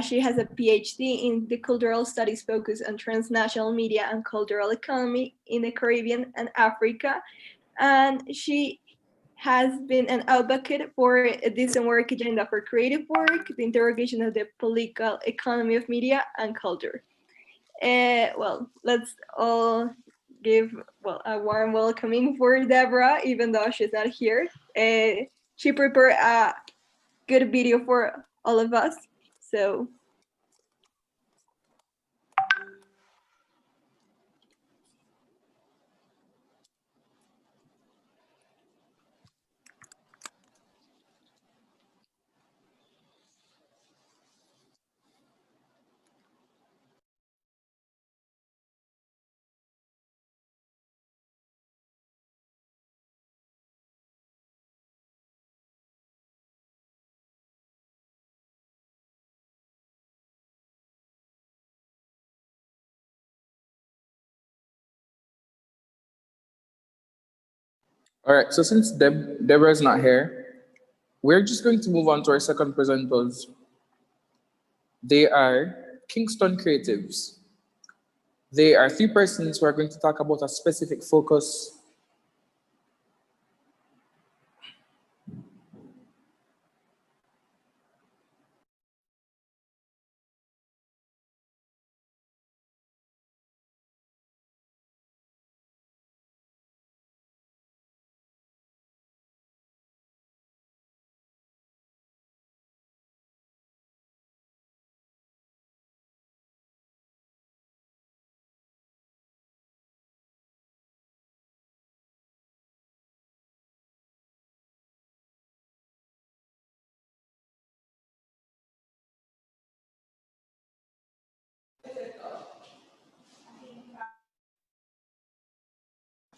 She has a PhD in the cultural studies focused on transnational media and cultural economy in the Caribbean and Africa. And she has been an advocate for a decent work agenda for creative work, the interrogation of the political economy of media and culture. Well, let's all give a warm welcoming for Deborah, even though she's not here. She prepared a good video for all of us. So all right. So since Deborah's not here, we're just going to move on to our second presenters. They are Kingston Creatives. They are three persons who are going to talk about a specific focus.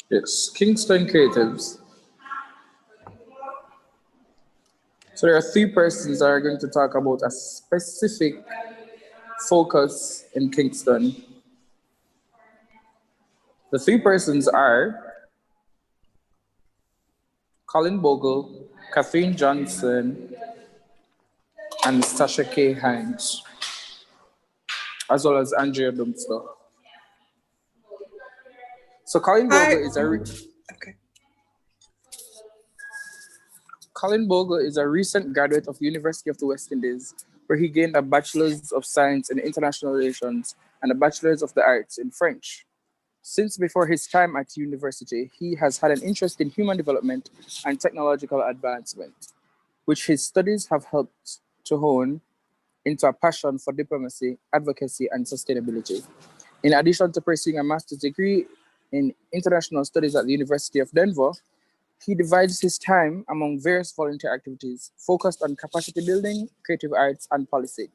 Yes, Kingston Creatives. So there are three persons that are going to talk about a specific focus in Kingston. The three persons are Colin Bogle, Kathleen Johnson, and Sasha K. Hines, as well as Andrea Dumster. So Colin Bogle is a recent graduate of the University of the West Indies, where he gained a Bachelor's of Science in International Relations and a Bachelor's of the Arts in French. Since before his time at university, he has had an interest in human development and technological advancement, which his studies have helped to hone into a passion for diplomacy, advocacy, and sustainability. In addition to pursuing a master's degree in international studies at the University of Denver, he divides his time among various volunteer activities focused on capacity building, creative arts, and policy.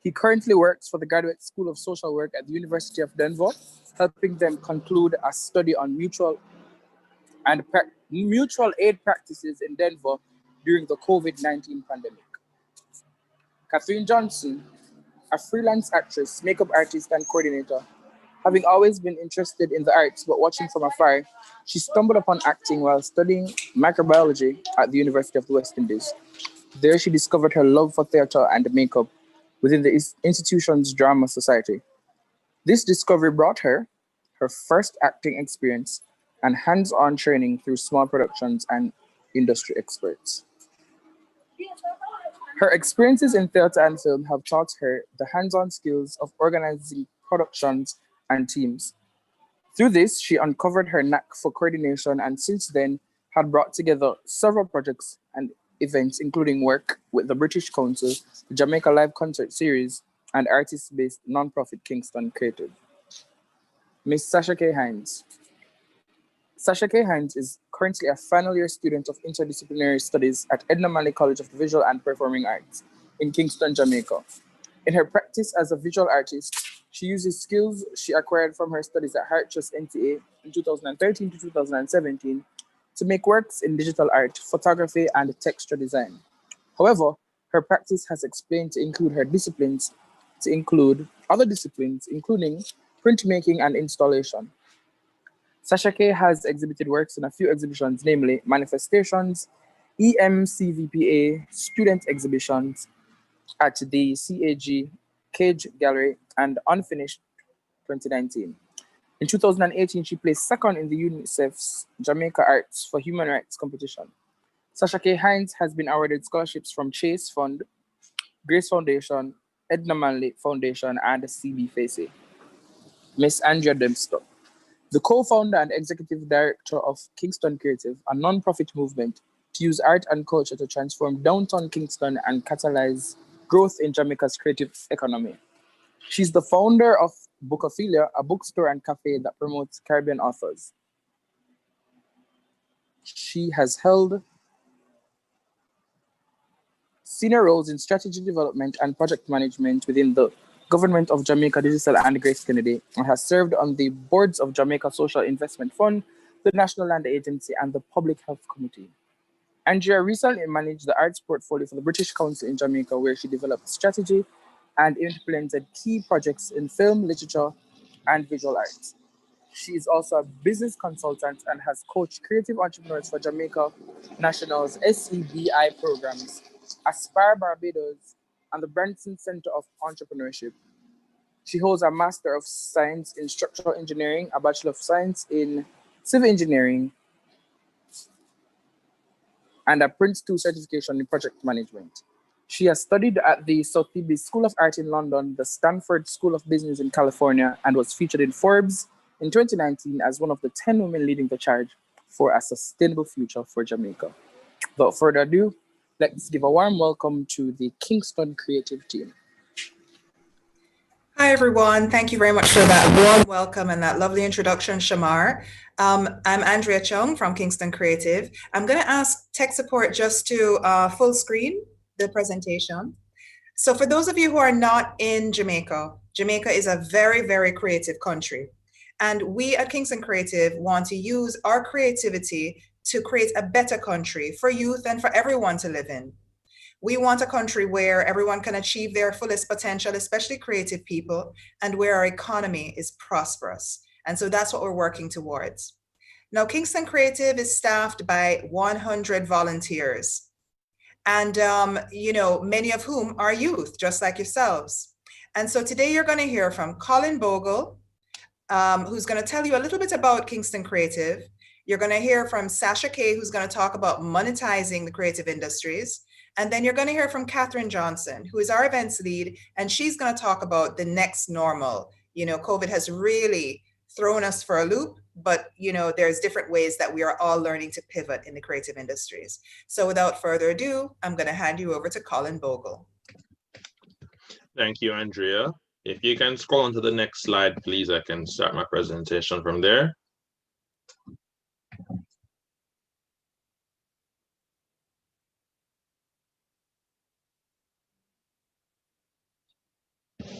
He currently works for the Graduate School of Social Work at the University of Denver, helping them conclude a study on mutual aid practices in Denver during the COVID-19 pandemic. Kathleen Johnson, a freelance actress, makeup artist, and coordinator. Having always been interested in the arts but watching from afar, she stumbled upon acting while studying microbiology at the University of the West Indies. There, she discovered her love for theater and makeup within the institution's drama society. This discovery brought her first acting experience and hands on training through small productions and industry experts. Her experiences in theater and film have taught her the hands on skills of organizing productions and teams. Through this, she uncovered her knack for coordination and since then had brought together several projects and events, including work with the British Council, the Jamaica Live Concert Series, and artist-based nonprofit Kingston Creative. Miss Sasha K. Hines. Sasha K. Hines is currently a final year student of interdisciplinary studies at Edna Manley College of the Visual and Performing Arts in Kingston, Jamaica. In her practice as a visual artist, she uses skills she acquired from her studies at Hartchurch NTA in 2013 to 2017 to make works in digital art, photography, and texture design. However, her practice has expanded to include other disciplines, including printmaking and installation. Sasha K has exhibited works in a few exhibitions, namely Manifestations, EMCVPA, Student Exhibitions at the CAG Cage Gallery, and Unfinished 2019. In 2018, she placed second in the UNICEF's Jamaica Arts for Human Rights competition. Sasha K. Hines has been awarded scholarships from Chase Fund, Grace Foundation, Edna Manley Foundation, and CB Facey. Miss Andrea Dempster, the co-founder and executive director of Kingston Creative, a non-profit movement to use art and culture to transform downtown Kingston and catalyze growth in Jamaica's creative economy. She's the founder of Bookophilia, a bookstore and cafe that promotes Caribbean authors. She has held senior roles in strategy development and project management within the Government of Jamaica Digital and Grace Kennedy, and has served on the boards of Jamaica Social Investment Fund, the National Land Agency, and the Public Health Committee. Andrea recently managed the arts portfolio for the British Council in Jamaica, where she developed strategy and implemented key projects in film, literature, and visual arts. She is also a business consultant and has coached creative entrepreneurs for Jamaica National's SEBI programs, Aspire Barbados, and the Branson Center of Entrepreneurship. She holds a Master of Science in Structural Engineering, a Bachelor of Science in Civil Engineering, and a Prince 2 certification in Project Management. She has studied at the Sotheby's School of Art in London, the Stanford School of Business in California, and was featured in Forbes in 2019 as one of the 10 women leading the charge for a sustainable future for Jamaica. Without further ado, let's give a warm welcome to the Kingston Creative team. Hi, everyone. Thank you very much for that warm welcome and that lovely introduction, Shamar. I'm Andrea Chung from Kingston Creative. I'm going to ask tech support just to full screen the presentation. So for those of you who are not in Jamaica, Jamaica is a very, very creative country. And we at Kingston Creative want to use our creativity to create a better country for youth and for everyone to live in. We want a country where everyone can achieve their fullest potential, especially creative people, and where our economy is prosperous. And so that's what we're working towards. Now, Kingston Creative is staffed by 100 volunteers. And, many of whom are youth, just like yourselves. And so today you're going to hear from Colin Bogle, who's going to tell you a little bit about Kingston Creative. You're going to hear from Sasha K, who's going to talk about monetizing the creative industries. And then you're going to hear from Catherine Johnson, who is our events lead, and she's going to talk about the next normal. COVID has really thrown us for a loop, but there's different ways that we are all learning to pivot in the creative industries. So without further ado, I'm going to hand you over to Colin Bogle. Thank you, Andrea. If you can scroll on to the next slide, please, I can start my presentation from there.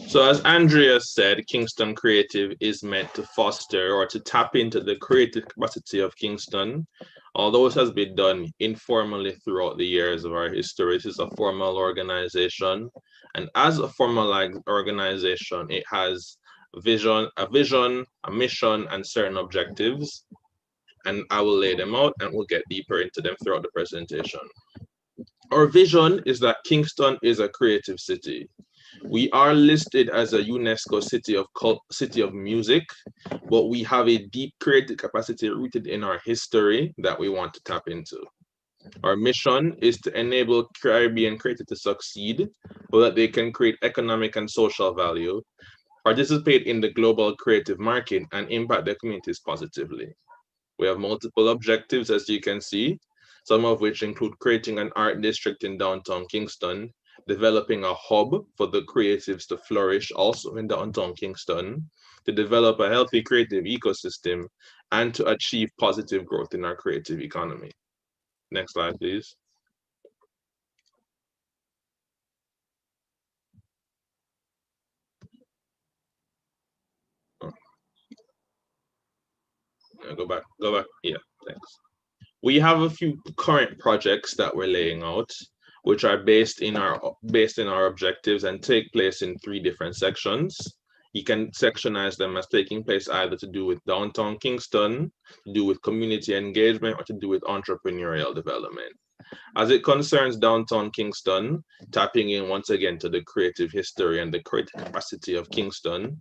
So as Andrea said, Kingston Creative is meant to foster or to tap into the creative capacity of Kingston. Although it has been done informally throughout the years of our history, this is a formal organization. And as a formal organization, it has a vision, a mission, and certain objectives. And I will lay them out and we'll get deeper into them throughout the presentation. Our vision is that Kingston is a creative city. We are listed as a UNESCO city of music, but we have a deep creative capacity rooted in our history that we want to tap into. Our mission is to enable Caribbean creators to succeed so that they can create economic and social value participate in the global creative market, and impact their communities positively. We have multiple objectives, as you can see, some of which include creating an art district in downtown Kingston, developing a hub for the creatives to flourish also in downtown Kingston, to develop a healthy creative ecosystem, and to achieve positive growth in our creative economy. Next slide, please. Go back. Yeah, thanks. We have a few current projects that we're laying out, which are based in our objectives and take place in 3 different sections. You can sectionize them as taking place either to do with downtown Kingston, to do with community engagement, or to do with entrepreneurial development. As it concerns downtown Kingston, tapping in once again to the creative history and the creative capacity of Kingston,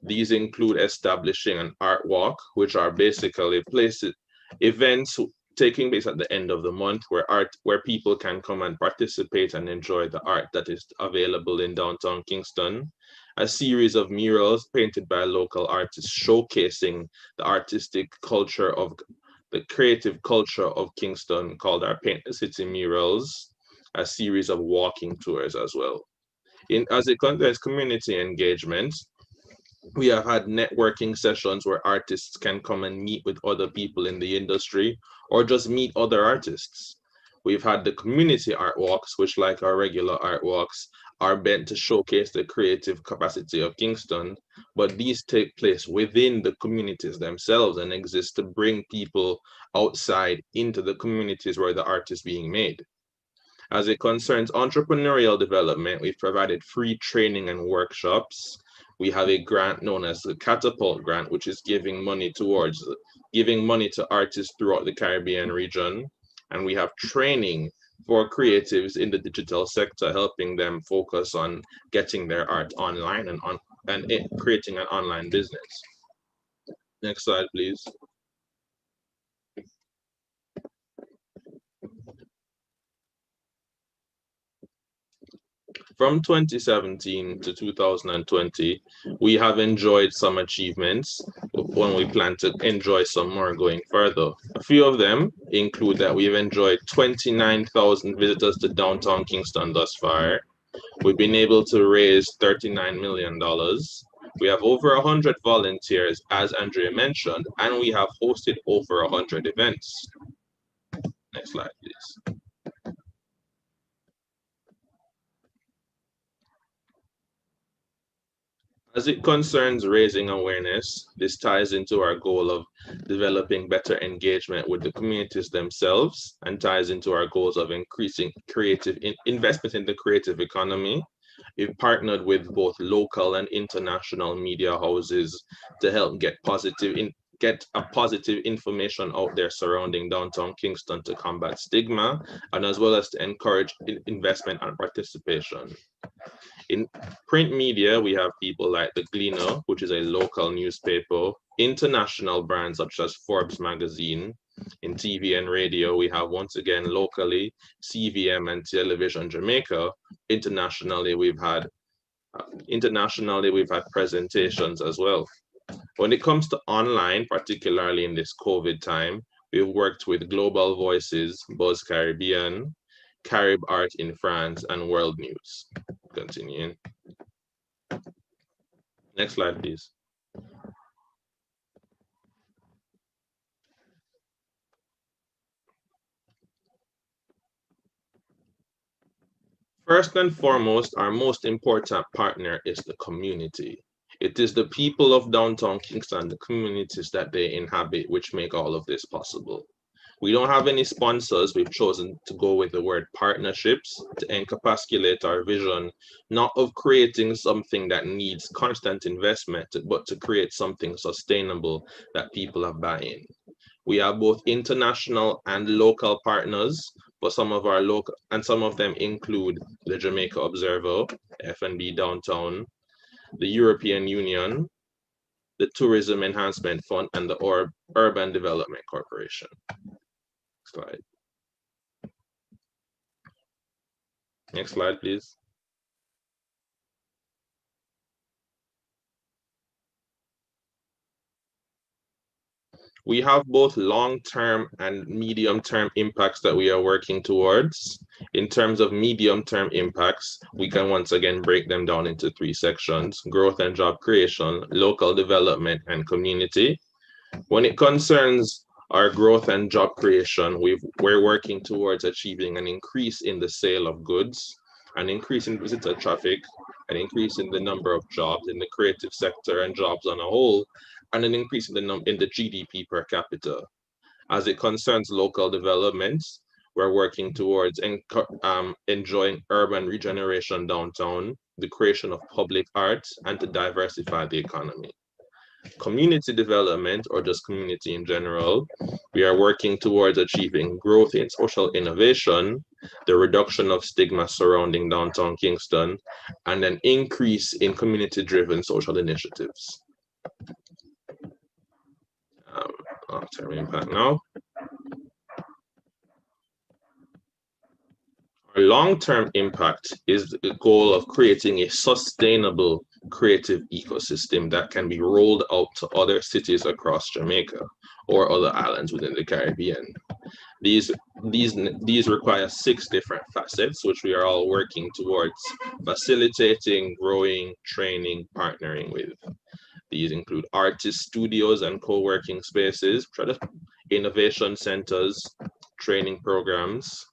these include establishing an art walk, which are basically events taking place at the end of the month where people can come and participate and enjoy the art that is available in downtown Kingston. A series of murals painted by local artists showcasing the artistic culture of the creative culture of Kingston called our Paint the City murals. A series of walking tours as well. As it concerns community engagement, we have had networking sessions where artists can come and meet with other people in the industry or just meet other artists. We've had the community art walks, which, like our regular art walks, are meant to showcase the creative capacity of Kingston, but these take place within the communities themselves and exist to bring people outside into the communities where the art is being made. As it concerns entrepreneurial development, we've provided free training and workshops. We have a grant known as the Catapult Grant, which is giving money to artists throughout the Caribbean region. And we have training for creatives in the digital sector, helping them focus on getting their art online and creating an online business. Next slide, please. From 2017 to 2020, we have enjoyed some achievements when we plan to enjoy some more going further. A few of them include that we've enjoyed 29,000 visitors to downtown Kingston thus far. We've been able to raise $39 million. We have over 100 volunteers, as Andrea mentioned, and we have hosted over 100 events. Next slide, please. As it concerns raising awareness, this ties into our goal of developing better engagement with the communities themselves and ties into our goals of increasing creative investment in the creative economy. We've partnered with both local and international media houses to help get a positive information out there surrounding downtown Kingston to combat stigma, and as well as to encourage investment and participation. In print media, we have people like The Gleaner, which is a local newspaper, international brands such as Forbes magazine. In TV and radio, we have once again locally CVM and Television Jamaica. Internationally, we've had presentations as well. When it comes to online, particularly in this COVID time, we've worked with Global Voices, Buzz Caribbean, Carib Art in France, and World News. Continuing. Next slide, please. First and foremost, our most important partner is the community. It is the people of downtown Kingston, the communities that they inhabit, which make all of this possible. We don't have any sponsors. We've chosen to go with the word partnerships to encapsulate our vision, not of creating something that needs constant investment, but to create something sustainable that have buy-in. We have both international and local partners, but some of them include the Jamaica Observer, F&B Downtown, the European Union, the Tourism Enhancement Fund, and the Urban Development Corporation. Slide. Next slide, please. We have both long-term and medium-term impacts that we are working towards. In terms of medium-term impacts, we can once again break them down into three sections: growth and job creation, local development, and community. When it concerns our growth and job creation, we're working towards achieving an increase in the sale of goods, an increase in visitor traffic, an increase in the number of jobs in the creative sector and jobs on a whole, and an increase in the GDP per capita. As it concerns local developments, we're working towards enjoying urban regeneration downtown, the creation of public art, and to diversify the economy. Community development, or just community in general, we are working towards achieving growth in social innovation, the reduction of stigma surrounding downtown Kingston, and an increase in community-driven social initiatives. Long-term impact now. Our long-term impact is the goal of creating a sustainable creative ecosystem that can be rolled out to other cities across Jamaica or other islands within the Caribbean. These require 6 different facets, which we are all working towards facilitating, growing, training, partnering with. These include artist studios and co-working spaces, innovation centers, training programs,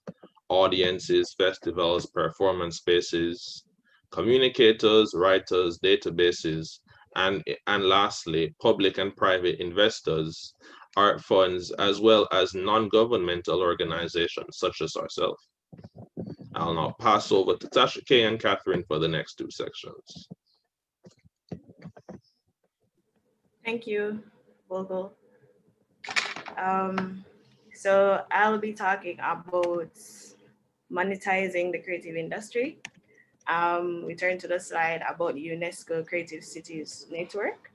audiences, festivals, performance spaces, communicators, writers, databases, and lastly, public and private investors, art funds, as well as non-governmental organizations such as ourselves. I'll now pass over to Tasha K and Catherine for the next 2 sections. Thank you, Vogel. So I'll be talking about monetizing the creative industry. We turn to the slide about UNESCO Creative Cities Network.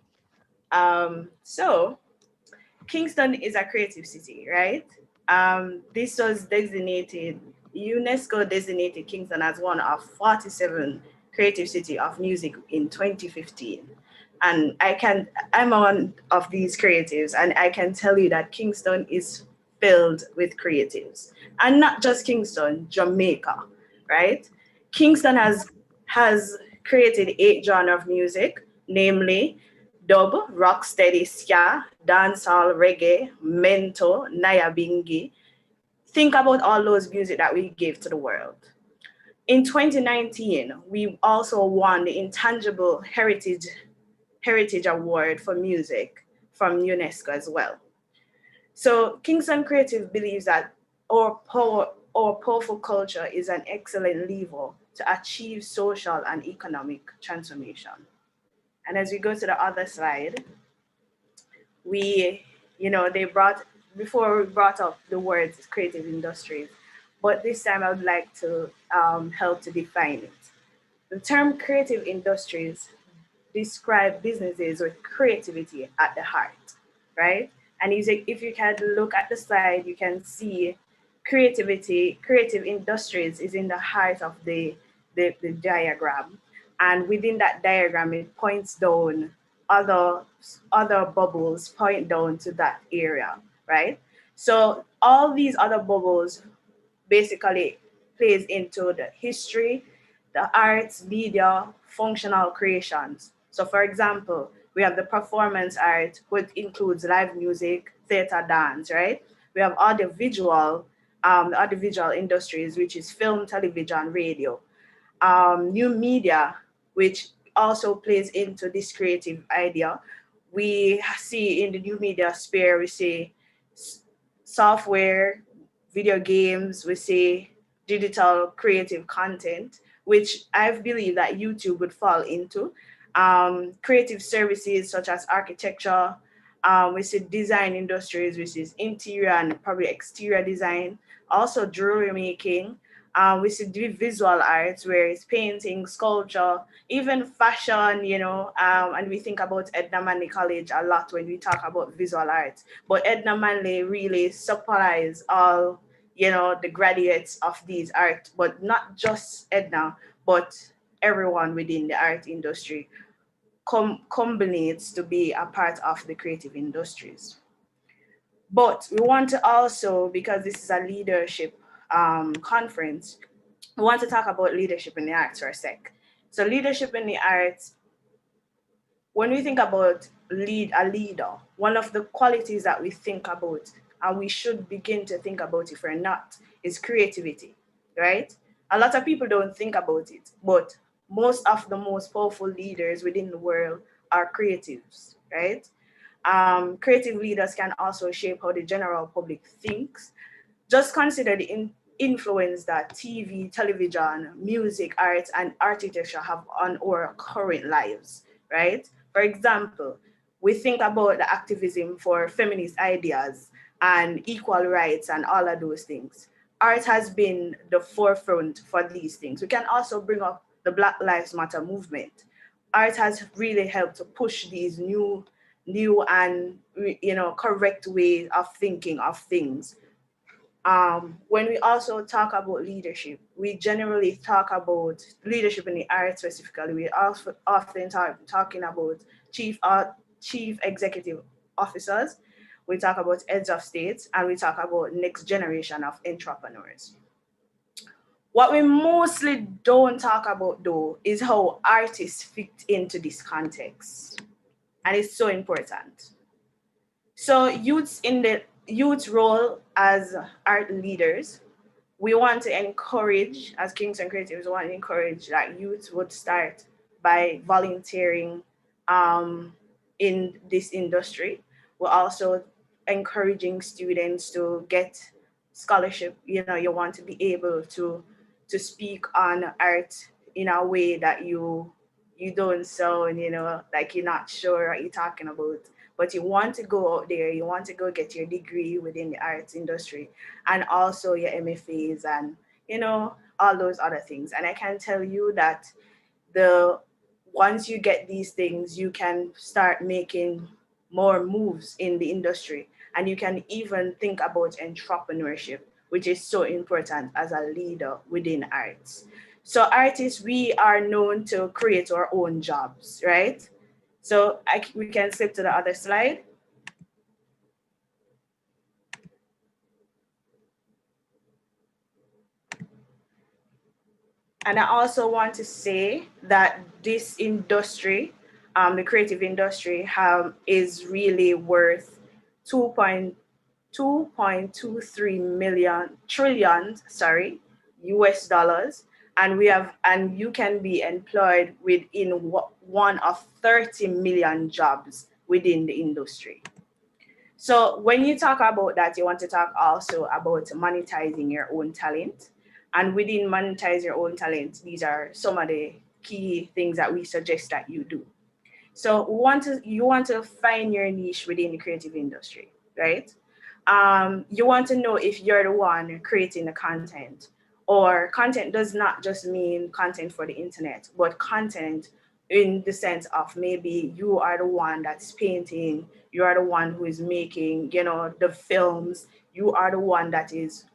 So Kingston is a creative city, right? This was designated, UNESCO designated Kingston as one of 47 creative city of music in 2015. And I'm one of these creatives, and I can tell you that Kingston is filled with creatives. And not just Kingston, Jamaica, right? Kingston has created 8 genres of music, namely dub, rocksteady, ska, dancehall, reggae, mento, nyabingi. Think about all those music that we gave to the world. In 2019, we also won the Intangible Heritage Award for Music from UNESCO as well. So Kingston Creative believes that our powerful culture is an excellent lever to achieve social and economic transformation. And as we go to the other slide, before we brought up the words creative industries, but this time I would like to help to define it. The term creative industries describe businesses with creativity at the heart, right? And if you can look at the slide, you can see creative industries is in the heart of the diagram. And within that diagram, it points down, other bubbles point down to that area, right? So all these other bubbles basically plays into the history, the arts, media, functional creations. So for example, we have the performance art, which includes live music, theater, dance, right? We have audiovisual industries, which is film, television, radio. New media, which also plays into this creative idea. We see in the new media sphere, we see software, video games, we see digital creative content, which I believe that YouTube would fall into. Creative services such as architecture, we see design industries, which is interior and probably exterior design, also jewelry making. We see visual arts, where it's painting, sculpture, even fashion, and we think about Edna Manley College a lot when we talk about visual arts. But Edna Manley really supplies all, the graduates of these art, but not just Edna, but everyone within the art industry combines to be a part of the creative industries. But we want to also, because this is a leadership conference, we want to talk about leadership in the arts for a sec. So leadership in the arts, when we think about a leader, one of the qualities that we think about, and we should begin to think about if we're not, is creativity, right? A lot of people don't think about it, but most of the most powerful leaders within the world are creatives, right? Creative leaders can also shape how the general public thinks. Just consider the influence that TV, television, music, arts, and architecture have on our current lives, right? For example, we think about the activism for feminist ideas and equal rights and all of those things. Art has been the forefront for these things. We can also bring up the Black Lives Matter movement. Art has really helped to push these new and correct ways of thinking of things. When we also talk about leadership, we generally talk about leadership in the arts specifically. We also often talking about chief executive officers. We talk about heads of states, and we talk about next generation of entrepreneurs. What we mostly don't talk about though is how artists fit into this context, and it's so important. So youth's role as art leaders, we want to encourage, as Kingston Creatives, we want to encourage that youth would start by volunteering in this industry. We're also encouraging students to get scholarship. You want to be able to speak on art in a way that you don't sound, like you're not sure what you're talking about, but you want to go out there, you want to go get your degree within the arts industry, and also your MFAs and, all those other things. And I can tell you that the once you get these things, you can start making more moves in the industry, and you can even think about entrepreneurship, which is so important as a leader within arts. So artists, we are known to create our own jobs, right? So we can skip to the other slide. And I also want to say that this industry, the creative industry, is really worth 2.23 million trillion, US dollars, and you can be employed within one of 30 million jobs within the industry. So when you talk about that, you want to talk also about monetizing your own talent. And within monetize your own talent, these are some of the key things that we suggest that you do. So you want to find your niche within the creative industry, right? You want to know if you're the one creating the content, or content does not just mean content for the internet, but content in the sense of maybe you are the one that's painting, you are the one who is making, the films, you are the one that is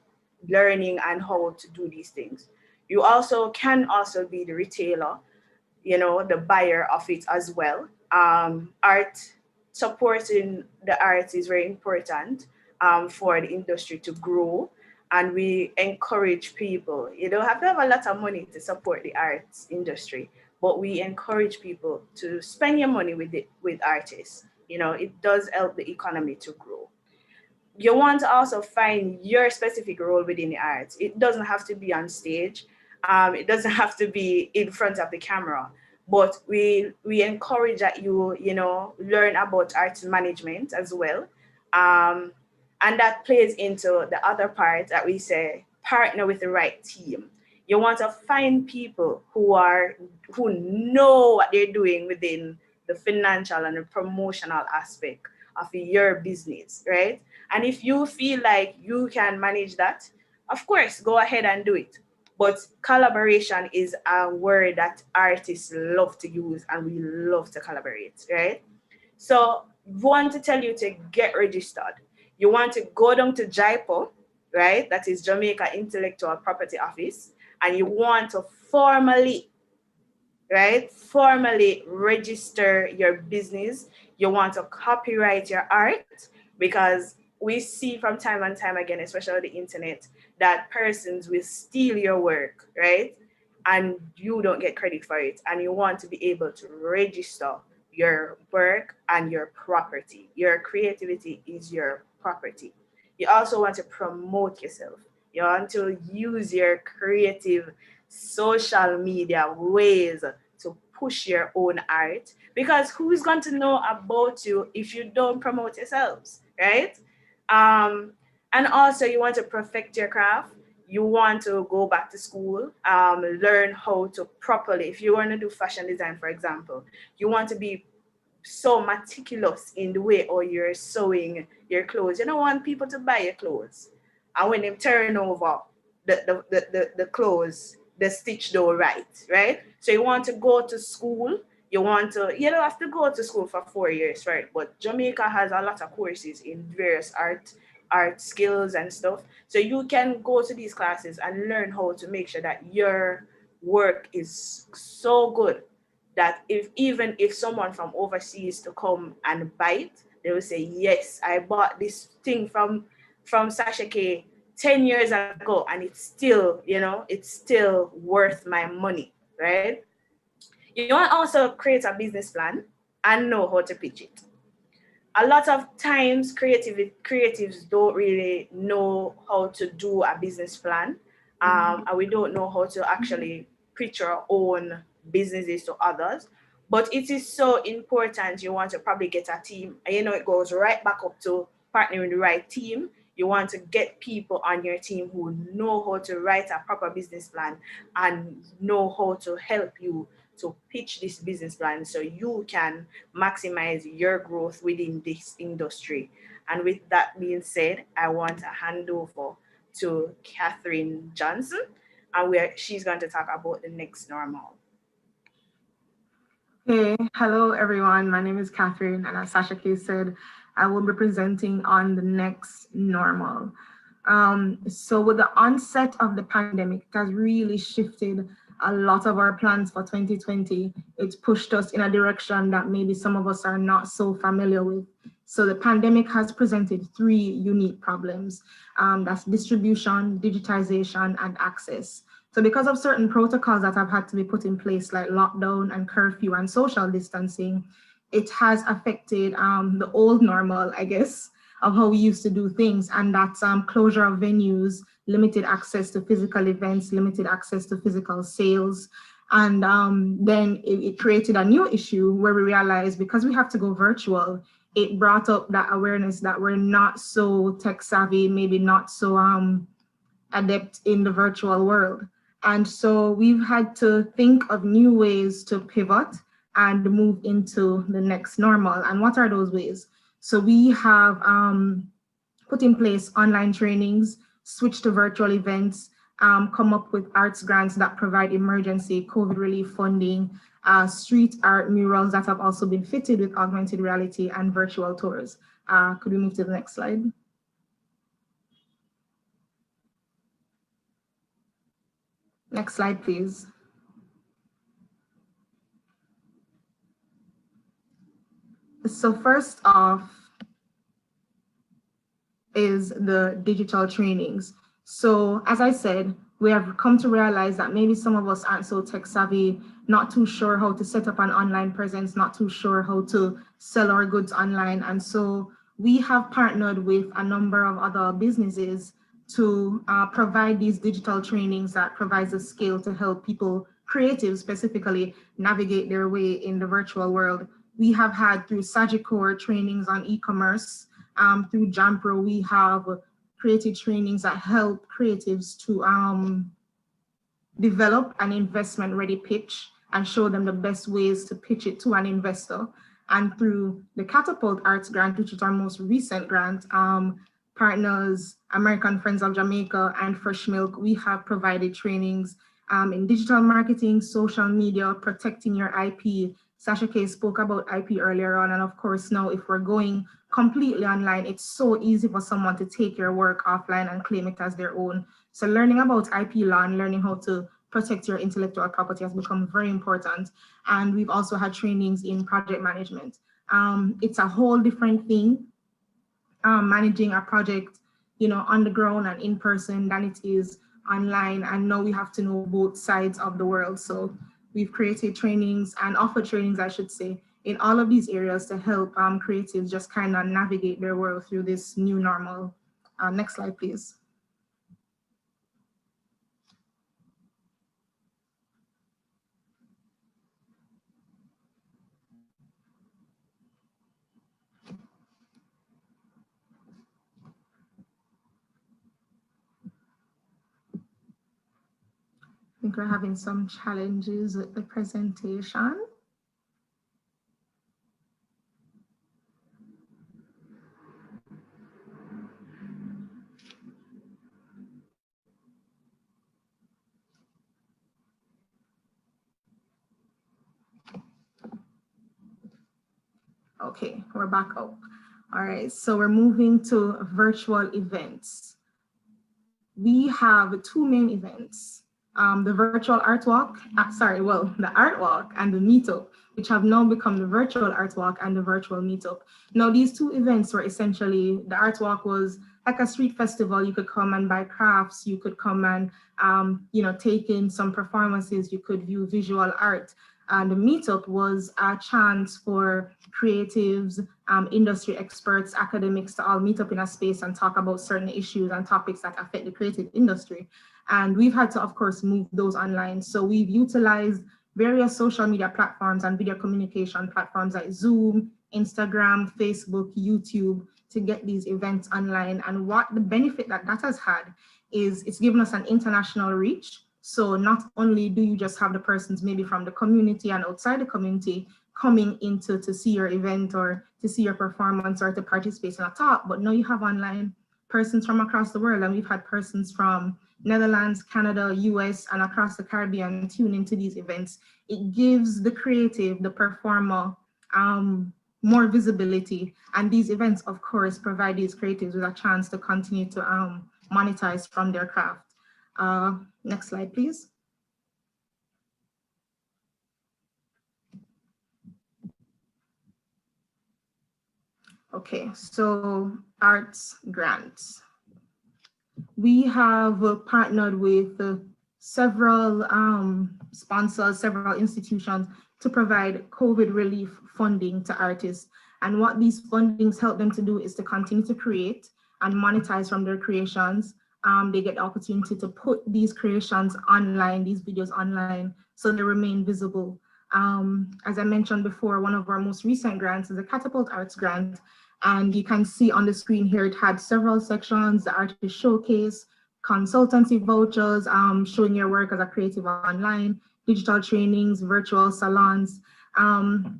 learning and how to do these things. You also can also be the retailer, the buyer of it as well. Art Supporting the arts is very important for the industry to grow, and we encourage people. You don't have to have a lot of money to support the arts industry, but we encourage people to spend your money with artists. It does help the economy to grow. You want to also find your specific role within the arts. It doesn't have to be on stage. It doesn't have to be in front of the camera, but we encourage that you learn about arts management as well. And that plays into the other part that we say, partner with the right team. You want to find people who know what they're doing within the financial and the promotional aspect of your business, right? And if you feel like you can manage that, of course, go ahead and do it. But collaboration is a word that artists love to use, and we love to collaborate, right? So we want to tell you to get registered. You want to go down to JIPO, right? That is Jamaica Intellectual Property Office. And you want to formally register your business. You want to copyright your art, because we see from time and time again, especially on the internet, that persons will steal your work, right? And you don't get credit for it. And you want to be able to register your work and your property. Your creativity is your property. You also want to promote yourself. You want to use your creative social media ways to push your own art, because who's going to know about you if you don't promote yourselves, right? And also you want to perfect your craft. You want to go back to school, learn how to properly, if you want to do fashion design, for example, you want to be so meticulous in the way or you're sewing your clothes. You don't want people to buy your clothes, and when they turn over the clothes, the stitch though right? So you want to go to school. You don't have to go to school for 4 years, right? But Jamaica has a lot of courses in various art skills and stuff. So you can go to these classes and learn how to make sure that your work is so good that even if someone from overseas to come and buy it, they will say, yes, I bought this thing from Sasha K 10 years ago, and it's still, it's still worth my money, right? You want to also create a business plan and know how to pitch it. A lot of times creatives don't really know how to do a business plan, and we don't know how to actually pitch our own businesses to others. But it is so important. You want to probably get a team, and it goes right back up to partnering the right team. You want to get people on your team who know how to write a proper business plan and know how to help you to pitch this business plan so you can maximize your growth within this industry. And with that being said, I want to hand over to Catherine Johnson, and she's going to talk about the next normal. Hey, hello everyone. My name is Catherine, and as Sasha K said, I will be presenting on the next normal. So with the onset of the pandemic, it has really shifted a lot of our plans for 2020. It's pushed us in a direction that maybe some of us are not so familiar with. So the pandemic has presented three unique problems. That's distribution, digitization, and access. So because of certain protocols that have had to be put in place, like lockdown and curfew and social distancing, it has affected the old normal, I guess, of how we used to do things. And that's closure of venues, limited access to physical events, limited access to physical sales. And then it created a new issue where we realized because we have to go virtual, it brought up that awareness that we're not so tech savvy, maybe not so adept in the virtual world. And so we've had to think of new ways to pivot and move into the next normal. And what are those ways? So we have put in place online trainings, switched to virtual events, come up with arts grants that provide emergency COVID relief funding, street art murals that have also been fitted with augmented reality and virtual tours. Could we move to the next slide? Next slide, please. So first off is the digital trainings. So as I said, we have come to realize that maybe some of us aren't so tech savvy, not too sure how to set up an online presence, not too sure how to sell our goods online. And so we have partnered with a number of other businesses to provide these digital trainings that provides a skill to help people, creatives specifically, navigate their way in the virtual world. We have had through Sagicor trainings on e-commerce, through Jampro, we have created trainings that help creatives to develop an investment-ready pitch and show them the best ways to pitch it to an investor. And through the Catapult Arts Grant, which is our most recent grant, partners, American Friends of Jamaica and Fresh Milk, we have provided trainings in digital marketing, social media, protecting your IP. Sasha K spoke about IP earlier on, and of course now if we're going completely online, it's so easy for someone to take your work offline and claim it as their own. So learning about IP law and learning how to protect your intellectual property has become very important. And we've also had trainings in project management. It's a whole different thing managing a project, on the ground and in person than it is online. And now we have to know both sides of the world. So we've created trainings and offered trainings, I should say, in all of these areas to help creatives just kind of navigate their world through this new normal. Next slide, please. I think we're having some challenges with the presentation. Okay, we're back up. All right, so we're moving to virtual events. We have two main events, the virtual art walk, the art walk and the meetup, which have now become the virtual art walk and the virtual meetup. Now, these two events were essentially, the art walk was like a street festival. You could come and buy crafts, you could come and, take in some performances, you could view visual art. And the meetup was a chance for creatives, industry experts, academics to all meet up in a space and talk about certain issues and topics that affect the creative industry. And we've had to, of course, move those online. So we've utilized various social media platforms and video communication platforms like Zoom, Instagram, Facebook, YouTube to get these events online. And what the benefit that has had is it's given us an international reach. So not only do you just have the persons maybe from the community and outside the community coming into to see your event or to see your performance or to participate in a talk, but now you have online persons from across the world. And we've had persons from Netherlands, Canada, US, and across the Caribbean tune into these events. It gives the creative, the performer, more visibility. And these events, of course, provide these creatives with a chance to continue to monetize from their craft. Next slide, please. Okay, so arts grants. We have partnered with several sponsors, several institutions to provide COVID relief funding to artists. And what these fundings help them to do is to continue to create and monetize from their creations. They get the opportunity to put these creations online, these videos online, so they remain visible. As I mentioned before, one of our most recent grants is a Catapult Arts grant. And you can see on the screen here, it had several sections, the artist showcase, consultancy vouchers, showing your work as a creative online, digital trainings, virtual salons. And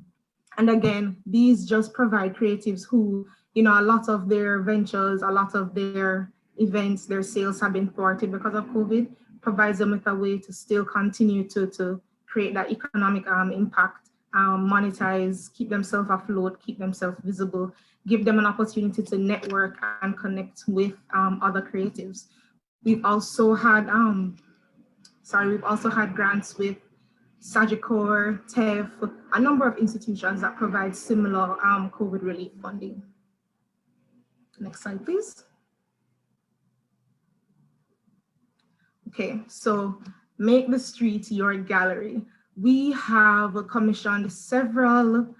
again, these just provide creatives who, a lot of their ventures, a lot of their events, their sales have been thwarted because of COVID, provides them with a way to still continue to create that economic impact, monetize, keep themselves afloat, keep themselves visible, give them an opportunity to network and connect with other creatives. We've also had grants with Sagicor, TEF, a number of institutions that provide similar COVID relief funding. Next slide, please. Okay, so make the street your gallery. We have commissioned several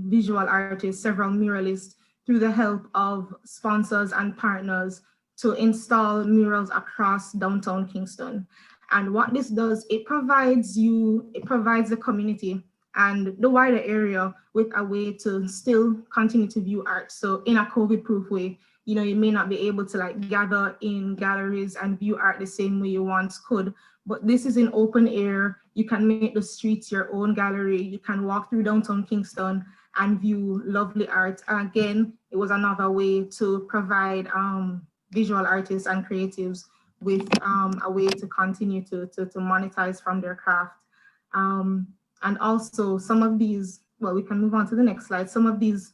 visual artists, several muralists, through the help of sponsors and partners to install murals across downtown Kingston. And what this does, it provides the community and the wider area with a way to still continue to view art. So in a COVID-proof way, you may not be able to gather in galleries and view art the same way you once could, but this is in open air. You can make the streets your own gallery. You can walk through downtown Kingston and view lovely art. And again, it was another way to provide visual artists and creatives with a way to continue to monetize from their craft. And also some of these, well, we can move on to the next slide. Some of these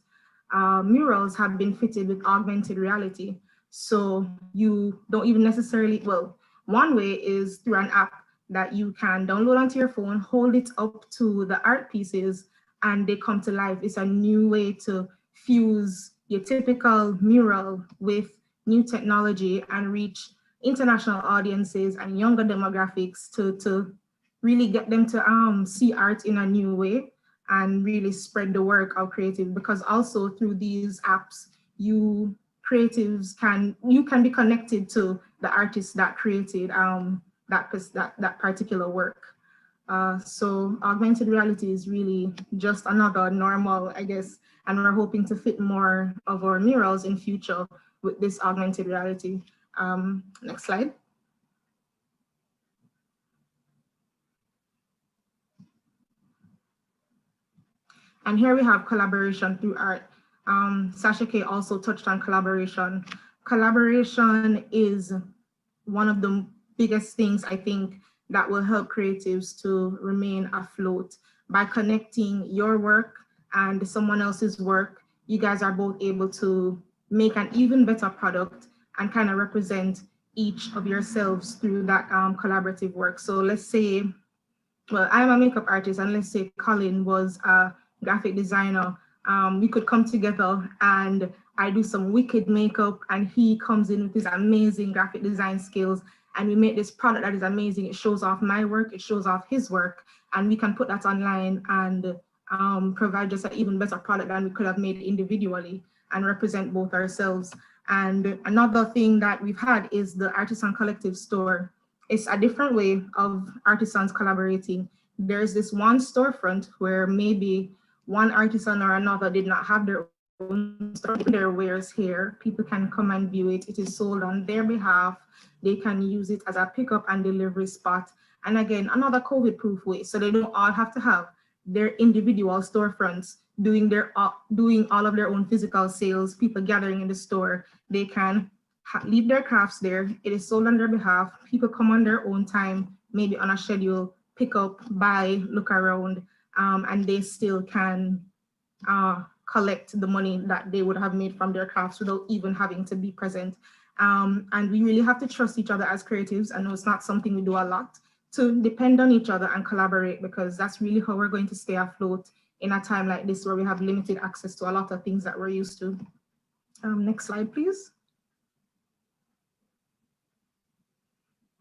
murals have been fitted with augmented reality. So you don't even necessarily, well, one way is through an app that you can download onto your phone, hold it up to the art pieces, and they come to life. It's a new way to fuse, your typical mural with new technology and reach international audiences and younger demographics to really get them to see art in a new way and really spread the work of creative, because also through these apps, you creatives can be connected to the artists that created that particular work. So augmented reality is really just another normal, I guess, and we're hoping to fit more of our murals in future with this augmented reality. Next slide. And here we have collaboration through art. Sasha K also touched on collaboration. Collaboration is one of the biggest things I think that will help creatives to remain afloat. By connecting your work and someone else's work, you guys are both able to make an even better product and kind of represent each of yourselves through that collaborative work. So let's say, well, I'm a makeup artist, and let's say Colin was a graphic designer. We could come together and I do some wicked makeup and he comes in with his amazing graphic design skills, and we make this product that is amazing. It shows off my work, it shows off his work, and we can put that online and provide just an even better product than we could have made individually and represent both ourselves. And another thing that we've had is the Artisan Collective store. It's a different way of artisans collaborating. There's this one storefront where maybe one artisan or another did not have their own store, their wares here. People can come and view it. It is sold on their behalf. They can use it as a pickup and delivery spot. And again, another COVID-proof way. So they don't all have to have their individual storefronts doing all of their own physical sales, people gathering in the store. They can leave their crafts there. It is sold on their behalf. People come on their own time, maybe on a schedule, pick up, buy, look around, and they still can collect the money that they would have made from their crafts without even having to be present. And we really have to trust each other as creatives. I know it's not something we do a lot, to depend on each other and collaborate, because that's really how we're going to stay afloat in a time like this where we have limited access to a lot of things that we're used to. Next slide, please.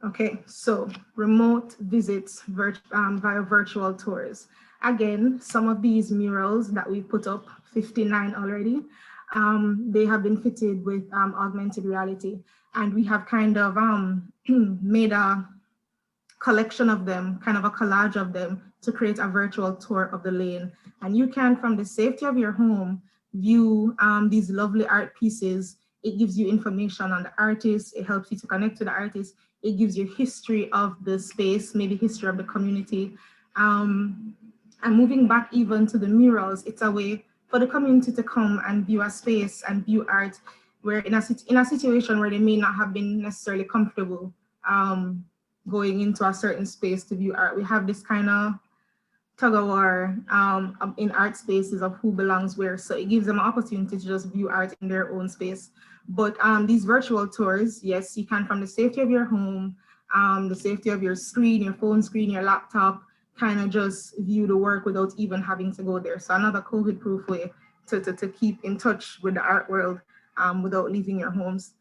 Okay, so remote visits via virtual tours. Again, some of these murals that we've put up, 59 already, they have been fitted with augmented reality. And we have kind of made a collection of them, kind of a collage of them, to create a virtual tour of the lane. And you can, from the safety of your home, view these lovely art pieces. It gives you information on the artist. It helps you to connect to the artist. It gives you history of the space, maybe history of the community. And moving back even to the murals, it's a way for the community to come and view a space and view art where in a situation where they may not have been necessarily comfortable going into a certain space to view art. We have this kind of tug of war in art spaces of who belongs where. So it gives them an opportunity to just view art in their own space. But these virtual tours, yes, you can, from the safety of your home, the safety of your screen, your phone screen, your laptop, kind of just view the work without even having to go there. So another COVID-proof way to keep in touch with the art world without leaving your homes.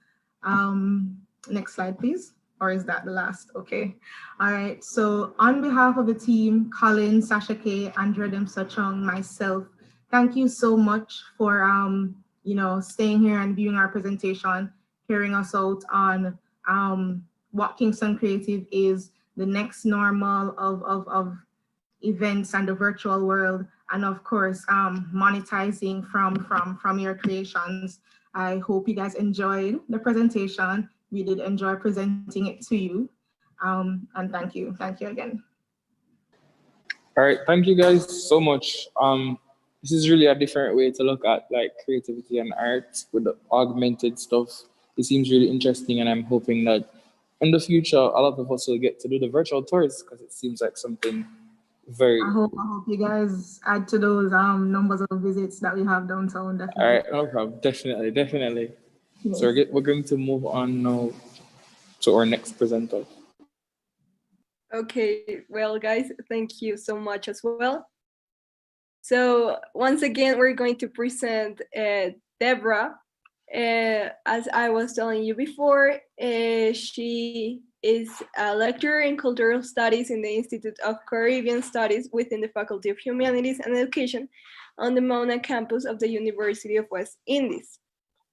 Next slide, please. Or is that the last? Okay. All right. So on behalf of the team, Colin, Sasha K, Andrea Dem-Sachong, myself, thank you so much for staying here and viewing our presentation, hearing us out on what Kingston Creative is, the next normal of events and the virtual world, and of course, monetizing from your creations. I hope you guys enjoyed the presentation. We did enjoy presenting it to you. And thank you. Thank you again. All right, thank you guys so much. This is really a different way to look at like creativity and art with the augmented stuff. It seems really interesting, and I'm hoping that in the future, a lot of us will get to do the virtual tours, because it seems like something very. I hope you guys add to those numbers of visits that we have downtown. Definitely. All right, no problem. Definitely. Yes. So we're going to move on now to our next presenter. Okay, well, guys, thank you so much as well. So once again, we're going to present Deborah. As I was telling you before, she is a lecturer in cultural studies in the Institute of Caribbean Studies within the Faculty of Humanities and Education on the Mona campus of the University of West Indies.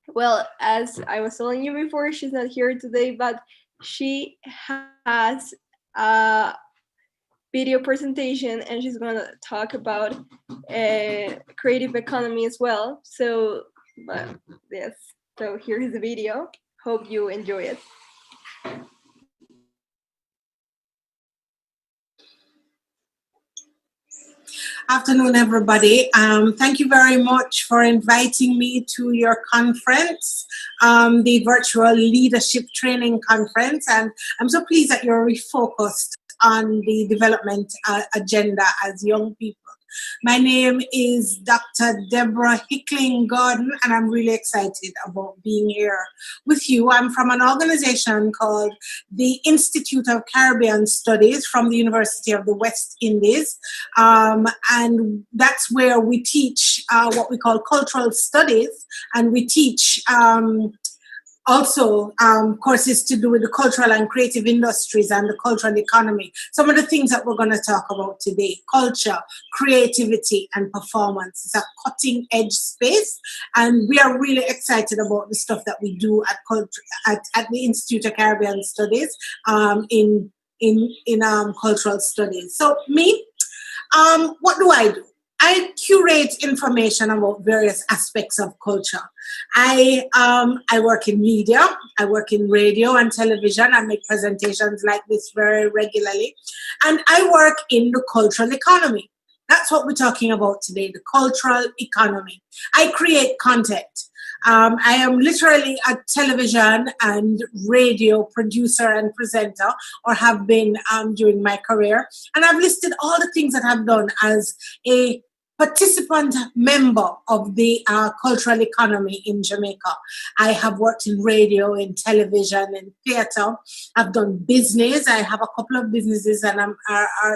Well, as I was telling you before, she's not here today, but she has a video presentation and she's going to talk about creative economy as well. So yes, so here is the video. Hope you enjoy it. Afternoon, everybody. Thank you very much for inviting me to your conference, the Virtual Leadership Training Conference. And I'm so pleased that you're refocused on the development agenda as young people. My name is Dr. Deborah Hickling Gordon, and I'm really excited about being here with you. I'm from an organization called the Institute of Caribbean Studies from the University of the West Indies. And that's where we teach what we call cultural studies, and we teach also courses to do with the cultural and creative industries and the cultural economy. Some of the things that we're going to talk about today: culture, creativity, and performance. It's a cutting edge space, and we are really excited about the stuff that we do at the Institute of Caribbean Studies in cultural studies. So me, what do? I curate information about various aspects of culture. I work in media, I work in radio and television. I make presentations like this very regularly. And I work in the cultural economy. That's what we're talking about today, the cultural economy. I create content. I am literally a television and radio producer and presenter, or have been during my career. And I've listed all the things that I've done as a participant member of the cultural economy in Jamaica. I have worked in radio, in television, in theater. I've done business. I have a couple of businesses, and I'm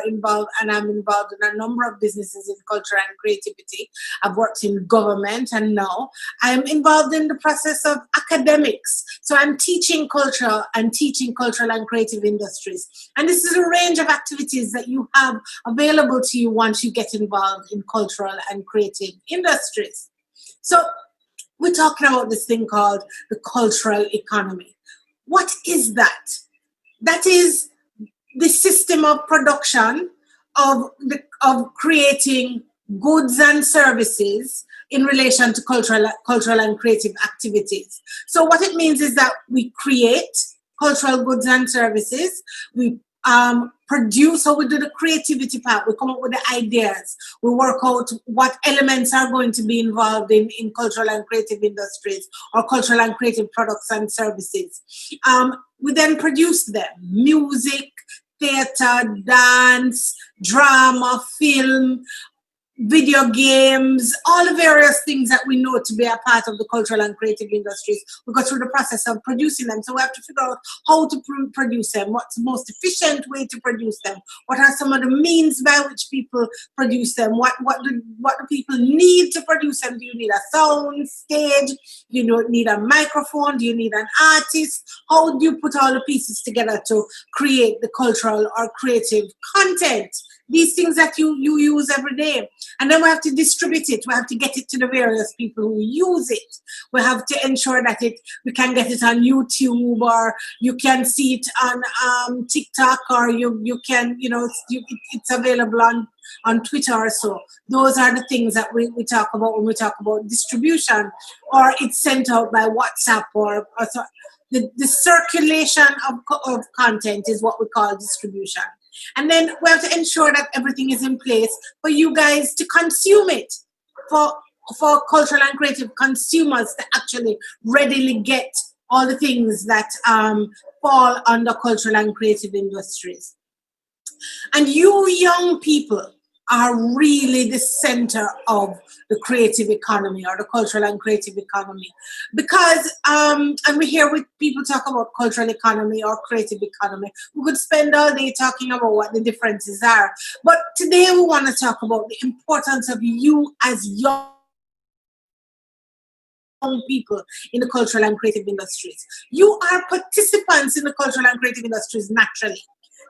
involved in a number of businesses in culture and creativity. I've worked in government, and now I'm involved in the process of academics. So I'm teaching culture and teaching cultural and creative industries. And this is a range of activities that you have available to you once you get involved in cultural and creative industries. So we're talking about this thing called the cultural economy. What is that? That is the system of production of creating goods and services in relation to cultural and creative activities. So what it means is that we create cultural goods and services. We produce, so we do the creativity part. We come up with the ideas. We work out what elements are going to be involved in cultural and creative industries or cultural and creative products and services. We then produce them: music, theater, dance, drama, film, video games, all the various things that we know to be a part of the cultural and creative industries. We go through the process of producing them. So we have to figure out how to produce them, what's the most efficient way to produce them, what are some of the means by which people produce them, what do people need to produce them. Do you need a sound stage? Do you need a microphone? Do you need an artist? How do you put all the pieces together to create the cultural or creative content? These things that you use every day. And then we have to distribute it. We have to get it to the various people who use it. We have to ensure that we can get it on YouTube, or you can see it on TikTok, or you can, it's available on Twitter or so. Those are the things that we talk about when we talk about distribution, or it's sent out by WhatsApp or so. The circulation of content is what we call distribution. And then we have to ensure that everything is in place for you guys to consume it, for cultural and creative consumers to actually readily get all the things that fall under cultural and creative industries. And you young people are really the center of the creative economy, or the cultural and creative economy. Because, and we hear people talk about cultural economy or creative economy. We could spend all day talking about what the differences are. But today we want to talk about the importance of you as young young people in the cultural and creative industries. You are participants in the cultural and creative industries naturally.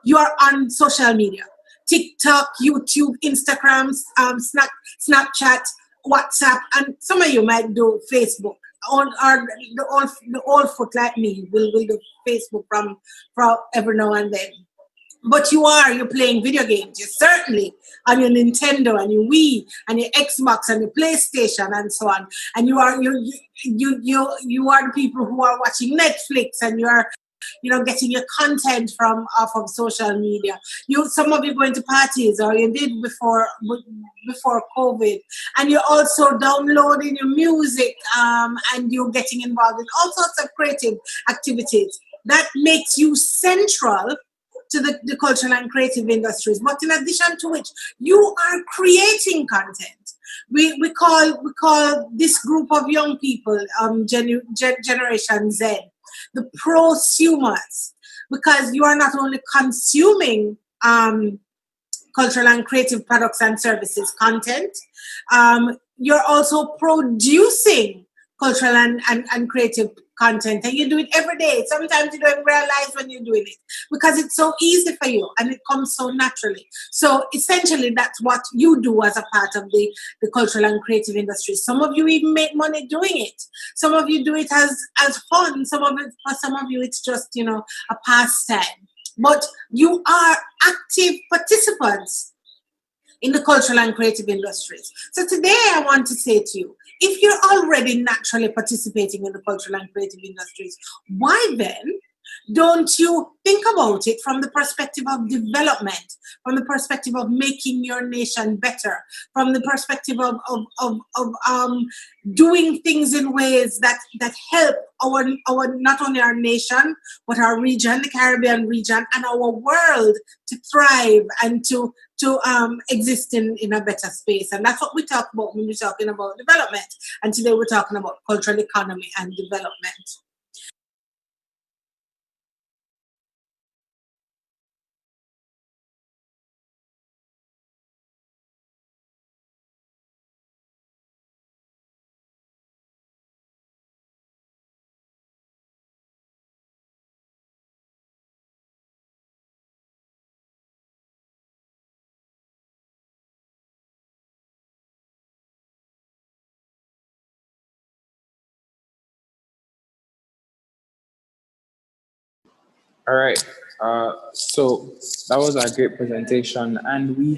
You are on social media, TikTok, YouTube, Instagram, Snapchat, WhatsApp, and some of you might do Facebook. Or the old foot like me will do Facebook from every now and then. But you're playing video games. You're certainly on your Nintendo and your Wii and your Xbox and your PlayStation and so on. And you are the people who are watching Netflix, and getting your content off of social media. Some of you going to parties, or you did before COVID, and you're also downloading your music, and you're getting involved in all sorts of creative activities that makes you central to the cultural and creative industries. But in addition to which, you are creating content. We call this group of young people Generation Z, the prosumers, because you are not only consuming cultural and creative products and services content, you're also producing cultural and creative content, and you do it every day. Sometimes you don't realize when you're doing it because it's so easy for you and it comes so naturally. So essentially that's what you do as a part of the cultural and creative industry. Some of you even make money doing it. Some of you do it as fun. For some of you it's just a pastime. But you are active participants in the cultural and creative industries. So today I want to say to you, if you're already naturally participating in the cultural and creative industries, why then don't you think about it from the perspective of development, from the perspective of making your nation better, from the perspective of doing things in ways that help our not only our nation, but our region, the Caribbean region, and our world to thrive and to exist in a better space. And that's what we talk about when we're talking about development. And today we're talking about cultural economy and development. All right. So that was a great presentation, and we're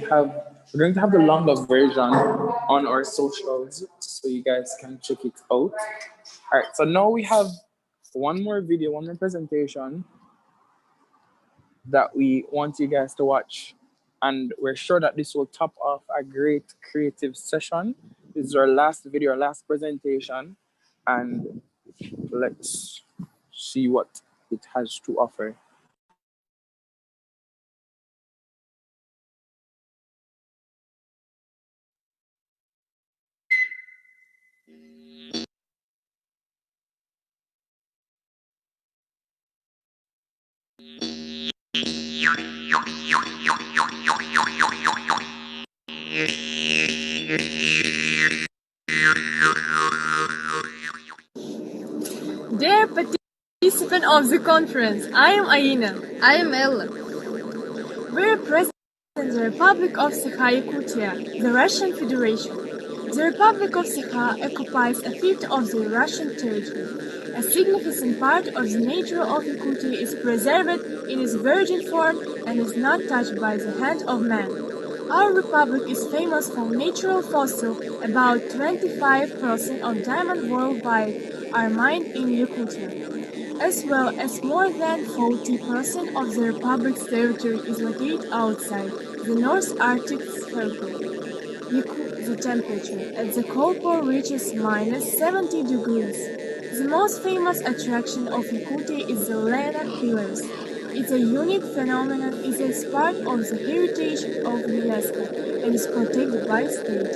going to have the longer version on our socials, so you guys can check it out. All right. So now we have one more video, one more presentation that we want you guys to watch, and we're sure that this will top off a great creative session. This is our last video, our last presentation, and let's see what it has to offer. Dear participant of the conference, I am Aina. I am Ella. We represent the Republic of Sakha-Yakutia, the Russian Federation. The Republic of Sakha occupies a fifth of the Russian territory. A significant part of the nature of Yakutia is preserved in its virgin form and is not touched by the hand of man. Our republic is famous for natural fossils. About 25% of diamonds worldwide are mined in Yakutia, as well as more than 40% of the republic's territory is located outside the North Arctic Circle. The temperature at the cold pole reaches -70 degrees. The most famous attraction of Yakutia is the Lena Pillars. It's a unique phenomenon. It is part of the heritage of Unesco and is protected by state.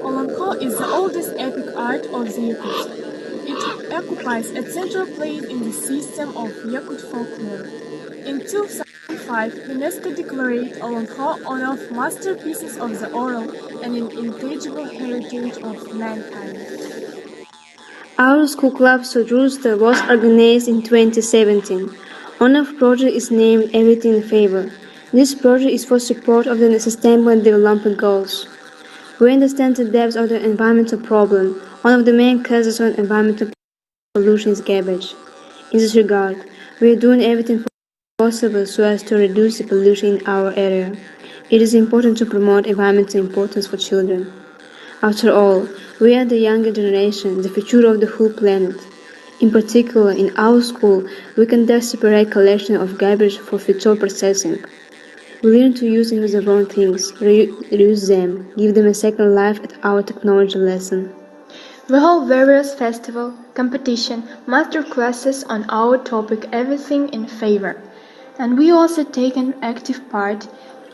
Olanko is the oldest epic art of the Yakuts. It occupies a central place in the system of Yakut folklore. In 2005, UNESCO declared Olanko one of masterpieces of the oral and intangible heritage of mankind. Our school club Sojusta was organized in 2017. One of the project is named Everything in Favor. This project is for support of the Sustainable Development Goals. We understand the depth of the environmental problem. One of the main causes of environmental pollution is garbage. In this regard, we are doing everything possible so as to reduce the pollution in our area. It is important to promote environmental importance for children. After all, we are the younger generation, the future of the whole planet. In particular, in our school, we conduct separate collection of garbage for future processing. We learn to use and use the wrong things, reuse them, give them a second life at our technology lesson. We hold various festivals, competition, master classes on our topic Everything in Favor, and we also take an active part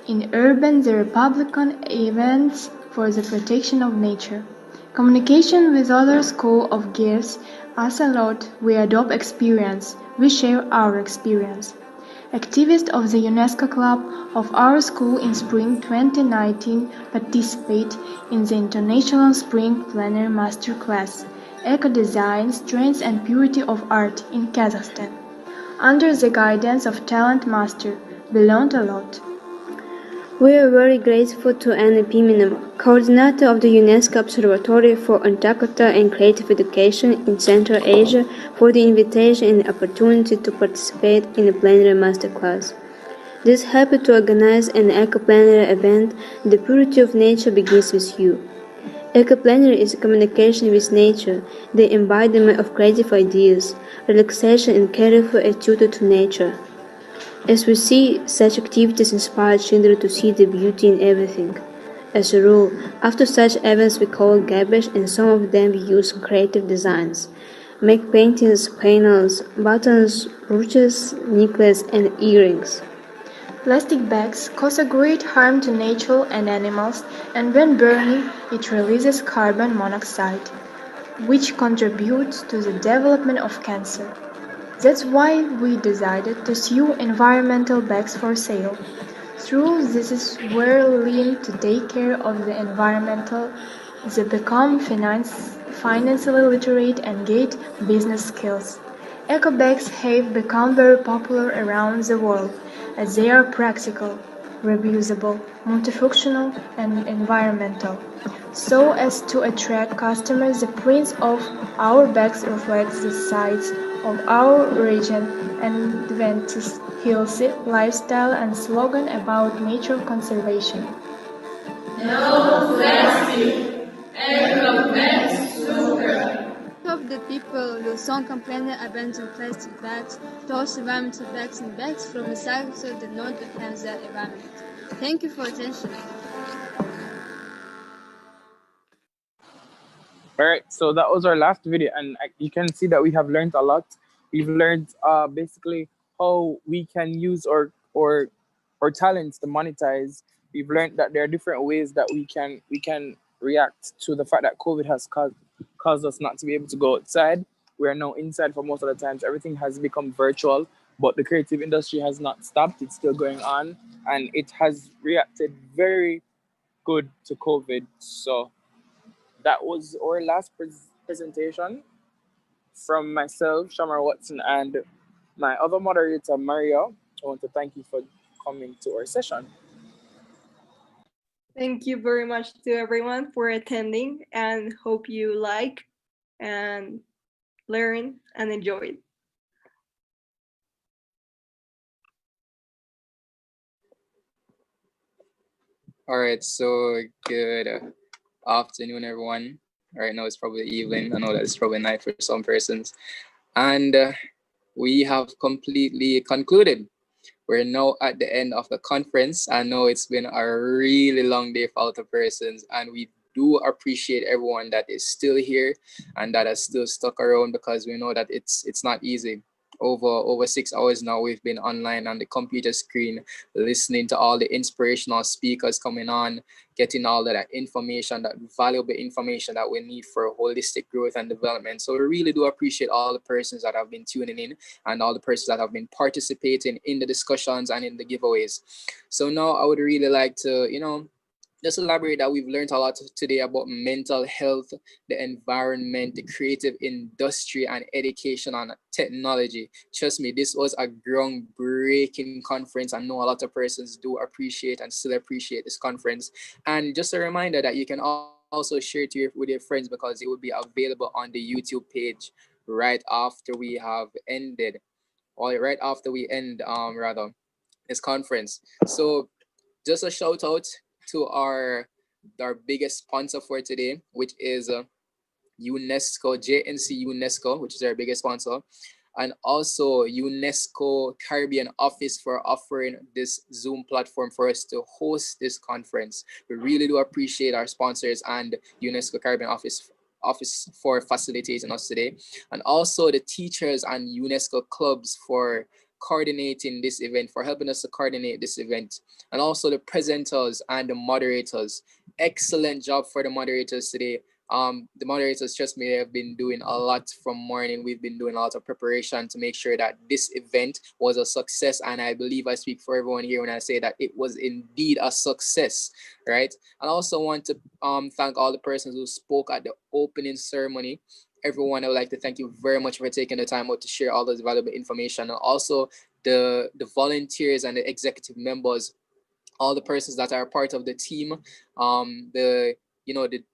in urban the Republican events for the protection of nature. Communication with other school of gives us a lot. We adopt experience. We share our experience. Activists of the UNESCO Club of our school in spring 2019 participate in the International Spring Planner Master Class, Eco-Design, Strengths and Purity of Art in Kazakhstan, under the guidance of Talent Master. We learned a lot. We are very grateful to Anna Pimenova, coordinator of the UNESCO Observatory for Antarctica and Creative Education in Central Asia, for the invitation and opportunity to participate in the plenary masterclass. This helped to organize an eco-plenary event. The purity of nature begins with you. Eco-plenary is a communication with nature, the embodiment of creative ideas, relaxation and careful attitude to nature. As we see, such activities inspire children to see the beauty in everything. As a rule, after such events we collect garbage and some of them we use creative designs. Make paintings, panels, buttons, brooches, necklaces and earrings. Plastic bags cause a great harm to nature and animals, and when burning, it releases carbon monoxide, which contributes to the development of cancer. That's why we decided to sue environmental bags for sale. Through this is where lean to take care of the environmental, they become financially literate and get business skills. Eco bags have become very popular around the world as they are practical, reusable, multifunctional, and environmental. So as to attract customers, the prints of our bags reflects the size of our region and Adventist healthy lifestyle and slogan about nature conservation. No plastic. Eco-bags super. Of the people will soon complain abandon plastic bags, toss environmental bags and bags from recycled so that not harm the environment. Thank you for attention. All right, so that was our last video, and you can see that we have learned a lot. We've learned basically how we can use our talents to monetize. We've learned that there are different ways that we can react to the fact that COVID has caused us not to be able to go outside. We are now inside for most of the times. Everything has become virtual, but the creative industry has not stopped. It's still going on, and it has reacted very good to COVID. So that was our last presentation from myself, Shamar Watson, and my other moderator, Mario. I want to thank you for coming to our session. Thank you very much to everyone for attending and hope you like and learn and enjoy. All right, so good afternoon, everyone. Right now it's probably evening. I know that it's probably night for some persons. And we have completely concluded. We're now at the end of the conference. I know it's been a really long day for other persons, and we do appreciate everyone that is still here and that has still stuck around, because we know that it's not easy. Over 6 hours now, we've been online on the computer screen, listening to all the inspirational speakers coming on, getting all of that information, that valuable information that we need for holistic growth and development. So we really do appreciate all the persons that have been tuning in and all the persons that have been participating in the discussions and in the giveaways. So now I would really like to, just elaborate that we've learned a lot today about mental health, the environment, the creative industry, and education and technology. Trust me, this was a groundbreaking conference. I know a lot of persons do appreciate and still appreciate this conference. And just a reminder that you can also share it with your friends, because it will be available on the YouTube page right after we have ended, or right after we end rather this conference. So just a shout out to our biggest sponsor for today, which is UNESCO, JNC UNESCO, which is our biggest sponsor, and also UNESCO Caribbean Office for offering this Zoom platform for us to host this conference. We really do appreciate our sponsors and UNESCO Caribbean Office for facilitating us today, and also the teachers and UNESCO clubs for coordinating this event, for helping us to coordinate this event, and also the presenters and the moderators. Excellent job for the moderators today. The moderators, trust me, they have been doing a lot from morning. We've been doing a lot of preparation to make sure that this event was a success. And I believe I speak for everyone here when I say that it was indeed a success, right? And I also want to thank all the persons who spoke at the opening ceremony. Everyone, I would like to thank you very much for taking the time out to share all this valuable information. And also the volunteers and the executive members, all the persons that are part of the team, the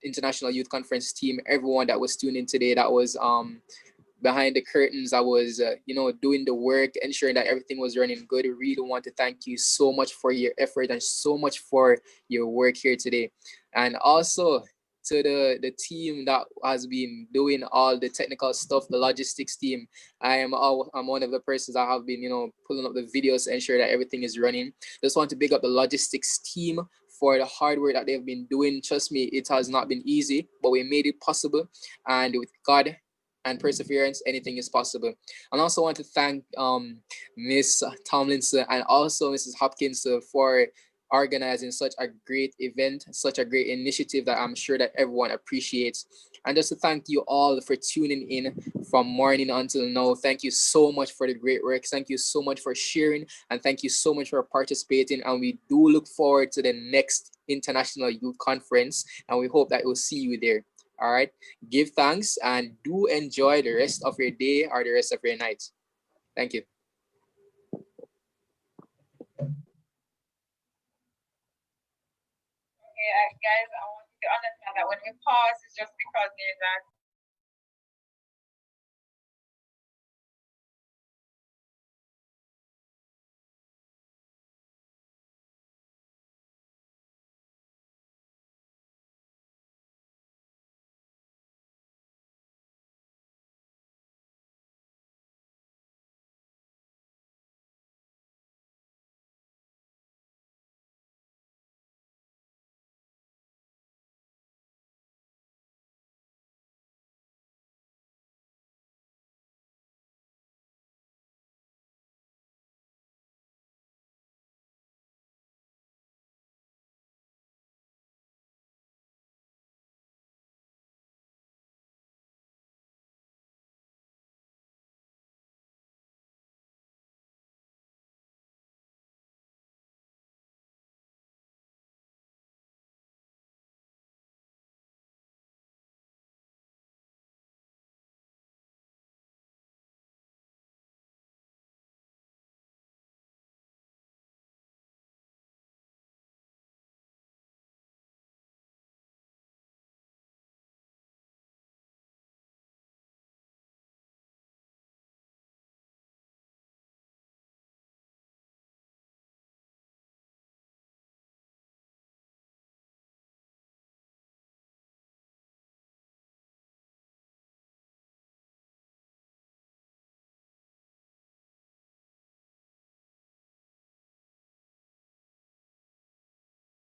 International Youth Conference team, everyone that was tuned in today, that was behind the curtains, I was doing the work, ensuring that everything was running good. I really want to thank you so much for your effort and so much for your work here today. And also to the team that has been doing all the technical stuff, the logistics team. I'm one of the persons that have been pulling up the videos to ensure that everything is running. Just want to big up the logistics team for the hard work that they've been doing. Trust me, it has not been easy, but we made it possible. And with God and perseverance, anything is possible. And also want to thank Miss Tomlinson and also Mrs. Hopkins for organizing such a great event, such a great initiative that I'm sure that everyone appreciates. And just to thank you all for tuning in from morning until now. Thank you so much for the great work. Thank you so much for sharing, and thank you so much for participating. And we do look forward to the next International Youth Conference, and we hope that we'll see you there. All right. Give thanks and do enjoy the rest of your day or the rest of your night. Thank you. Okay, guys, I want you to understand that when we pause, it's just because there's a